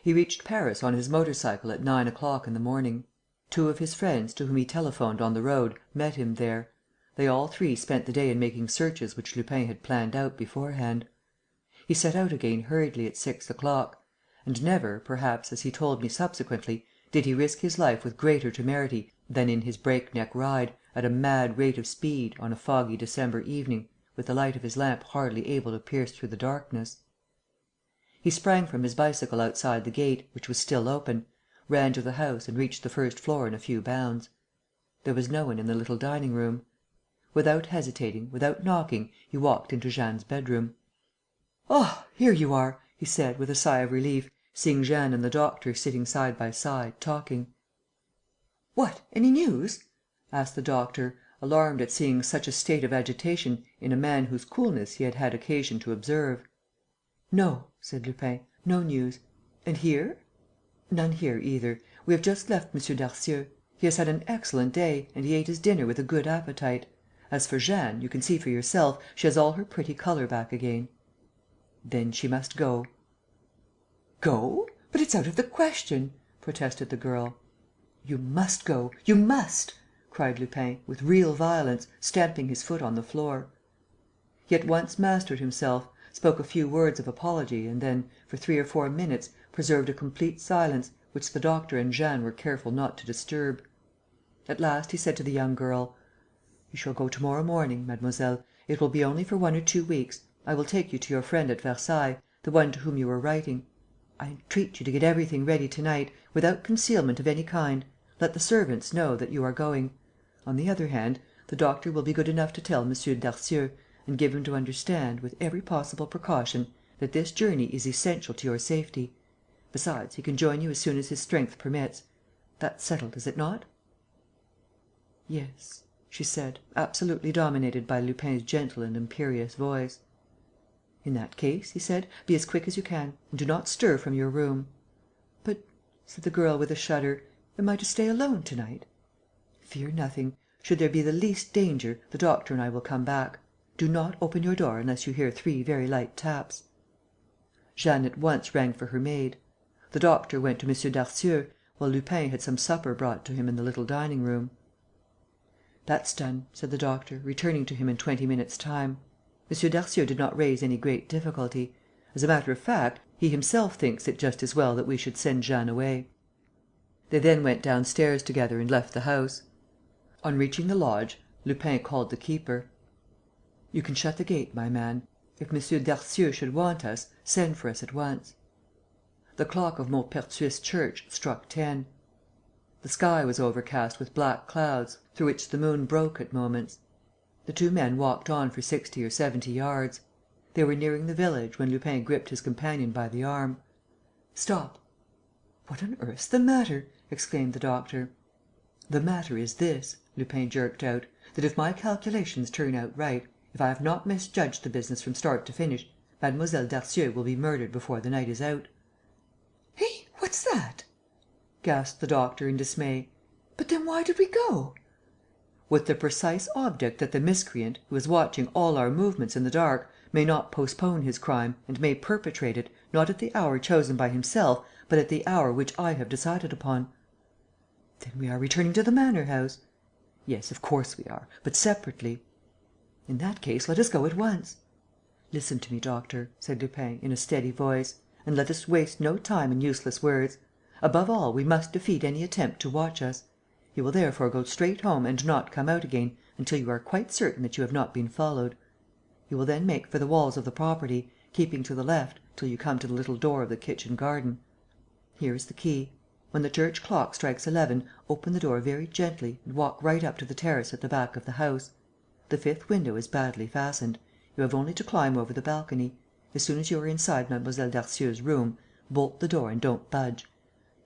He reached Paris on his motor cycle at 9 o'clock in the morning. 2 of his friends, to whom he telephoned on the road, met him there. They all 3 spent the day in making searches which Lupin had planned out beforehand. He set out again hurriedly at 6 o'clock. And never, perhaps, as he told me subsequently, did he risk his life with greater temerity than in his break-neck ride, at a mad rate of speed, on a foggy December evening, with the light of his lamp hardly able to pierce through the darkness. He sprang from his bicycle outside the gate, which was still open, ran to the house and reached the first floor in a few bounds. There was no one in the little dining room. Without hesitating, without knocking, he walked into Jeanne's bedroom. "Oh, here you are!" he said, with a sigh of relief, seeing Jeanne and the doctor sitting side by side, talking. "What? Any news?" asked the doctor, alarmed at seeing such a state of agitation in a man whose coolness he had had occasion to observe. "No," said Lupin, "no news. And here?" "None here either. We have just left M. Darcieux. He has had an excellent day and he ate his dinner with a good appetite. As for Jeanne, you can see for yourself, she has all her pretty colour back again." "Then she must go." "Go? But it's out of the question!" protested the girl. "You must go, you must!" cried Lupin, with real violence, stamping his foot on the floor. He at once mastered himself, spoke a few words of apology and then, for 3 or 4 minutes, preserved a complete silence, which the doctor and Jeanne were careful not to disturb. At last he said to the young girl: "You shall go to morrow morning, mademoiselle. It will be only for 1 or 2 weeks. I will take you to your friend at Versailles, the one to whom you were writing. I entreat you to get everything ready to night, without concealment of any kind. Let the servants know that you are going. On the other hand, the doctor will be good enough to tell M. Darcieux and give him to understand, with every possible precaution, that this journey is essential to your safety. Besides, he can join you as soon as his strength permits. That's settled, is it not?" "Yes," she said, absolutely dominated by Lupin's gentle and imperious voice. "In that case," he said, "be as quick as you can and do not stir from your room." "But," said the girl, with a shudder, "am I to stay alone to night?" "Fear nothing. Should there be the least danger, the doctor and I will come back. Do not open your door unless you hear 3 very light taps." Jeanne at once rang for her maid. The doctor went to M. Darcieux, while Lupin had some supper brought to him in the little dining room. "That's done," said the doctor, returning to him in 20 minutes' time. "M. Darcieux did not raise any great difficulty. As a matter of fact, he himself thinks it just as well that we should send Jeanne away." They then went downstairs together and left the house. On reaching the lodge, Lupin called the keeper: "You can shut the gate, my man. If M. Darcieux should want us, send for us at once." The clock of Maupertuis church struck 10. The sky was overcast with black clouds through which the moon broke at moments. The two men walked on for 60 or 70 yards. They were nearing the village, when Lupin gripped his companion by the arm: "Stop!" "What on earth's the matter?" exclaimed the doctor. "The matter is this," Lupin jerked out, "that if my calculations turn out right, if I have not misjudged the business from start to finish, Mlle. Darcieux will be murdered before the night is out." "Eh? What's that?" gasped the doctor, in dismay. "But then why did we go?" "With the precise object that the miscreant, who is watching all our movements in the dark, may not postpone his crime and may perpetrate it, not at the hour chosen by himself, but at the hour which I have decided upon." "Then we are returning to the manor house?" "Yes, of course we are, but separately." "In that case, let us go at once." "Listen to me, doctor," said Lupin, in a steady voice, "and let us waste no time in useless words. Above all, we must defeat any attempt to watch us. You will therefore go straight home and not come out again until you are quite certain that you have not been followed. You will then make for the walls of the property, keeping to the left, till you come to the little door of the kitchen garden. Here is the key. When the church clock strikes 11, open the door very gently and walk right up to the terrace at the back of the house. The fifth window is badly fastened. You have only to climb over the balcony. As soon as you are inside Mlle. Darcieux's room, bolt the door and don't budge.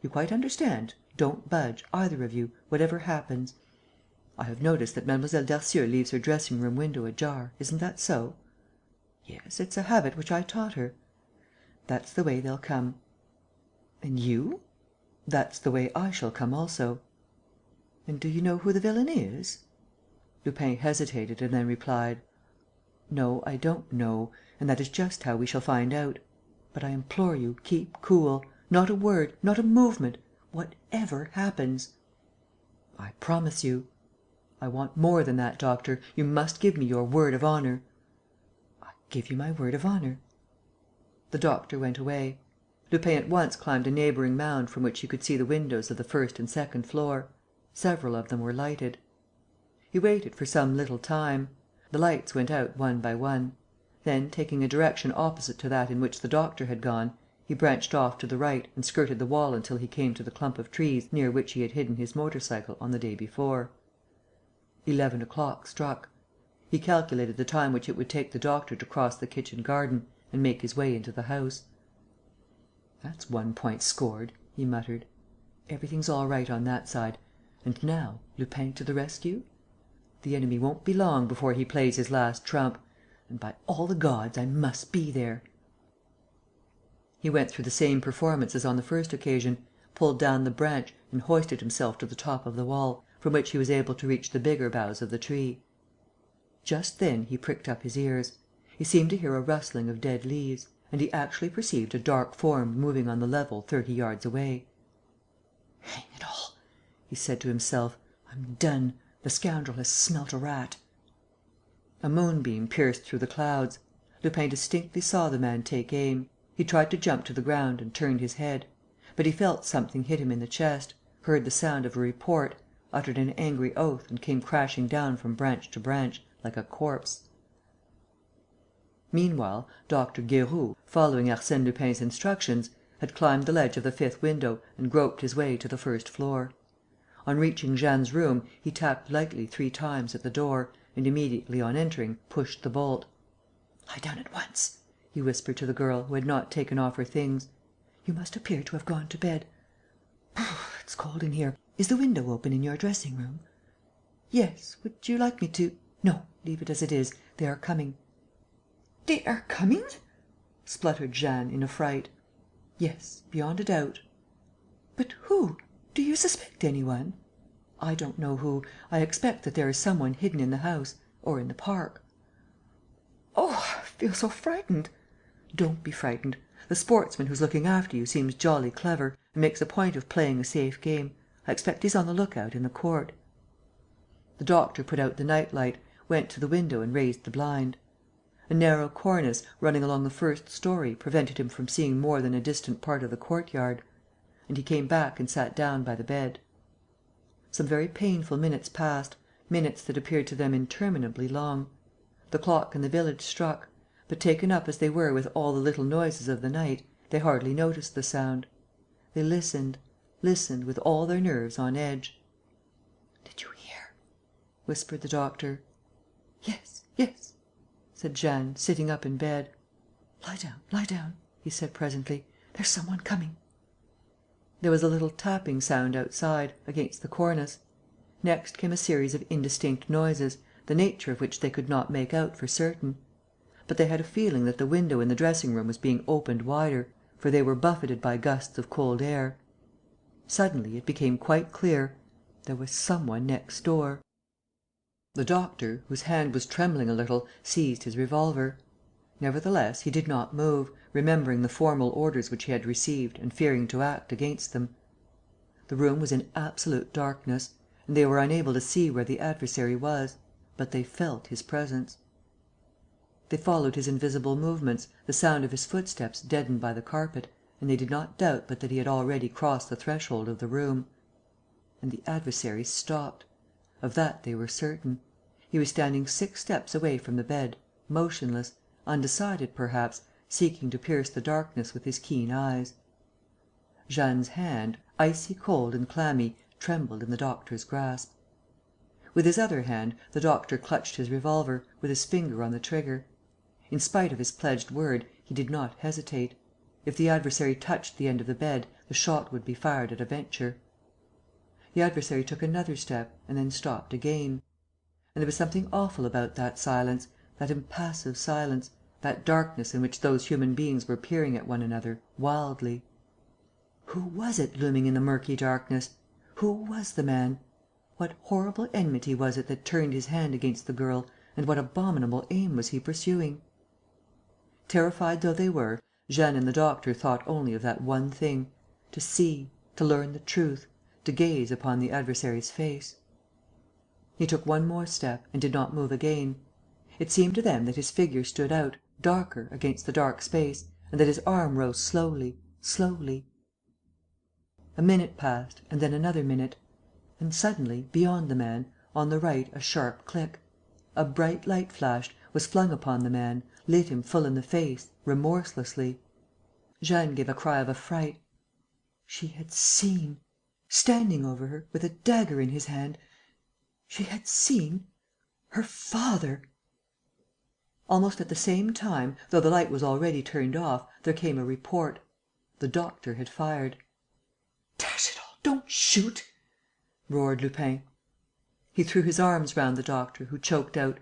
You quite understand, don't budge, either of you, whatever happens. I have noticed that Mlle. Darcieux leaves her dressing room window ajar, isn't that so?" "Yes, it's a habit which I taught her." "That's the way they'll come." "And you?" "That's the way I shall come also." "And do you know who the villain is?" Lupin hesitated and then replied: "No, I don't know. And that is just how we shall find out. But I implore you, keep cool. Not a word, not a movement, whatever happens." "I promise you." "I want more than that, doctor. You must give me your word of honour." "I give you my word of honour." The doctor went away. Lupin at once climbed a neighbouring mound from which he could see the windows of the first and second floor. Several of them were lighted. He waited for some little time. The lights went out one by one. Then, taking a direction opposite to that in which the doctor had gone, he branched off to the right and skirted the wall until he came to the clump of trees near which he had hidden his motor cycle on the day before. 11 o'clock struck. He calculated the time which it would take the doctor to cross the kitchen garden and make his way into the house. "That's 1 point scored," he muttered. "Everything's all right on that side. And now, Lupin to the rescue? The enemy won't be long before he plays his last trump. And, by all the gods, I must be there!" He went through the same performance as on the first occasion, pulled down the branch and hoisted himself to the top of the wall, from which he was able to reach the bigger boughs of the tree. Just then he pricked up his ears. He seemed to hear a rustling of dead leaves; and he actually perceived a dark form moving on the level 30 yards away. "Hang it all!" he said to himself. "I'm done. The scoundrel has smelt a rat." A moonbeam pierced through the clouds. Lupin distinctly saw the man take aim. He tried to jump to the ground and turned his head. But he felt something hit him in the chest, heard the sound of a report, uttered an angry oath and came crashing down from branch to branch, like a corpse. Meanwhile, Dr. Guéroult, following Arsène Lupin's instructions, had climbed the ledge of the fifth window and groped his way to the first floor. On reaching Jeanne's room, he tapped lightly 3 times at the door and, immediately on entering, pushed the bolt. "Lie down at once," he whispered to the girl, who had not taken off her things. "You must appear to have gone to bed. It's cold in here. Is the window open in your dressing room?" "Yes. Would you like me to?" "No, leave it as it is. They are coming." "They are coming?" spluttered Jeanne, in a fright. "Yes, beyond a doubt." "But who? Do you suspect any one?" "I don't know who. I expect that there is some one hidden in the house ... or in the park." "Oh, I feel so frightened!" "Don't be frightened. The sportsman who's looking after you seems jolly clever and makes a point of playing a safe game. I expect he's on the lookout in the court." The doctor put out the night light, went to the window and raised the blind. A narrow cornice, running along the first story, prevented him from seeing more than a distant part of the courtyard. and he came back and sat down by the bed. Some very painful minutes passed, minutes that appeared to them interminably long. The clock in the village struck, but taken up as they were with all the little noises of the night, they hardly noticed the sound. They listened, listened, with all their nerves on edge. "Did you hear?" whispered the doctor. "Yes, yes," said Jeanne, sitting up in bed. Lie down," he said presently. "There's some one coming." There was a little tapping sound outside, against the cornice. Next came a series of indistinct noises, the nature of which they could not make out for certain. But they had a feeling that the window in the dressing room was being opened wider, for they were buffeted by gusts of cold air. Suddenly, it became quite clear: there was some one next door. The doctor, whose hand was trembling a little, seized his revolver. Nevertheless, he did not move, remembering the formal orders which he had received and fearing to act against them. The room was in absolute darkness; and they were unable to see where the adversary was. But they felt his presence. They followed his invisible movements, the sound of his footsteps deadened by the carpet, and they did not doubt but that he had already crossed the threshold of the room. And the adversary stopped. Of that they were certain. He was standing 6 steps away from the bed, motionless, undecided perhaps, seeking to pierce the darkness with his keen eyes. Jeanne's hand, icy cold and clammy, trembled in the doctor's grasp. With his other hand, the doctor clutched his revolver, with his finger on the trigger. In spite of his pledged word, he did not hesitate. If the adversary touched the end of the bed, the shot would be fired at a venture. The adversary took another step and then stopped again. And there was something awful about that silence, that impassive silence, that darkness in which those human beings were peering at one another, wildly. Who was it looming in the murky darkness? Who was the man? What horrible enmity was it that turned his hand against the girl, and what abominable aim was he pursuing? Terrified though they were, Jeanne and the doctor thought only of that one thing: to see, to learn the truth, to gaze upon the adversary's face. He took one more step and did not move again. It seemed to them that his figure stood out, darker, against the dark space, and that his arm rose slowly, slowly. A minute passed and then another minute. And suddenly, beyond the man, on the right, a sharp click. A bright light flashed, was flung upon the man, lit him full in the face, remorselessly. Jeanne gave a cry of affright. She had seen. Standing over her, with a dagger in his hand, she had seen her father. Almost at the same time, though the light was already turned off, there came a report. The doctor had fired. "Dash it all, don't shoot!" roared Lupin. He threw his arms round the doctor, who choked out: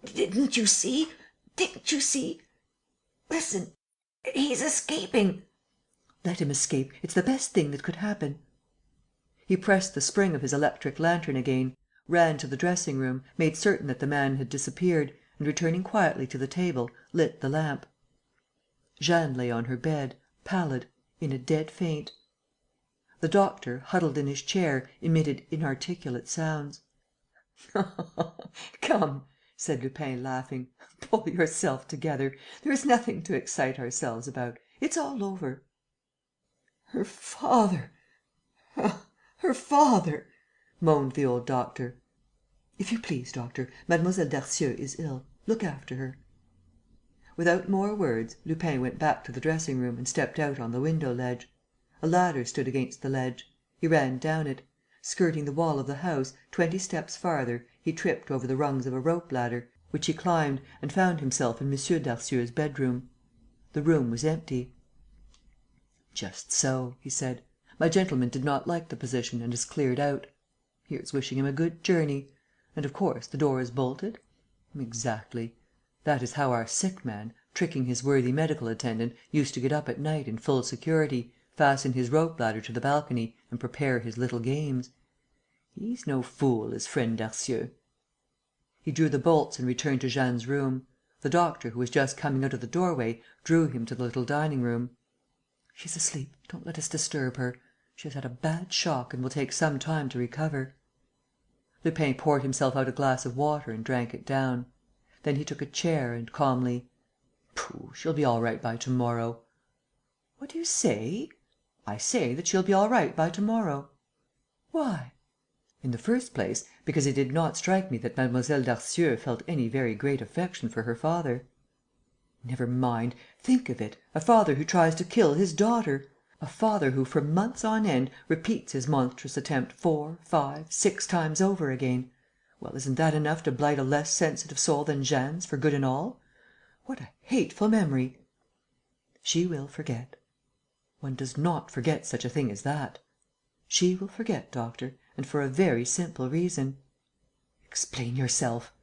"Didn't you see? Didn't you see? Listen, he's escaping." "Let him escape. It's the best thing that could happen." He pressed the spring of his electric lantern again, ran to the dressing room, made certain that the man had disappeared and, returning quietly to the table, lit the lamp. Jeanne lay on her bed, pallid, in a dead faint. The doctor, huddled in his chair, emitted inarticulate sounds. "Come," said Lupin, laughing, "pull yourself together. There is nothing to excite ourselves about. It's all over." "Her father! Her father!" moaned the old doctor. "If you please, doctor, Mlle. Darcieux is ill. Look after her." Without more words, Lupin went back to the dressing room and stepped out on the window ledge. A ladder stood against the ledge. He ran down it. Skirting the wall of the house, 20 steps farther, he tripped over the rungs of a rope ladder, which he climbed, and found himself in M. Darcieux's bedroom. The room was empty. "Just so," he said. "My gentleman did not like the position and has cleared out. Here's wishing him a good journey. And, of course, the door is bolted? Exactly. That is how our sick man, tricking his worthy medical attendant, used to get up at night in full security, fasten his rope ladder to the balcony and prepare his little games. He's no fool, is friend Darcieux." He drew the bolts and returned to Jeanne's room. The doctor, who was just coming out of the doorway, drew him to the little dining room. "She's asleep. Don't let us disturb her. She has had a bad shock and will take some time to recover." Lupin poured himself out a glass of water and drank it down. Then he took a chair and, calmly: "Pooh, she'll be all right by to morrow." "What do you say?" I say that she'll be all right by to morrow." "Why?" "In the first place, because it did not strike me that Mlle. Darcieux felt any very great affection for her father." "Never mind. Think of it, a father who tries to kill his daughter! A father who, for months on end, repeats his monstrous attempt 4, 5, 6 times over again! Well, isn't that enough to blight a less sensitive soul than Jeanne's for good and all? What a hateful memory!" "She will forget." "One does not forget such a thing as that." "She will forget, doctor, and for a very simple reason." "Explain yourself."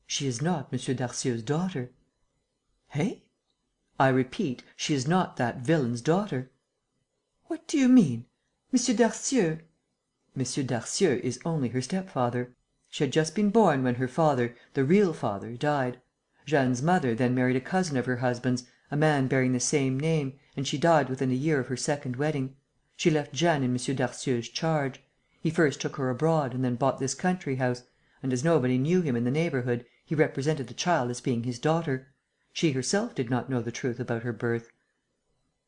"She is not M. Darcieux's daughter." "Eh?" "I repeat, she is not that villain's daughter." "What do you mean? M. Darcieux...." "M. Darcieux is only her step-father. She had just been born when her father, the real father, died. Jeanne's mother then married a cousin of her husband's, a man bearing the same name, and she died within a year of her second wedding. She left Jeanne in M. Darcieux's charge. He first took her abroad and then bought this country house; and, as nobody knew him in the neighbourhood, he represented the child as being his daughter. She herself did not know the truth about her birth."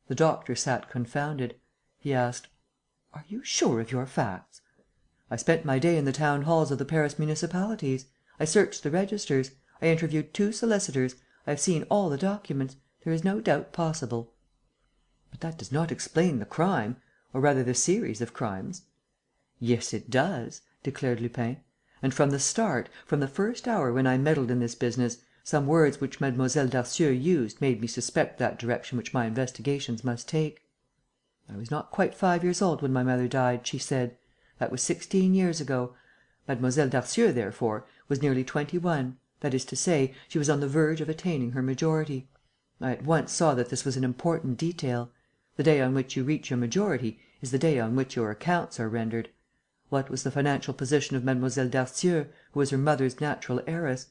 The doctor sat confounded. He asked: "Are you sure of your facts?" "I spent my day in the town halls of the Paris municipalities. I searched the registers. I interviewed 2 solicitors. I have seen all the documents. There is no doubt possible." "But that does not explain the crime, or rather the series of crimes." "Yes, it does," declared Lupin. "And from the start, from the first hour when I meddled in this business, some words which Mlle. Darcieux used made me suspect that direction which my investigations must take. 'I was not quite 5 years old when my mother died,' she said. That was 16 years ago. Mlle. Darcieux, therefore, was nearly 21, that is to say, she was on the verge of attaining her majority. I at once saw that this was an important detail. The day on which you reach your majority is the day on which your accounts are rendered. What was the financial position of Mlle. Darcieux, who was her mother's natural heiress?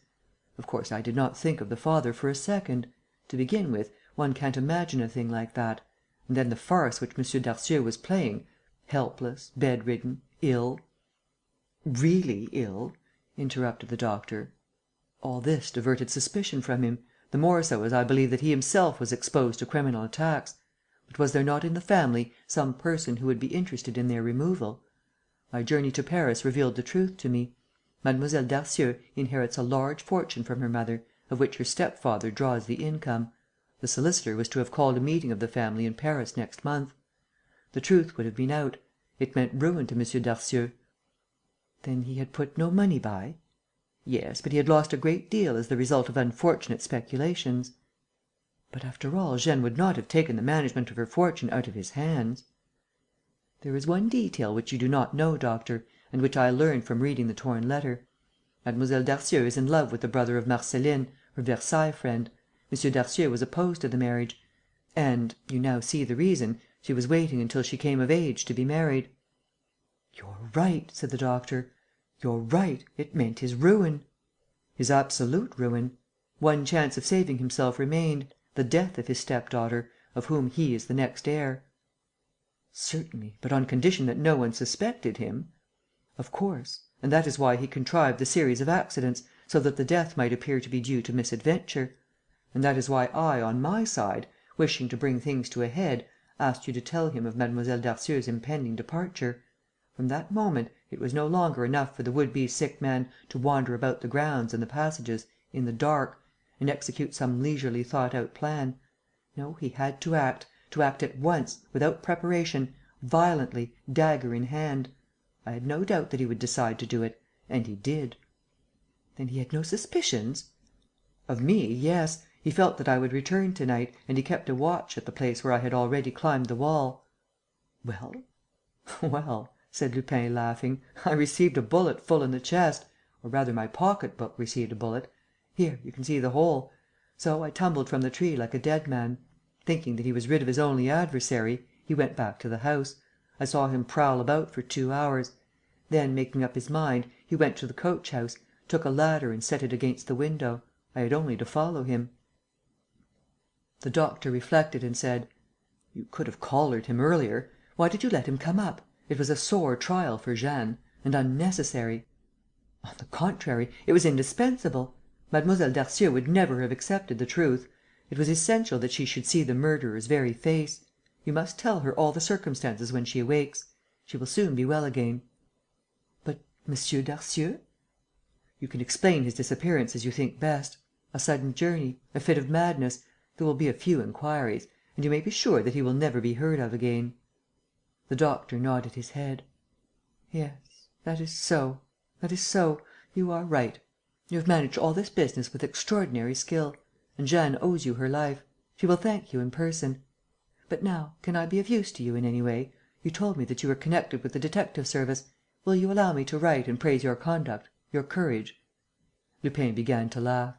Of course, I did not think of the father for a second. To begin with, one can't imagine a thing like that. And then the farce which M. Darcieux was playing: helpless, bedridden, ill." "Really ill?" interrupted the doctor. "All this diverted suspicion from him, the more so as I believe that he himself was exposed to criminal attacks. But was there not in the family some person who would be interested in their removal? My journey to Paris revealed the truth to me. Mlle. Darcieux inherits a large fortune from her mother, of which her step-father draws the income. The solicitor was to have called a meeting of the family in Paris next month. The truth would have been out. It meant ruin to M. Darcieux." "Then he had put no money by?" "Yes, but he had lost a great deal as the result of unfortunate speculations." "But, after all, Jeanne would not have taken the management of her fortune out of his hands." "There is one detail which you do not know, doctor, and which I learnt from reading the torn letter. Mlle. Darcieux is in love with the brother of Marceline, her Versailles friend. M. Darcieux was opposed to the marriage. And you now see the reason she was waiting until she came of age to be married." "You're right," said the doctor. "You're right. It meant his ruin." "His absolute ruin. One chance of saving himself remained: the death of his step-daughter, of whom he is the next heir." "Certainly, but on condition that no one suspected him." "Of course. And that is why he contrived the series of accidents, so that the death might appear to be due to misadventure. And that is why I, on my side, wishing to bring things to a head, asked you to tell him of Mlle. Darcieux's impending departure. From that moment, it was no longer enough for the would-be sick man to wander about the grounds and the passages, in the dark, and execute some leisurely thought-out plan. No, he had to act at once, without preparation, violently, dagger in hand. I had no doubt that he would decide to do it. And he did." "Then he had no suspicions?" "Of me, yes. He felt that I would return to night, and he kept a watch at the place where I had already climbed the wall." "Well?" "Well," said Lupin, laughing, "I received a bullet full in the chest, or rather my pocket book received a bullet. Here, you can see the hole. So I tumbled from the tree like a dead man. Thinking that he was rid of his only adversary, he went back to the house. I saw him prowl about for 2 hours. Then, making up his mind, he went to the coach-house, took a ladder and set it against the window. I had only to follow him." The doctor reflected and said: "You could have collared him earlier. Why did you let him come up? It was a sore trial for Jeanne. And unnecessary." "On the contrary, it was indispensable. Mlle. Darcieux would never have accepted the truth. It was essential that she should see the murderer's very face. You must tell her all the circumstances when she awakes. She will soon be well again." "But M. Darcieux?" "You can explain his disappearance as you think best. A sudden journey, a fit of madness. There will be a few inquiries. And you may be sure that he will never be heard of again." The doctor nodded his head: "Yes, that is so, that is so. You are right. You have managed all this business with extraordinary skill. And Jeanne owes you her life. She will thank you in person. But now, can I be of use to you in any way? You told me that you were connected with the detective service. Will you allow me to write and praise your conduct, your courage?" Lupin began to laugh: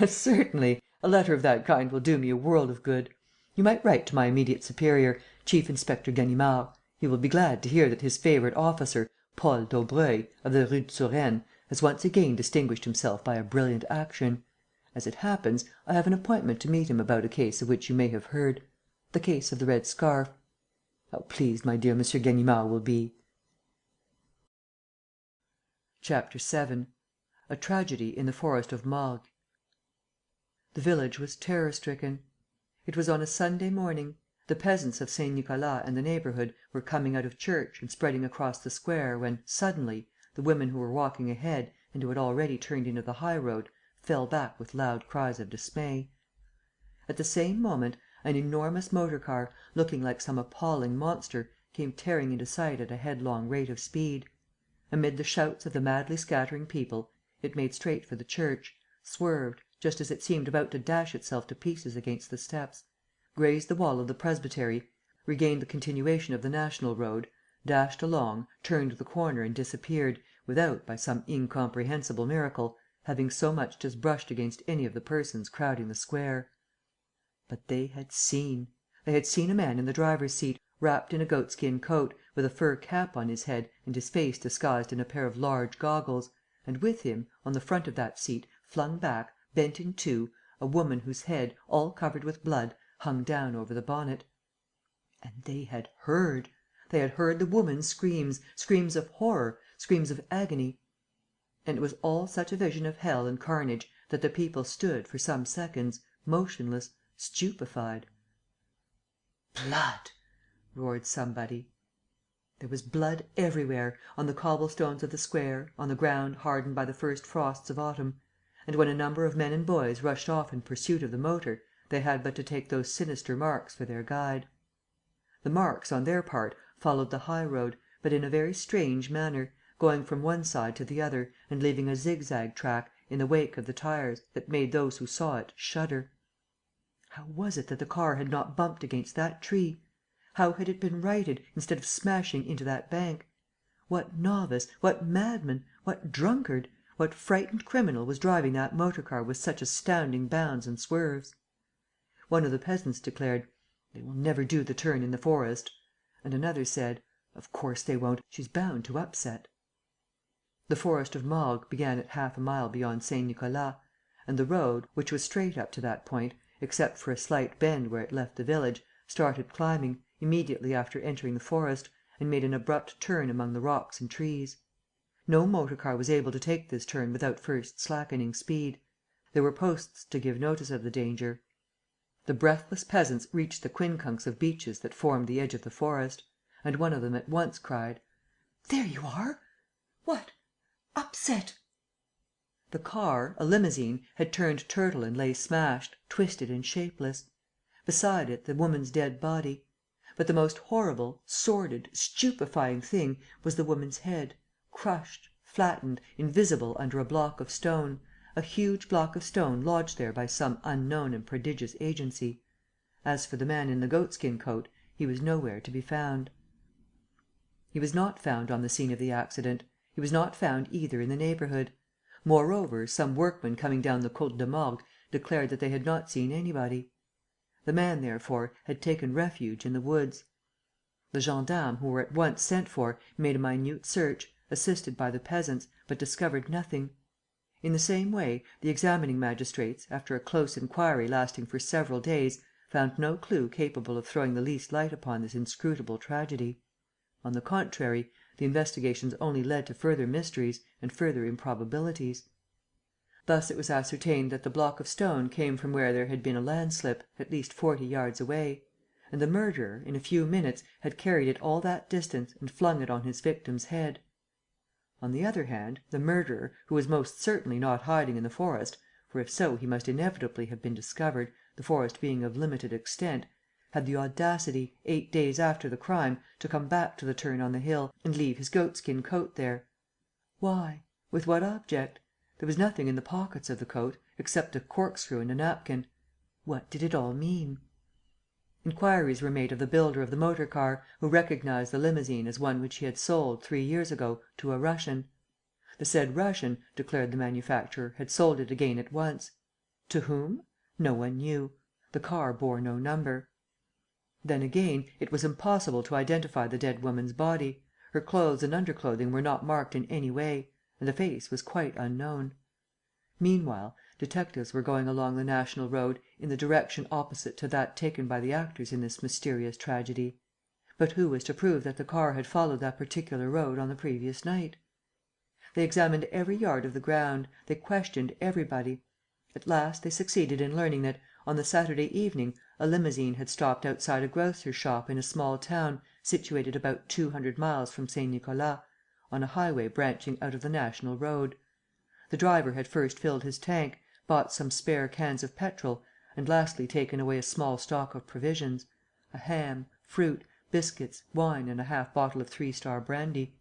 "Certainly. A letter of that kind will do me a world of good. You might write to my immediate superior, Chief inspector Ganimard. He will be glad to hear that his favourite officer, Paul Daubreuil, of the Rue de Surène, has once again distinguished himself by a brilliant action. As it happens, I have an appointment to meet him about a case of which you may have heard: the case of the red scarf. How pleased my dear M. Ganimard will be!" Chapter 7. A tragedy in the forest of Morgues. The village was terror stricken. It was on a Sunday morning. The peasants of Saint Nicolas and the neighbourhood were coming out of church and spreading across the square, when, suddenly, the women who were walking ahead and who had already turned into the high road fell back with loud cries of dismay. At the same moment, an enormous motor car, looking like some appalling monster, came tearing into sight at a headlong rate of speed. Amid the shouts of the madly scattering people, it made straight for the church, swerved, just as it seemed about to dash itself to pieces against the steps, grazed the wall of the presbytery, regained the continuation of the national road, dashed along, turned the corner and disappeared, without, by some incomprehensible miracle, having so much as brushed against any of the persons crowding the square. But they had seen. They had seen a man in the driver's seat, wrapped in a goatskin coat, with a fur cap on his head and his face disguised in a pair of large goggles, and with him, on the front of that seat, flung back, bent in two, a woman whose head, all covered with blood, hung down over the bonnet. And they had heard. They had heard the woman's screams, screams of horror, screams of agony. And it was all such a vision of hell and carnage that the people stood, for some seconds, motionless, stupefied. "Blood!" roared somebody. There was blood everywhere, on the cobblestones of the square, on the ground hardened by the first frosts of autumn; and, when a number of men and boys rushed off in pursuit of the motor, they had but to take those sinister marks for their guide. The marks, on their part, followed the high road, but in a very strange manner, going from one side to the other and leaving a zigzag track, in the wake of the tires, that made those who saw it shudder. How was it that the car had not bumped against that tree? How had it been righted, instead of smashing into that bank? What novice, what madman, what drunkard, what frightened criminal was driving that motor car with such astounding bounds and swerves? One of the peasants declared: "They will never do the turn in the forest." And another said: "Of course they won't. She's bound to upset." The forest of Morgues began at half a mile beyond Saint Nicolas; and the road, which was straight up to that point, except for a slight bend where it left the village, started climbing, immediately after entering the forest, and made an abrupt turn among the rocks and trees. No motor car was able to take this turn without first slackening speed. There were posts to give notice of the danger. The breathless peasants reached the quincunx of beeches that formed the edge of the forest; and one of them at once cried: "There you are! What? Upset!" The car, a limousine, had turned turtle and lay smashed, twisted and shapeless. Beside it, the woman's dead body. But the most horrible, sordid, stupefying thing was the woman's head, crushed, flattened, invisible under a block of stone, a huge block of stone lodged there by some unknown and prodigious agency. As for the man in the goatskin coat, he was nowhere to be found. He was not found on the scene of the accident. He was not found either in the neighbourhood. Moreover, some workmen coming down the Côte de Morgues declared that they had not seen anybody. The man, therefore, had taken refuge in the woods. The gendarmes, who were at once sent for, made a minute search, assisted by the peasants, but discovered nothing. In the same way, the examining magistrates, after a close inquiry lasting for several days, found no clue capable of throwing the least light upon this inscrutable tragedy. On the contrary, the investigations only led to further mysteries and further improbabilities. Thus it was ascertained that the block of stone came from where there had been a landslip, at least 40 yards away. and the murderer, in a few minutes, had carried it all that distance and flung it on his victim's head. On the other hand, the murderer, who was most certainly not hiding in the forest, for if so he must inevitably have been discovered, the forest being of limited extent, had the audacity, 8 days after the crime, to come back to the turn on the hill and leave his goatskin coat there. Why? With what object? There was nothing in the pockets of the coat, except a corkscrew and a napkin. What did it all mean? Inquiries were made of the builder of the motor car, who recognized the limousine as one which he had sold, 3 years ago, to a Russian. The said Russian, declared the manufacturer, had sold it again at once. To whom? No one knew. The car bore no number. Then again, it was impossible to identify the dead woman's body. Her clothes and underclothing were not marked in any way; and the face was quite unknown. Meanwhile, detectives were going along the national road in the direction opposite to that taken by the actors in this mysterious tragedy. But who was to prove that the car had followed that particular road on the previous night? They examined every yard of the ground, they questioned everybody. At last they succeeded in learning that, on the Saturday evening, a limousine had stopped outside a grocer's shop in a small town situated about 200 miles from Saint Nicolas, on a highway branching out of the national road. The driver had first filled his tank, bought some spare cans of petrol and lastly taken away a small stock of provisions: a ham, fruit, biscuits, wine and a half bottle of 3-Star brandy.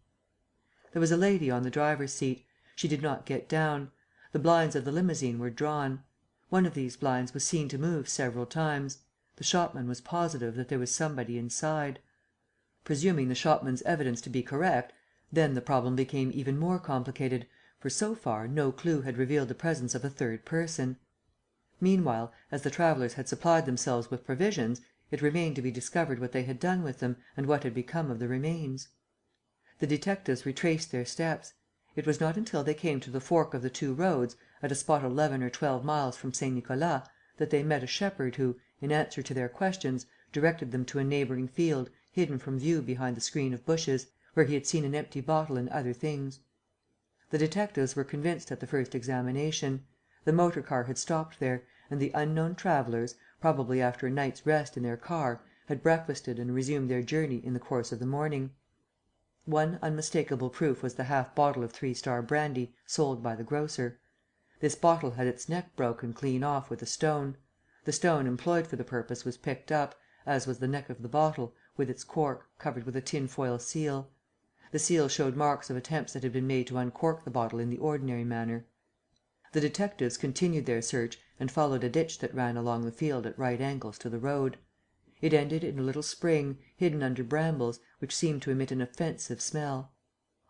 There was a lady on the driver's seat. She did not get down. The blinds of the limousine were drawn. One of these blinds was seen to move several times. The shopman was positive that there was somebody inside. Presuming the shopman's evidence to be correct, then the problem became even more complicated, for so far no clue had revealed the presence of a third person. Meanwhile, as the travellers had supplied themselves with provisions, it remained to be discovered what they had done with them and what had become of the remains. The detectives retraced their steps. It was not until they came to the fork of the two roads, at a spot 11 or 12 miles from Saint Nicolas, that they met a shepherd who, in answer to their questions, directed them to a neighbouring field, hidden from view behind the screen of bushes, where he had seen an empty bottle and other things. The detectives were convinced at the first examination. The motor car had stopped there; and the unknown travellers, probably after a night's rest in their car, had breakfasted and resumed their journey in the course of the morning. One unmistakable proof was the half bottle of 3-Star brandy sold by the grocer. This bottle had its neck broken clean off with a stone. The stone employed for the purpose was picked up, as was the neck of the bottle, with its cork, covered with a tin foil seal. The seal showed marks of attempts that had been made to uncork the bottle in the ordinary manner. The detectives continued their search and followed a ditch that ran along the field at right angles to the road. It ended in a little spring, hidden under brambles, which seemed to emit an offensive smell.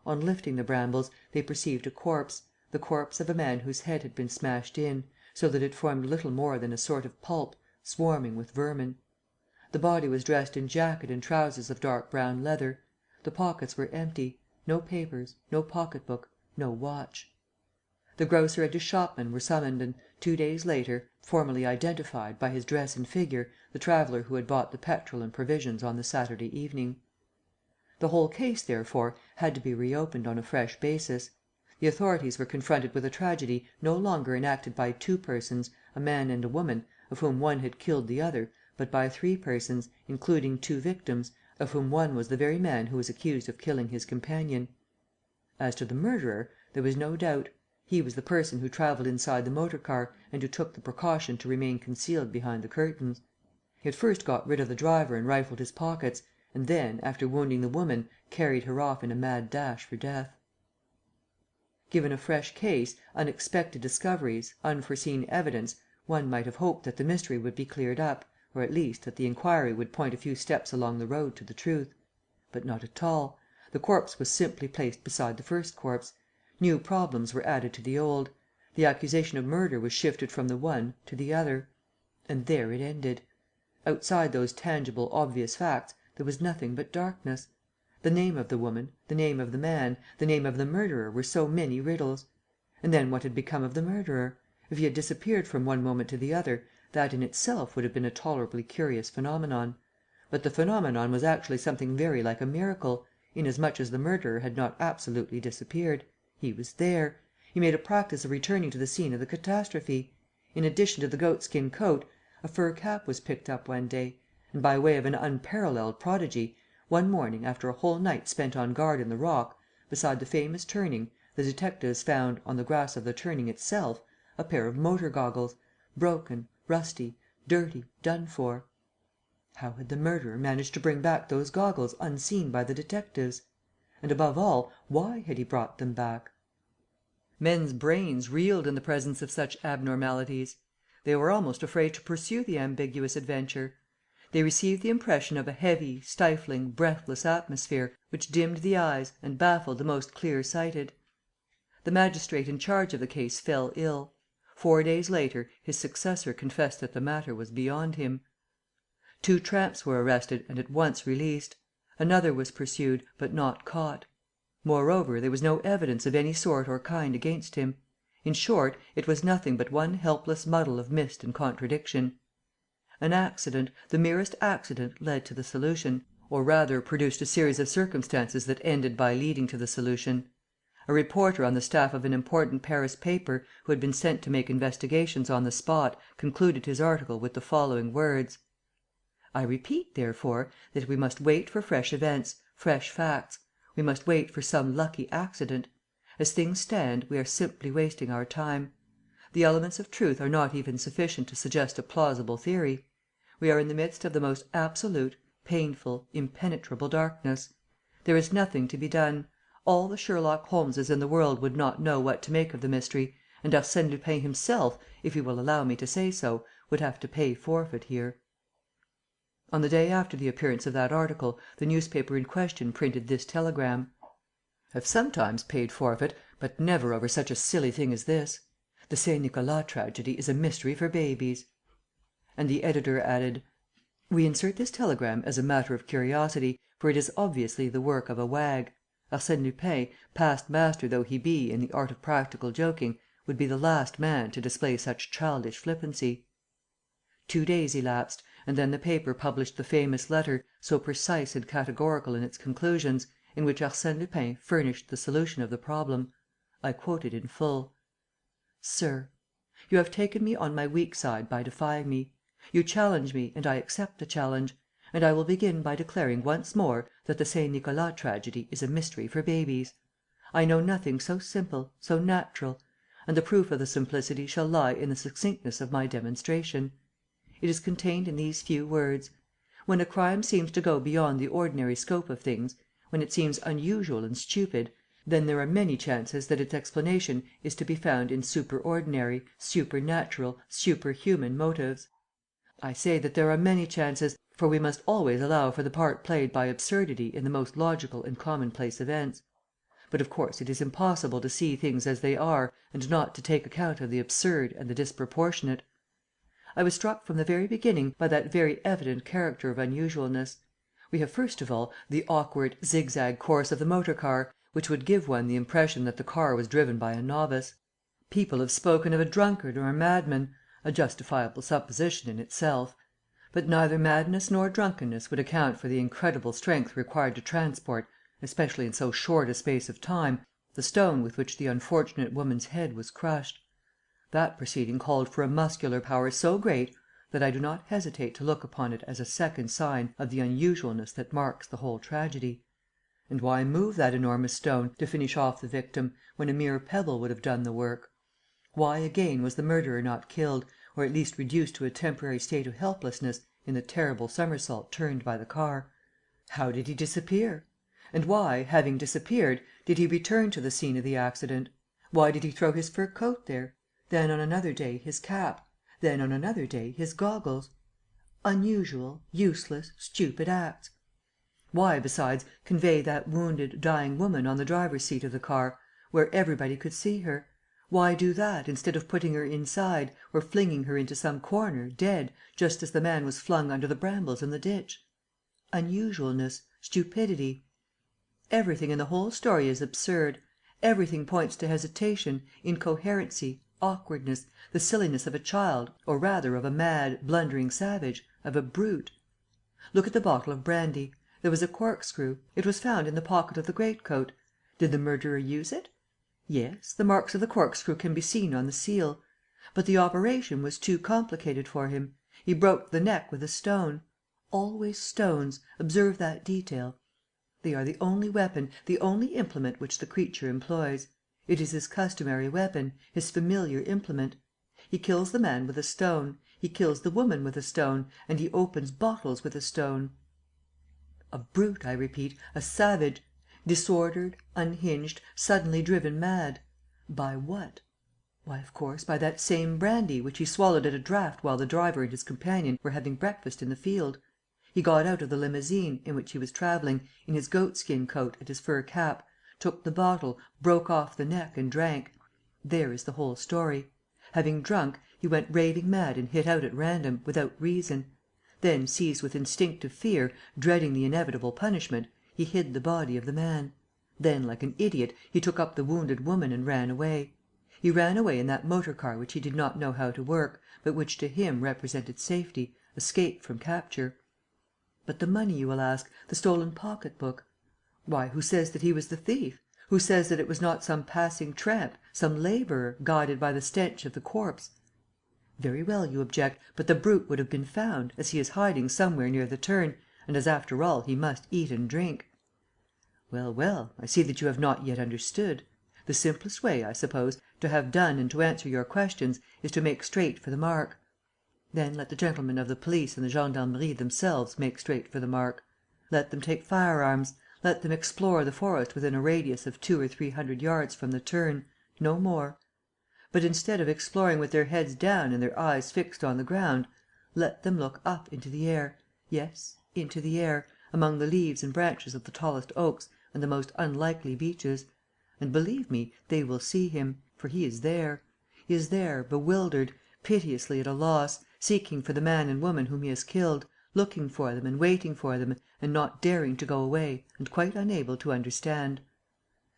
On lifting the brambles, they perceived a corpse, the corpse of a man whose head had been smashed in, so that it formed little more than a sort of pulp, swarming with vermin. The body was dressed in jacket and trousers of dark brown leather. The pockets were empty: no papers, no pocket book, no watch. The grocer and his shopman were summoned and, 2 days later, formally identified, by his dress and figure, the traveller who had bought the petrol and provisions on the Saturday evening. The whole case, therefore, had to be reopened on a fresh basis. The authorities were confronted with a tragedy no longer enacted by 2 persons, a man and a woman, of whom one had killed the other, but by 3 persons, including 2 victims, of whom one was the very man who was accused of killing his companion. As to the murderer, there was no doubt. He was the person who travelled inside the motor car and who took the precaution to remain concealed behind the curtains. He had first got rid of the driver and rifled his pockets, and then, after wounding the woman, carried her off in a mad dash for death. Given a fresh case, unexpected discoveries, unforeseen evidence, one might have hoped that the mystery would be cleared up, or, at least, that the inquiry would point a few steps along the road to the truth. But not at all. The corpse was simply placed beside the first corpse. New problems were added to the old. The accusation of murder was shifted from the one to the other. And there it ended. Outside those tangible, obvious facts, there was nothing but darkness. The name of the woman, the name of the man, the name of the murderer were so many riddles. And then what had become of the murderer? If he had disappeared from one moment to the other, that in itself would have been a tolerably curious phenomenon. But the phenomenon was actually something very like a miracle, inasmuch as the murderer had not absolutely disappeared. He was there. He made a practice of returning to the scene of the catastrophe. In addition to the goatskin coat, a fur cap was picked up one day. and, by way of an unparalleled prodigy, one morning, after a whole night spent on guard in the rock, beside the famous turning, the detectives found, on the grass of the turning itself, a pair of motor goggles, broken, rusty, dirty, done for. How had the murderer managed to bring back those goggles unseen by the detectives? And, above all, why had he brought them back? Men's brains reeled in the presence of such abnormalities. They were almost afraid to pursue the ambiguous adventure. They received the impression of a heavy, stifling, breathless atmosphere, which dimmed the eyes and baffled the most clear-sighted. The magistrate in charge of the case fell ill. 4 days later, his successor confessed that the matter was beyond him. 2 tramps were arrested and at once released. Another was pursued, but not caught. Moreover, there was no evidence of any sort or kind against him. In short, it was nothing but one helpless muddle of mist and contradiction. An accident, the merest accident, led to the solution, or rather produced a series of circumstances that ended by leading to the solution. A reporter on the staff of an important Paris paper, who had been sent to make investigations on the spot, concluded his article with the following words: "I repeat, therefore, that we must wait for fresh events, fresh facts. We must wait for some lucky accident. As things stand, we are simply wasting our time. The elements of truth are not even sufficient to suggest a plausible theory. We are in the midst of the most absolute, painful, impenetrable darkness. There is nothing to be done. All the Sherlock Holmeses in the world would not know what to make of the mystery, and Arsène Lupin himself, if he will allow me to say so, would have to pay forfeit here." On the day after the appearance of that article, the newspaper in question printed this telegram: "Have sometimes paid forfeit, but never over such a silly thing as this. The Saint Nicolas tragedy is a mystery for babies." And the editor added: "We insert this telegram as a matter of curiosity, for it is obviously the work of a wag. Arsène Lupin, past master though he be in the art of practical joking, would be the last man to display such childish flippancy." 2 days elapsed, and then the paper published the famous letter, so precise and categorical in its conclusions, in which Arsène Lupin furnished the solution of the problem. I quote it in full: "Sir, you have taken me on my weak side by defying me. You challenge me and I accept the challenge. And I will begin by declaring once more that the Saint Nicolas tragedy is a mystery for babies. I know nothing so simple, so natural; and the proof of the simplicity shall lie in the succinctness of my demonstration. It is contained in these few words: when a crime seems to go beyond the ordinary scope of things, when it seems unusual and stupid, then there are many chances that its explanation is to be found in superordinary, supernatural, superhuman motives. I say that there are many chances, for we must always allow for the part played by absurdity in the most logical and commonplace events. But of course it is impossible to see things as they are and not to take account of the absurd and the disproportionate. I was struck from the very beginning by that very evident character of unusualness. We have first of all the awkward, zigzag course of the motor car, which would give one the impression that the car was driven by a novice. People have spoken of a drunkard or a madman, a justifiable supposition in itself. But neither madness nor drunkenness would account for the incredible strength required to transport, especially in so short a space of time, the stone with which the unfortunate woman's head was crushed. That proceeding called for a muscular power so great that I do not hesitate to look upon it as a second sign of the unusualness that marks the whole tragedy. And why move that enormous stone, to finish off the victim, when a mere pebble would have done the work? Why, again, was the murderer not killed, or at least reduced to a temporary state of helplessness, in the terrible somersault turned by the car? How did he disappear? And why, having disappeared, did he return to the scene of the accident? Why did he throw his fur coat there? Then, on another day, his cap? Then, on another day, his goggles? Unusual, useless, stupid acts. Why, besides, convey that wounded, dying woman on the driver's seat of the car, where everybody could see her? Why do that, instead of putting her inside, or flinging her into some corner, dead, just as the man was flung under the brambles in the ditch? Unusualness, stupidity. Everything in the whole story is absurd. Everything points to hesitation, incoherency, awkwardness, the silliness of a child, or rather of a mad, blundering savage, of a brute. Look at the bottle of brandy. There was a corkscrew. It was found in the pocket of the greatcoat. Did the murderer use it? Yes, the marks of the corkscrew can be seen on the seal. But the operation was too complicated for him. He broke the neck with a stone. Always stones, observe that detail. They are the only weapon, the only implement which the creature employs. It is his customary weapon, his familiar implement. He kills the man with a stone, he kills the woman with a stone, and he opens bottles with a stone. A brute, I repeat, a savage. Disordered, unhinged, suddenly driven mad. By what? Why, of course, by that same brandy, which he swallowed at a draught while the driver and his companion were having breakfast in the field. He got out of the limousine, in which he was travelling, in his goatskin coat and his fur cap, took the bottle, broke off the neck and drank. There is the whole story. Having drunk, he went raving mad and hit out at random, without reason. Then, seized with instinctive fear, dreading the inevitable punishment, he hid the body of the man. Then, like an idiot, he took up the wounded woman and ran away. He ran away in that motor car which he did not know how to work, but which to him represented safety, escape from capture. But the money, you will ask, the stolen pocket book? Why, who says that he was the thief? Who says that it was not some passing tramp, some labourer, guided by the stench of the corpse? Very well, you object, but the brute would have been found, as he is hiding somewhere near the turn, and as, after all, he must eat and drink. Well, well, I see that you have not yet understood. The simplest way, I suppose, to have done and to answer your questions is to make straight for the mark. Then let the gentlemen of the police and the gendarmerie themselves make straight for the mark. Let them take firearms. Let them explore the forest within a radius of 200 or 300 yards from the turn, no more. But instead of exploring with their heads down and their eyes fixed on the ground, let them look up into the air, yes, into the air, among the leaves and branches of the tallest oaks and the most unlikely beeches. And believe me, they will see him, for he is there. He is there, bewildered, piteously at a loss, seeking for the man and woman whom he has killed, looking for them and waiting for them and not daring to go away and quite unable to understand.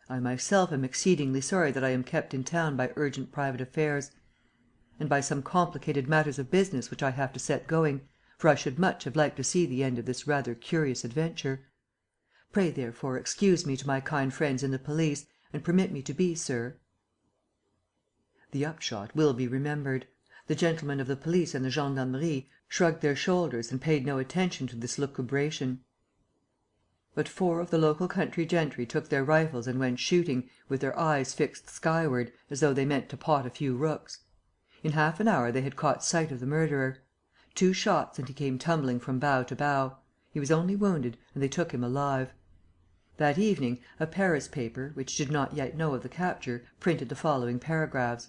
I myself am exceedingly sorry that I am kept in town by urgent private affairs and by some complicated matters of business which I have to set going, for I should much have liked to see the end of this rather curious adventure. Pray, therefore, excuse me to my kind friends in the police and permit me to be, sir. The upshot will be remembered. The gentlemen of the police and the gendarmerie shrugged their shoulders and paid no attention to this lucubration. But 4 of the local country gentry took their rifles and went shooting, with their eyes fixed skyward, as though they meant to pot a few rooks. In half an hour they had caught sight of the murderer. 2 shots and he came tumbling from bough to bough. He was only wounded, and they took him alive. That evening, a Paris paper, which did not yet know of the capture, printed the following paragraphs: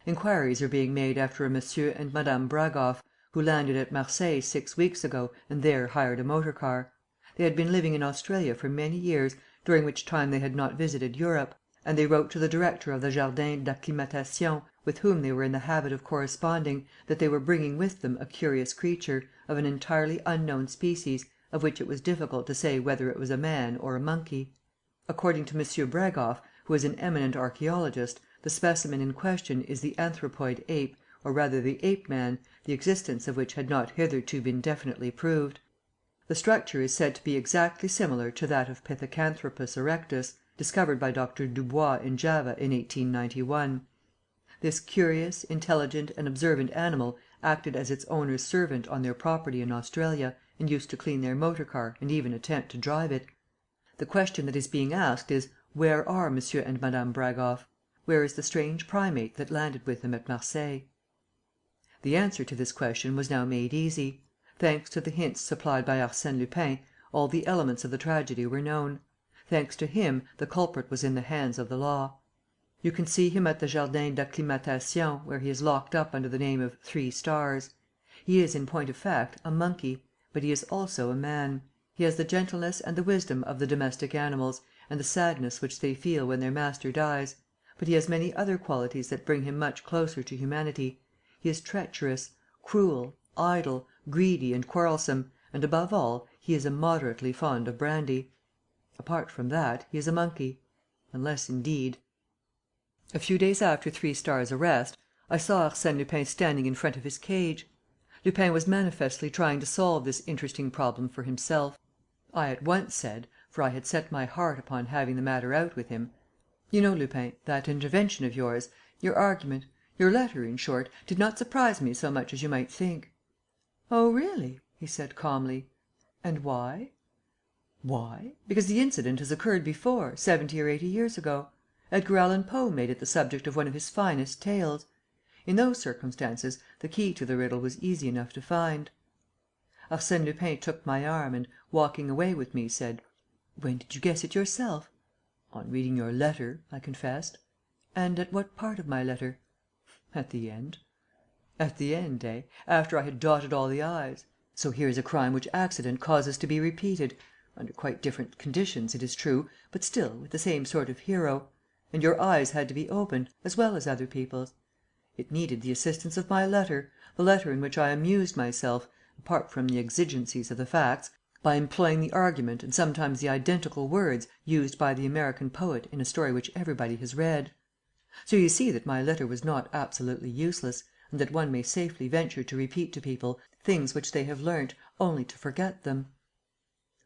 "Inquiries are being made after a Monsieur and Madame Bragoff, who landed at Marseilles 6 weeks ago and there hired a motor car. They had been living in Australia for many years, during which time they had not visited Europe, and they wrote to the director of the Jardin d'Acclimatation, with whom they were in the habit of corresponding, that they were bringing with them a curious creature, of an entirely unknown species, of which it was difficult to say whether it was a man or a monkey. According to M. Bragoff, who is an eminent archaeologist, the specimen in question is the anthropoid ape, or rather the ape man, the existence of which had not hitherto been definitely proved. The structure is said to be exactly similar to that of Pithecanthropus erectus, discovered by Dr. Dubois in Java in 1891. This curious, intelligent and observant animal acted as its owner's servant on their property in Australia, and used to clean their motor car and even attempt to drive it. The question that is being asked is, where are M. and Madame Bragoff? Where is the strange primate that landed with them at Marseilles? The answer to this question was now made easy. Thanks to the hints supplied by Arsène Lupin, all the elements of the tragedy were known. Thanks to him, the culprit was in the hands of the law. You can see him at the Jardin d'Acclimatation, where he is locked up under the name of 3 Stars. He is, in point of fact, a monkey, but he is also a man. He has the gentleness and the wisdom of the domestic animals, and the sadness which they feel when their master dies; but he has many other qualities that bring him much closer to humanity. He is treacherous, cruel, idle, greedy and quarrelsome, and, above all, he is immoderately fond of brandy. Apart from that, he is a monkey. Unless, indeed... A few days after 3 Stars' arrest, I saw Arsène Lupin standing in front of his cage. Lupin was manifestly trying to solve this interesting problem for himself. I at once said, for I had set my heart upon having the matter out with him: "You know, Lupin, that intervention of yours, your argument, your letter, in short, did not surprise me so much as you might think." "Oh, really? he said calmly. "And why?" "Why? Because the incident has occurred before, 70 or 80 years ago. Edgar Allan Poe made it the subject of one of his finest tales. In those circumstances, the key to the riddle was easy enough to find." Arsène Lupin took my arm and, walking away with me, said: "When did you guess it yourself?" "On reading your letter," I confessed. "And at what part of my letter?" "At the end." "At the end, eh? After I had dotted all the i's. So here is a crime which accident causes to be repeated, under quite different conditions, it is true, but still with the same sort of hero. And your eyes had to be opened, as well as other people's. It needed the assistance of my letter, the letter in which I amused myself, apart from the exigencies of the facts, by employing the argument and sometimes the identical words used by the American poet in a story which everybody has read. So you see that my letter was not absolutely useless, and that one may safely venture to repeat to people things which they have learnt, only to forget them."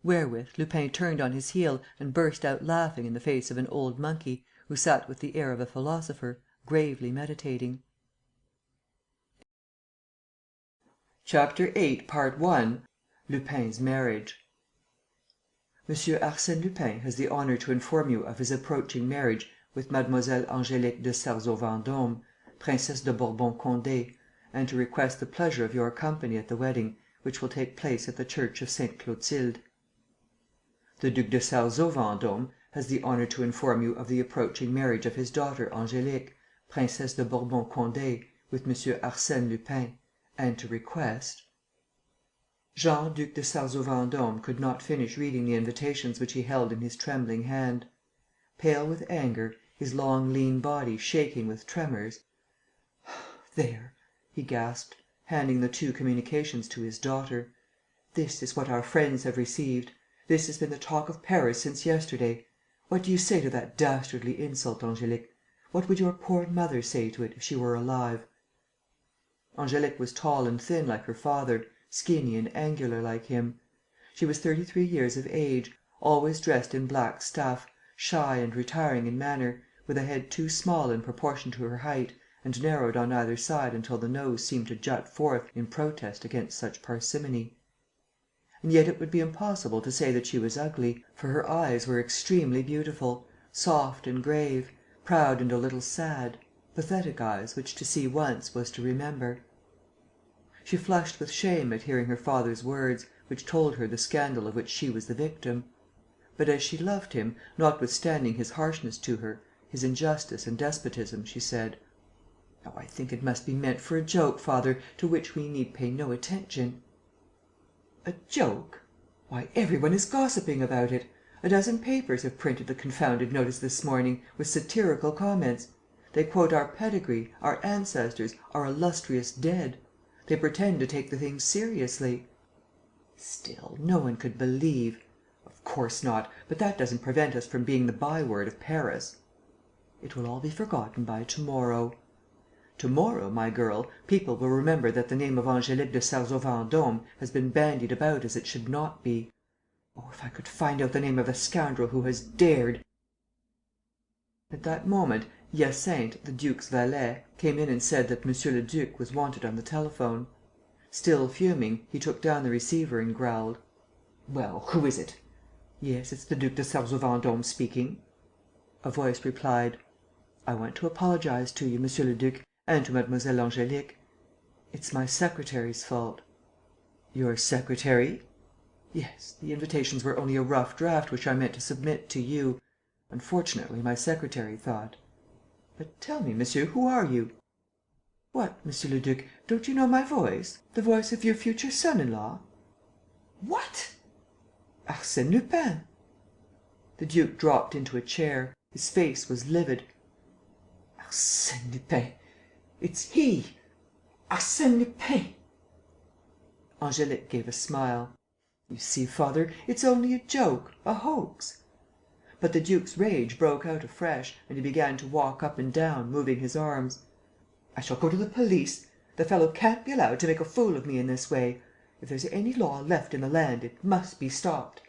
Wherewith Lupin turned on his heel and burst out laughing in the face of an old monkey, who sat with the air of a philosopher, gravely meditating. Chapter 8, Part 1. Lupin's marriage. Monsieur Arsène Lupin has the honour to inform you of his approaching marriage with Mademoiselle Angélique de Sarzeau-Vendôme, Princesse de Bourbon-Condé, and to request the pleasure of your company at the wedding, which will take place at the church of Sainte Clotilde. The Duc de Sarzeau-Vendôme has the honour to inform you of the approaching marriage of his daughter Angélique, Princesse de Bourbon-Condé, with Monsieur Arsène Lupin, and to request... Jean Duc de Sarzeau-Vendôme could not finish reading the invitations which he held in his trembling hand. Pale with anger, his long lean body shaking with tremors: "There," he gasped, handing the two communications to his daughter. "This is what our friends have received. This has been the talk of Paris since yesterday. What do you say to that dastardly insult, Angélique? What would your poor mother say to it, if she were alive?" Angélique was tall and thin like her father, skinny and angular like him. She was 33 years of age, always dressed in black stuff, shy and retiring in manner, with a head too small in proportion to her height and narrowed on either side until the nose seemed to jut forth in protest against such parsimony. And yet it would be impossible to say that she was ugly, for her eyes were extremely beautiful, soft and grave, proud and a little sad, pathetic eyes which to see once was to remember. She flushed with shame at hearing her father's words, which told her the scandal of which she was the victim. But as she loved him, notwithstanding his harshness to her, his injustice and despotism, she said: "Oh, I think it must be meant for a joke, father, to which we need pay no attention." "A joke? Why, every one is gossiping about it. A dozen papers have printed the confounded notice this morning, with satirical comments. They quote our pedigree, our ancestors, our illustrious dead. They pretend to take the thing seriously. Still, no one could believe... Of course not, but that doesn't prevent us from being the byword of Paris. It will all be forgotten by to morrow. To morrow, my girl, people will remember that the name of Angélique de Sarzeau-Vendôme has been bandied about as it should not be. Oh, if I could find out the name of the scoundrel who has dared..." At that moment, Hyacinthe, the duke's valet, came in and said that Monsieur le Duc was wanted on the telephone. Still fuming, he took down the receiver and growled: "Well, who is it?" "Yes, it's the Duc de Sarzeau-Vendôme speaking." A voice replied: "I want to apologize to you, Monsieur le Duc, and to Mademoiselle Angélique. It's my secretary's fault." "Your secretary?" "Yes, the invitations were only a rough draft which I meant to submit to you. Unfortunately, my secretary thought... But tell me, monsieur, who are you?" "What, Monsieur le Duc, don't you know my voice? The voice of your future son-in-law?" "What?" "Arsène Lupin." The duke dropped into a chair. His face was livid. "Arsène Lupin! It's he! Arsène Lupin!" Angélique gave a smile: "You see, father, it's only a joke, a hoax." But the duke's rage broke out afresh and he began to walk up and down, moving his arms: "I shall go to the police. The fellow can't be allowed to make a fool of me in this way. If there's any law left in the land, it must be stopped."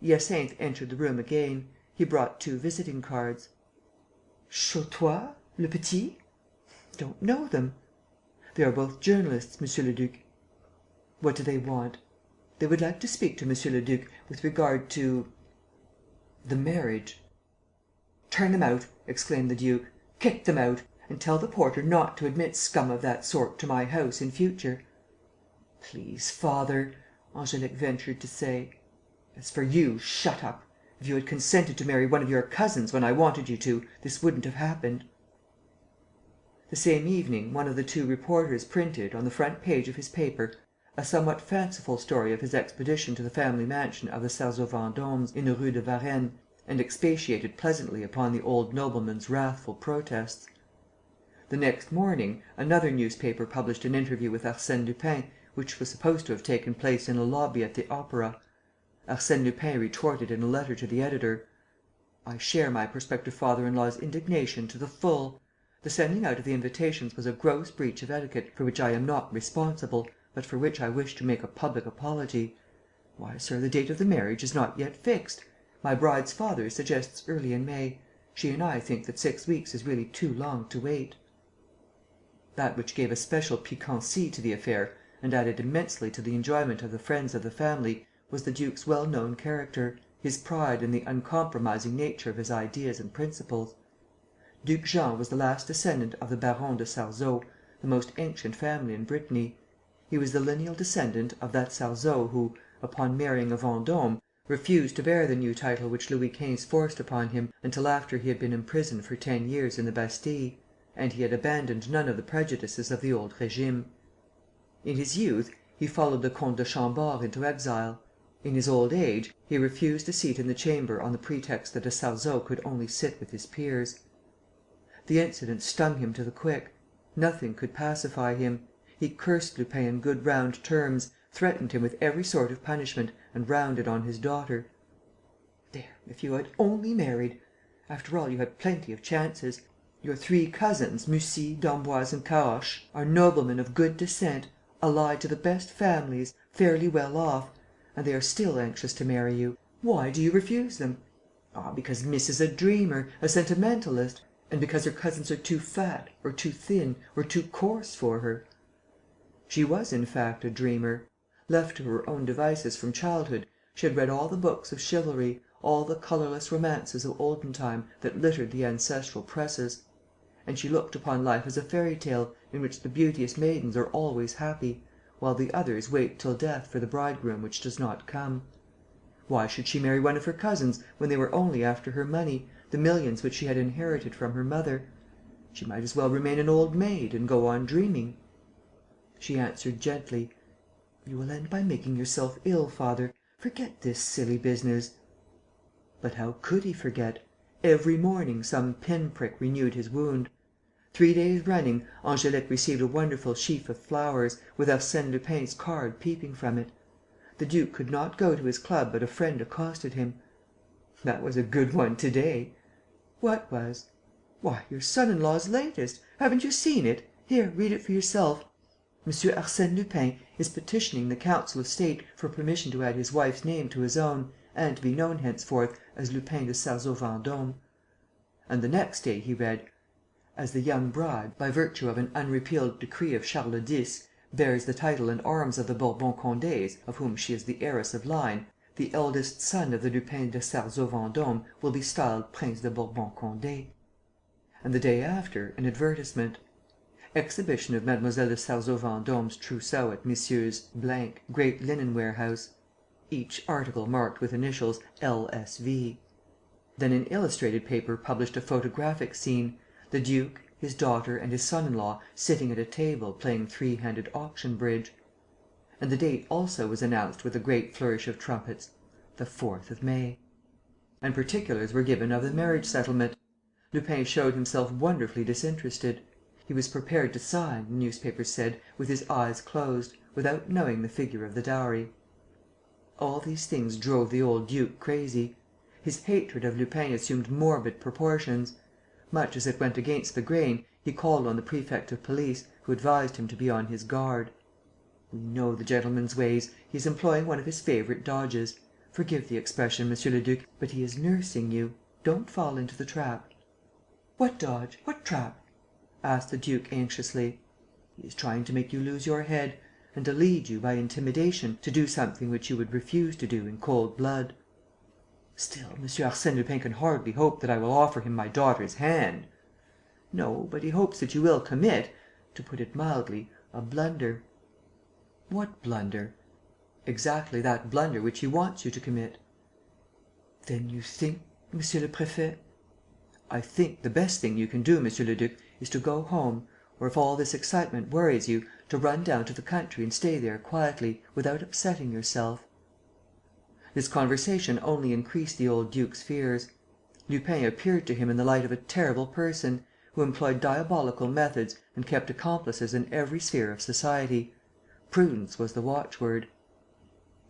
Hyacinthe entered the room again. He brought 2 visiting cards. "Chautois? Le Petit?" "Don't know them." "They are both journalists, Monsieur le Duc." "What do they want?" "They would like to speak to Monsieur le Duc with regard to the marriage." "Turn them out!" exclaimed the duke. "Kick them out! And tell the porter not to admit scum of that sort to my house in future." "Please, father," Angélique ventured to say. "As for you, shut up! If you had consented to marry one of your cousins when I wanted you to, this wouldn't have happened." The same evening, one of the two reporters printed, on the front page of his paper, a somewhat fanciful story of his expedition to the family mansion of the Sarzeau Vendômes in the Rue de Varennes, and expatiated pleasantly upon the old nobleman's wrathful protests. The next morning, another newspaper published an interview with Arsène Lupin, which was supposed to have taken place in a lobby at the Opera. Arsène Lupin retorted in a letter to the editor: "I share my prospective father in law's indignation to the full. The sending out of the invitations was a gross breach of etiquette for which I am not responsible, but for which I wish to make a public apology. Why, sir, the date of the marriage is not yet fixed. My bride's father suggests early in May. She and I think that 6 weeks is really too long to wait." That which gave a special piquancy to the affair, and added immensely to the enjoyment of the friends of the family, was the duke's well known character, his pride and the uncompromising nature of his ideas and principles. Duc Jean was the last descendant of the Baron de Sarzeau, the most ancient family in Brittany. He was the lineal descendant of that Sarzeau who, upon marrying a Vendôme, refused to bear the new title which Louis XV forced upon him, until after he had been imprisoned for 10 years in the Bastille, and he had abandoned none of the prejudices of the old régime. In his youth, he followed the Comte de Chambord into exile. In his old age, he refused a seat in the Chamber on the pretext that a Sarzeau could only sit with his peers. The incident stung him to the quick. Nothing could pacify him. He cursed Lupin in good round terms, threatened him with every sort of punishment, and rounded on his daughter: "There, if you had only married! After all, you had plenty of chances. Your 3 cousins, Mussy, d'Emboise and Caorches, are noblemen of good descent, allied to the best families, fairly well off; and they are still anxious to marry you. Why do you refuse them? Ah, because Miss is a dreamer, a sentimentalist, and because her cousins are too fat, or too thin, or too coarse for her." She was, in fact, a dreamer. Left to her own devices from childhood, she had read all the books of chivalry, all the colourless romances of olden time that littered the ancestral presses; and she looked upon life as a fairy tale in which the beauteous maidens are always happy, while the others wait till death for the bridegroom which does not come. Why should she marry one of her cousins when they were only after her money, the millions which she had inherited from her mother? She might as well remain an old maid and go on dreaming. She answered gently: "You will end by making yourself ill, father. Forget this silly business." But how could he forget? Every morning some pin prick renewed his wound. 3 days running, Angélique received a wonderful sheaf of flowers, with Arsène Lupin's card peeping from it. The duke could not go to his club but a friend accosted him: "That was a good one to day." "What was?" "Why, your son in law's latest. Haven't you seen it? Here, read it for yourself. Monsieur Arsène Lupin is petitioning the Council of State for permission to add his wife's name to his own, and to be known henceforth as Lupin de Sarzeau Vendôme." And the next day he read: "As the young bride, by virtue of an unrepealed decree of Charles X, bears the title and arms of the Bourbon Condés, of whom she is the heiress of line, the eldest son of the Lupin de Sarzeau Vendôme will be styled Prince de Bourbon Condé." And the day after, an advertisement: "Exhibition of Mademoiselle de Sarzeau Vendôme's trousseau at Messrs. Great Linen Warehouse." Each article marked with initials L.S.V. Then an illustrated paper published a photographic scene: the duke, his daughter and his son in law sitting at a table playing 3-handed auction bridge. And the date also was announced with a great flourish of trumpets: the 4th of May. And particulars were given of the marriage settlement. Lupin showed himself wonderfully disinterested. He was prepared to sign, the newspapers said, with his eyes closed, without knowing the figure of the dowry. All these things drove the old duke crazy. His hatred of Lupin assumed morbid proportions. Much as it went against the grain, he called on the prefect of police, who advised him to be on his guard: "We know the gentleman's ways. He is employing one of his favourite dodges. Forgive the expression, Monsieur le Duc, but he is nursing you. Don't fall into the trap." "What dodge? What trap?" asked the duke anxiously. "He is trying to make you lose your head. and to lead you by intimidation to do something which you would refuse to do in cold blood. Still, M. Arsène Lupin can hardly hope that I will offer him my daughter's hand. No, but he hopes that you will commit, to put it mildly, a blunder." "What blunder?" "Exactly that blunder which he wants you to commit." "Then you think, Monsieur le Préfet?" "I think the best thing you can do, Monsieur le Duc, is to go home, or, if all this excitement worries you, to run down to the country and stay there quietly, without upsetting yourself." This conversation only increased the old duke's fears. Lupin appeared to him in the light of a terrible person, who employed diabolical methods and kept accomplices in every sphere of society. Prudence was the watchword.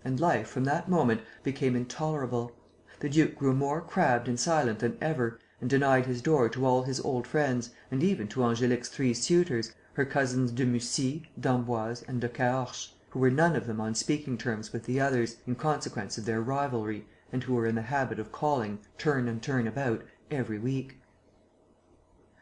And life, from that moment, became intolerable. The duke grew more crabbed and silent than ever, and denied his door to all his old friends and even to Angélique's three suitors, her cousins de Mussy, d'Amboise and de Caorches, who were none of them on speaking terms with the others, in consequence of their rivalry, and who were in the habit of calling, turn and turn about, every week.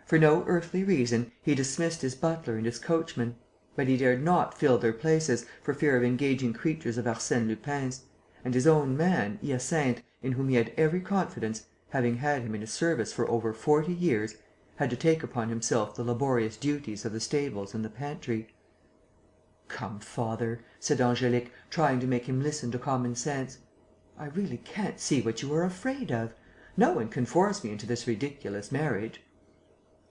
For no earthly reason, he dismissed his butler and his coachman. But he dared not fill their places, for fear of engaging creatures of Arsène Lupin's; and his own man, Hyacinthe, in whom he had every confidence, having had him in his service for over 40 years, had to take upon himself the laborious duties of the stables and the pantry. "Come, father," said Angélique, trying to make him listen to common sense, "I really can't see what you are afraid of. No one can force me into this ridiculous marriage."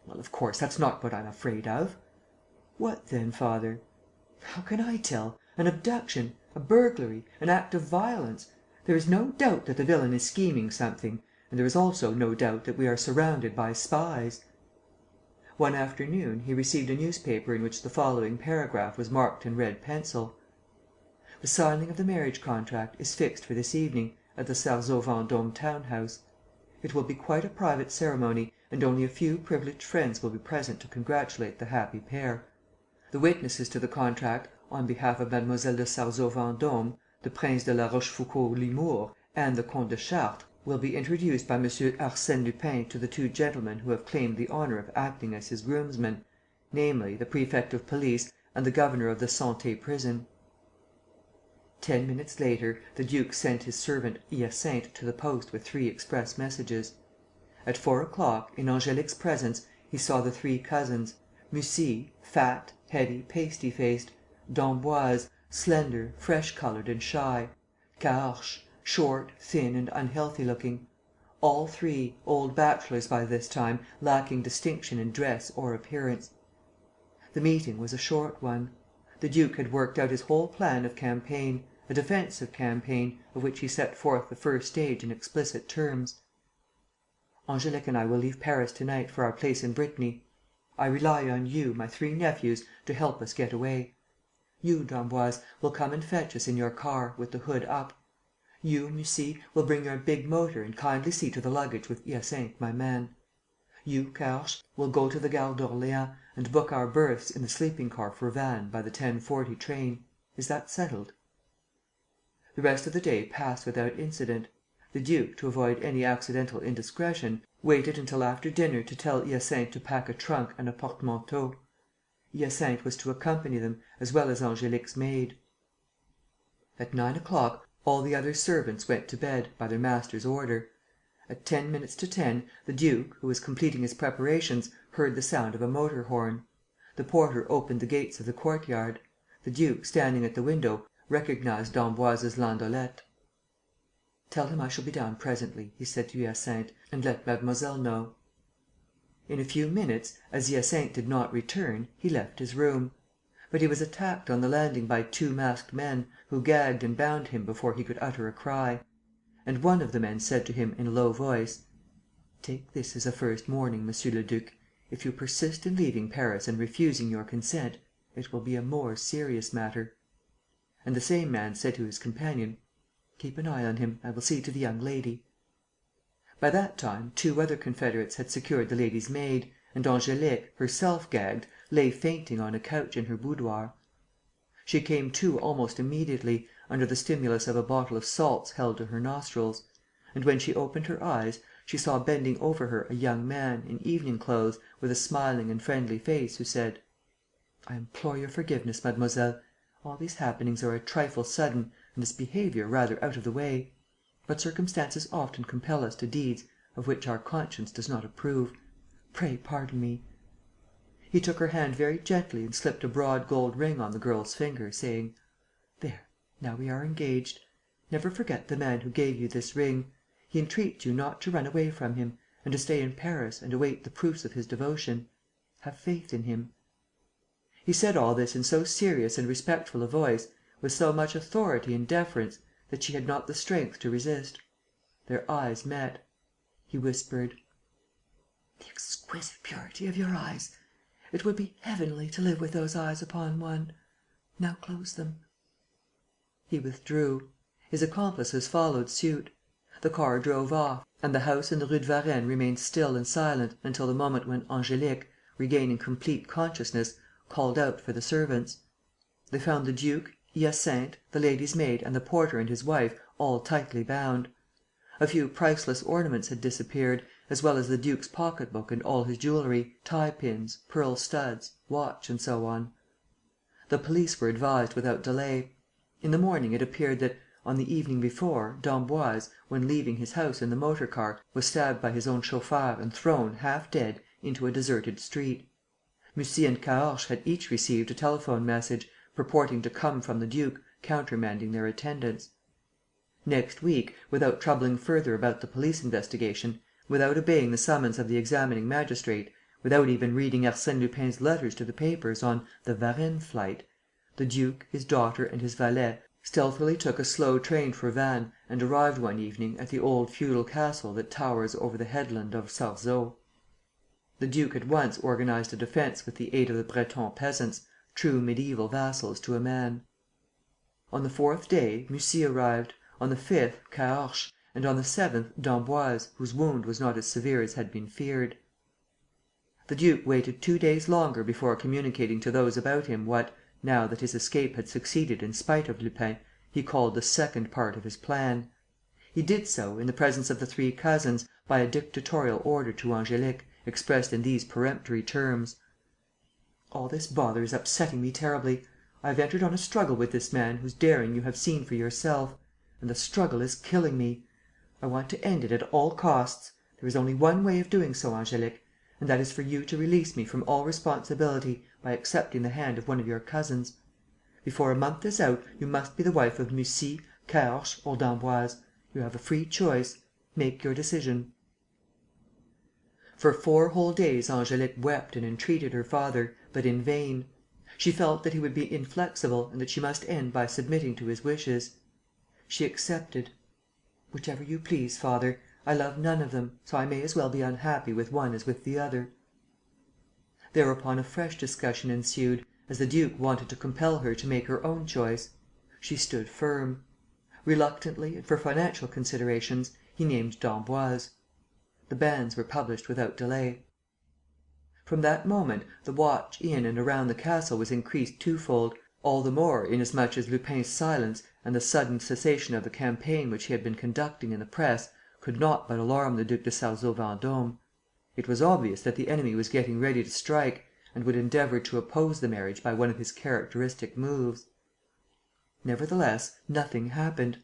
"Well, of course, that's not what I'm afraid of." "What then, father?" "How can I tell? An abduction, a burglary, an act of violence. There is no doubt that the villain is scheming something, and there is also no doubt that we are surrounded by spies." One afternoon, he received a newspaper in which the following paragraph was marked in red pencil: "The signing of the marriage contract is fixed for this evening, at the Sarzeau Vendôme town house. It will be quite a private ceremony, and only a few privileged friends will be present to congratulate the happy pair. The witnesses to the contract, on behalf of Mademoiselle de Sarzeau Vendôme, the Prince de la Rochefoucauld Limours, and the Comte de Chartres, will be introduced by M. Arsène Lupin to the two gentlemen who have claimed the honour of acting as his groomsmen, namely, the prefect of police and the governor of the Santé prison." 10 minutes later, the duke sent his servant Hyacinthe to the post with 3 express messages. At 4 o'clock, in Angélique's presence, he saw the 3 cousins: Mussy, fat, heady, pasty-faced; d'Amboise, slender, fresh-coloured and shy; Caorches, short, thin and unhealthy-looking: all 3, old bachelors by this time, lacking distinction in dress or appearance. The meeting was a short one. The duke had worked out his whole plan of campaign, a defensive campaign, of which he set forth the first stage in explicit terms: "Angélique and I will leave Paris to night for our place in Brittany. I rely on you, my 3 nephews, to help us get away. You, d'Amboise, will come and fetch us in your car, with the hood up. You, Mussy, will bring your big motor and kindly see to the luggage with Hyacinthe, my man. You, Caorches, will go to the Gare d'Orléans and book our berths in the sleeping car for Vannes by the 10:40 train. Is that settled?" The rest of the day passed without incident. The duke, to avoid any accidental indiscretion, waited until after dinner to tell Hyacinthe to pack a trunk and a portmanteau. Hyacinthe was to accompany them, as well as Angélique's maid. At 9 o'clock, all the other servants went to bed, by their master's order. At 10 minutes to 10, the duke, who was completing his preparations, heard the sound of a motor horn. The porter opened the gates of the courtyard. The duke, standing at the window, recognized d'Amboise's landaulet. "Tell him I shall be down presently," he said to Hyacinthe, "and let mademoiselle know." In a few minutes, as Hyacinthe did not return, he left his room. But he was attacked on the landing by 2 masked men, who gagged and bound him before he could utter a cry. And one of the men said to him, in a low voice: "Take this as a first warning, Monsieur le Duc. If you persist in leaving Paris and refusing your consent, it will be a more serious matter." And the same man said to his companion: "Keep an eye on him. I will see to the young lady." By that time, 2 other confederates had secured the lady's maid, and Angélique, herself gagged, lay fainting on a couch in her boudoir. She came to almost immediately, under the stimulus of a bottle of salts held to her nostrils; and, when she opened her eyes, she saw bending over her a young man, in evening clothes, with a smiling and friendly face, who said: "I implore your forgiveness, mademoiselle. All these happenings are a trifle sudden and this behaviour rather out of the way. But circumstances often compel us to deeds of which our conscience does not approve. Pray pardon me." He took her hand very gently and slipped a broad gold ring on the girl's finger, saying: "There, now we are engaged. Never forget the man who gave you this ring. He entreats you not to run away from him and to stay in Paris and await the proofs of his devotion. Have faith in him." He said all this in so serious and respectful a voice, with so much authority and deference, that she had not the strength to resist. Their eyes met. He whispered: "The exquisite purity of your eyes! It would be heavenly to live with those eyes upon one. Now close them." He withdrew. His accomplices followed suit. The car drove off and the house in the Rue de Varennes remained still and silent until the moment when Angélique, regaining complete consciousness, called out for the servants. They found the duke, Hyacinthe, the lady's maid and the porter and his wife all tightly bound. A few priceless ornaments had disappeared, as well as the duke's pocket book and all his jewellery, tie pins, pearl studs, watch and so on. The police were advised without delay. In the morning it appeared that, on the evening before, d'Emboise, when leaving his house in the motor car, was stabbed by his own chauffeur and thrown, half dead, into a deserted street. Mussy and Caorches had each received a telephone message, purporting to come from the duke, countermanding their attendance. Next week, without troubling further about the police investigation, without obeying the summons of the examining magistrate, without even reading Arsène Lupin's letters to the papers on the Varennes flight, the duke, his daughter and his valet stealthily took a slow train for Vannes and arrived one evening at the old feudal castle that towers over the headland of Sarzeau. The duke at once organized a defence with the aid of the Breton peasants, true mediæval vassals to a man. On the fourth day, Mussy arrived, on the fifth, Caorches, and on the seventh, d'Emboise, whose wound was not as severe as had been feared. The duke waited 2 days longer before communicating to those about him what, now that his escape had succeeded in spite of Lupin, he called the second part of his plan. He did so, in the presence of the three cousins, by a dictatorial order to Angélique, expressed in these peremptory terms: "All this bother is upsetting me terribly. I have entered on a struggle with this man whose daring you have seen for yourself. And the struggle is killing me. I want to end it at all costs. There is only one way of doing so, Angélique, and that is for you to release me from all responsibility by accepting the hand of one of your cousins. Before a month is out, you must be the wife of Mussy, Caorches or d'Emboise. You have a free choice. Make your decision." For 4 whole days Angélique wept and entreated her father, but in vain. She felt that he would be inflexible and that she must end by submitting to his wishes. She accepted: "Whichever you please, father. I love none of them, so I may as well be unhappy with one as with the other." Thereupon a fresh discussion ensued, as the duke wanted to compel her to make her own choice. She stood firm. Reluctantly and for financial considerations, he named d'Emboise. The bans were published without delay. From that moment, the watch in and around the castle was increased twofold, all the more inasmuch as Lupin's silence and the sudden cessation of the campaign which he had been conducting in the press could not but alarm the Duc de Sarzeau-Vendôme. It was obvious that the enemy was getting ready to strike and would endeavour to oppose the marriage by one of his characteristic moves. Nevertheless, nothing happened.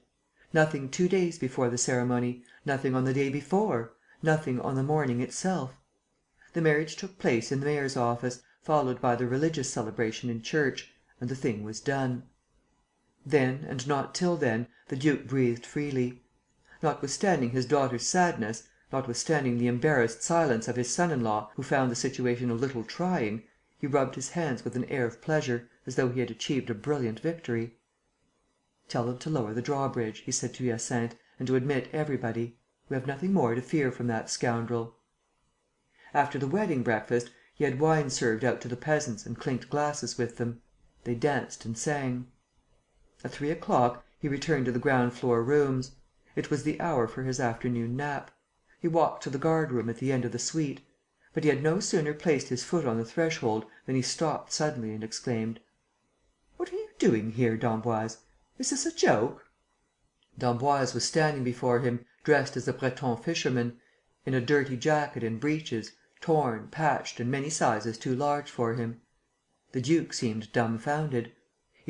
Nothing 2 days before the ceremony, nothing on the day before, nothing on the morning itself. The marriage took place in the mayor's office, followed by the religious celebration in church, and the thing was done. Then, and not till then, the duke breathed freely. Notwithstanding his daughter's sadness, notwithstanding the embarrassed silence of his son-in-law, who found the situation a little trying, he rubbed his hands with an air of pleasure, as though he had achieved a brilliant victory. "Tell them to lower the drawbridge," he said to Hyacinthe, "and to admit everybody. We have nothing more to fear from that scoundrel." After the wedding breakfast, he had wine served out to the peasants and clinked glasses with them. They danced and sang. At 3 o'clock, he returned to the ground floor rooms. It was the hour for his afternoon nap. He walked to the guard room at the end of the suite. But he had no sooner placed his foot on the threshold than he stopped suddenly and exclaimed: "What are you doing here, d'Emboise? Is this a joke?" D'Emboise was standing before him, dressed as a Breton fisherman, in a dirty jacket and breeches, torn, patched and many sizes too large for him. The duke seemed dumbfounded.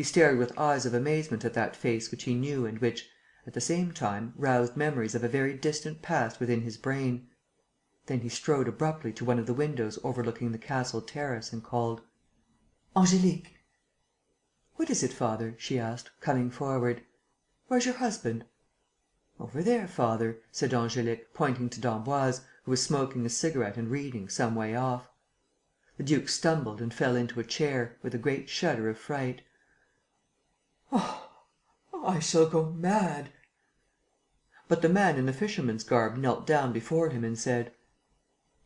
He stared with eyes of amazement at that face which he knew and which, at the same time, roused memories of a very distant past within his brain. Then he strode abruptly to one of the windows overlooking the castle terrace and called: "Angélique!" "What is it, father?" she asked, coming forward. "Where's your husband?" "Over there, father," said Angélique, pointing to d'Emboise, who was smoking a cigarette and reading, some way off. The duke stumbled and fell into a chair, with a great shudder of fright: "Oh, I shall go mad!" But the man in the fisherman's garb knelt down before him and said: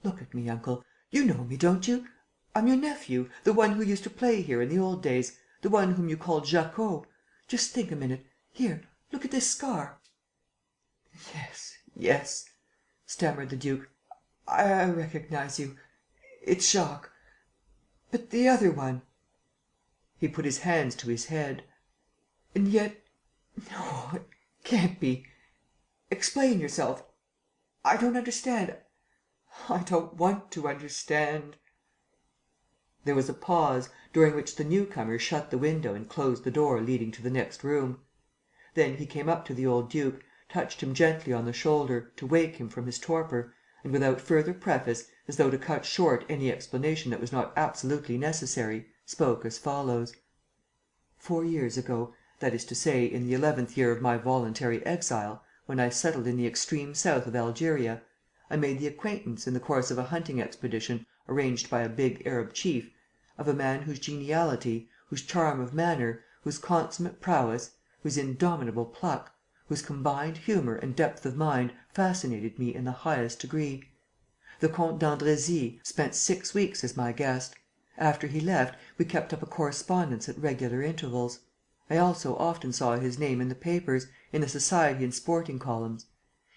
"Look at me, uncle. You know me, don't you? I'm your nephew, the one who used to play here in the old days, the one whom you called Jacquot. Just think a minute. Here, look at this scar." Yes," stammered the duke. "I recognize you. It's Jacques. But the other one?" He put his hands to his head. "And yet ... no, it can't be. Explain yourself. I don't understand. I don't want to understand." There was a pause, during which the newcomer shut the window and closed the door leading to the next room. Then he came up to the old duke, touched him gently on the shoulder, to wake him from his torpor, and without further preface, as though to cut short any explanation that was not absolutely necessary, spoke as follows: "4 years ago, that is to say, in the 11th year of my voluntary exile, when I settled in the extreme south of Algeria, I made the acquaintance, in the course of a hunting expedition arranged by a big Arab chief, of a man whose geniality, whose charm of manner, whose consummate prowess, whose indomitable pluck, whose combined humour and depth of mind fascinated me in the highest degree. The Comte d'Andrésy spent 6 weeks as my guest. After he left, we kept up a correspondence at regular intervals. I also often saw his name in the papers, in the society and sporting columns.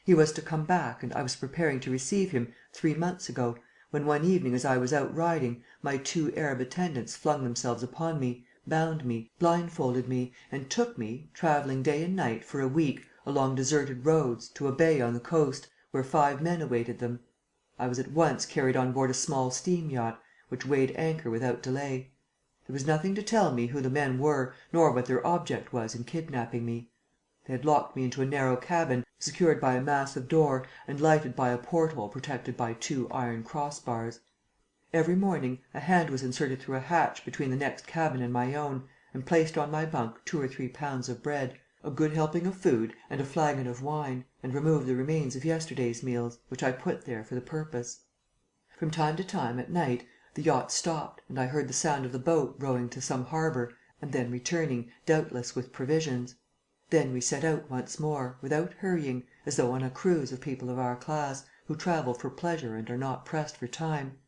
He was to come back and I was preparing to receive him, 3 months ago, when one evening as I was out riding, my 2 Arab attendants flung themselves upon me, bound me, blindfolded me and took me, travelling day and night, for a week, along deserted roads, to a bay on the coast, where 5 men awaited them. I was at once carried on board a small steam yacht, which weighed anchor without delay. There was nothing to tell me who the men were nor what their object was in kidnapping me. They had locked me into a narrow cabin, secured by a massive door and lighted by a porthole protected by 2 iron crossbars. Every morning, a hand was inserted through a hatch between the next cabin and my own and placed on my bunk 2 or 3 pounds of bread, a good helping of food and a flagon of wine, and removed the remains of yesterday's meals, which I put there for the purpose. From time to time, at night, the yacht stopped and I heard the sound of the boat rowing to some harbour and then returning, doubtless with provisions. Then we set out once more, without hurrying, as though on a cruise of people of our class, who travel for pleasure and are not pressed for time.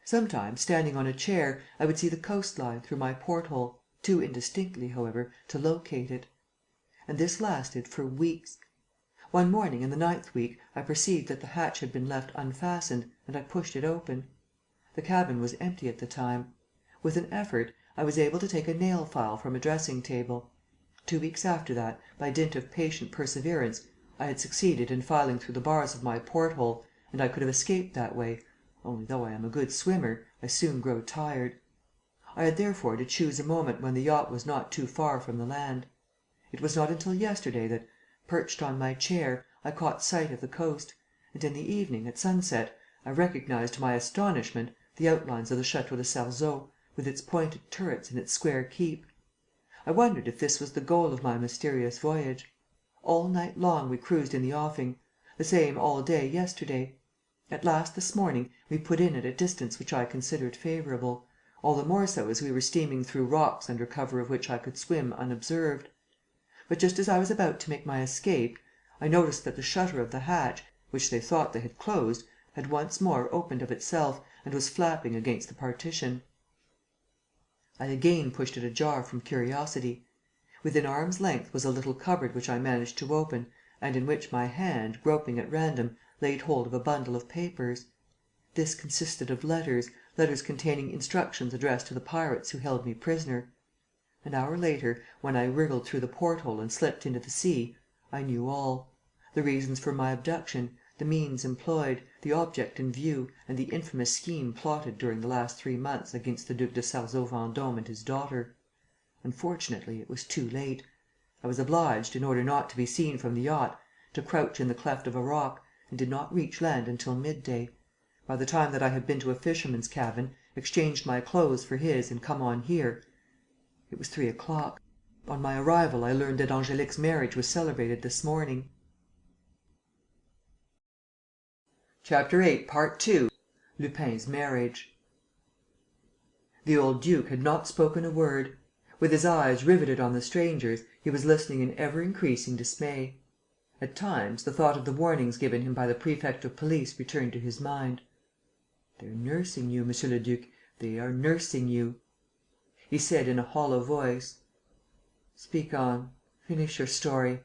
Sometimes, standing on a chair, I would see the coast line through my porthole, too indistinctly, however, to locate it. And this lasted for weeks. One morning, in the 9th week, I perceived that the hatch had been left unfastened and I pushed it open. The cabin was empty at the time. With an effort, I was able to take a nail file from a dressing table. 2 weeks after that, by dint of patient perseverance, I had succeeded in filing through the bars of my porthole and I could have escaped that way, only, though I am a good swimmer, I soon grow tired. I had therefore to choose a moment when the yacht was not too far from the land. It was not until yesterday that, perched on my chair, I caught sight of the coast, and in the evening, at sunset, I recognized to my astonishment the outlines of the Château de Sarzeau, with its pointed turrets and its square keep. I wondered if this was the goal of my mysterious voyage. All night long we cruised in the offing; the same all day yesterday. At last, this morning, we put in at a distance which I considered favourable, all the more so as we were steaming through rocks under cover of which I could swim unobserved. But just as I was about to make my escape, I noticed that the shutter of the hatch, which they thought they had closed, had once more opened of itself and was flapping against the partition. I again pushed it ajar from curiosity. Within arm's length was a little cupboard which I managed to open and in which my hand, groping at random, laid hold of a bundle of papers. This consisted of letters containing instructions addressed to the pirates who held me prisoner. An hour later, when I wriggled through the porthole and slipped into the sea, I knew all: the reasons for my abduction, the means employed, the object in view and the infamous scheme plotted during the last 3 months against the Duc de Sarzeau Vendôme and his daughter. Unfortunately, it was too late. I was obliged, in order not to be seen from the yacht, to crouch in the cleft of a rock, and did not reach land until midday. By the time that I had been to a fisherman's cabin, exchanged my clothes for his and come on here, it was 3 o'clock. On my arrival, I learnt that Angélique's marriage was celebrated this morning. Chapter 8, Part 2. Lupin's marriage. The old duke had not spoken a word. With his eyes riveted on the strangers, he was listening in ever-increasing dismay. At times, the thought of the warnings given him by the prefect of police returned to his mind. "They're nursing you, monsieur le duc, they are nursing you." He said, in a hollow voice: "Speak on. Finish your story.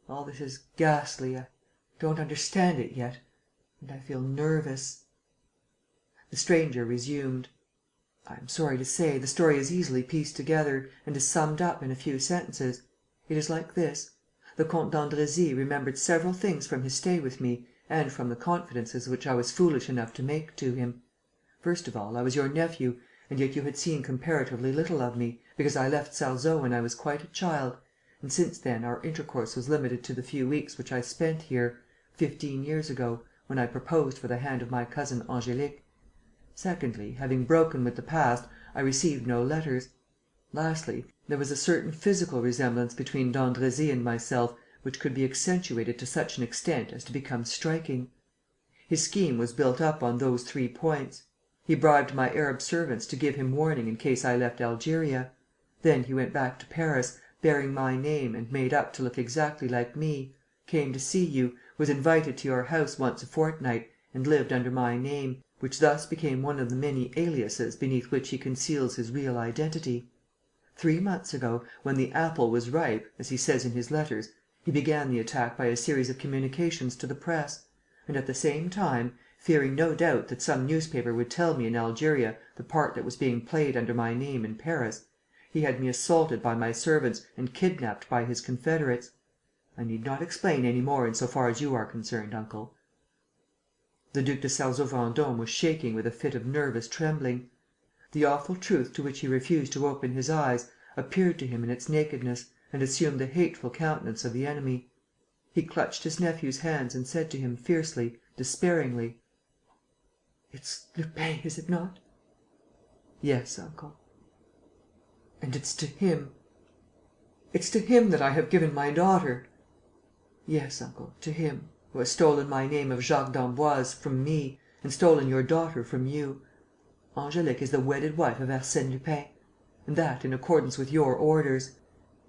All this is ghastly. I don't understand it yet. And I feel nervous." The stranger resumed: "I am sorry to say, the story is easily pieced together and is summed up in a few sentences. It is like this: the Comte d'Andrésy remembered several things from his stay with me and from the confidences which I was foolish enough to make to him. First of all, I was your nephew, and yet you had seen comparatively little of me, because I left Sarzeau when I was quite a child, and since then our intercourse was limited to the few weeks which I spent here, 15 years ago, when I proposed for the hand of my cousin Angélique. Secondly, having broken with the past, I received no letters. Lastly, there was a certain physical resemblance between d'Andrésy and myself which could be accentuated to such an extent as to become striking. His scheme was built up on those 3 points. He bribed my Arab servants to give him warning in case I left Algeria. Then he went back to Paris, bearing my name and made up to look exactly like me, came to see you, was invited to your house once a fortnight and lived under my name, which thus became one of the many aliases beneath which he conceals his real identity. 3 months ago, when the apple was ripe, as he says in his letters, he began the attack by a series of communications to the press; and, at the same time, fearing no doubt that some newspaper would tell me in Algeria the part that was being played under my name in Paris, he had me assaulted by my servants and kidnapped by his confederates. I need not explain any more in so far as you are concerned, uncle." The Duc de Sarzeau-Vendôme was shaking with a fit of nervous trembling. The awful truth to which he refused to open his eyes appeared to him in its nakedness and assumed the hateful countenance of the enemy. He clutched his nephew's hands and said to him, fiercely, despairingly: "It's Lupin, is it not?" "Yes, uncle." "And it's to him that I have given my daughter?" "Yes, uncle, to him, who has stolen my name of Jacques d'Emboise from me and stolen your daughter from you. Angélique is the wedded wife of Arsène Lupin; and that in accordance with your orders.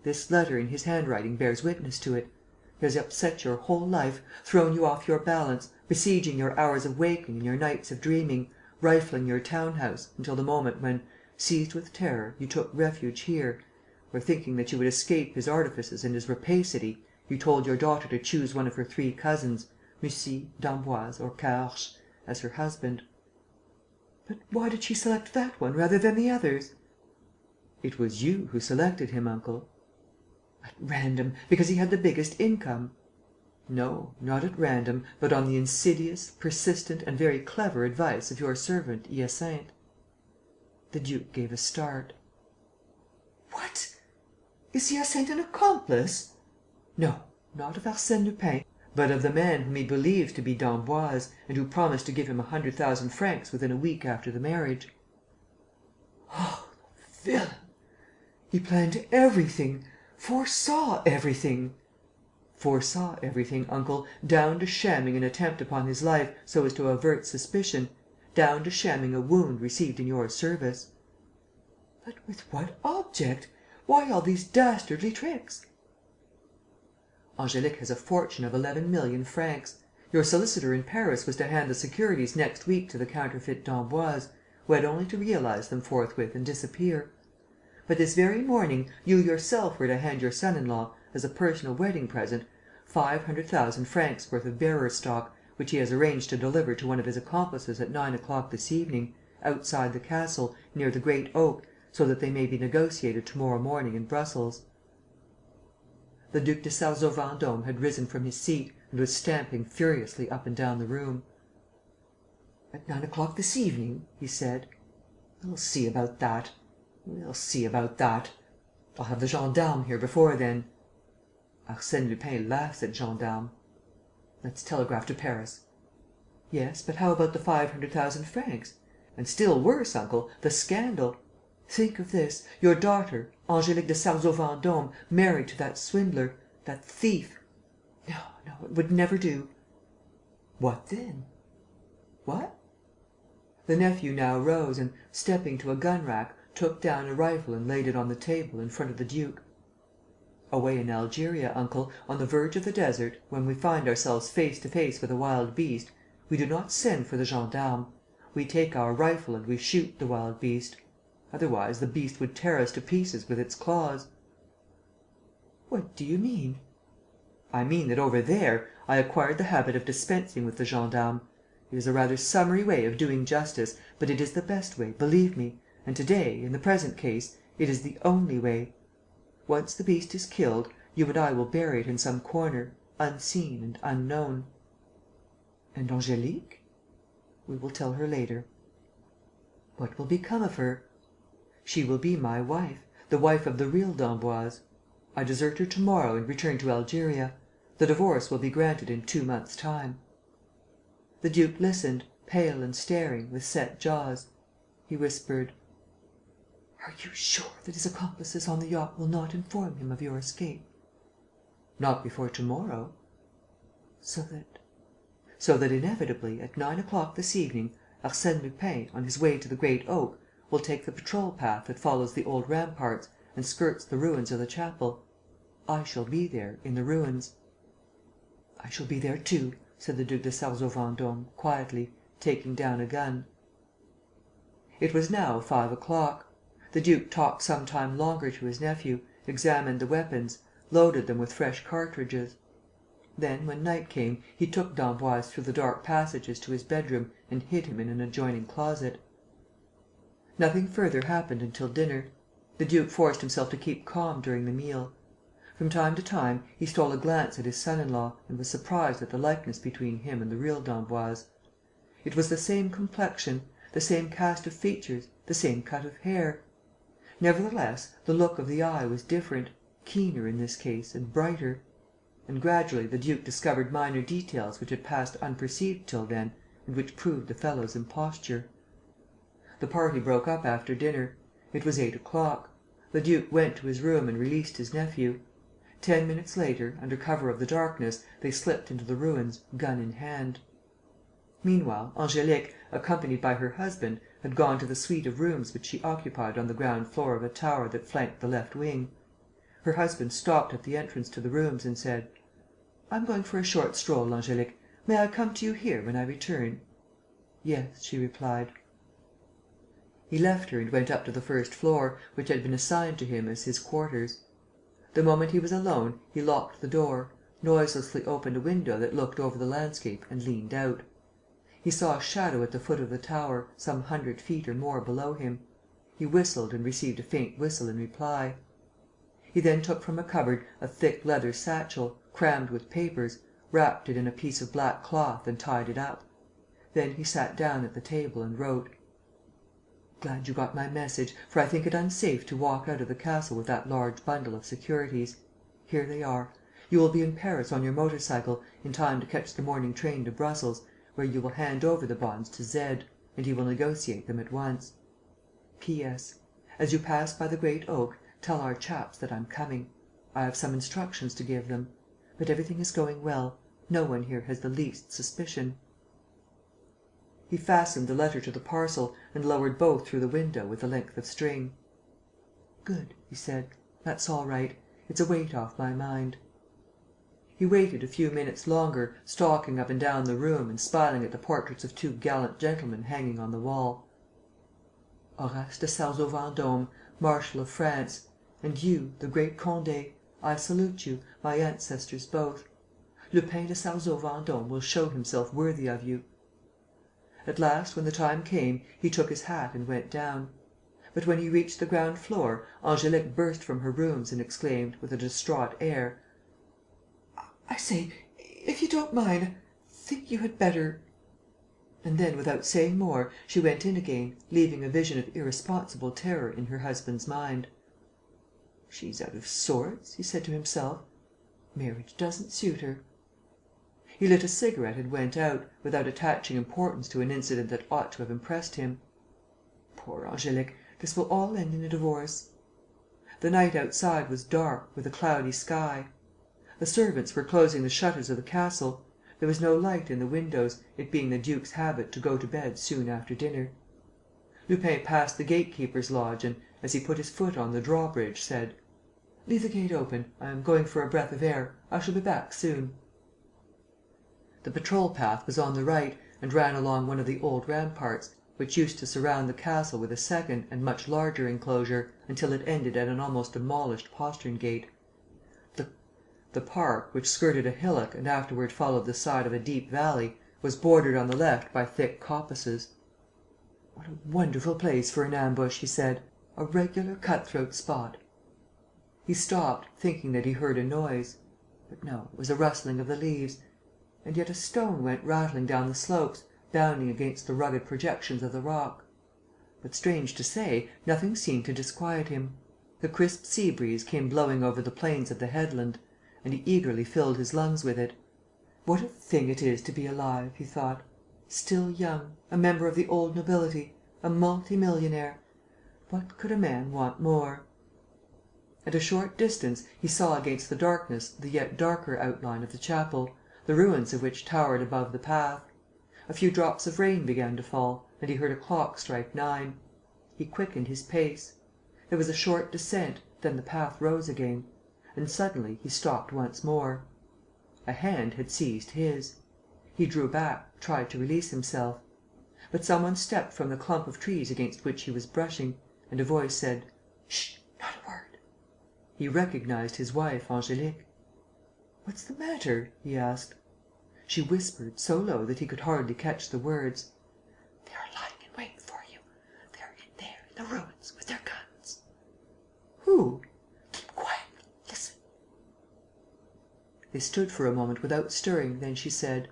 This letter in his handwriting bears witness to it. He has upset your whole life, thrown you off your balance, besieging your hours of waking and your nights of dreaming, rifling your town house, until the moment when, seized with terror, you took refuge here, where, thinking that you would escape his artifices and his rapacity, you told your daughter to choose one of her 3 cousins, Mussy, d'Emboise or Caorches, as her husband." "But why did she select that one rather than the others?" "It was you who selected him, uncle." "At random, because he had the biggest income?" "No, not at random, but on the insidious, persistent and very clever advice of your servant Hyacinthe." The duke gave a start. "What! Is Hyacinthe an accomplice?" "No, not of Arsène Lupin, but of the man whom he believes to be d'Emboise and who promised to give him 100,000 francs within a week after the marriage." "Oh, the villain! He planned everything, foresaw everything." "Foresaw everything, uncle, down to shamming an attempt upon his life so as to avert suspicion, down to shamming a wound received in your service." "But with what object? Why all these dastardly tricks?" "Angélique has a fortune of 11 million francs. Your solicitor in Paris was to hand the securities next week to the counterfeit d'Emboise, who had only to realize them forthwith and disappear. But this very morning you yourself were to hand your son-in-law, as a personal wedding present, 500,000 francs worth of bearer stock, which he has arranged to deliver to one of his accomplices at 9 o'clock this evening, outside the castle, near the Great Oak, so that they may be negotiated to-morrow morning in Brussels." The Duc de Sarzeau-Vendôme had risen from his seat and was stamping furiously up and down the room. "At 9 o'clock this evening?" he said. "We'll see about that. We'll see about that. I'll have the gendarmes here before then." Arsène Lupin laughs at gendarmes. "Let's telegraph to Paris." "Yes, but how about the 500,000 francs? And still worse, uncle, the scandal. Think of this: your daughter, Angélique de Sarzeau-Vendôme, married to that swindler, that thief. No, no, it would never do." "What then?" "What?" The nephew now rose and, stepping to a gun rack, took down a rifle and laid it on the table, in front of the duke. "Away in Algeria, uncle, on the verge of the desert, when we find ourselves face to face with a wild beast, we do not send for the gendarmes. We take our rifle and we shoot the wild beast. Otherwise, the beast would tear us to pieces with its claws." "What do you mean?" "I mean that, over there, I acquired the habit of dispensing with the gendarmes. It is a rather summary way of doing justice, but it is the best way, believe me, and to day, in the present case, it is the only way. Once the beast is killed, you and I will bury it in some corner, unseen and unknown." "And Angélique?" "We will tell her later." "What will become of her?" "She will be my wife, the wife of the real d'Emboise. I desert her to morrow and return to Algeria. The divorce will be granted in 2 months' time." The duke listened, pale and staring, with set jaws. He whispered: "Are you sure that his accomplices on the yacht will not inform him of your escape?" "Not before to morrow." "So that...." "So that, inevitably, at 9 o'clock this evening, Arsène Lupin, on his way to the Great Oak, will take the patrol path that follows the old ramparts and skirts the ruins of the chapel. I shall be there, in the ruins." "I shall be there too," said the Duc de Sarzeau-Vendôme, quietly, taking down a gun. It was now 5 o'clock. The duke talked some time longer to his nephew, examined the weapons, loaded them with fresh cartridges. Then, when night came, he took d'Emboise through the dark passages to his bedroom and hid him in an adjoining closet. Nothing further happened until dinner. The duke forced himself to keep calm during the meal. From time to time, he stole a glance at his son-in-law and was surprised at the likeness between him and the real d'Emboise. It was the same complexion, the same cast of features, the same cut of hair. Nevertheless, the look of the eye was different, keener in this case and brighter. And gradually the duke discovered minor details which had passed unperceived till then and which proved the fellow's imposture. The party broke up after dinner. It was 8 o'clock. The duke went to his room and released his nephew. 10 minutes later, under cover of the darkness, they slipped into the ruins, gun in hand. Meanwhile, Angélique, accompanied by her husband, had gone to the suite of rooms which she occupied on the ground floor of a tower that flanked the left wing. Her husband stopped at the entrance to the rooms and said: "I'm going for a short stroll, Angélique. May I come to you here when I return?" "Yes," she replied. He left her and went up to the first floor, which had been assigned to him as his quarters. The moment he was alone, he locked the door, noiselessly opened a window that looked over the landscape and leant out. He saw a shadow at the foot of the tower, some 100 feet or more below him. He whistled and received a faint whistle in reply. He then took from a cupboard a thick leather satchel, crammed with papers, wrapped it in a piece of black cloth and tied it up. Then he sat down at the table and wrote: "Glad you got my message, for I think it unsafe to walk out of the castle with that large bundle of securities. Here they are. You will be in Paris on your motor cycle, in time to catch the morning train to Brussels, where you will hand over the bonds to Z., and he will negotiate them at once. P.S. As you pass by the Great Oak, tell our chaps that I'm coming. I have some instructions to give them. But everything is going well. No one here has the least suspicion." He fastened the letter to the parcel and lowered both through the window with a length of string. "Good," he said. "That's all right. It's a weight off my mind." He waited a few minutes longer, stalking up and down the room and smiling at the portraits of 2 gallant gentlemen hanging on the wall. "Horace de Sarzeau-Vendôme, Marshal of France. And you, the great Condé, I salute you, my ancestors both. Lupin de Sarzeau-Vendôme will show himself worthy of you." At last, when the time came, he took his hat and went down. But when he reached the ground floor, Angélique burst from her rooms and exclaimed, with a distraught air: "I say, if you don't mind, I think you had better..." And then, without saying more, she went in again, leaving a vision of irresponsible terror in her husband's mind. "She's out of sorts," he said to himself. "Marriage doesn't suit her." He lit a cigarette and went out, without attaching importance to an incident that ought to have impressed him. Poor Angélique, this will all end in a divorce. The night outside was dark, with a cloudy sky. The servants were closing the shutters of the castle. There was no light in the windows, it being the duke's habit to go to bed soon after dinner. Lupin passed the gatekeeper's lodge and, as he put his foot on the drawbridge, said: "Leave the gate open. I am going for a breath of air. I shall be back soon." The patrol path was on the right and ran along one of the old ramparts, which used to surround the castle with a second and much larger enclosure, until it ended at an almost demolished postern gate. The park, which skirted a hillock and afterward followed the side of a deep valley, was bordered on the left by thick coppices. "What a wonderful place for an ambush!" he said. "A regular cut-throat spot." He stopped, thinking that he heard a noise. But no, it was a rustling of the leaves. And yet a stone went rattling down the slopes, bounding against the rugged projections of the rock. But, strange to say, nothing seemed to disquiet him. The crisp sea breeze came blowing over the plains of the headland, and he eagerly filled his lungs with it. "What a thing it is to be alive!" he thought. "Still young, a member of the old nobility, a multi-millionaire. What could a man want more?" At a short distance, he saw against the darkness the yet darker outline of the chapel, the ruins of which towered above the path. A few drops of rain began to fall, and he heard a clock strike 9. He quickened his pace. There was a short descent, then the path rose again. And suddenly he stopped once more. A hand had seized his. He drew back, tried to release himself. But some one stepped from the clump of trees against which he was brushing, and a voice said: "Shh! Not a word!" He recognized his wife, Angélique. "What's the matter?" he asked. She whispered, so low that he could hardly catch the words: "They are lying in wait for you. They're in there, in the ruins, with their guns." "Who?" "Keep quiet. Listen." They stood for a moment without stirring, then she said: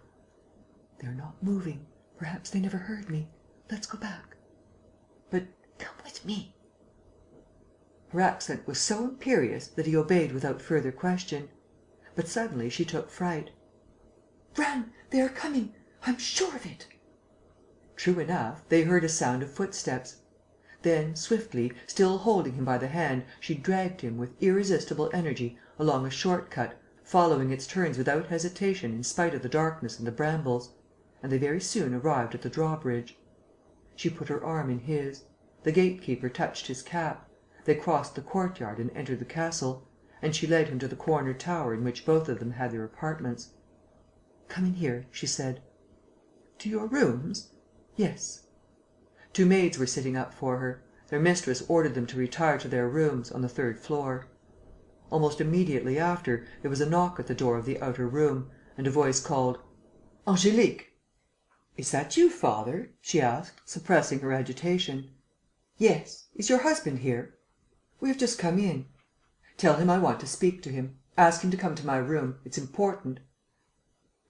"They're not moving. Perhaps they never heard me. Let's go back." "But..." "Come with me." Her accent was so imperious that he obeyed without further question. But suddenly she took fright. "Run! They are coming! I'm sure of it!" True enough, they heard a sound of footsteps. Then, swiftly, still holding him by the hand, she dragged him, with irresistible energy, along a short cut, following its turns without hesitation in spite of the darkness and the brambles. And they very soon arrived at the drawbridge. She put her arm in his. The gatekeeper touched his cap. They crossed the courtyard and entered the castle. And she led him to the corner tower in which both of them had their apartments. "Come in here," she said. "To your rooms?" "Yes." 2 maids were sitting up for her. Their mistress ordered them to retire to their rooms, on the 3rd floor. Almost immediately after, there was a knock at the door of the outer room; and a voice called: "Angélique!" "Is that you, father?" she asked, suppressing her agitation. "Yes. Is your husband here?" "We have just come in." "Tell him I want to speak to him. Ask him to come to my room. It's important."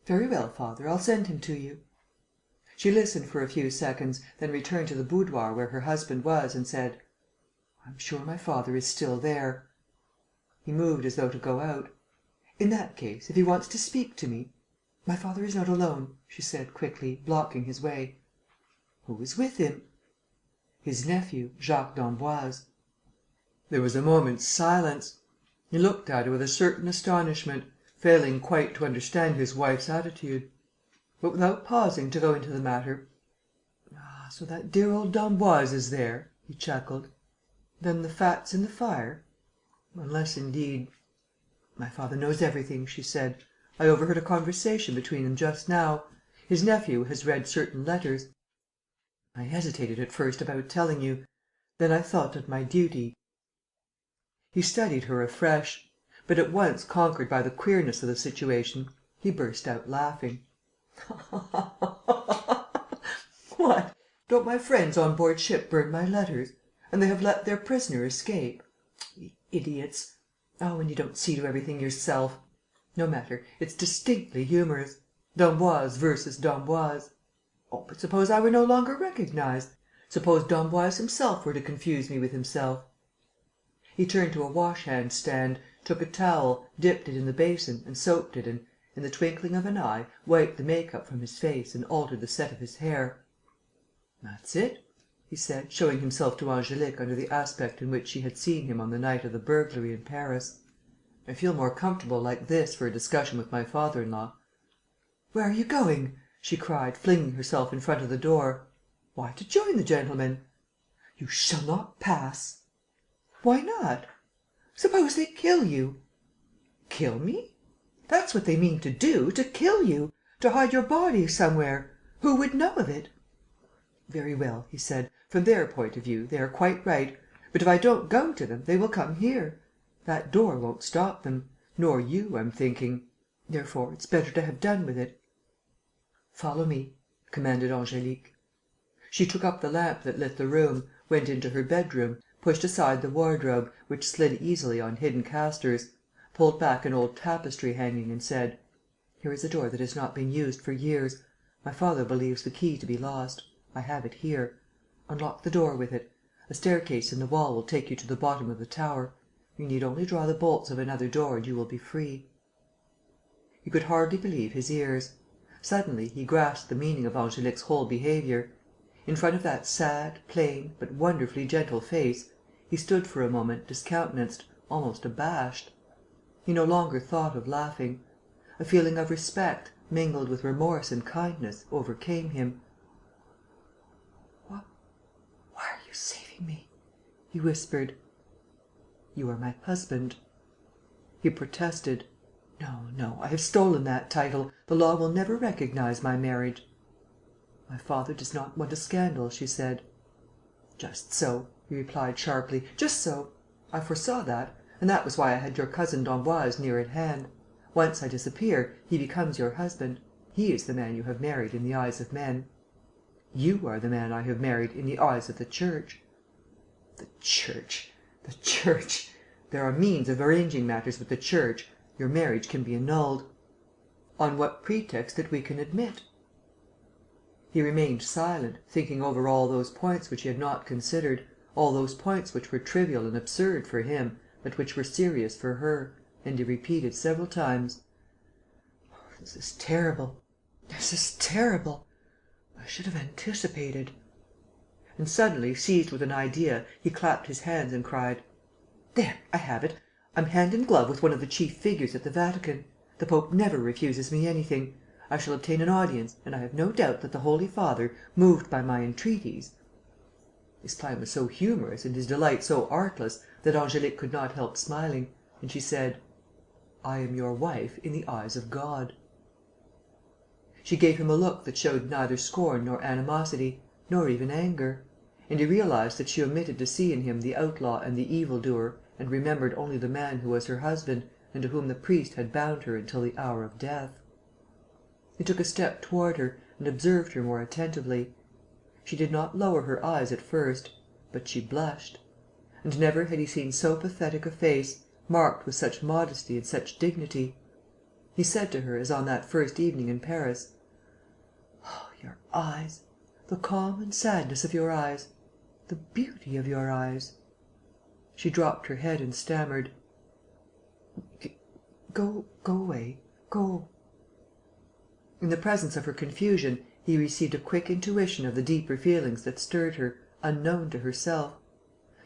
"Very well, father, I'll send him to you." She listened for a few seconds, then returned to the boudoir where her husband was and said: "I'm sure my father is still there." He moved as though to go out. "In that case, if he wants to speak to me...." "My father is not alone," she said, quickly, blocking his way. "Who is with him?" "His nephew, Jacques d'Emboise." There was a moment's silence. He looked at her with a certain astonishment, failing quite to understand his wife's attitude. But, without pausing to go into the matter: "Ah, so that dear old d'Emboise is there?" he chuckled. "Then the fat's in the fire? Unless, indeed...." "My father knows everything," she said. "I overheard a conversation between them just now. His nephew has read certain letters. I hesitated at first about telling you. Then I thought that my duty...." He studied her afresh. But, at once conquered by the queerness of the situation, he burst out laughing: "What! Don't my friends on board ship burn my letters? And they have let their prisoner escape? The idiots! Oh, and you don't see to everything yourself! No matter, it's distinctly humorous. D'Emboise versus d'Emboise. Oh, but suppose I were no longer recognized? Suppose d'Emboise himself were to confuse me with himself?" He turned to a wash-hand stand, took a towel, dipped it in the basin and soaped it and, in the twinkling of an eye, wiped the make-up from his face and altered the set of his hair: "That's it," he said, showing himself to Angélique under the aspect in which she had seen him on the night of the burglary in Paris. "I feel more comfortable like this for a discussion with my father in law." "Where are you going?" she cried, flinging herself in front of the door. "Why, to join the gentlemen." "You shall not pass." "Why not?" "Suppose they kill you?" "Kill me? That's what they mean to do, to kill you, to hide your body somewhere. Who would know of it?" "Very well," he said. "From their point of view, they are quite right. But, if I don't go to them, they will come here. That door won't stop them. Nor you, I'm thinking. Therefore, it's better to have done with it." "Follow me," commanded Angélique. She took up the lamp that lit the room, went into her bedroom, pushed aside the wardrobe, which slid easily on hidden castors, pulled back an old tapestry hanging and said: "Here is a door that has not been used for years. My father believes the key to be lost. I have it here. Unlock the door with it. A staircase in the wall will take you to the bottom of the tower. You need only draw the bolts of another door and you will be free." He could hardly believe his ears. Suddenly, he grasped the meaning of Angélique's whole behaviour. In front of that sad, plain, but wonderfully gentle face, he stood for a moment discountenanced, almost abashed. He no longer thought of laughing. A feeling of respect, mingled with remorse and kindness, overcame him. "Why are you saving me?" he whispered. "You are my husband." He protested: "No, no, I have stolen that title. The law will never recognize my marriage." "My father does not want a scandal," she said. "Just so," he replied, sharply, "just so. I foresaw that; and that was why I had your cousin d'Emboise near at hand. Once I disappear, he becomes your husband. He is the man you have married in the eyes of men. You are the man I have married in the eyes of the Church." "The Church! The Church! There are means of arranging matters with the Church. Your marriage can be annulled." "On what pretext that we can admit?" He remained silent, thinking over all those points which he had not considered, all those points which were trivial and absurd for him, but which were serious for her, and he repeated several times: "This is terrible. This is terrible. I should have anticipated." And suddenly, seized with an idea, he clapped his hands and cried: "There, I have it! I'm hand in glove with one of the chief figures at the Vatican. The Pope never refuses me anything. I shall obtain an audience and I have no doubt that the Holy Father, moved by my entreaties." His plan was so humorous and his delight so artless that Angélique could not help smiling; and she said: "I am your wife in the eyes of God." She gave him a look that showed neither scorn nor animosity, nor even anger; and he realized that she omitted to see in him the outlaw and the evil-doer and remembered only the man who was her husband and to whom the priest had bound her until the hour of death. He took a step toward her and observed her more attentively. She did not lower her eyes at first, but she blushed. And never had he seen so pathetic a face, marked with such modesty and such dignity. He said to her, as on that first evening in Paris: "Oh, your eyes! The calm and sadness of your eyes! The beauty of your eyes!" She dropped her head and stammered: Go away, go." In the presence of her confusion, he received a quick intuition of the deeper feelings that stirred her, unknown to herself.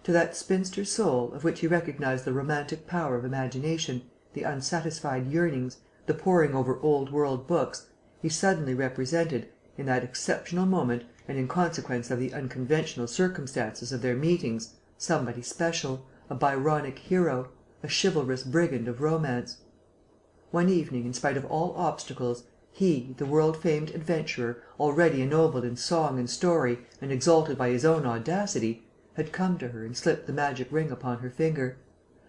To that spinster soul, of which he recognized the romantic power of imagination, the unsatisfied yearnings, the poring over old world books, he suddenly represented, in that exceptional moment and in consequence of the unconventional circumstances of their meetings, somebody special, a Byronic hero, a chivalrous brigand of romance. One evening, in spite of all obstacles, he, the world-famed adventurer, already ennobled in song and story and exalted by his own audacity, had come to her and slipped the magic ring upon her finger: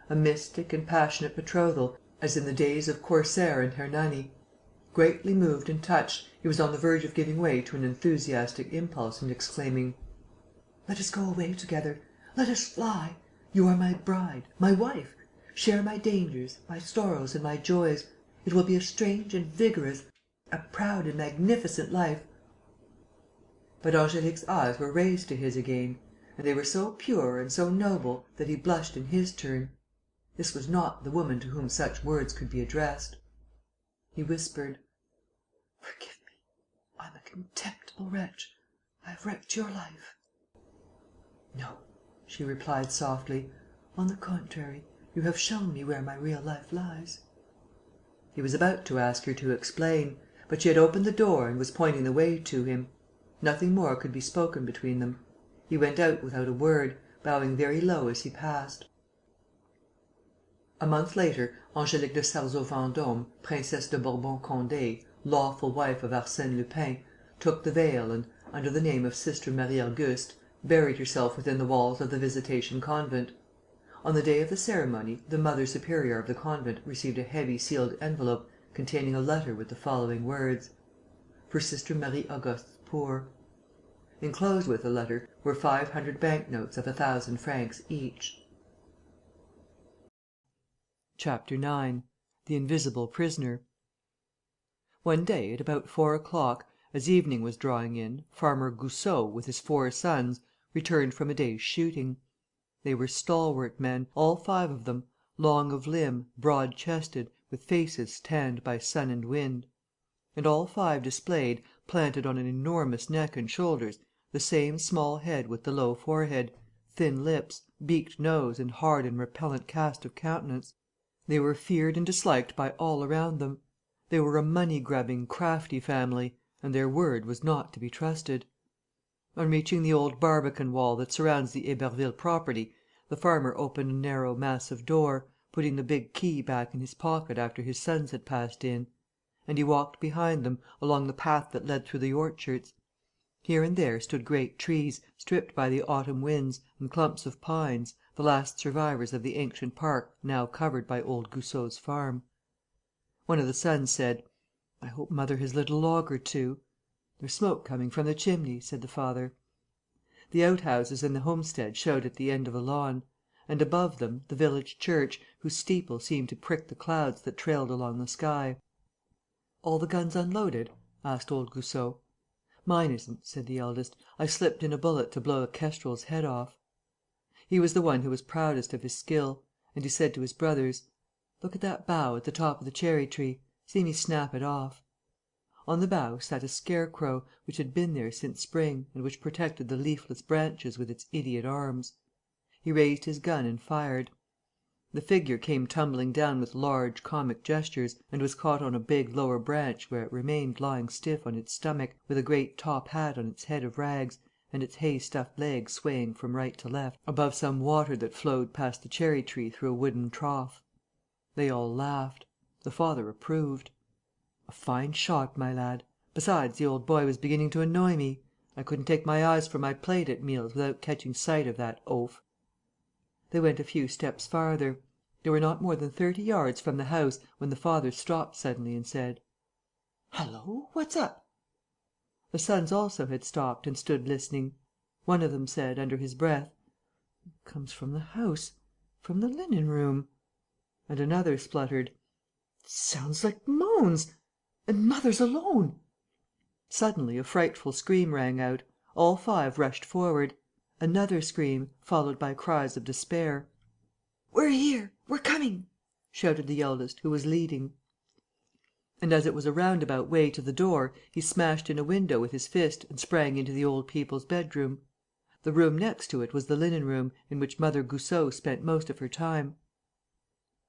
a mystic and passionate betrothal, as in the days of Corsair and Hernani. Greatly moved and touched, he was on the verge of giving way to an enthusiastic impulse and exclaiming: "Let us go away together! Let us fly! You are my bride, my wife. Share my dangers, my sorrows and my joys. It will be a strange and vigorous, a proud and magnificent life." But Angélique's eyes were raised to his again. and they were so pure and so noble that he blushed in his turn. This was not the woman to whom such words could be addressed. He whispered: "Forgive me. I'm a contemptible wretch. I have wrecked your life." "No," she replied softly. "On the contrary, you have shown me where my real life lies." He was about to ask her to explain, but she had opened the door and was pointing the way to him. Nothing more could be spoken between them. He went out without a word, bowing very low as he passed. A month later, Angélique de Sarzeau-Vendôme, Princesse de Bourbon-Condé, lawful wife of Arsène Lupin, took the veil and, under the name of Sister Marie Auguste, buried herself within the walls of the Visitation Convent. On the day of the ceremony, the Mother Superior of the convent received a heavy sealed envelope containing a letter with the following words: "For Sister Marie Auguste's poor." Enclosed with the letter were 500 banknotes of 1,000 francs each. Chapter 9. The Invisible Prisoner. One day, at about 4 o'clock, as evening was drawing in, Farmer Goussot, with his 4 sons, returned from a day's shooting. They were stalwart men, all 5 of them, long of limb, broad chested, with faces tanned by sun and wind. And all 5 displayed, planted on an enormous neck and shoulders, the same small head with the low forehead, thin lips, beaked nose and hard and repellent cast of countenance. They were feared and disliked by all around them. They were a money-grubbing, crafty family, and their word was not to be trusted. On reaching the old barbican wall that surrounds the Héberville property, the farmer opened a narrow, massive door, putting the big key back in his pocket after his sons had passed in; and he walked behind them, along the path that led through the orchards. Here and there stood great trees, stripped by the autumn winds, and clumps of pines, the last survivors of the ancient park now covered by old Goussot's farm. One of the sons said: "I hope mother has lit a log or two." "There's smoke coming from the chimney," said the father. The outhouses and the homestead showed at the end of a lawn; and above them, the village church, whose steeple seemed to prick the clouds that trailed along the sky. "All the guns unloaded?" asked old Goussot. "Mine isn't," said the eldest. "I slipped in a bullet to blow a kestrel's head off." He was the one who was proudest of his skill; and he said to his brothers: "Look at that bough at the top of the cherry tree. See me snap it off." On the bough sat a scarecrow, which had been there since spring and which protected the leafless branches with its idiot arms. He raised his gun and fired. The figure came tumbling down with large, comic gestures, and was caught on a big lower branch, where it remained lying stiff on its stomach, with a great top hat on its head of rags, and its hay-stuffed legs swaying from right to left above some water that flowed past the cherry tree through a wooden trough. They all laughed. The father approved. "A fine shot, my lad. Besides, the old boy was beginning to annoy me. I couldn't take my eyes from my plate at meals without catching sight of that oaf." They went a few steps farther. They were not more than 30 yards from the house, when the father stopped suddenly and said: "Hullo! What's up?" The sons also had stopped and stood listening. One of them said, under his breath: "It comes from the house, from the linen room." And another spluttered: "It sounds like moans. And mother's alone." Suddenly a frightful scream rang out. All 5 rushed forward. Another scream, followed by cries of despair. "We're here! We're coming!" shouted the eldest, who was leading. And, as it was a roundabout way to the door, he smashed in a window with his fist and sprang into the old people's bedroom. The room next to it was the linen room, in which Mother Goussot spent most of her time.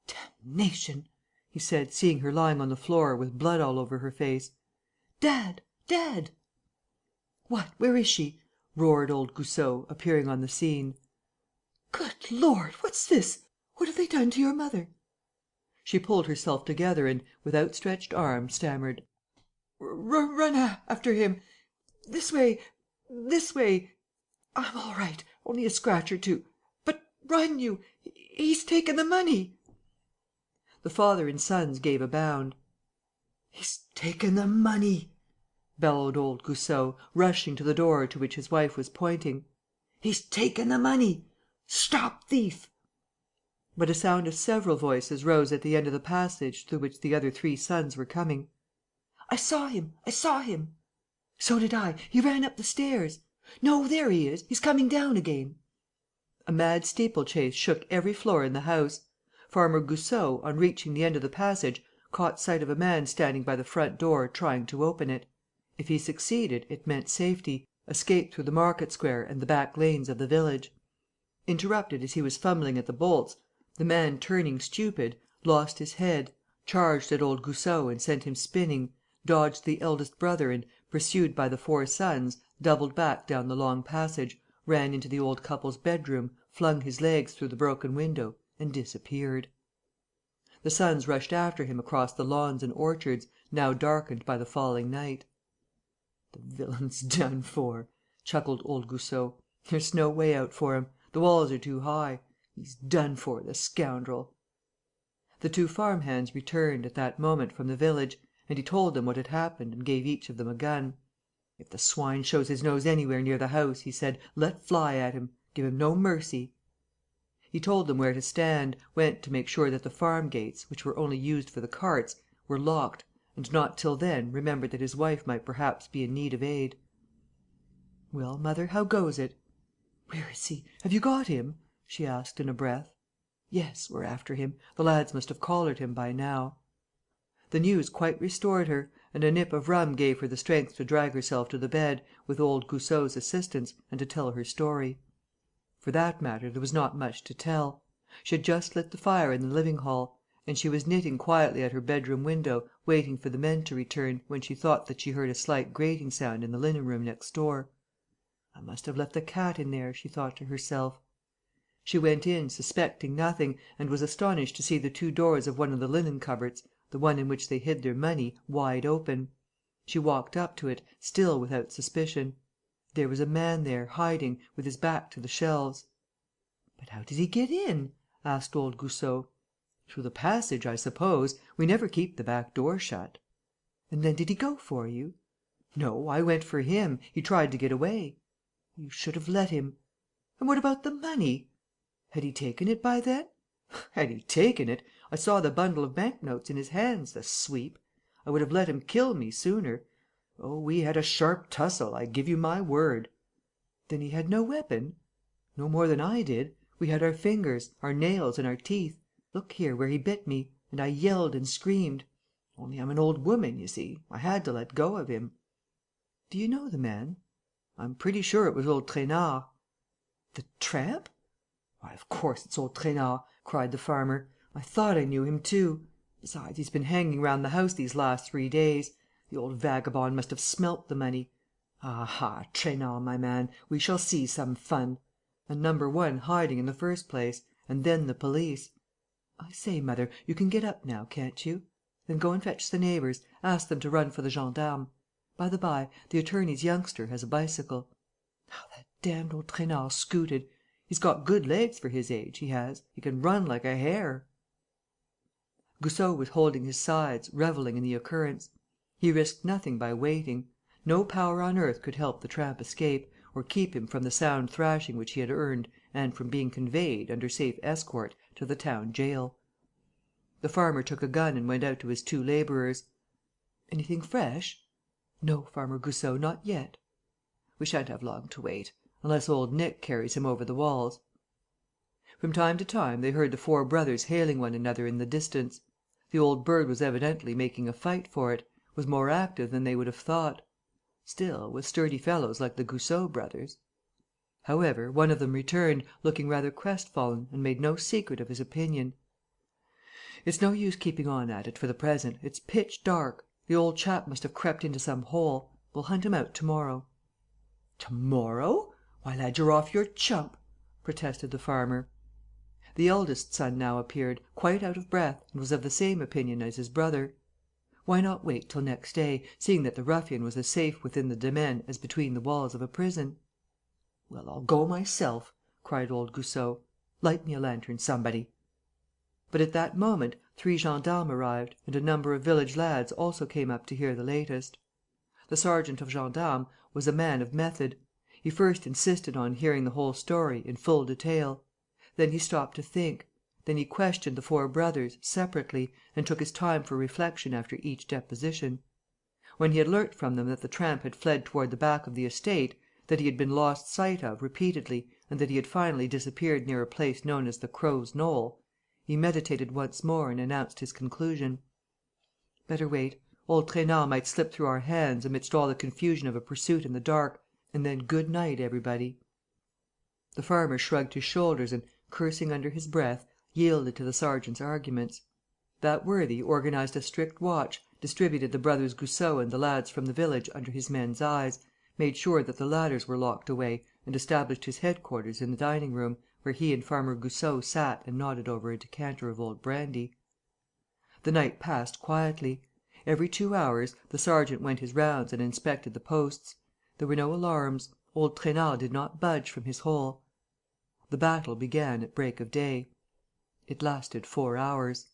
"Damnation!" he said, seeing her lying on the floor, with blood all over her face. "Dad! Dad!" "What? Where is she?" roared old Goussot, appearing on the scene. "Good Lord, what's this? What have they done to your mother?" She pulled herself together and, with outstretched arm, stammered: "Run after him! This way! This way! I'm all right, only a scratch or two. But run, you! He's taken the money!" The father and sons gave a bound. "He's taken the money!" bellowed old Goussot, rushing to the door to which his wife was pointing. "He's taken the money! Stop thief!" But a sound of several voices rose at the end of the passage through which the other 3 sons were coming. "I saw him! I saw him!" "So did I. He ran up the stairs." No, there he is! He's coming down again!" A mad steeplechase shook every floor in the house. Farmer Goussot, on reaching the end of the passage, caught sight of a man standing by the front door, trying to open it. If he succeeded, it meant safety, escape through the market square and the back lanes of the village. Interrupted as he was fumbling at the bolts, the man, turning stupid, lost his head, charged at old Goussot and sent him spinning, dodged the eldest brother and, pursued by the four sons, doubled back down the long passage, ran into the old couple's bedroom, flung his legs through the broken window and disappeared. The sons rushed after him across the lawns and orchards, now darkened by the falling night. "The villain's done for," chuckled old Goussot. "There's no way out for him. The walls are too high. He's done for, the scoundrel." The two farm hands returned, at that moment, from the village, and he told them what had happened and gave each of them a gun. "If the swine shows his nose anywhere near the house," he said, "let fly at him. Give him no mercy." He told them where to stand, went to make sure that the farm gates, which were only used for the carts, were locked, and not till then remembered that his wife might perhaps be in need of aid. "Well, mother, how goes it?" "Where is he? Have you got him?" she asked in a breath. "Yes, we're after him. The lads must have collared him by now." The news quite restored her, and a nip of rum gave her the strength to drag herself to the bed, with old Goussot's assistance, and to tell her story. For that matter, there was not much to tell. She had just lit the fire in the living hall, and she was knitting quietly at her bedroom window, waiting for the men to return, when she thought that she heard a slight grating sound in the linen room next door. "I must have left the cat in there," she thought to herself. She went in, suspecting nothing, and was astonished to see the two doors of one of the linen cupboards, the one in which they hid their money, wide open. She walked up to it, still without suspicion. There was a man there, hiding, with his back to the shelves. "But how did he get in?" asked old Goussot. "Through the passage, I suppose. We never keep the back door shut." "And then did he go for you?" "No, I went for him. He tried to get away." "You should have let him." "And what about the money?" "Had he taken it by then?" "Had he taken it! I saw the bundle of bank notes in his hands, the sweep! I would have let him kill me sooner. Oh, we had a sharp tussle, I give you my word!" "Then he had no weapon?" "No more than I did. We had our fingers, our nails and our teeth. Look here, where he bit me. And I yelled and screamed. Only I'm an old woman, you see. I had to let go of him." "Do you know the man?" "I'm pretty sure it was old Trainard." "The tramp?" "Why, of course it's old Trainard!" cried the farmer. "I thought I knew him too. Besides, he's been hanging round the house these last 3 days. The old vagabond must have smelt the money. Aha, Trainard, my man, we shall see some fun! And number one hiding in the first place, and then the police. I say, mother, you can get up now, can't you? Then go and fetch the neighbours, ask them to run for the gendarmes. By the by, the attorney's youngster has a bicycle. How that damned old Trainard scooted! He's got good legs for his age, he has. He can run like a hare." Goussot was holding his sides, revelling in the occurrence. He risked nothing by waiting. No power on earth could help the tramp escape, or keep him from the sound thrashing which he had earned and from being conveyed, under safe escort, to the town gaol. The farmer took a gun and went out to his 2 labourers. "Anything fresh?" "No, Farmer Goussot, not yet." "We shan't have long to wait. Unless old Nick carries him over the walls." From time to time, they heard the 4 brothers hailing one another in the distance. The old bird was evidently making a fight for it, was more active than they would have thought. Still, with sturdy fellows like the Goussot brothers. However, one of them returned, looking rather crestfallen, and made no secret of his opinion. "It's no use keeping on at it for the present. It's pitch dark. The old chap must have crept into some hole. We'll hunt him out to morrow." "To morrow? Why, lad, you're off your chump!" protested the farmer. The eldest son now appeared, quite out of breath, and was of the same opinion as his brother. Why not wait till next day, seeing that the ruffian was as safe within the demesne as between the walls of a prison? "Well, I'll go myself," cried old Goussot. "Light me a lantern, somebody." But at that moment 3 gendarmes arrived, and a number of village lads also came up to hear the latest. The sergeant of gendarmes was a man of method. He first insisted on hearing the whole story, in full detail. Then he stopped to think. Then he questioned the 4 brothers, separately, and took his time for reflection after each deposition. When he had learnt from them that the tramp had fled toward the back of the estate, that he had been lost sight of repeatedly and that he had finally disappeared near a place known as the Crow's Knoll, he meditated once more and announced his conclusion: "Better wait. Old Trainard might slip through our hands, amidst all the confusion of a pursuit in the dark, and then good night, everybody." The farmer shrugged his shoulders and, cursing under his breath, yielded to the sergeant's arguments. That worthy organized a strict watch, distributed the brothers Goussot and the lads from the village under his men's eyes, made sure that the ladders were locked away and established his headquarters in the dining room, where he and Farmer Goussot sat and nodded over a decanter of old brandy. The night passed quietly. Every 2 hours, the sergeant went his rounds and inspected the posts. There were no alarms. Old Trainard did not budge from his hole. The battle began at break of day. It lasted 4 hours.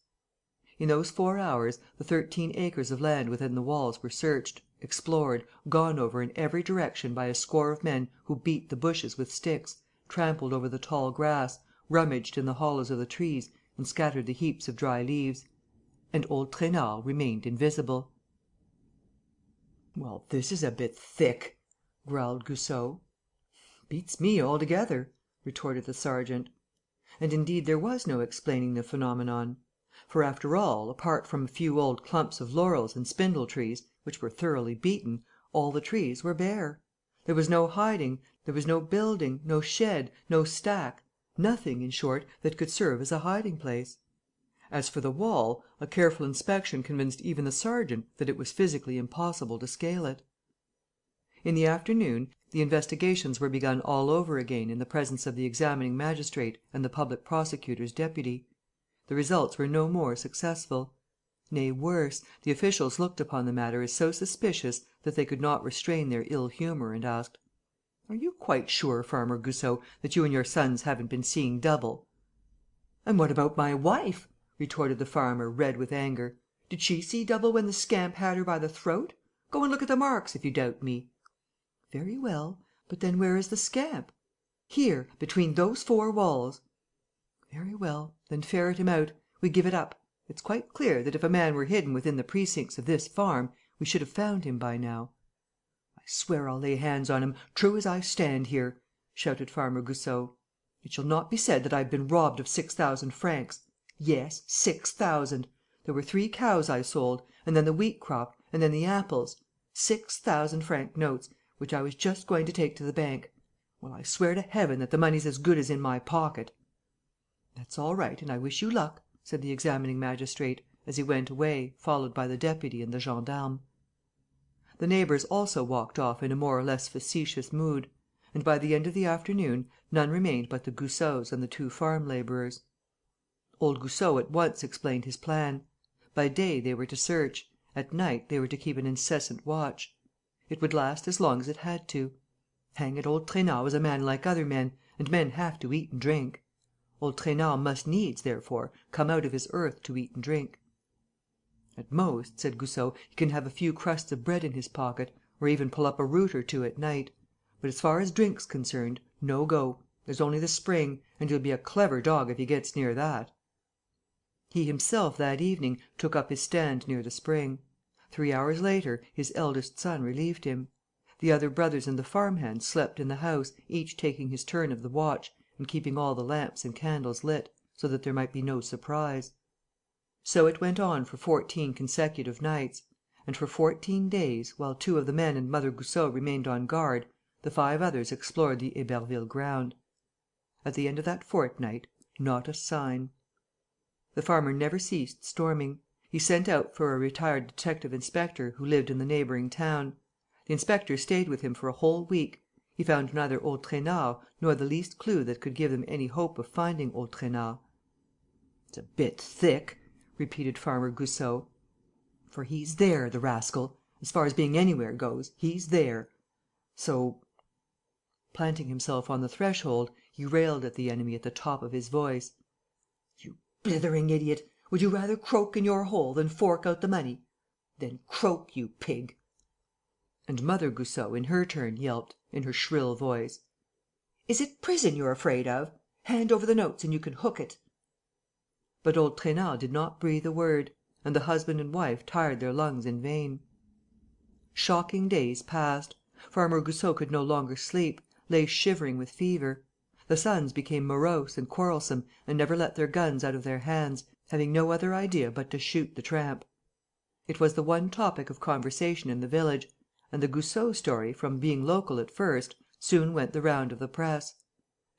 In those 4 hours, the 13 acres of land within the walls were searched, explored, gone over in every direction by a score of men who beat the bushes with sticks, trampled over the tall grass, rummaged in the hollows of the trees and scattered the heaps of dry leaves. And old Trainard remained invisible. "Well, this is a bit thick," growled Goussot. "Beats me altogether," retorted the sergeant. And indeed there was no explaining the phenomenon. For, after all, apart from a few old clumps of laurels and spindle trees, which were thoroughly beaten, all the trees were bare. There was no hiding, there was no building, no shed, no stack, nothing, in short, that could serve as a hiding place. As for the wall, a careful inspection convinced even the sergeant that it was physically impossible to scale it. In the afternoon, the investigations were begun all over again in the presence of the examining magistrate and the public prosecutor's deputy. The results were no more successful. Nay, worse, the officials looked upon the matter as so suspicious that they could not restrain their ill humour and asked: "Are you quite sure, Farmer Goussot, that you and your sons haven't been seeing double?" "And what about my wife?" retorted the farmer, red with anger. "Did she see double when the scamp had her by the throat? Go and look at the marks, if you doubt me." "Very well. But then where is the scamp?" "Here, between those 4 walls." "Very well. Then ferret him out. We give it up. It's quite clear that, if a man were hidden within the precincts of this farm, we should have found him by now." "I swear I'll lay hands on him, true as I stand here," shouted Farmer Goussot. "It shall not be said that I've been robbed of 6,000 francs. Yes, 6,000. There were 3 cows I sold, and then the wheat crop, and then the apples. 6,000-franc notes, which I was just going to take to the bank. Well, I swear to heaven that the money's as good as in my pocket." "That's all right, and I wish you luck," said the examining magistrate, as he went away, followed by the deputy and the gendarme. The neighbours also walked off in a more or less facetious mood; and, by the end of the afternoon, none remained but the Goussots and the 2 farm labourers. Old Goussot at once explained his plan. By day they were to search; at night they were to keep an incessant watch. It would last as long as it had to. Hang it, old Trainard was a man like other men, and men have to eat and drink. Old Trainard must needs, therefore, come out of his earth to eat and drink. "At most," said Goussot, "he can have a few crusts of bread in his pocket, or even pull up a root or 2 at night. But, as far as drink's concerned, no go. There's only the spring, and he'll be a clever dog if he gets near that." He himself, that evening, took up his stand near the spring. 3 hours later, his eldest son relieved him. The other brothers and the farm hands slept in the house, each taking his turn of the watch and keeping all the lamps and candles lit, so that there might be no surprise. So it went on for 14 consecutive nights; and for 14 days, while 2 of the men and Mother Goussot remained on guard, the 5 others explored the Héberville ground. At the end of that fortnight, not a sign. The farmer never ceased storming. He sent out for a retired detective inspector who lived in the neighbouring town. The inspector stayed with him for a whole week. He found neither old Trainard nor the least clue that could give them any hope of finding old Trainard. "It's a bit thick," repeated Farmer Goussot. "For he's there, the rascal. As far as being anywhere goes, he's there. So—" Planting himself on the threshold, he railed at the enemy at the top of his voice: "You blithering idiot! Would you rather croak in your hole than fork out the money? Then croak, you pig!" And Mother Goussot, in her turn, yelped, in her shrill voice: "Is it prison you're afraid of? Hand over the notes and you can hook it." But old Trainard did not breathe a word, and the husband and wife tired their lungs in vain. Shocking days passed. Farmer Goussot could no longer sleep, lay shivering with fever. The sons became morose and quarrelsome and never let their guns out of their hands, having no other idea but to shoot the tramp. It was the one topic of conversation in the village, and the Goussot story, from being local at first, soon went the round of the press.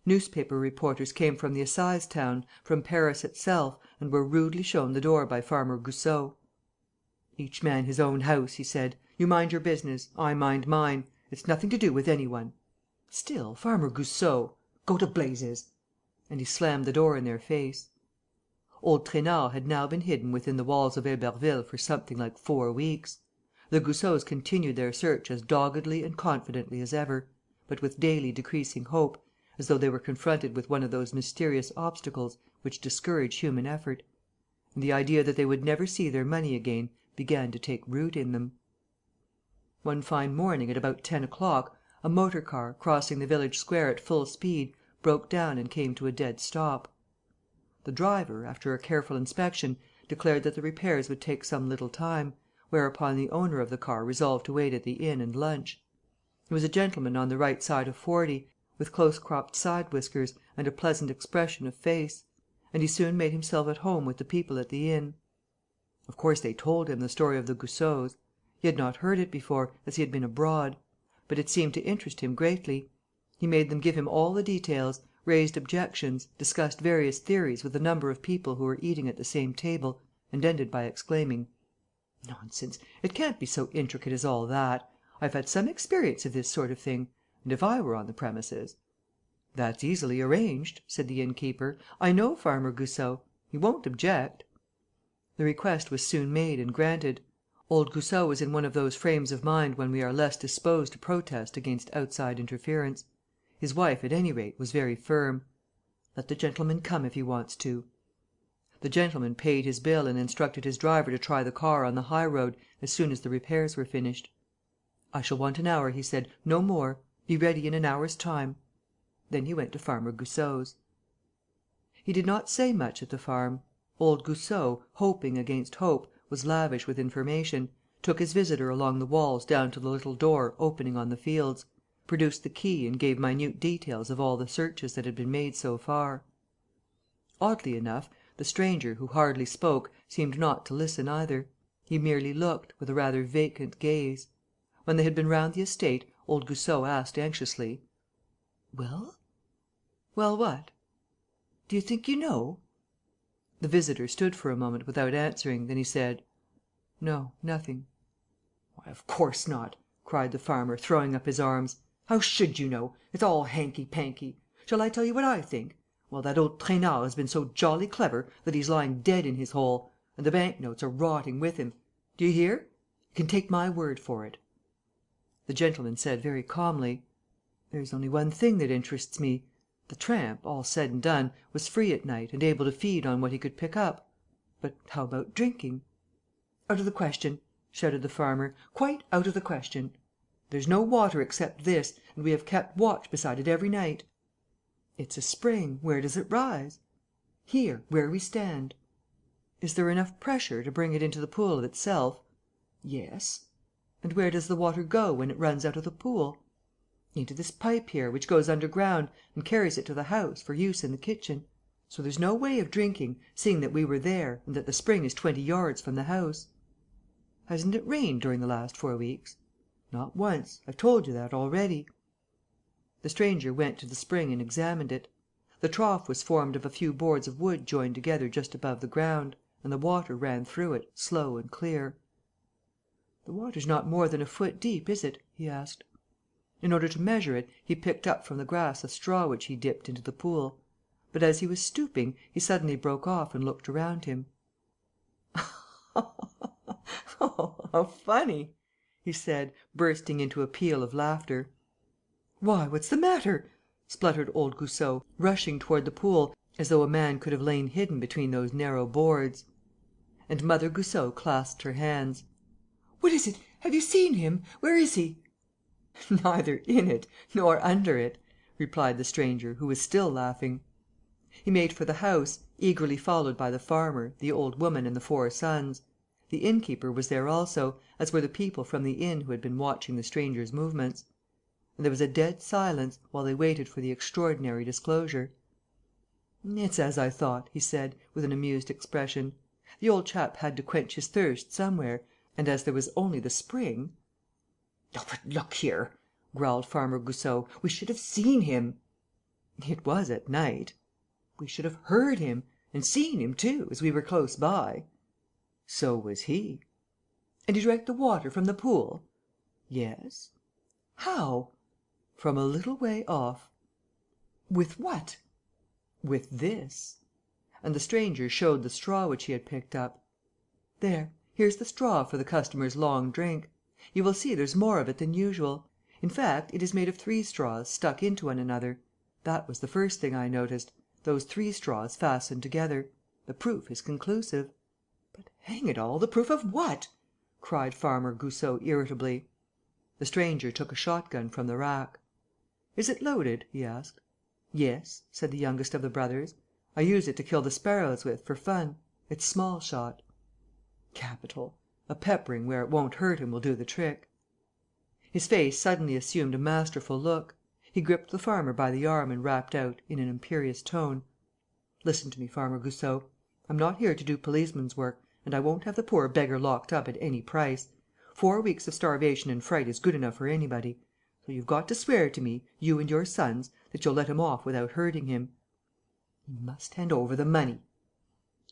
Newspaper reporters came from the assize town, from Paris itself, and were rudely shown the door by Farmer Goussot. "Each man his own house," he said. "You mind your business, I mind mine. It's nothing to do with any one. Still, Farmer Goussot, go to blazes!" And he slammed the door in their face. Old Trainard had now been hidden within the walls of Héberville for something like 4 weeks. The Goussots continued their search as doggedly and confidently as ever, but with daily decreasing hope, as though they were confronted with one of those mysterious obstacles which discourage human effort; and the idea that they would never see their money again began to take root in them. One fine morning, at about 10 o'clock, a motor car, crossing the village square at full speed, broke down and came to a dead stop. The driver, after a careful inspection, declared that the repairs would take some little time, whereupon the owner of the car resolved to wait at the inn and lunch. He was a gentleman on the right side of 40, with close-cropped side whiskers and a pleasant expression of face; and he soon made himself at home with the people at the inn. Of course they told him the story of the Goussots. He had not heard it before, as he had been abroad; but it seemed to interest him greatly. He made them give him all the details, raised objections, discussed various theories with a number of people who were eating at the same table, and ended by exclaiming: "Nonsense! It can't be so intricate as all that. I've had some experience of this sort of thing; and if I were on the premises..." "That's easily arranged," said the inn keeper. "I know Farmer Goussot. He won't object." The request was soon made and granted. Old Goussot was in one of those frames of mind when we are less disposed to protest against outside interference. His wife, at any rate, was very firm: "Let the gentleman come if he wants to." The gentleman paid his bill and instructed his driver to try the car on the high road as soon as the repairs were finished. "I shall want an hour," he said, "no more. Be ready in an hour's time." Then he went to Farmer Goussot's. He did not say much at the farm. Old Goussot, hoping against hope, was lavish with information, took his visitor along the walls down to the little door opening on the fields, produced the key and gave minute details of all the searches that had been made so far. Oddly enough, the stranger, who hardly spoke, seemed not to listen either. He merely looked, with a rather vacant gaze. When they had been round the estate, old Goussot asked anxiously: "Well?" "Well what?" "Do you think you know?" The visitor stood for a moment without answering. Then he said: "No, nothing." "Why, of course not!" cried the farmer, throwing up his arms. "How should you know? It's all hanky-panky. Shall I tell you what I think? Well, that old Trainard has been so jolly clever that he's lying dead in his hole; and the bank notes are rotting with him. Do you hear? You can take my word for it." The gentleman said, very calmly: "There's only one thing that interests me. The tramp, all said and done, was free at night and able to feed on what he could pick up. But how about drinking?" "Out of the question!" shouted the farmer. "Quite out of the question. There's no water except this, and we have kept watch beside it every night." "It's a spring. Where does it rise?" "Here, where we stand." "Is there enough pressure to bring it into the pool of itself?" "Yes." "And where does the water go when it runs out of the pool?" "Into this pipe here, which goes underground and carries it to the house, for use in the kitchen. So there's no way of drinking, seeing that we were there and that the spring is 20 yards from the house." "Hasn't it rained during the last 4 weeks?" "Not once. I've told you that already." The stranger went to the spring and examined it. The trough was formed of a few boards of wood joined together just above the ground, and the water ran through it, slow and clear. "The water's not more than a foot deep, is it?" he asked. In order to measure it, he picked up from the grass a straw which he dipped into the pool. But, as he was stooping, he suddenly broke off and looked around him. "Oh, how funny!" he said, bursting into a peal of laughter. "Why, what's the matter?" spluttered old Goussot, rushing toward the pool, as though a man could have lain hidden between those narrow boards. And Mother Goussot clasped her hands. What is it? Have you seen him? Where is he?" "Neither in it nor under it," replied the stranger, who was still laughing. He made for the house, eagerly followed by the farmer, the old woman and the 4 sons. The innkeeper was there also, as were the people from the inn who had been watching the stranger's movements. And there was a dead silence, while they waited for the extraordinary disclosure. "It's as I thought," he said, with an amused expression. "The old chap had to quench his thirst somewhere, and as there was only the spring..." "Oh, but look here," growled Farmer Goussot, "we should have seen him." "It was at night." "We should have heard him. And seen him too, as we were close by." "So was he." "And he drank the water from the pool?" "Yes." "How?" "From a little way off." "With what?" "With this." And the stranger showed the straw which he had picked up. "There, here's the straw for the customer's long drink. You will see there's more of it than usual. In fact, it is made of 3 straws stuck into one another. That was the first thing I noticed: those 3 straws fastened together. The proof is conclusive." "But, hang it all, the proof of what?" cried Farmer Goussot, irritably. The stranger took a shotgun from the rack. "Is it loaded?" he asked. "Yes," said the youngest of the brothers. "I use it to kill the sparrows with, for fun. It's small shot." "Capital. A peppering where it won't hurt him will do the trick." His face suddenly assumed a masterful look. He gripped the farmer by the arm and rapped out, in an imperious tone: "Listen to me, Farmer Goussot. I'm not here to do policeman's work, and I won't have the poor beggar locked up at any price. 4 weeks of starvation and fright is good enough for anybody. So you've got to swear to me, you and your sons, that you'll let him off without hurting him." "You must hand over the money."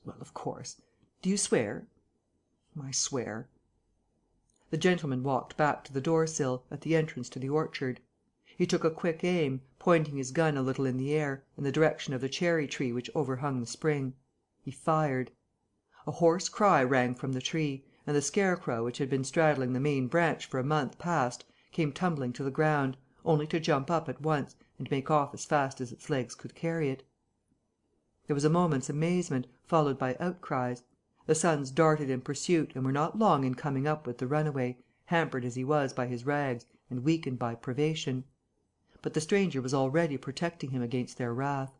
"Well, of course. Do you swear?" "I swear." The gentleman walked back to the door sill, at the entrance to the orchard. He took a quick aim, pointing his gun a little in the air, in the direction of the cherry tree which overhung the spring. He fired. A hoarse cry rang from the tree, and the scarecrow, which had been straddling the main branch for a month past, came tumbling to the ground, only to jump up at once and make off as fast as its legs could carry it. There was a moment's amazement, followed by outcries. The sons darted in pursuit and were not long in coming up with the runaway, hampered as he was by his rags and weakened by privation. But the stranger was already protecting him against their wrath.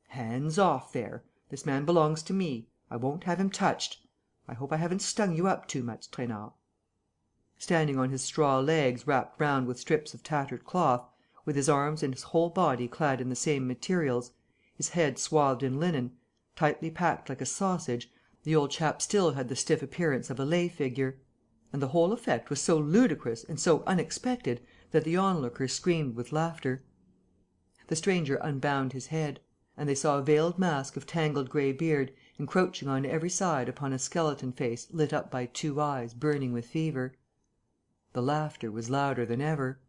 "Hands off there! This man belongs to me. I won't have him touched. I hope I haven't stung you up too much, Trainard." Standing on his straw legs wrapped round with strips of tattered cloth, with his arms and his whole body clad in the same materials, his head swathed in linen, tightly packed like a sausage, the old chap still had the stiff appearance of a lay figure. And the whole effect was so ludicrous and so unexpected that the onlookers screamed with laughter. The stranger unbound his head; and they saw a veiled mask of tangled grey beard encroaching on every side upon a skeleton face lit up by 2 eyes burning with fever. The laughter was louder than ever.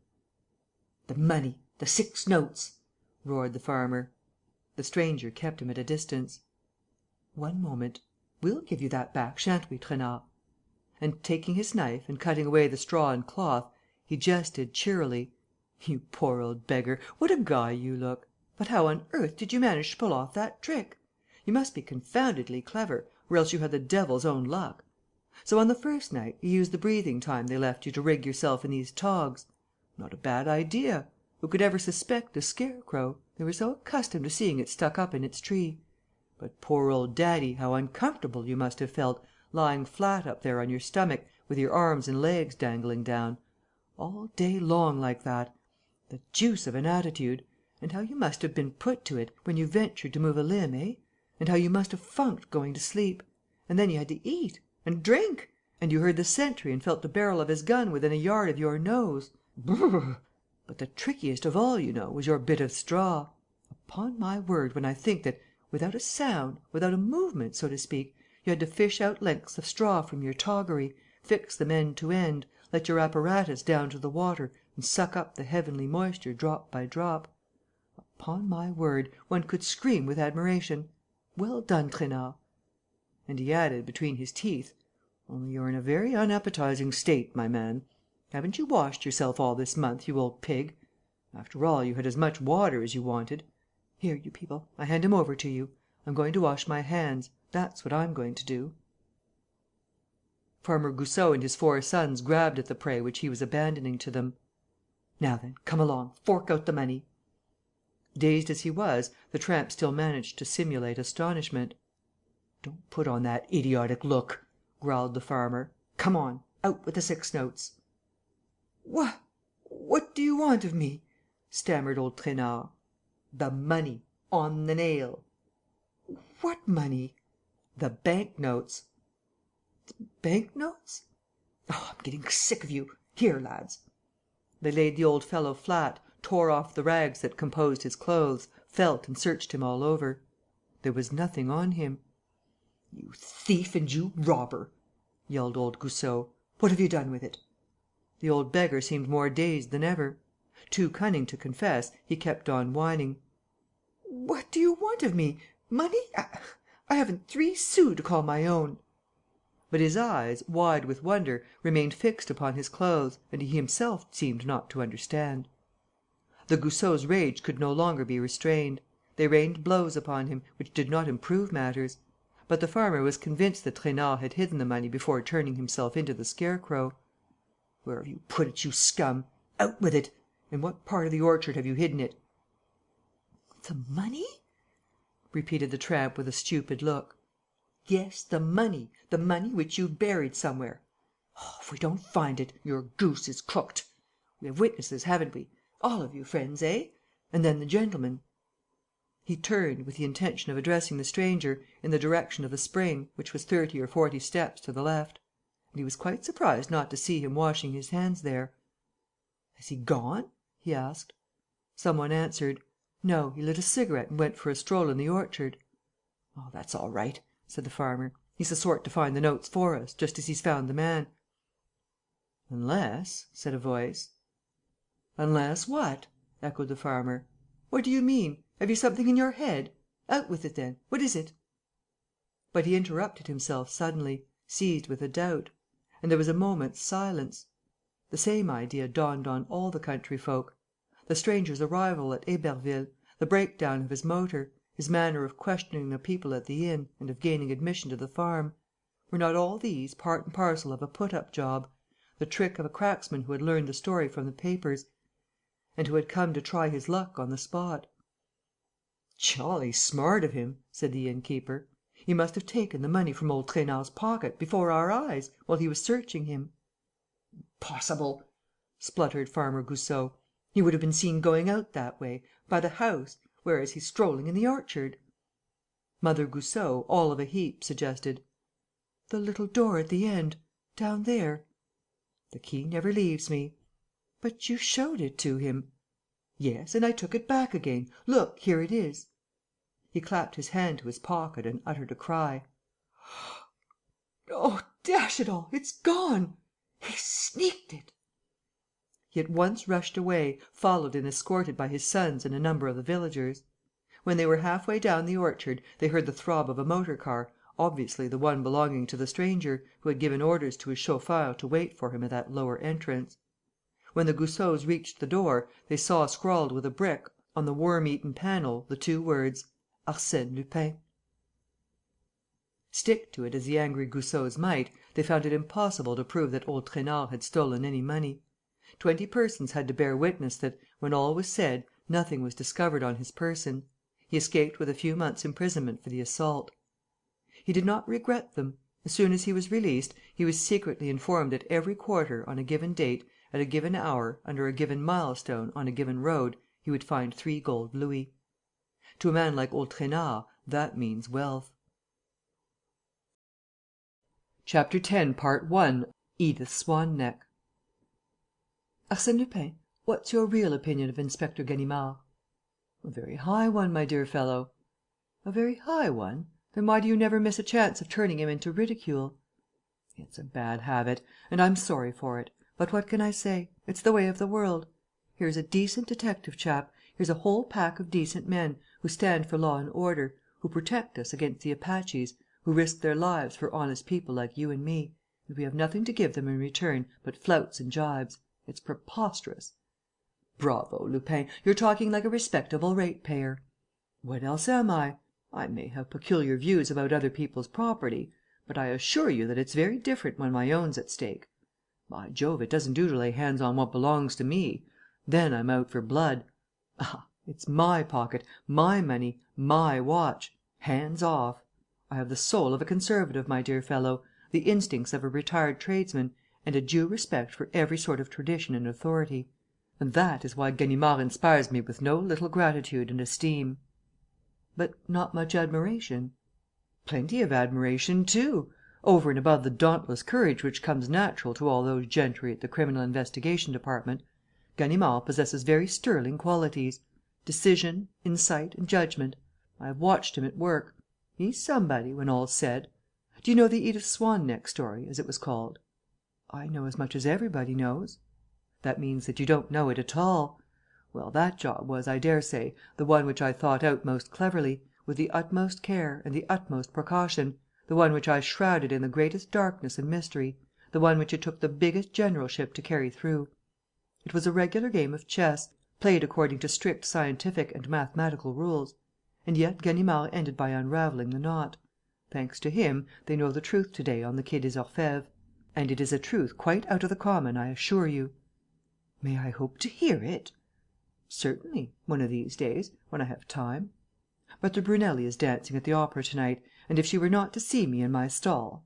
"The money! The 6 notes!" roared the farmer. The stranger kept him at a distance. "One moment. We'll give you that back, shan't we, Trainard?" And, taking his knife and cutting away the straw and cloth, he jested cheerily: "You poor old beggar, what a guy you look! But how on earth did you manage to pull off that trick? You must be confoundedly clever, or else you had the devil's own luck. So, on the first night, you used the breathing time they left you to rig yourself in these togs. Not a bad idea. Who could ever suspect a scarecrow? They were so accustomed to seeing it stuck up in its tree. But, poor old daddy, how uncomfortable you must have felt, lying flat up there on your stomach, with your arms and legs dangling down. All day long like that. The deuce of an attitude! And how you must have been put to it, when you ventured to move a limb, eh? And how you must have funked going to sleep! And then you had to eat! And drink! And you heard the sentry and felt the barrel of his gun within a yard of your nose! Brrr! But the trickiest of all, you know, was your bit of straw. Upon my word, when I think that, without a sound, without a movement, so to speak, you had to fish out lengths of straw from your toggery, fix them end to end, let your apparatus down to the water and suck up the heavenly moisture drop by drop. Upon my word, one could scream with admiration: 'Well done, Trainard!' And he added, between his teeth, 'Only you're in a very unappetizing state, my man. Haven't you washed yourself all this month, you old pig? After all, you had as much water as you wanted. Here, you people, I hand him over to you. I'm going to wash my hands. That's what I'm going to do.' Farmer Goussot and his 4 sons grabbed at the prey which he was abandoning to them. 'Now then, come along, fork out the money.' Dazed as he was, the tramp still managed to simulate astonishment. 'Don't put on that idiotic look,' growled the farmer. 'Come on, Out with the 6 notes." What do you want of me?" stammered old Trainard. "The money. On the nail." "What money?" "The bank notes." "Bank notes?" "Oh, I'm getting sick of you! Here, lads." They laid the old fellow flat, tore off the rags that composed his clothes, felt and searched him all over. There was nothing on him. "You thief and you robber!" yelled old Goussot. "What have you done with it?" The old beggar seemed more dazed than ever. Too cunning to confess, he kept on whining: "What do you want of me? Money? I haven't 3 sous to call my own." But his eyes, wide with wonder, remained fixed upon his clothes and he himself seemed not to understand. The Goussots' rage could no longer be restrained. They rained blows upon him, which did not improve matters. But the farmer was convinced that Trainard had hidden the money before turning himself into the scarecrow. "Where have you put it, you scum? Out with it! In what part of the orchard have you hidden it?" "The money?" repeated the tramp with a stupid look. "Yes, the money which you've buried somewhere. Oh, if we don't find it, your goose is cooked! We have witnesses, haven't we? All of you friends, eh? And then the gentleman." He turned, with the intention of addressing the stranger, in the direction of the spring, which was 30 or 40 steps to the left. And he was quite surprised not to see him washing his hands there. "Has he gone?" he asked. Some one answered: "No, he lit a cigarette and went for a stroll in the orchard." "Oh, that's all right," said the farmer. "He's the sort to find the notes for us, just as he's found the man." "Unless," said a voice. "Unless what?" echoed the farmer. "What do you mean? Have you something in your head? Out with it, then. What is it?" But he interrupted himself suddenly, seized with a doubt. And there was a moment's silence. The same idea dawned on all the country folk. The stranger's arrival at Héberville, the breakdown of his motor, his manner of questioning the people at the inn and of gaining admission to the farm: were not all these part and parcel of a put up job, the trick of a cracksman who had learned the story from the papers and who had come to try his luck on the spot? "Jolly smart of him," said the inn keeper. "He must have taken the money from old Trainard's pocket, before our eyes, while he was searching him." "Impossible!" spluttered Farmer Goussot. "He would have been seen going out that way, by the house, whereas he's strolling in the orchard." Mother Goussot, all of a heap, suggested: "The little door at the end, down there." "The key never leaves me." "But you showed it to him." "Yes, and I took it back again. Look, here it is." He clapped his hand to his pocket and uttered a cry: "Oh, dash it all, it's gone! He sneaked it!" He at once rushed away, followed and escorted by his sons and a number of the villagers. When they were half way down the orchard, they heard the throb of a motor car, obviously the one belonging to the stranger, who had given orders to his chauffeur to wait for him at that lower entrance. When the Goussots reached the door, they saw scrawled with a brick, on the worm-eaten panel, the 2 words: "Arsène Lupin." Stick to it as the angry Goussots might, they found it impossible to prove that old Trainard had stolen any money. 20 persons had to bear witness that, when all was said, nothing was discovered on his person. He escaped with a few months' imprisonment for the assault. He did not regret them. As soon as he was released, he was secretly informed that every quarter, on a given date, at a given hour, under a given milestone, on a given road, he would find 3 gold louis. To a man like old Trainard, that means wealth. Chapter 10, part 1. Edith Swan-Neck. "Arsène Lupin, what's your real opinion of Inspector Ganimard?" "A very high one, my dear fellow." "A very high one? Then why do you never miss a chance of turning him into ridicule?" "It's a bad habit; and I'm sorry for it. But what can I say? It's the way of the world. Here's a decent detective chap, here's a whole pack of decent men, who stand for law and order, who protect us against the Apaches, who risk their lives for honest people like you and me, and we have nothing to give them in return but flouts and gibes. It's preposterous." "Bravo, Lupin, you're talking like a respectable ratepayer." "What else am I? I may have peculiar views about other people's property, but I assure you that it's very different when my own's at stake. By Jove, it doesn't do to lay hands on what belongs to me. Then I'm out for blood. Ah, it's my pocket, my money, my watch. Hands off! I have the soul of a conservative, my dear fellow, the instincts of a retired tradesman, and a due respect for every sort of tradition and authority. And that is why Ganimard inspires me with no little gratitude and esteem." "But not much admiration?" "Plenty of admiration too. Over and above the dauntless courage which comes natural to all those gentry at the Criminal Investigation Department, Ganimard possesses very sterling qualities: decision, insight and judgment. I have watched him at work. He's somebody, when all's said. Do you know the Edith Swan-Neck story, as it was called?" "I know as much as everybody knows." "That means that you don't know it at all. Well, that job was, I daresay, the one which I thought out most cleverly, with the utmost care and the utmost precaution, the one which I shrouded in the greatest darkness and mystery, the one which it took the biggest generalship to carry through. It was a regular game of chess, played according to strict scientific and mathematical rules. And yet Ganimard ended by unravelling the knot. Thanks to him, they know the truth to day on the Quai des Orfèvres. And it is a truth quite out of the common, I assure you." "May I hope to hear it?" "Certainly, one of these days, when I have time. But the Brunelli is dancing at the opera to night, and if she were not to see me in my stall.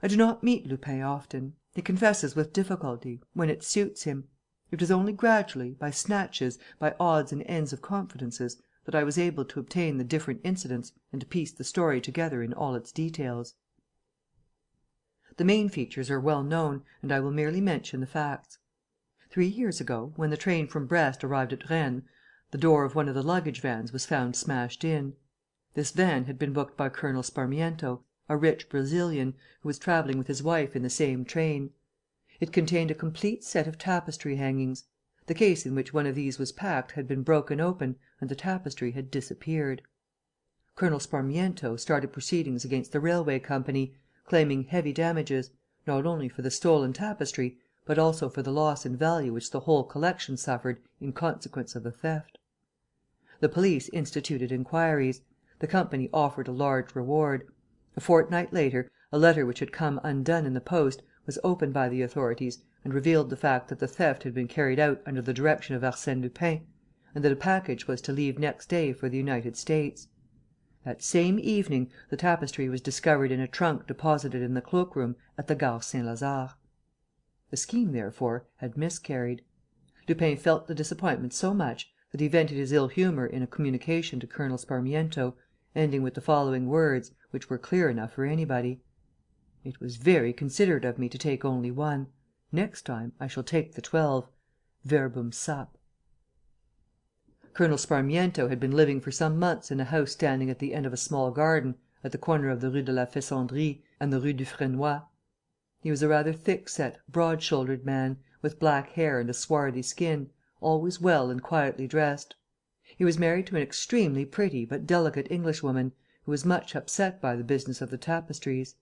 I do not meet Lupin often. He confesses with difficulty, when it suits him. It was only gradually, by snatches, by odds and ends of confidences, that I was able to obtain the different incidents and to piece the story together in all its details. The main features are well known, and I will merely mention the facts. 3 years ago, when the train from Brest arrived at Rennes, the door of one of the luggage vans was found smashed in. This van had been booked by Colonel Sparmiento, a rich Brazilian, who was travelling with his wife in the same train. It contained a complete set of tapestry hangings. The case in which one of these was packed had been broken open and the tapestry had disappeared. Colonel Sparmiento started proceedings against the railway company, claiming heavy damages, not only for the stolen tapestry, but also for the loss in value which the whole collection suffered in consequence of the theft. The police instituted inquiries. The company offered a large reward. A fortnight later, a letter which had come undone in the post was opened by the authorities and revealed the fact that the theft had been carried out under the direction of Arsène Lupin and that a package was to leave next day for the United States. That same evening, the tapestry was discovered in a trunk deposited in the cloak room at the Gare Saint-Lazare. The scheme, therefore, had miscarried. Lupin felt the disappointment so much that he vented his ill humour in a communication to Colonel Sparmiento, ending with the following words, which were clear enough for anybody: "It was very considerate of me to take only one. Next time, I shall take the 12. Verbum sap." Colonel Sparmiento had been living for some months in a house standing at the end of a small garden, at the corner of the Rue de la Fessandrie and the Rue du Fresnoy. He was a rather thick-set, broad-shouldered man, with black hair and a swarthy skin, always well and quietly dressed. He was married to an extremely pretty but delicate Englishwoman, who was much upset by the business of the tapestries.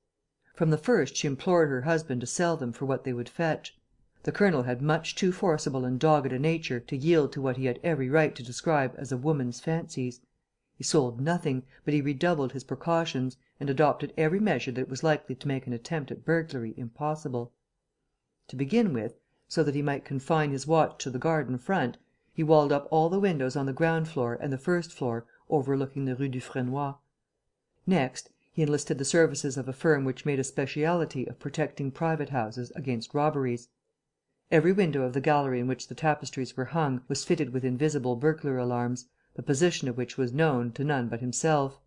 From the first she implored her husband to sell them for what they would fetch. The colonel had much too forcible and dogged a nature to yield to what he had every right to describe as a woman's fancies. He sold nothing, but he redoubled his precautions and adopted every measure that was likely to make an attempt at burglary impossible. To begin with, so that he might confine his watch to the garden front, he walled up all the windows on the ground floor and the first floor overlooking the Rue du Fresnoy. Next, he enlisted the services of a firm which made a speciality of protecting private houses against robberies. Every window of the gallery in which the tapestries were hung was fitted with invisible burglar alarms, the position of which was known to none but himself.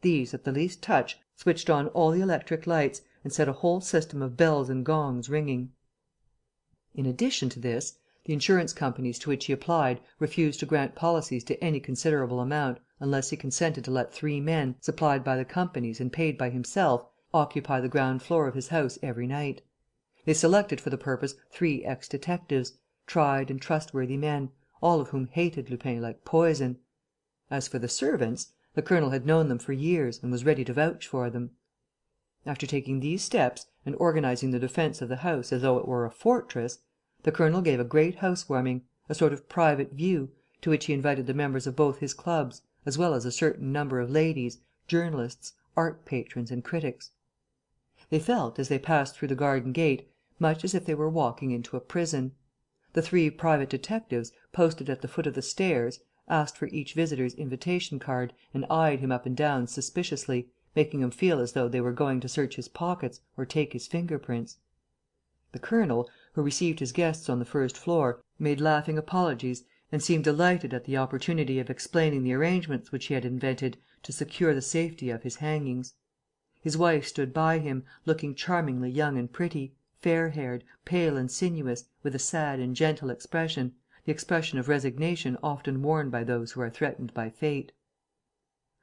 These, at the least touch, switched on all the electric lights and set a whole system of bells and gongs ringing. In addition to this, the insurance companies to which he applied refused to grant policies to any considerable amount unless he consented to let 3 men, supplied by the companies and paid by himself, occupy the ground floor of his house every night. They selected for the purpose 3 ex-detectives, tried and trustworthy men, all of whom hated Lupin like poison. As for the servants, the colonel had known them for years and was ready to vouch for them. After taking these steps and organizing the defence of the house as though it were a fortress, the colonel gave a great house-warming, a sort of private view, to which he invited the members of both his clubs, as well as a certain number of ladies, journalists, art patrons and critics. They felt, as they passed through the garden gate, much as if they were walking into a prison. The 3 private detectives, posted at the foot of the stairs, asked for each visitor's invitation card and eyed him up and down suspiciously, making him feel as though they were going to search his pockets or take his finger prints. The colonel, who received his guests on the first floor, made laughing apologies and seemed delighted at the opportunity of explaining the arrangements which he had invented to secure the safety of his hangings. His wife stood by him, looking charmingly young and pretty, fair-haired, pale and sinuous, with a sad and gentle expression, the expression of resignation often worn by those who are threatened by fate.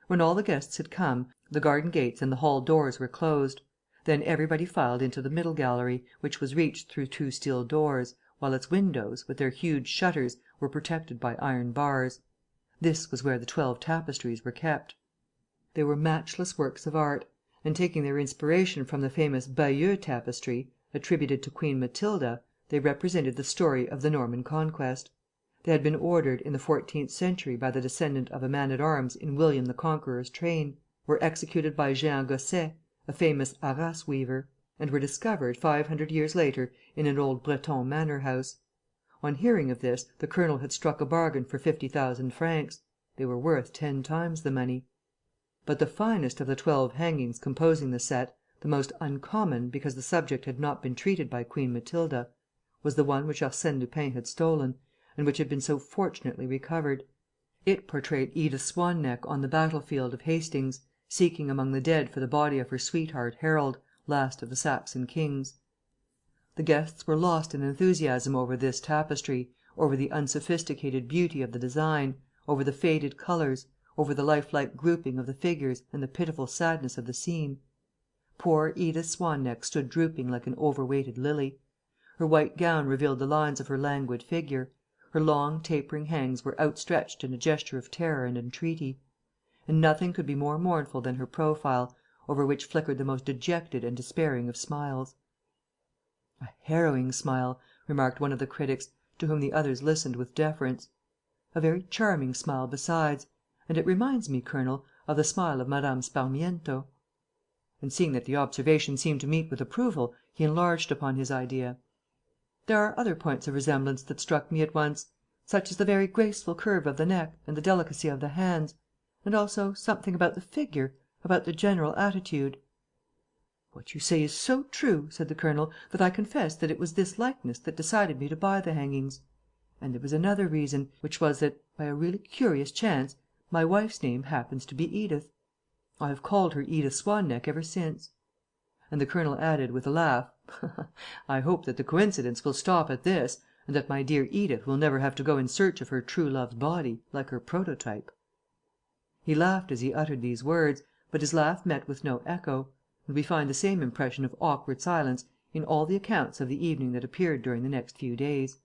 When all the guests had come, the garden gates and the hall doors were closed. Then everybody filed into the middle gallery, which was reached through 2 steel doors, while its windows, with their huge shutters, were protected by iron bars. This was where the 12 tapestries were kept. They were matchless works of art, and taking their inspiration from the famous Bayeux tapestry, attributed to Queen Matilda, they represented the story of the Norman Conquest. They had been ordered, in the 14th century, by the descendant of a man at arms in William the Conqueror's train, were executed by Jehan Gosset, a famous Arras weaver, and were discovered, 500 years later, in an old Breton manor house. On hearing of this, the colonel had struck a bargain for 50,000 francs. They were worth 10 times the money. But the finest of the 12 hangings composing the set, the most uncommon, because the subject had not been treated by Queen Matilda, was the one which Arsène Lupin had stolen, and which had been so fortunately recovered. It portrayed Edith Swan-Neck on the battlefield of Hastings, seeking among the dead for the body of her sweetheart Harold, last of the Saxon kings. The guests were lost in enthusiasm over this tapestry, over the unsophisticated beauty of the design, over the faded colours, over the lifelike grouping of the figures and the pitiful sadness of the scene. Poor Edith Swan-Neck stood drooping like an overweighted lily. Her white gown revealed the lines of her languid figure. Her long tapering hands were outstretched in a gesture of terror and entreaty. And nothing could be more mournful than her profile, over which flickered the most dejected and despairing of smiles. "A harrowing smile," remarked one of the critics, to whom the others listened with deference. "A very charming smile besides. And it reminds me, Colonel, of the smile of Madame Sparmiento." And seeing that the observation seemed to meet with approval, he enlarged upon his idea. "There are other points of resemblance that struck me at once, such as the very graceful curve of the neck and the delicacy of the hands, and also something about the figure, about the general attitude." "What you say is so true," said the colonel, "that I confess that it was this likeness that decided me to buy the hangings. And there was another reason, which was that, by a really curious chance, my wife's name happens to be Edith. I have called her Edith Swan-Neck ever since." And the colonel added, with a laugh, "I hope that the coincidence will stop at this, and that my dear Edith will never have to go in search of her true love's body, like her prototype." He laughed as he uttered these words, but his laugh met with no echo, and we find the same impression of awkward silence in all the accounts of the evening that appeared during the next few days.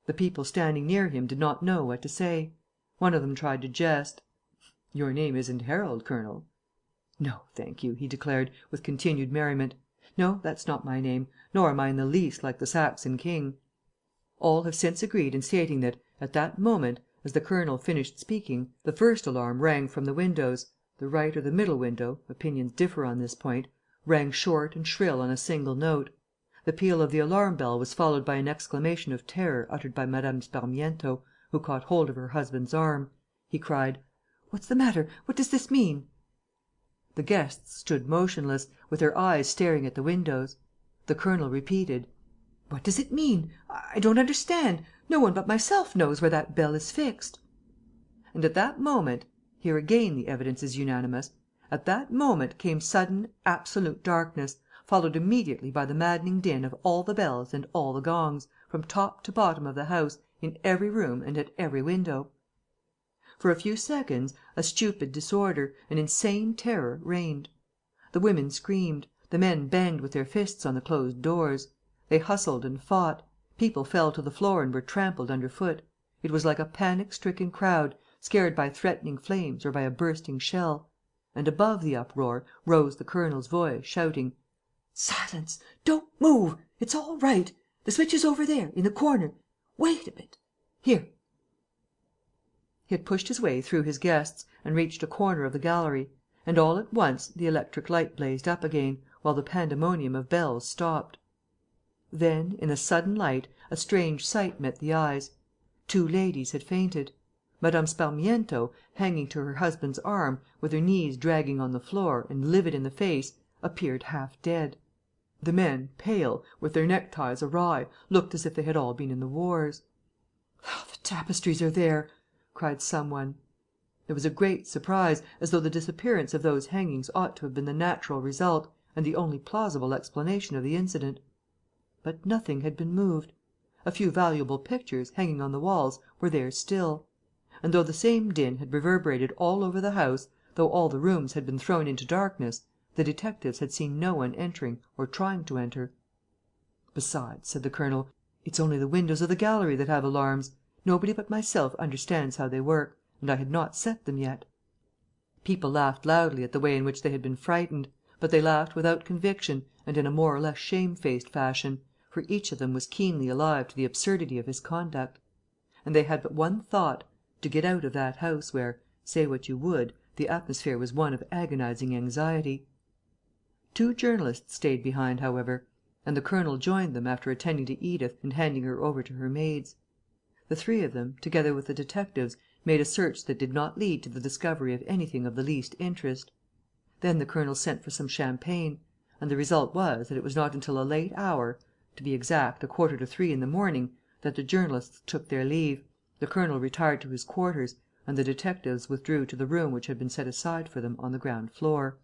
The people standing near him did not know what to say. One of them tried to jest: "Your name isn't Harold, Colonel?" "No, thank you," he declared, with continued merriment. "No, that's not my name, nor am I in the least like the Saxon king." All have since agreed in stating that, at that moment, as the colonel finished speaking, the first alarm rang from the windows. The right or the middle window, opinions differ on this point, rang short and shrill on a single note. The peal of the alarm bell was followed by an exclamation of terror uttered by Madame Sparmiento, who caught hold of her husband's arm. He cried: "What's the matter? What does this mean?" The guests stood motionless, with their eyes staring at the windows. The colonel repeated: "What does it mean? I don't understand. No one but myself knows where that bell is fixed." And at that moment, here again the evidence is unanimous, at that moment came sudden, absolute darkness, followed immediately by the maddening din of all the bells and all the gongs, from top to bottom of the house, in every room and at every window. For a few seconds, a stupid disorder, an insane terror reigned. The women screamed. The men banged with their fists on the closed doors. They hustled and fought. People fell to the floor and were trampled underfoot. It was like a panic-stricken crowd, scared by threatening flames or by a bursting shell. And above the uproar rose the colonel's voice, shouting: "Silence! Don't move! It's all right! The switch is over there, in the corner. Wait a bit. Here." He had pushed his way through his guests and reached a corner of the gallery; and all at once the electric light blazed up again, while the pandemonium of bells stopped. Then, in the sudden light, a strange sight met the eyes. 2 ladies had fainted. Madame Sparmiento, hanging to her husband's arm, with her knees dragging on the floor, and livid in the face, appeared half dead. The men, pale, with their neckties awry, looked as if they had all been in the wars. "The tapestries are there!" cried some one. There was a great surprise, as though the disappearance of those hangings ought to have been the natural result and the only plausible explanation of the incident. But nothing had been moved. A few valuable pictures, hanging on the walls, were there still. And though the same din had reverberated all over the house, though all the rooms had been thrown into darkness, the detectives had seen no one entering or trying to enter. "Besides," said the colonel, "it's only the windows of the gallery that have alarms. Nobody but myself understands how they work; and I had not set them yet." People laughed loudly at the way in which they had been frightened, but they laughed without conviction and in a more or less shamefaced fashion, for each of them was keenly alive to the absurdity of his conduct. And they had but one thought: to get out of that house where, say what you would, the atmosphere was one of agonizing anxiety. 2 journalists stayed behind, however; and the colonel joined them, after attending to Edith and handing her over to her maids. The 3 of them, together with the detectives, made a search that did not lead to the discovery of anything of the least interest. Then the colonel sent for some champagne; and the result was that it was not until a late hour, to be exact, 2:45 in the morning, that the journalists took their leave, the colonel retired to his quarters, and the detectives withdrew to the room which had been set aside for them on the ground floor.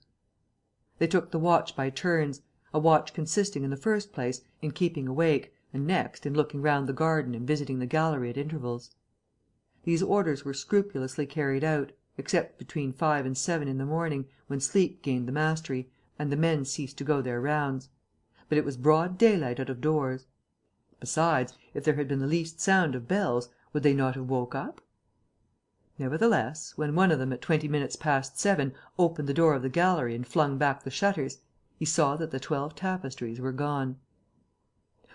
They took the watch by turns, a watch consisting, in the first place, in keeping awake, and next, in looking round the garden and visiting the gallery at intervals. These orders were scrupulously carried out, except between 5 and 7 in the morning, when sleep gained the mastery, and the men ceased to go their rounds. But it was broad daylight out of doors. Besides, if there had been the least sound of bells, would they not have woke up? Nevertheless, when one of them, at 20 minutes past 7, opened the door of the gallery and flung back the shutters, he saw that the 12 tapestries were gone.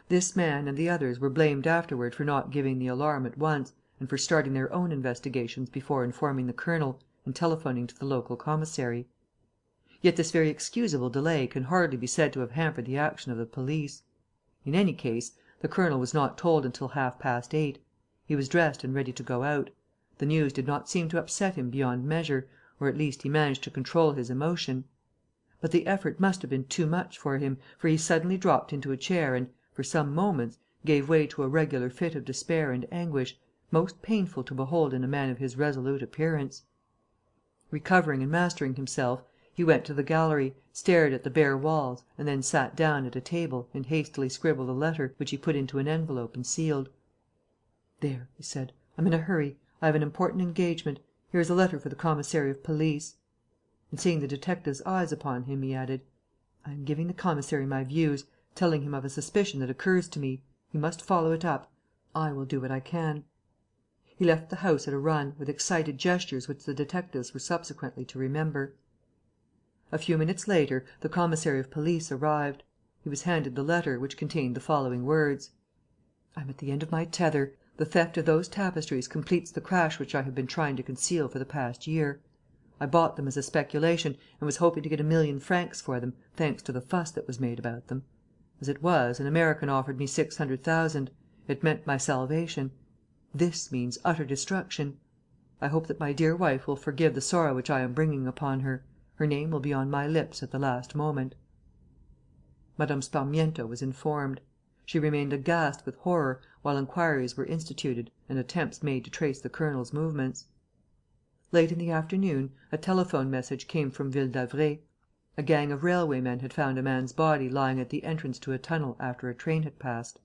This man and the others were blamed afterward for not giving the alarm at once, and for starting their own investigations before informing the colonel and telephoning to the local commissary. Yet this very excusable delay can hardly be said to have hampered the action of the police. In any case, the colonel was not told until 8:30. He was dressed and ready to go out. The news did not seem to upset him beyond measure, or at least he managed to control his emotion. But the effort must have been too much for him, for he suddenly dropped into a chair and, for some moments, gave way to a regular fit of despair and anguish, most painful to behold in a man of his resolute appearance. Recovering and mastering himself, he went to the gallery, stared at the bare walls, and then sat down at a table and hastily scribbled a letter, which he put into an envelope and sealed. "There," he said, "I'm in a hurry. I have an important engagement. Here is a letter for the commissary of police." And seeing the detective's eyes upon him, he added, "I am giving the commissary my views, telling him of a suspicion that occurs to me. He must follow it up. I will do what I can." He left the house at a run, with excited gestures which the detectives were subsequently to remember. A few minutes later, the commissary of police arrived. He was handed the letter, which contained the following words: "I am at the end of my tether. The theft of those tapestries completes the crash which I have been trying to conceal for the past year. I bought them as a speculation and was hoping to get 1,000,000 francs for them, thanks to the fuss that was made about them. As it was, an American offered me 600,000. It meant my salvation. This means utter destruction. I hope that my dear wife will forgive the sorrow which I am bringing upon her. Her name will be on my lips at the last moment." Mme. Sparmiento was informed. She remained aghast with horror, while inquiries were instituted and attempts made to trace the colonel's movements. Late in the afternoon, a telephone message came from Ville d'Avray. A gang of railway men had found a man's body lying at the entrance to a tunnel after a train had passed.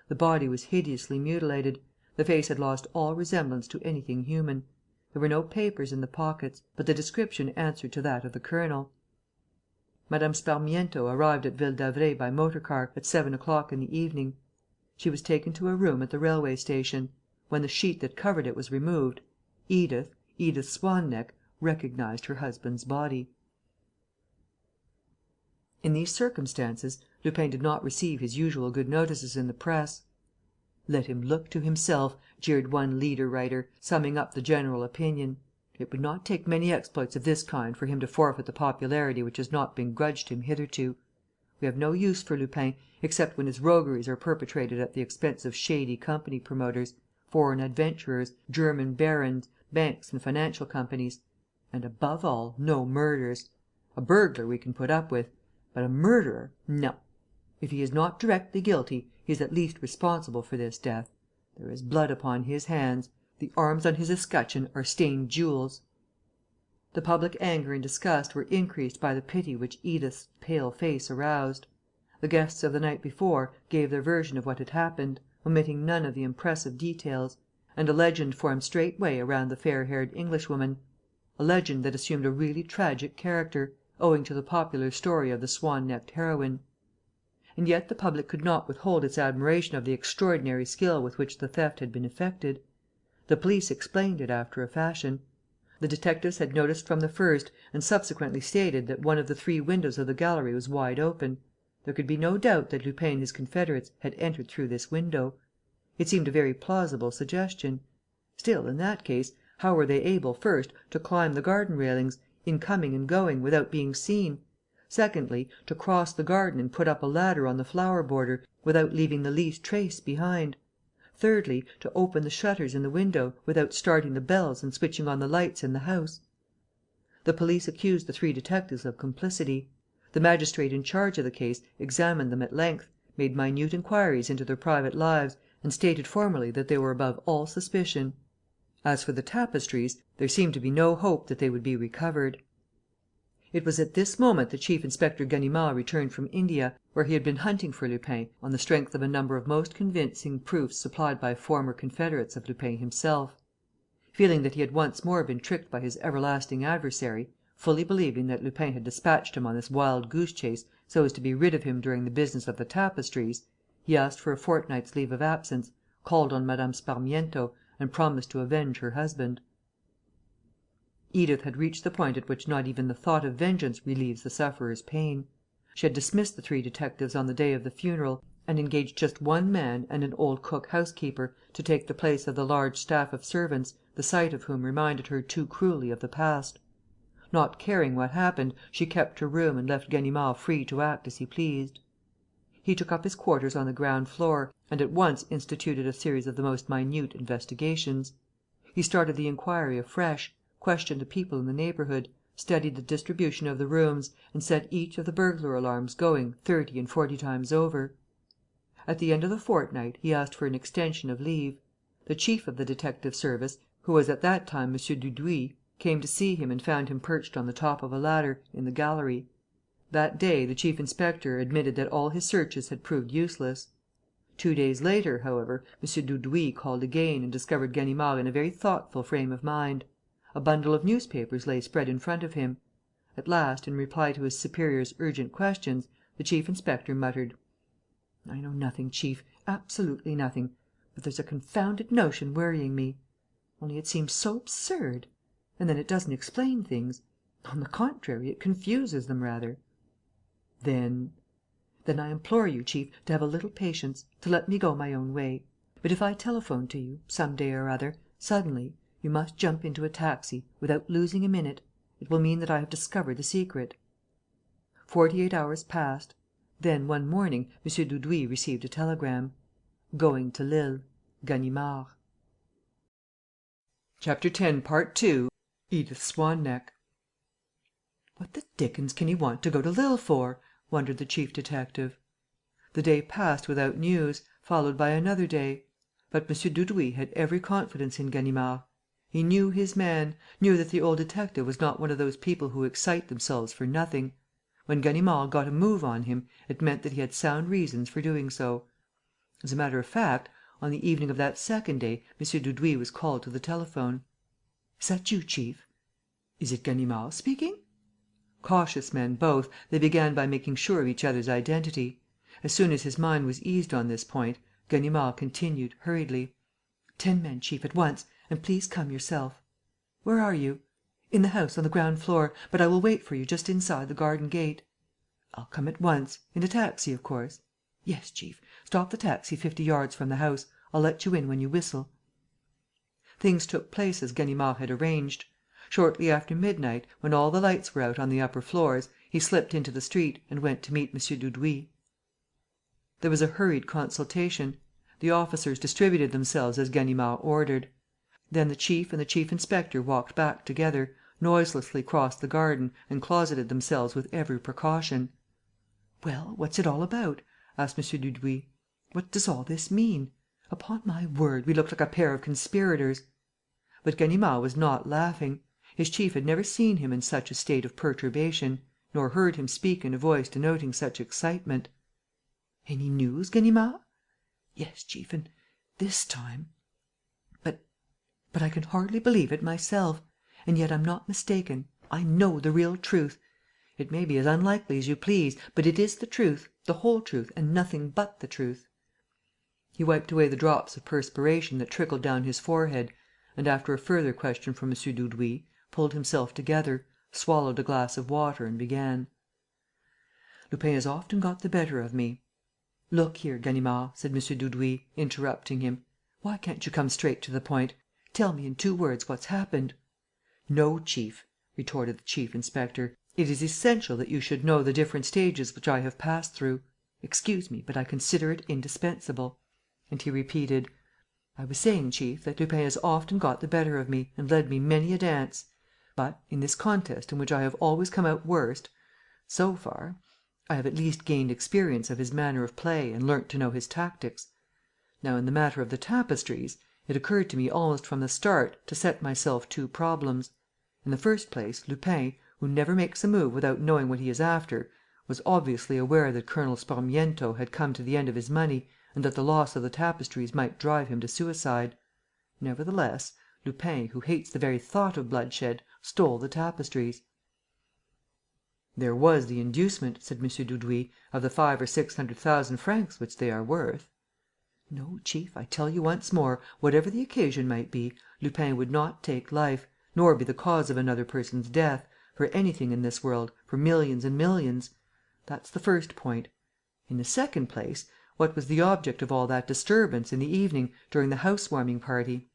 The body was hideously mutilated. The face had lost all resemblance to anything human. There were no papers in the pockets, but the description answered to that of the colonel. Mme. Sparmiento arrived at Ville d'Avray by motor car, at 7 o'clock in the evening. She was taken to a room at the railway station. When the sheet that covered it was removed, Edith Swan-Neck, recognized her husband's body. In these circumstances, Lupin did not receive his usual good notices in the press. "Let him look to himself," jeered one leader writer, summing up the general opinion. "It would not take many exploits of this kind for him to forfeit the popularity which has not been grudged him hitherto. We have no use for Lupin, except when his rogueries are perpetrated at the expense of shady company promoters, foreign adventurers, German barons, banks and financial companies. And, above all, no murders. A burglar we can put up with; but a murderer, no! If he is not directly guilty, he is at least responsible for this death. There is blood upon his hands. The arms on his escutcheon are stained jewels." The public anger and disgust were increased by the pity which Edith's pale face aroused. The guests of the night before gave their version of what had happened, omitting none of the impressive details; and a legend formed straightway around the fair-haired Englishwoman, a legend that assumed a really tragic character, owing to the popular story of the swan-necked heroine. And yet the public could not withhold its admiration of the extraordinary skill with which the theft had been effected. The police explained it after a fashion. The detectives had noticed from the first, and subsequently stated, that one of the 3 windows of the gallery was wide open. There could be no doubt that Lupin and his confederates had entered through this window. It seemed a very plausible suggestion. Still, in that case, how were they able, first, to climb the garden railings, in coming and going, without being seen; secondly, to cross the garden and put up a ladder on the flower border, without leaving the least trace behind; thirdly, to open the shutters in the window, without starting the bells and switching on the lights in the house? The police accused the 3 detectives of complicity. The magistrate in charge of the case examined them at length, made minute inquiries into their private lives, and stated formally that they were above all suspicion. As for the tapestries, there seemed to be no hope that they would be recovered. It was at this moment that Chief Inspector Ganimard returned from India, where he had been hunting for Lupin on the strength of a number of most convincing proofs supplied by former confederates of Lupin himself. Feeling that he had once more been tricked by his everlasting adversary, fully believing that Lupin had dispatched him on this wild goose chase so as to be rid of him during the business of the tapestries, he asked for a fortnight's leave of absence, called on Mme. Sparmiento, and promised to avenge her husband. Edith had reached the point at which not even the thought of vengeance relieves the sufferer's pain. She had dismissed the 3 detectives on the day of the funeral, and engaged just 1 man and an old cook housekeeper to take the place of the large staff of servants, the sight of whom reminded her too cruelly of the past. Not caring what happened, she kept her room and left Ganimard free to act as he pleased. He took up his quarters on the ground floor, and at once instituted a series of the most minute investigations. He started the inquiry afresh, questioned the people in the neighbourhood, studied the distribution of the rooms, and set each of the burglar alarms going 30 and 40 times over. At the end of the fortnight, he asked for an extension of leave. The chief of the detective service, who was at that time M. Dudouis, came to see him and found him perched on the top of a ladder, in the gallery. That day, the chief inspector admitted that all his searches had proved useless. 2 days later, however, M. Dudouis called again and discovered Ganimard in a very thoughtful frame of mind. A bundle of newspapers lay spread in front of him. At last, in reply to his superior's urgent questions, the chief inspector muttered: "I know nothing, chief, absolutely nothing. But there's a confounded notion worrying me. Only it seems so absurd. And then it doesn't explain things. On the contrary, it confuses them rather." "Then?" "Then I implore you, chief, to have a little patience, to let me go my own way. But if I telephone to you, some day or other, suddenly, you must jump into a taxi, without losing a minute. It will mean that I have discovered the secret." 48 hours passed. Then, one morning, M. Dudouis received a telegram: "Going to Lille. Ganimard." Chapter 10, part 2. Edith Swan-Neck. "What the dickens can he want to go to Lille for?" wondered the chief detective. The day passed without news, followed by another day. But M. Dudouis had every confidence in Ganimard. He knew his man, knew that the old detective was not one of those people who excite themselves for nothing. When Ganimard got a move on him, it meant that he had sound reasons for doing so. As a matter of fact, on the evening of that second day, M. Dudouis was called to the telephone. "Is that you, chief?" "Is it Ganimard speaking?" Cautious men both, they began by making sure of each other's identity. As soon as his mind was eased on this point, Ganimard continued, hurriedly: "10 men, chief, at once. And please come yourself." "Where are you?" "In the house, on the ground floor. But I will wait for you just inside the garden gate." "I'll come at once. In a taxi, of course?" "Yes, chief. Stop the taxi 50 yards from the house. I'll let you in when you whistle." Things took place as Ganimard had arranged. Shortly after midnight, when all the lights were out on the upper floors, he slipped into the street and went to meet M. Dudouis. There was a hurried consultation. The officers distributed themselves as Ganimard ordered. Then the chief and the chief inspector walked back together, noiselessly crossed the garden and closeted themselves with every precaution. "Well, what's it all about?" asked M. Dudouis. "What does all this mean? Upon my word, we look like a pair of conspirators." But Ganimard was not laughing. His chief had never seen him in such a state of perturbation, nor heard him speak in a voice denoting such excitement. "Any news, Ganimard?" "Yes, chief, and this time...." But I can hardly believe it myself. And yet I'm not mistaken. I know the real truth. It may be as unlikely as you please, but it is the truth, the whole truth and nothing but the truth." He wiped away the drops of perspiration that trickled down his forehead and, after a further question from M. Dudouis, pulled himself together, swallowed a glass of water and began: "Lupin has often got the better of me." "Look here, Ganimard," said M. Dudouis, interrupting him, "why can't you come straight to the point? Tell me in 2 words what's happened." "No, chief," retorted the chief inspector. "It is essential that you should know the different stages which I have passed through. Excuse me, but I consider it indispensable." And he repeated: "I was saying, chief, that Lupin has often got the better of me and led me many a dance. But, in this contest in which I have always come out worst, so far, I have at least gained experience of his manner of play and learnt to know his tactics. Now, in the matter of the tapestries, it occurred to me almost from the start to set myself 2 problems. In the first place, Lupin, who never makes a move without knowing what he is after, was obviously aware that Colonel Sparmiento had come to the end of his money and that the loss of the tapestries might drive him to suicide. Nevertheless, Lupin, who hates the very thought of bloodshed, stole the tapestries." "There was the inducement," said M. Dudouis, "of the 500,000 or 600,000 francs which they are worth." "No, chief, I tell you once more, whatever the occasion might be, Lupin would not take life, nor be the cause of another person's death, for anything in this world, for millions and millions. That's the first point. In the second place, what was the object of all that disturbance, in the evening, during the house-warming party?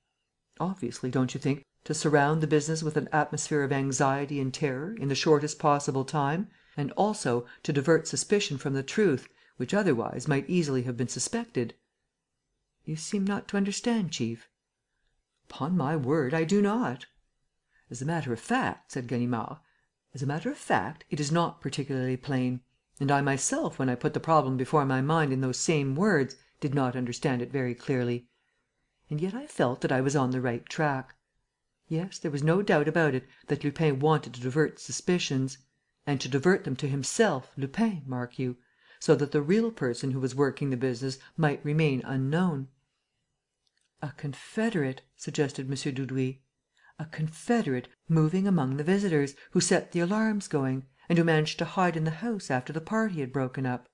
Obviously, don't you think, to surround the business with an atmosphere of anxiety and terror, in the shortest possible time, and also to divert suspicion from the truth, which otherwise might easily have been suspected?" "You seem not to understand, chief." "Upon my word, I do not." "As a matter of fact," said Ganimard, "as a matter of fact, it is not particularly plain. And I myself, when I put the problem before my mind in those same words, did not understand it very clearly. And yet I felt that I was on the right track. Yes, there was no doubt about it that Lupin wanted to divert suspicions. And to divert them to himself, Lupin, mark you, so that the real person who was working the business might remain unknown." "A confederate," suggested M. Dudouis. "A confederate, moving among the visitors, who set the alarms going and who managed to hide in the house after the party had broken up."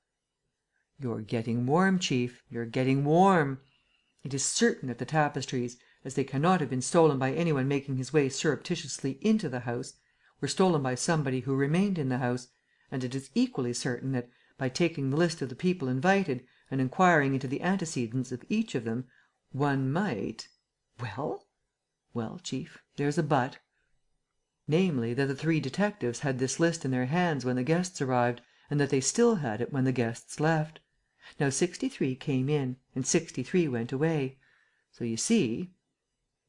"You're getting warm, chief, you're getting warm. It is certain that the tapestries, as they cannot have been stolen by any one making his way surreptitiously into the house, were stolen by somebody who remained in the house, and it is equally certain that, by taking the list of the people invited and enquiring into the antecedents of each of them, one might..." "Well?" "Well, chief, there's a but. Namely, that the 3 detectives had this list in their hands when the guests arrived and that they still had it when the guests left. Now 63 came in and 63 went away. So you see...."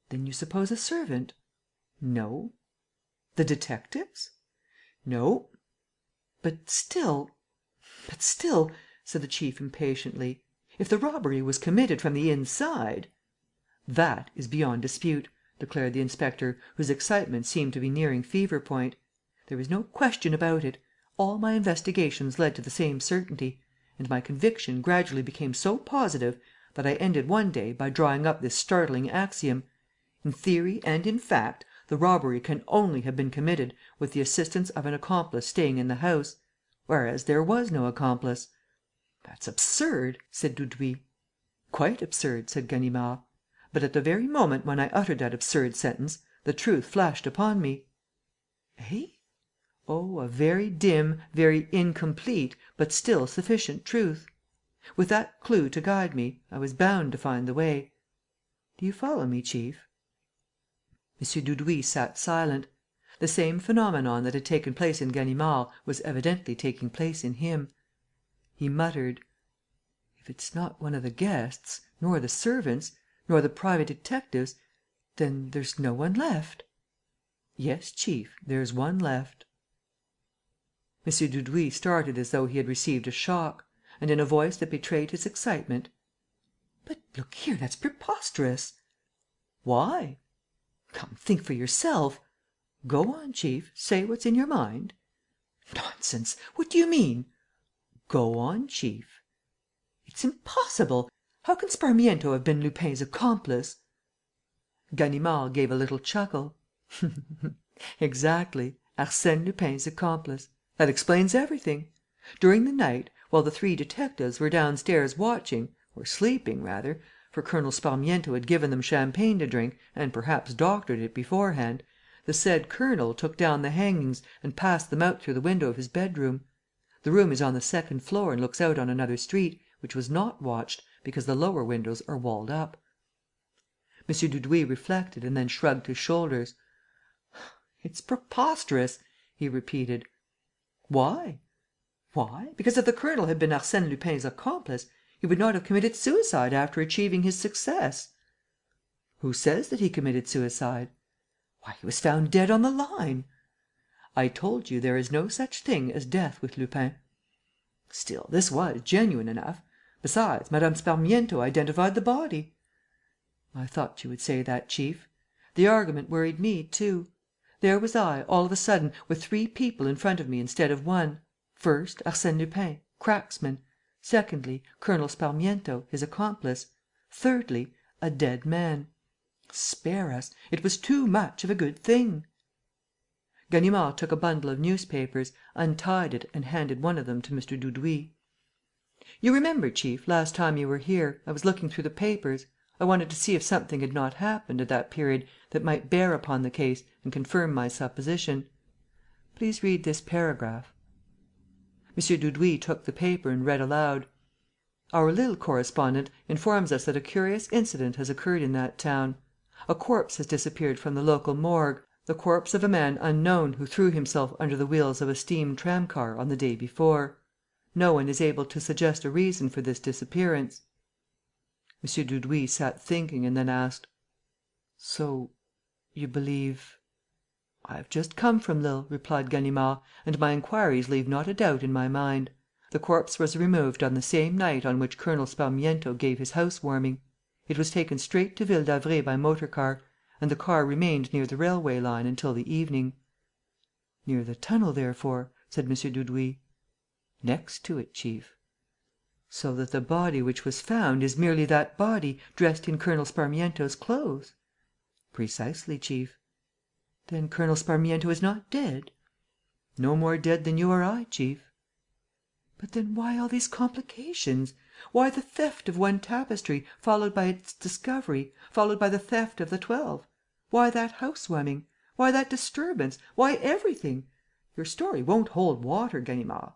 "Then you suppose a servant?" "No." "The detectives?" "No." But still," said the chief, impatiently, "if the robbery was committed from the inside...." "That is beyond dispute," declared the inspector, whose excitement seemed to be nearing fever point. "There is no question about it. All my investigations led to the same certainty; and my conviction gradually became so positive that I ended one day by drawing up this startling axiom: in theory and in fact, the robbery can only have been committed with the assistance of an accomplice staying in the house, whereas there was no accomplice." "That's absurd," said Dudouis. "Quite absurd," said Ganimard. "But, at the very moment when I uttered that absurd sentence, the truth flashed upon me." "Eh?" "Oh, a very dim, very incomplete, but still sufficient truth. With that clue to guide me, I was bound to find the way. Do you follow me, chief?" M. Dudouis sat silent. The same phenomenon that had taken place in Ganimard was evidently taking place in him. He muttered: "If it's not one of the guests, nor the servants, nor the private detectives, then there's no one left." "Yes, chief, there's one left." M. Dudouis started as though he had received a shock. and in a voice that betrayed his excitement: "But look here, that's preposterous!" "Why?" "Come, think for yourself." "Go on, chief, say what's in your mind." "Nonsense! What do you mean?" "Go on, chief." "It's impossible! How can Sparmiento have been Lupin's accomplice?" Ganimard gave a little chuckle: "Exactly, Arsène Lupin's accomplice. That explains everything. During the night, while the three detectives were downstairs watching, or sleeping rather, for Colonel Sparmiento had given them champagne to drink and perhaps doctored it beforehand, the said colonel took down the hangings and passed them out through the window of his bedroom. The room is on the second floor and looks out on another street, which was not watched, because the lower windows are walled up." M. Dudouis reflected and then shrugged his shoulders: "It's preposterous," he repeated. "Why?" "Why? Because, if the colonel had been Arsène Lupin's accomplice, he would not have committed suicide after achieving his success." "Who says that he committed suicide?" "Why, he was found dead on the line." "I told you there is no such thing as death with Lupin." "Still, this was genuine enough. Besides, Mme. Sparmiento identified the body." "I thought you would say that, chief. The argument worried me too. There was I, all of a sudden, with three people in front of me instead of one: first, Arsène Lupin, cracksman; secondly, Colonel Sparmiento, his accomplice; thirdly, a dead man. Spare us! It was too much of a good thing." Ganimard took a bundle of newspapers, untied it and handed one of them to Mr. Dudouis: "You remember, chief, last time you were here, I was looking through the papers. I wanted to see if something had not happened, at that period, that might bear upon the case and confirm my supposition. Please read this paragraph." M. Dudouis took the paper and read aloud: "Our Lille correspondent informs us that a curious incident has occurred in that town. A corpse has disappeared from the local morgue, the corpse of a man unknown who threw himself under the wheels of a steam tramcar on the day before. No one is able to suggest a reason for this disappearance." M. Dudouis sat thinking and then asked: "So you believe...." "I have just come from Lille," replied Ganimard, "and my inquiries leave not a doubt in my mind. The corpse was removed on the same night on which Colonel Sparmiento gave his house warming. It was taken straight to Ville d'Avray by motor car; and the car remained near the railway line until the evening." "Near the tunnel, therefore?" said M. Dudouis. "Next to it, chief." "So that the body which was found is merely that body, dressed in Colonel Sparmiento's clothes?" "Precisely, chief." "Then Colonel Sparmiento is not dead?" "No more dead than you or I, chief." "But then why all these complications? Why the theft of one tapestry, followed by its discovery, followed by the theft of the 12? Why that house warming? Why that disturbance? Why everything? Your story won't hold water, Ganimard."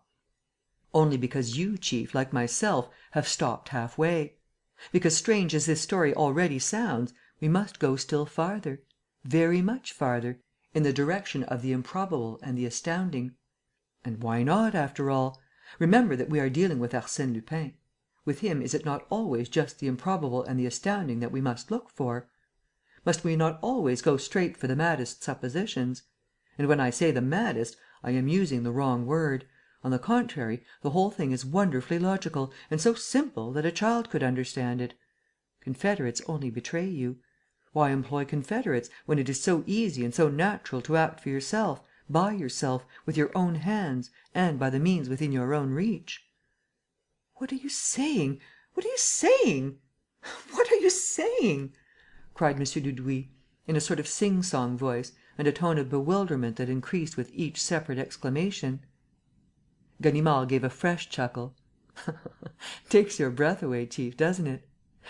"Only because you, chief, like myself, have stopped half way. Because, strange as this story already sounds, we must go still farther, very much farther, in the direction of the improbable and the astounding. And why not, after all? Remember that we are dealing with Arsène Lupin. With him is it not always just the improbable and the astounding that we must look for? Must we not always go straight for the maddest suppositions? And when I say the maddest, I am using the wrong word. On the contrary, the whole thing is wonderfully logical and so simple that a child could understand it. Confederates only betray you. Why employ confederates, when it is so easy and so natural to act for yourself, by yourself, with your own hands and by the means within your own reach?" "What are you saying? What are you saying? What are you saying?" cried M. Dudouis, in a sort of sing-song voice and a tone of bewilderment that increased with each separate exclamation. Ganimard gave a fresh chuckle: "Takes your breath away, chief, doesn't it?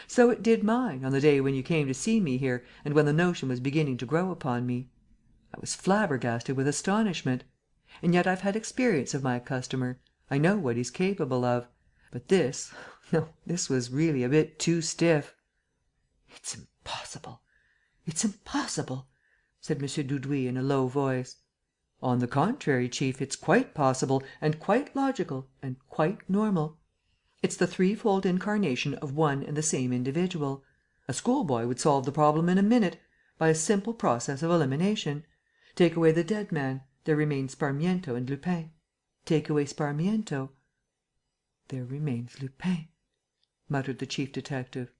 So it did mine, on the day when you came to see me here and when the notion was beginning to grow upon me. I was flabbergasted with astonishment. And yet I've had experience of my customer. I know what he's capable of. But this, no, this was really a bit too stiff." "It's impossible, it's impossible," said M. Dudouis, in a low voice. "On the contrary, chief, it's quite possible and quite logical and quite normal. It's the threefold incarnation of one and the same individual. A schoolboy would solve the problem in a minute, by a simple process of elimination. Take away the dead man, there remain Sparmiento and Lupin. Take away Sparmiento." "There remains Lupin," muttered the chief detective.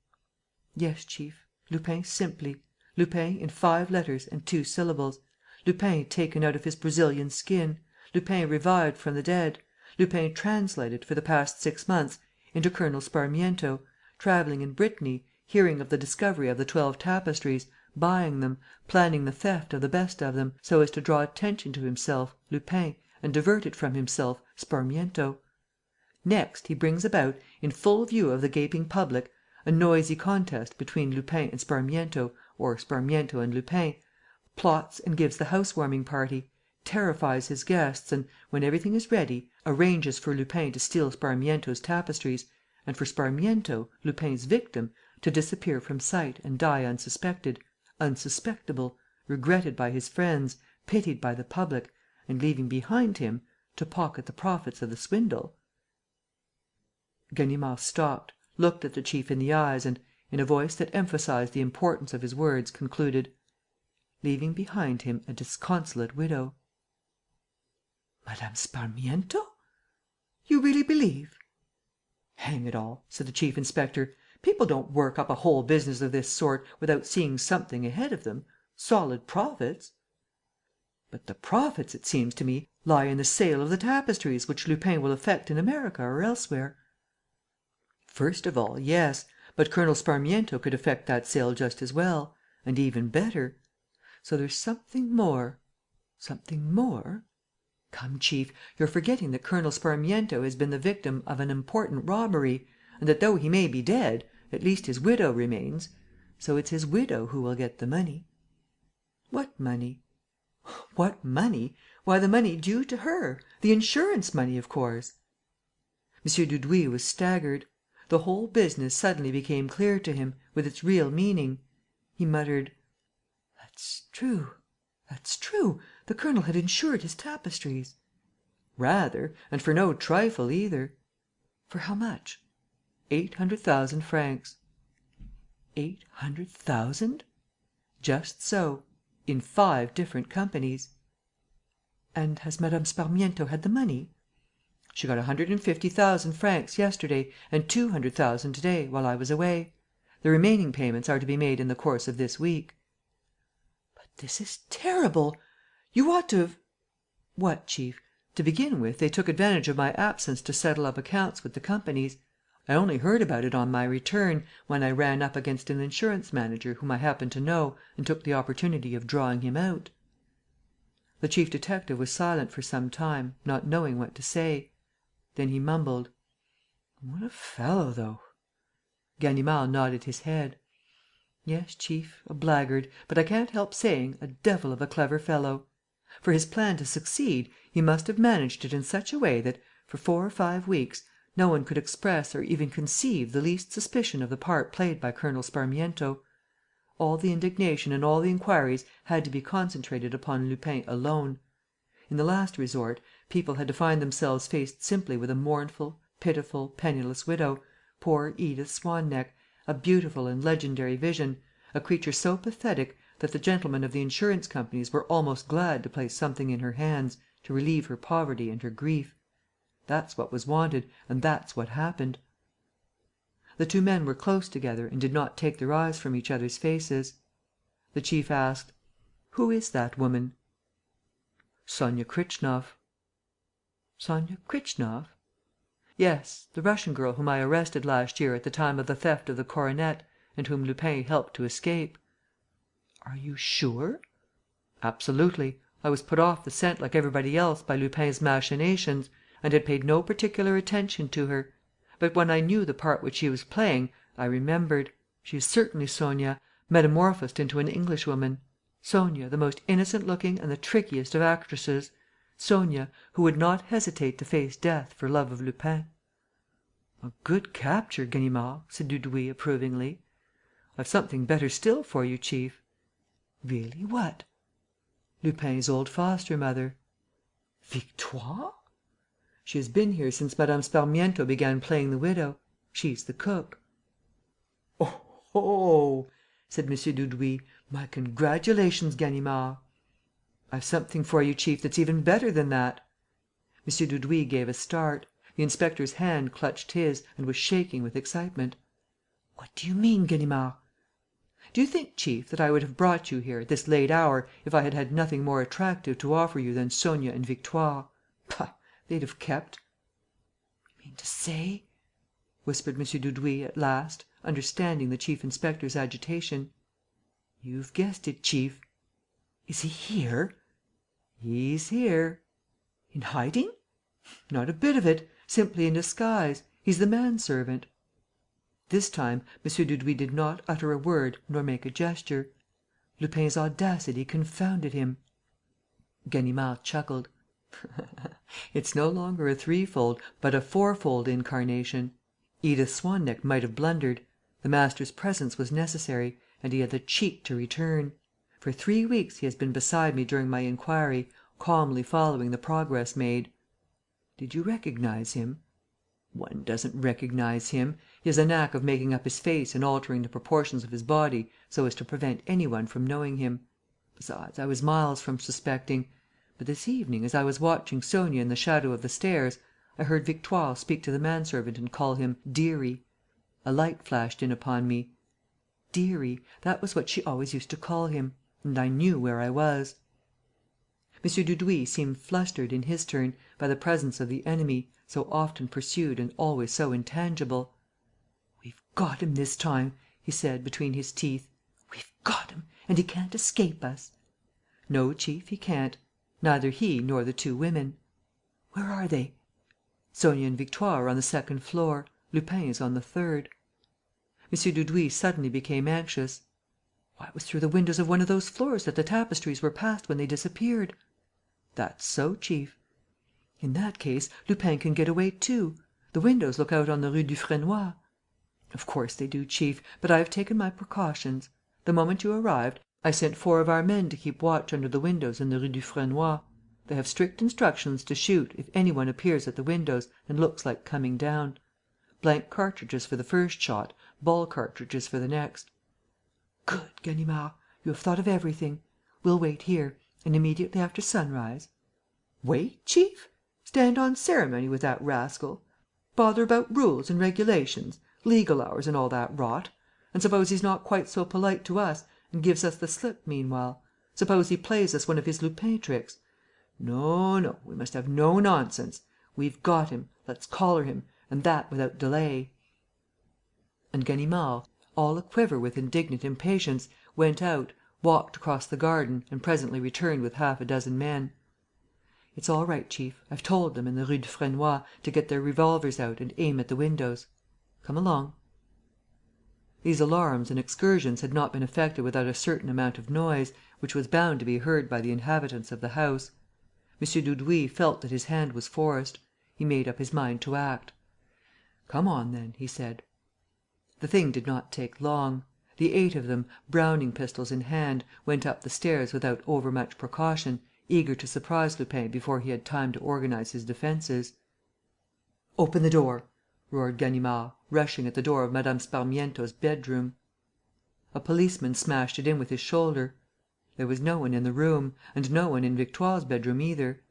"Yes, chief, Lupin simply, Lupin in 5 letters and 2 syllables, Lupin taken out of his Brazilian skin, Lupin revived from the dead, Lupin translated, for the past 6 months, into Colonel Sparmiento, travelling in Brittany, hearing of the discovery of the 12 tapestries, buying them, planning the theft of the best of them, so as to draw attention to himself, Lupin, and divert it from himself, Sparmiento. Next, he brings about, in full view of the gaping public, a noisy contest between Lupin and Sparmiento or Sparmiento and Lupin, plots and gives the house-warming party, terrifies his guests and, when everything is ready, arranges for Lupin to steal Sparmiento's tapestries and for Sparmiento, Lupin's victim, to disappear from sight and die unsuspected, unsuspectable, regretted by his friends, pitied by the public, and leaving behind him, to pocket the profits of the swindle." Ganimard stopped, looked at the chief in the eyes and, in a voice that emphasized the importance of his words, concluded: "Leaving behind him a disconsolate widow." "Mme. Sparmiento? You really believe?" "Hang it all," said the chief inspector, "people don't work up a whole business of this sort without seeing something ahead of them, solid profits." "But the profits, it seems to me, lie in the sale of the tapestries which Lupin will effect in America or elsewhere." "First of all, yes. But Colonel Sparmiento could effect that sale just as well. And even better. So there's something more." "Something more?" "Come, chief, you're forgetting that Colonel Sparmiento has been the victim of an important robbery and that, though he may be dead, at least his widow remains. So it's his widow who will get the money." "What money?" "What money? Why, the money due to her. The insurance money, of course." M. Dudouis was staggered. The whole business suddenly became clear to him, with its real meaning. He muttered: "That's true. That's true. The colonel had insured his tapestries." "Rather. And for no trifle either." "For how much?" 800,000 francs." 800,000? "Just so. In 5 different companies." "And has Mme. Sparmiento had the money?" "She got 150,000 francs yesterday and 200,000 to day, while I was away. The remaining payments are to be made in the course of this week." "But this is terrible! You ought to have...." "What, chief? To begin with, they took advantage of my absence to settle up accounts with the companies. I only heard about it on my return, when I ran up against an insurance manager whom I happened to know and took the opportunity of drawing him out." The chief detective was silent for some time, not knowing what to say. Then he mumbled: "What a fellow, though!" Ganimard nodded his head: "Yes, chief, a blackguard, but I can't help saying, a devil of a clever fellow. For his plan to succeed, he must have managed it in such a way that, for 4 or 5 weeks, no one could express or even conceive the least suspicion of the part played by Colonel Sparmiento. All the indignation and all the inquiries had to be concentrated upon Lupin alone. In the last resort, people had to find themselves faced simply with a mournful, pitiful, penniless widow, poor Edith Swan-Neck, a beautiful and legendary vision, a creature so pathetic that the gentlemen of the insurance companies were almost glad to place something in her hands to relieve her poverty and her grief. That's what was wanted and that's what happened." The 2 men were close together and did not take their eyes from each other's faces. The chief asked: "Who is that woman?" "Sonia Kritchnoff." "Sonia Kritchnoff?" "Yes, the Russian girl whom I arrested last year at the time of the theft of the coronet and whom Lupin helped to escape." "Are you sure?" "Absolutely. I was put off the scent like everybody else by Lupin's machinations and had paid no particular attention to her. But when I knew the part which she was playing, I remembered. She is certainly Sonia, metamorphosed into an Englishwoman. Sonia, the most innocent looking and the trickiest of actresses. Sonia, who would not hesitate to face death for love of Lupin." "A good capture, Ganimard," said Dudouis, approvingly. "I've something better still for you, chief." "Really? What?" "Lupin's old foster mother." "Victoire?" "She has been here since Mme. Sparmiento began playing the widow. She's the cook." "Oh!" said M. Dudouis. "My congratulations, Ganimard." "I've something for you, chief, that's even better than that." M. Dudouis gave a start. The inspector's hand clutched his and was shaking with excitement. "What do you mean, Ganimard?" "Do you think, chief, that I would have brought you here, at this late hour, if I had had nothing more attractive to offer you than Sonia and Victoire? Pah, they'd have kept." "You mean to say?" whispered M. Dudouis, at last, understanding the chief inspector's agitation. "You've guessed it, chief." "Is he here?" "He's here." "In hiding?" "Not a bit of it. Simply in disguise. He's the manservant." This time, M. Dudouis did not utter a word nor make a gesture. Lupin's audacity confounded him. Ganimard chuckled: "It's no longer a threefold, but a fourfold incarnation. Edith Swan-Neck might have blundered. The master's presence was necessary; and he had the cheek to return. For 3 weeks he has been beside me during my inquiry, calmly following the progress made. Did you recognize him? One doesn't recognize him. He has a knack of making up his face and altering the proportions of his body so as to prevent any one from knowing him. Besides, I was miles from suspecting. But this evening, as I was watching Sonia in the shadow of the stairs, I heard Victoire speak to the manservant and call him 'dearie.' A light flashed in upon me. 'Dearie,' that was what she always used to call him. And I knew where I was." M. Dudouis seemed flustered, in his turn, by the presence of the enemy, so often pursued and always so intangible. "We've got him this time," he said, between his teeth. "We've got him; and he can't escape us." "No, chief, he can't. Neither he nor the two women." "Where are they?" "Sonia and Victoire are on the second floor. Lupin is on the third." M. Dudouis suddenly became anxious. "Why, it was through the windows of one of those floors that the tapestries were passed when they disappeared." "That's so, chief." "In that case, Lupin can get away too. The windows look out on the Rue Dufresnoy." "Of course they do, chief, but I have taken my precautions. The moment you arrived, I sent 4 of our men to keep watch under the windows in the Rue Dufresnoy. They have strict instructions to shoot, if any one appears at the windows and looks like coming down. Blank cartridges for the first shot, ball cartridges for the next." "Good, Ganimard. You have thought of everything. We'll wait here. And, immediately after sunrise?" "Wait, chief? Stand on ceremony with that rascal? Bother about rules and regulations, legal hours and all that rot? And suppose he's not quite so polite to us and gives us the slip meanwhile? Suppose he plays us one of his Lupin tricks? No, no, we must have no nonsense. We've got him. Let's collar him; and that without delay." And Ganimard, all a-quiver with indignant impatience, went out, walked across the garden and presently returned with half a dozen men. "It's all right, chief. I've told them, in the Rue Dufresnoy, to get their revolvers out and aim at the windows. Come along." These alarums and excursions had not been effected without a certain amount of noise, which was bound to be heard by the inhabitants of the house. M. Dudouis felt that his hand was forced. He made up his mind to act. "Come on, then," he said. The thing did not take long. The 8 of them, Browning pistols in hand, went up the stairs without overmuch precaution, eager to surprise Lupin before he had time to organize his defences. "Open the door!" roared Ganimard, rushing at the door of Mme. Sparmiento's bedroom. A policeman smashed it in with his shoulder. There was no one in the room; and no one in Victoire's bedroom either.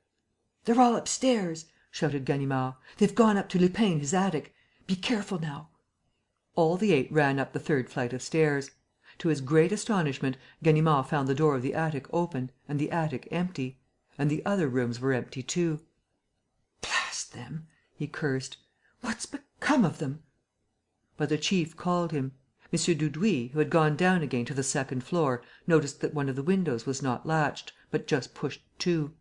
"They're all upstairs!" shouted Ganimard. "They've gone up to Lupin in his attic. Be careful now." All the 8 ran up the 3rd flight of stairs. To his great astonishment, Ganimard found the door of the attic open and the attic empty. And the other rooms were empty too. "Blast them!" he cursed. "What's become of them?" But the chief called him. M. Dudouis, who had gone down again to the 2nd floor, noticed that one of the windows was not latched, but just pushed to.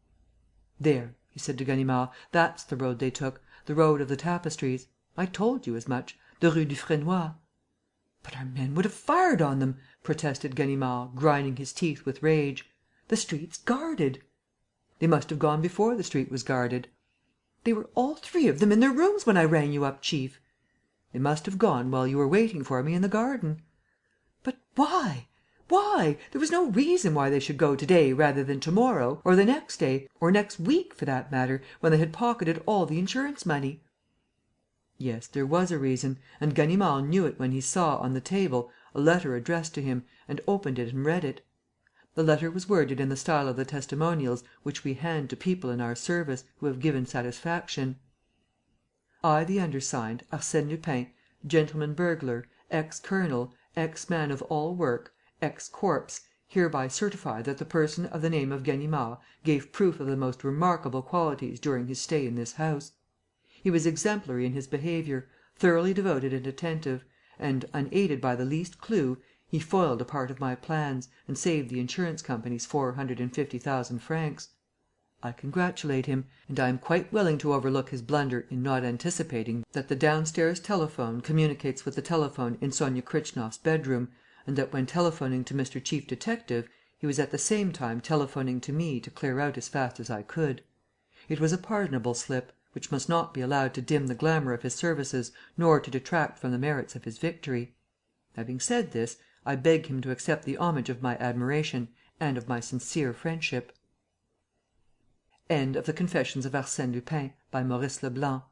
"There," he said to Ganimard, "that's the road they took, the road of the tapestries. I told you as much: the Rue Dufresnoy." "But our men would have fired on them," protested Ganimard, grinding his teeth with rage. "The street's guarded." "They must have gone before the street was guarded." "They were all 3 of them in their rooms when I rang you up, chief." "They must have gone while you were waiting for me in the garden." "But why? Why? There was no reason why they should go to day rather than to morrow, or the next day, or next week, for that matter, when they had pocketed all the insurance money." Yes, there was a reason; and Ganimard knew it when he saw, on the table, a letter addressed to him, and opened it and read it. The letter was worded in the style of the testimonials which we hand to people in our service who have given satisfaction. I, the undersigned, Arsène Lupin, gentleman burglar, ex-colonel, ex-man of all work, ex-corpse, hereby certify that the person of the name of Ganimard gave proof of the most remarkable qualities during his stay in this house. He was exemplary in his behaviour, thoroughly devoted and attentive, and, unaided by the least clue, he foiled a part of my plans and saved the insurance company's 450,000 francs. I congratulate him, and I am quite willing to overlook his blunder in not anticipating that the downstairs telephone communicates with the telephone in Sonia Kritchnoff's bedroom, and that when telephoning to Mr. Chief Detective he was at the same time telephoning to me to clear out as fast as I could. It was a pardonable slip, which must not be allowed to dim the glamour of his services nor to detract from the merits of his victory. Having said this, I beg him to accept the homage of my admiration and of my sincere friendship. End of the Confessions of Arsène Lupin, by Maurice Leblanc.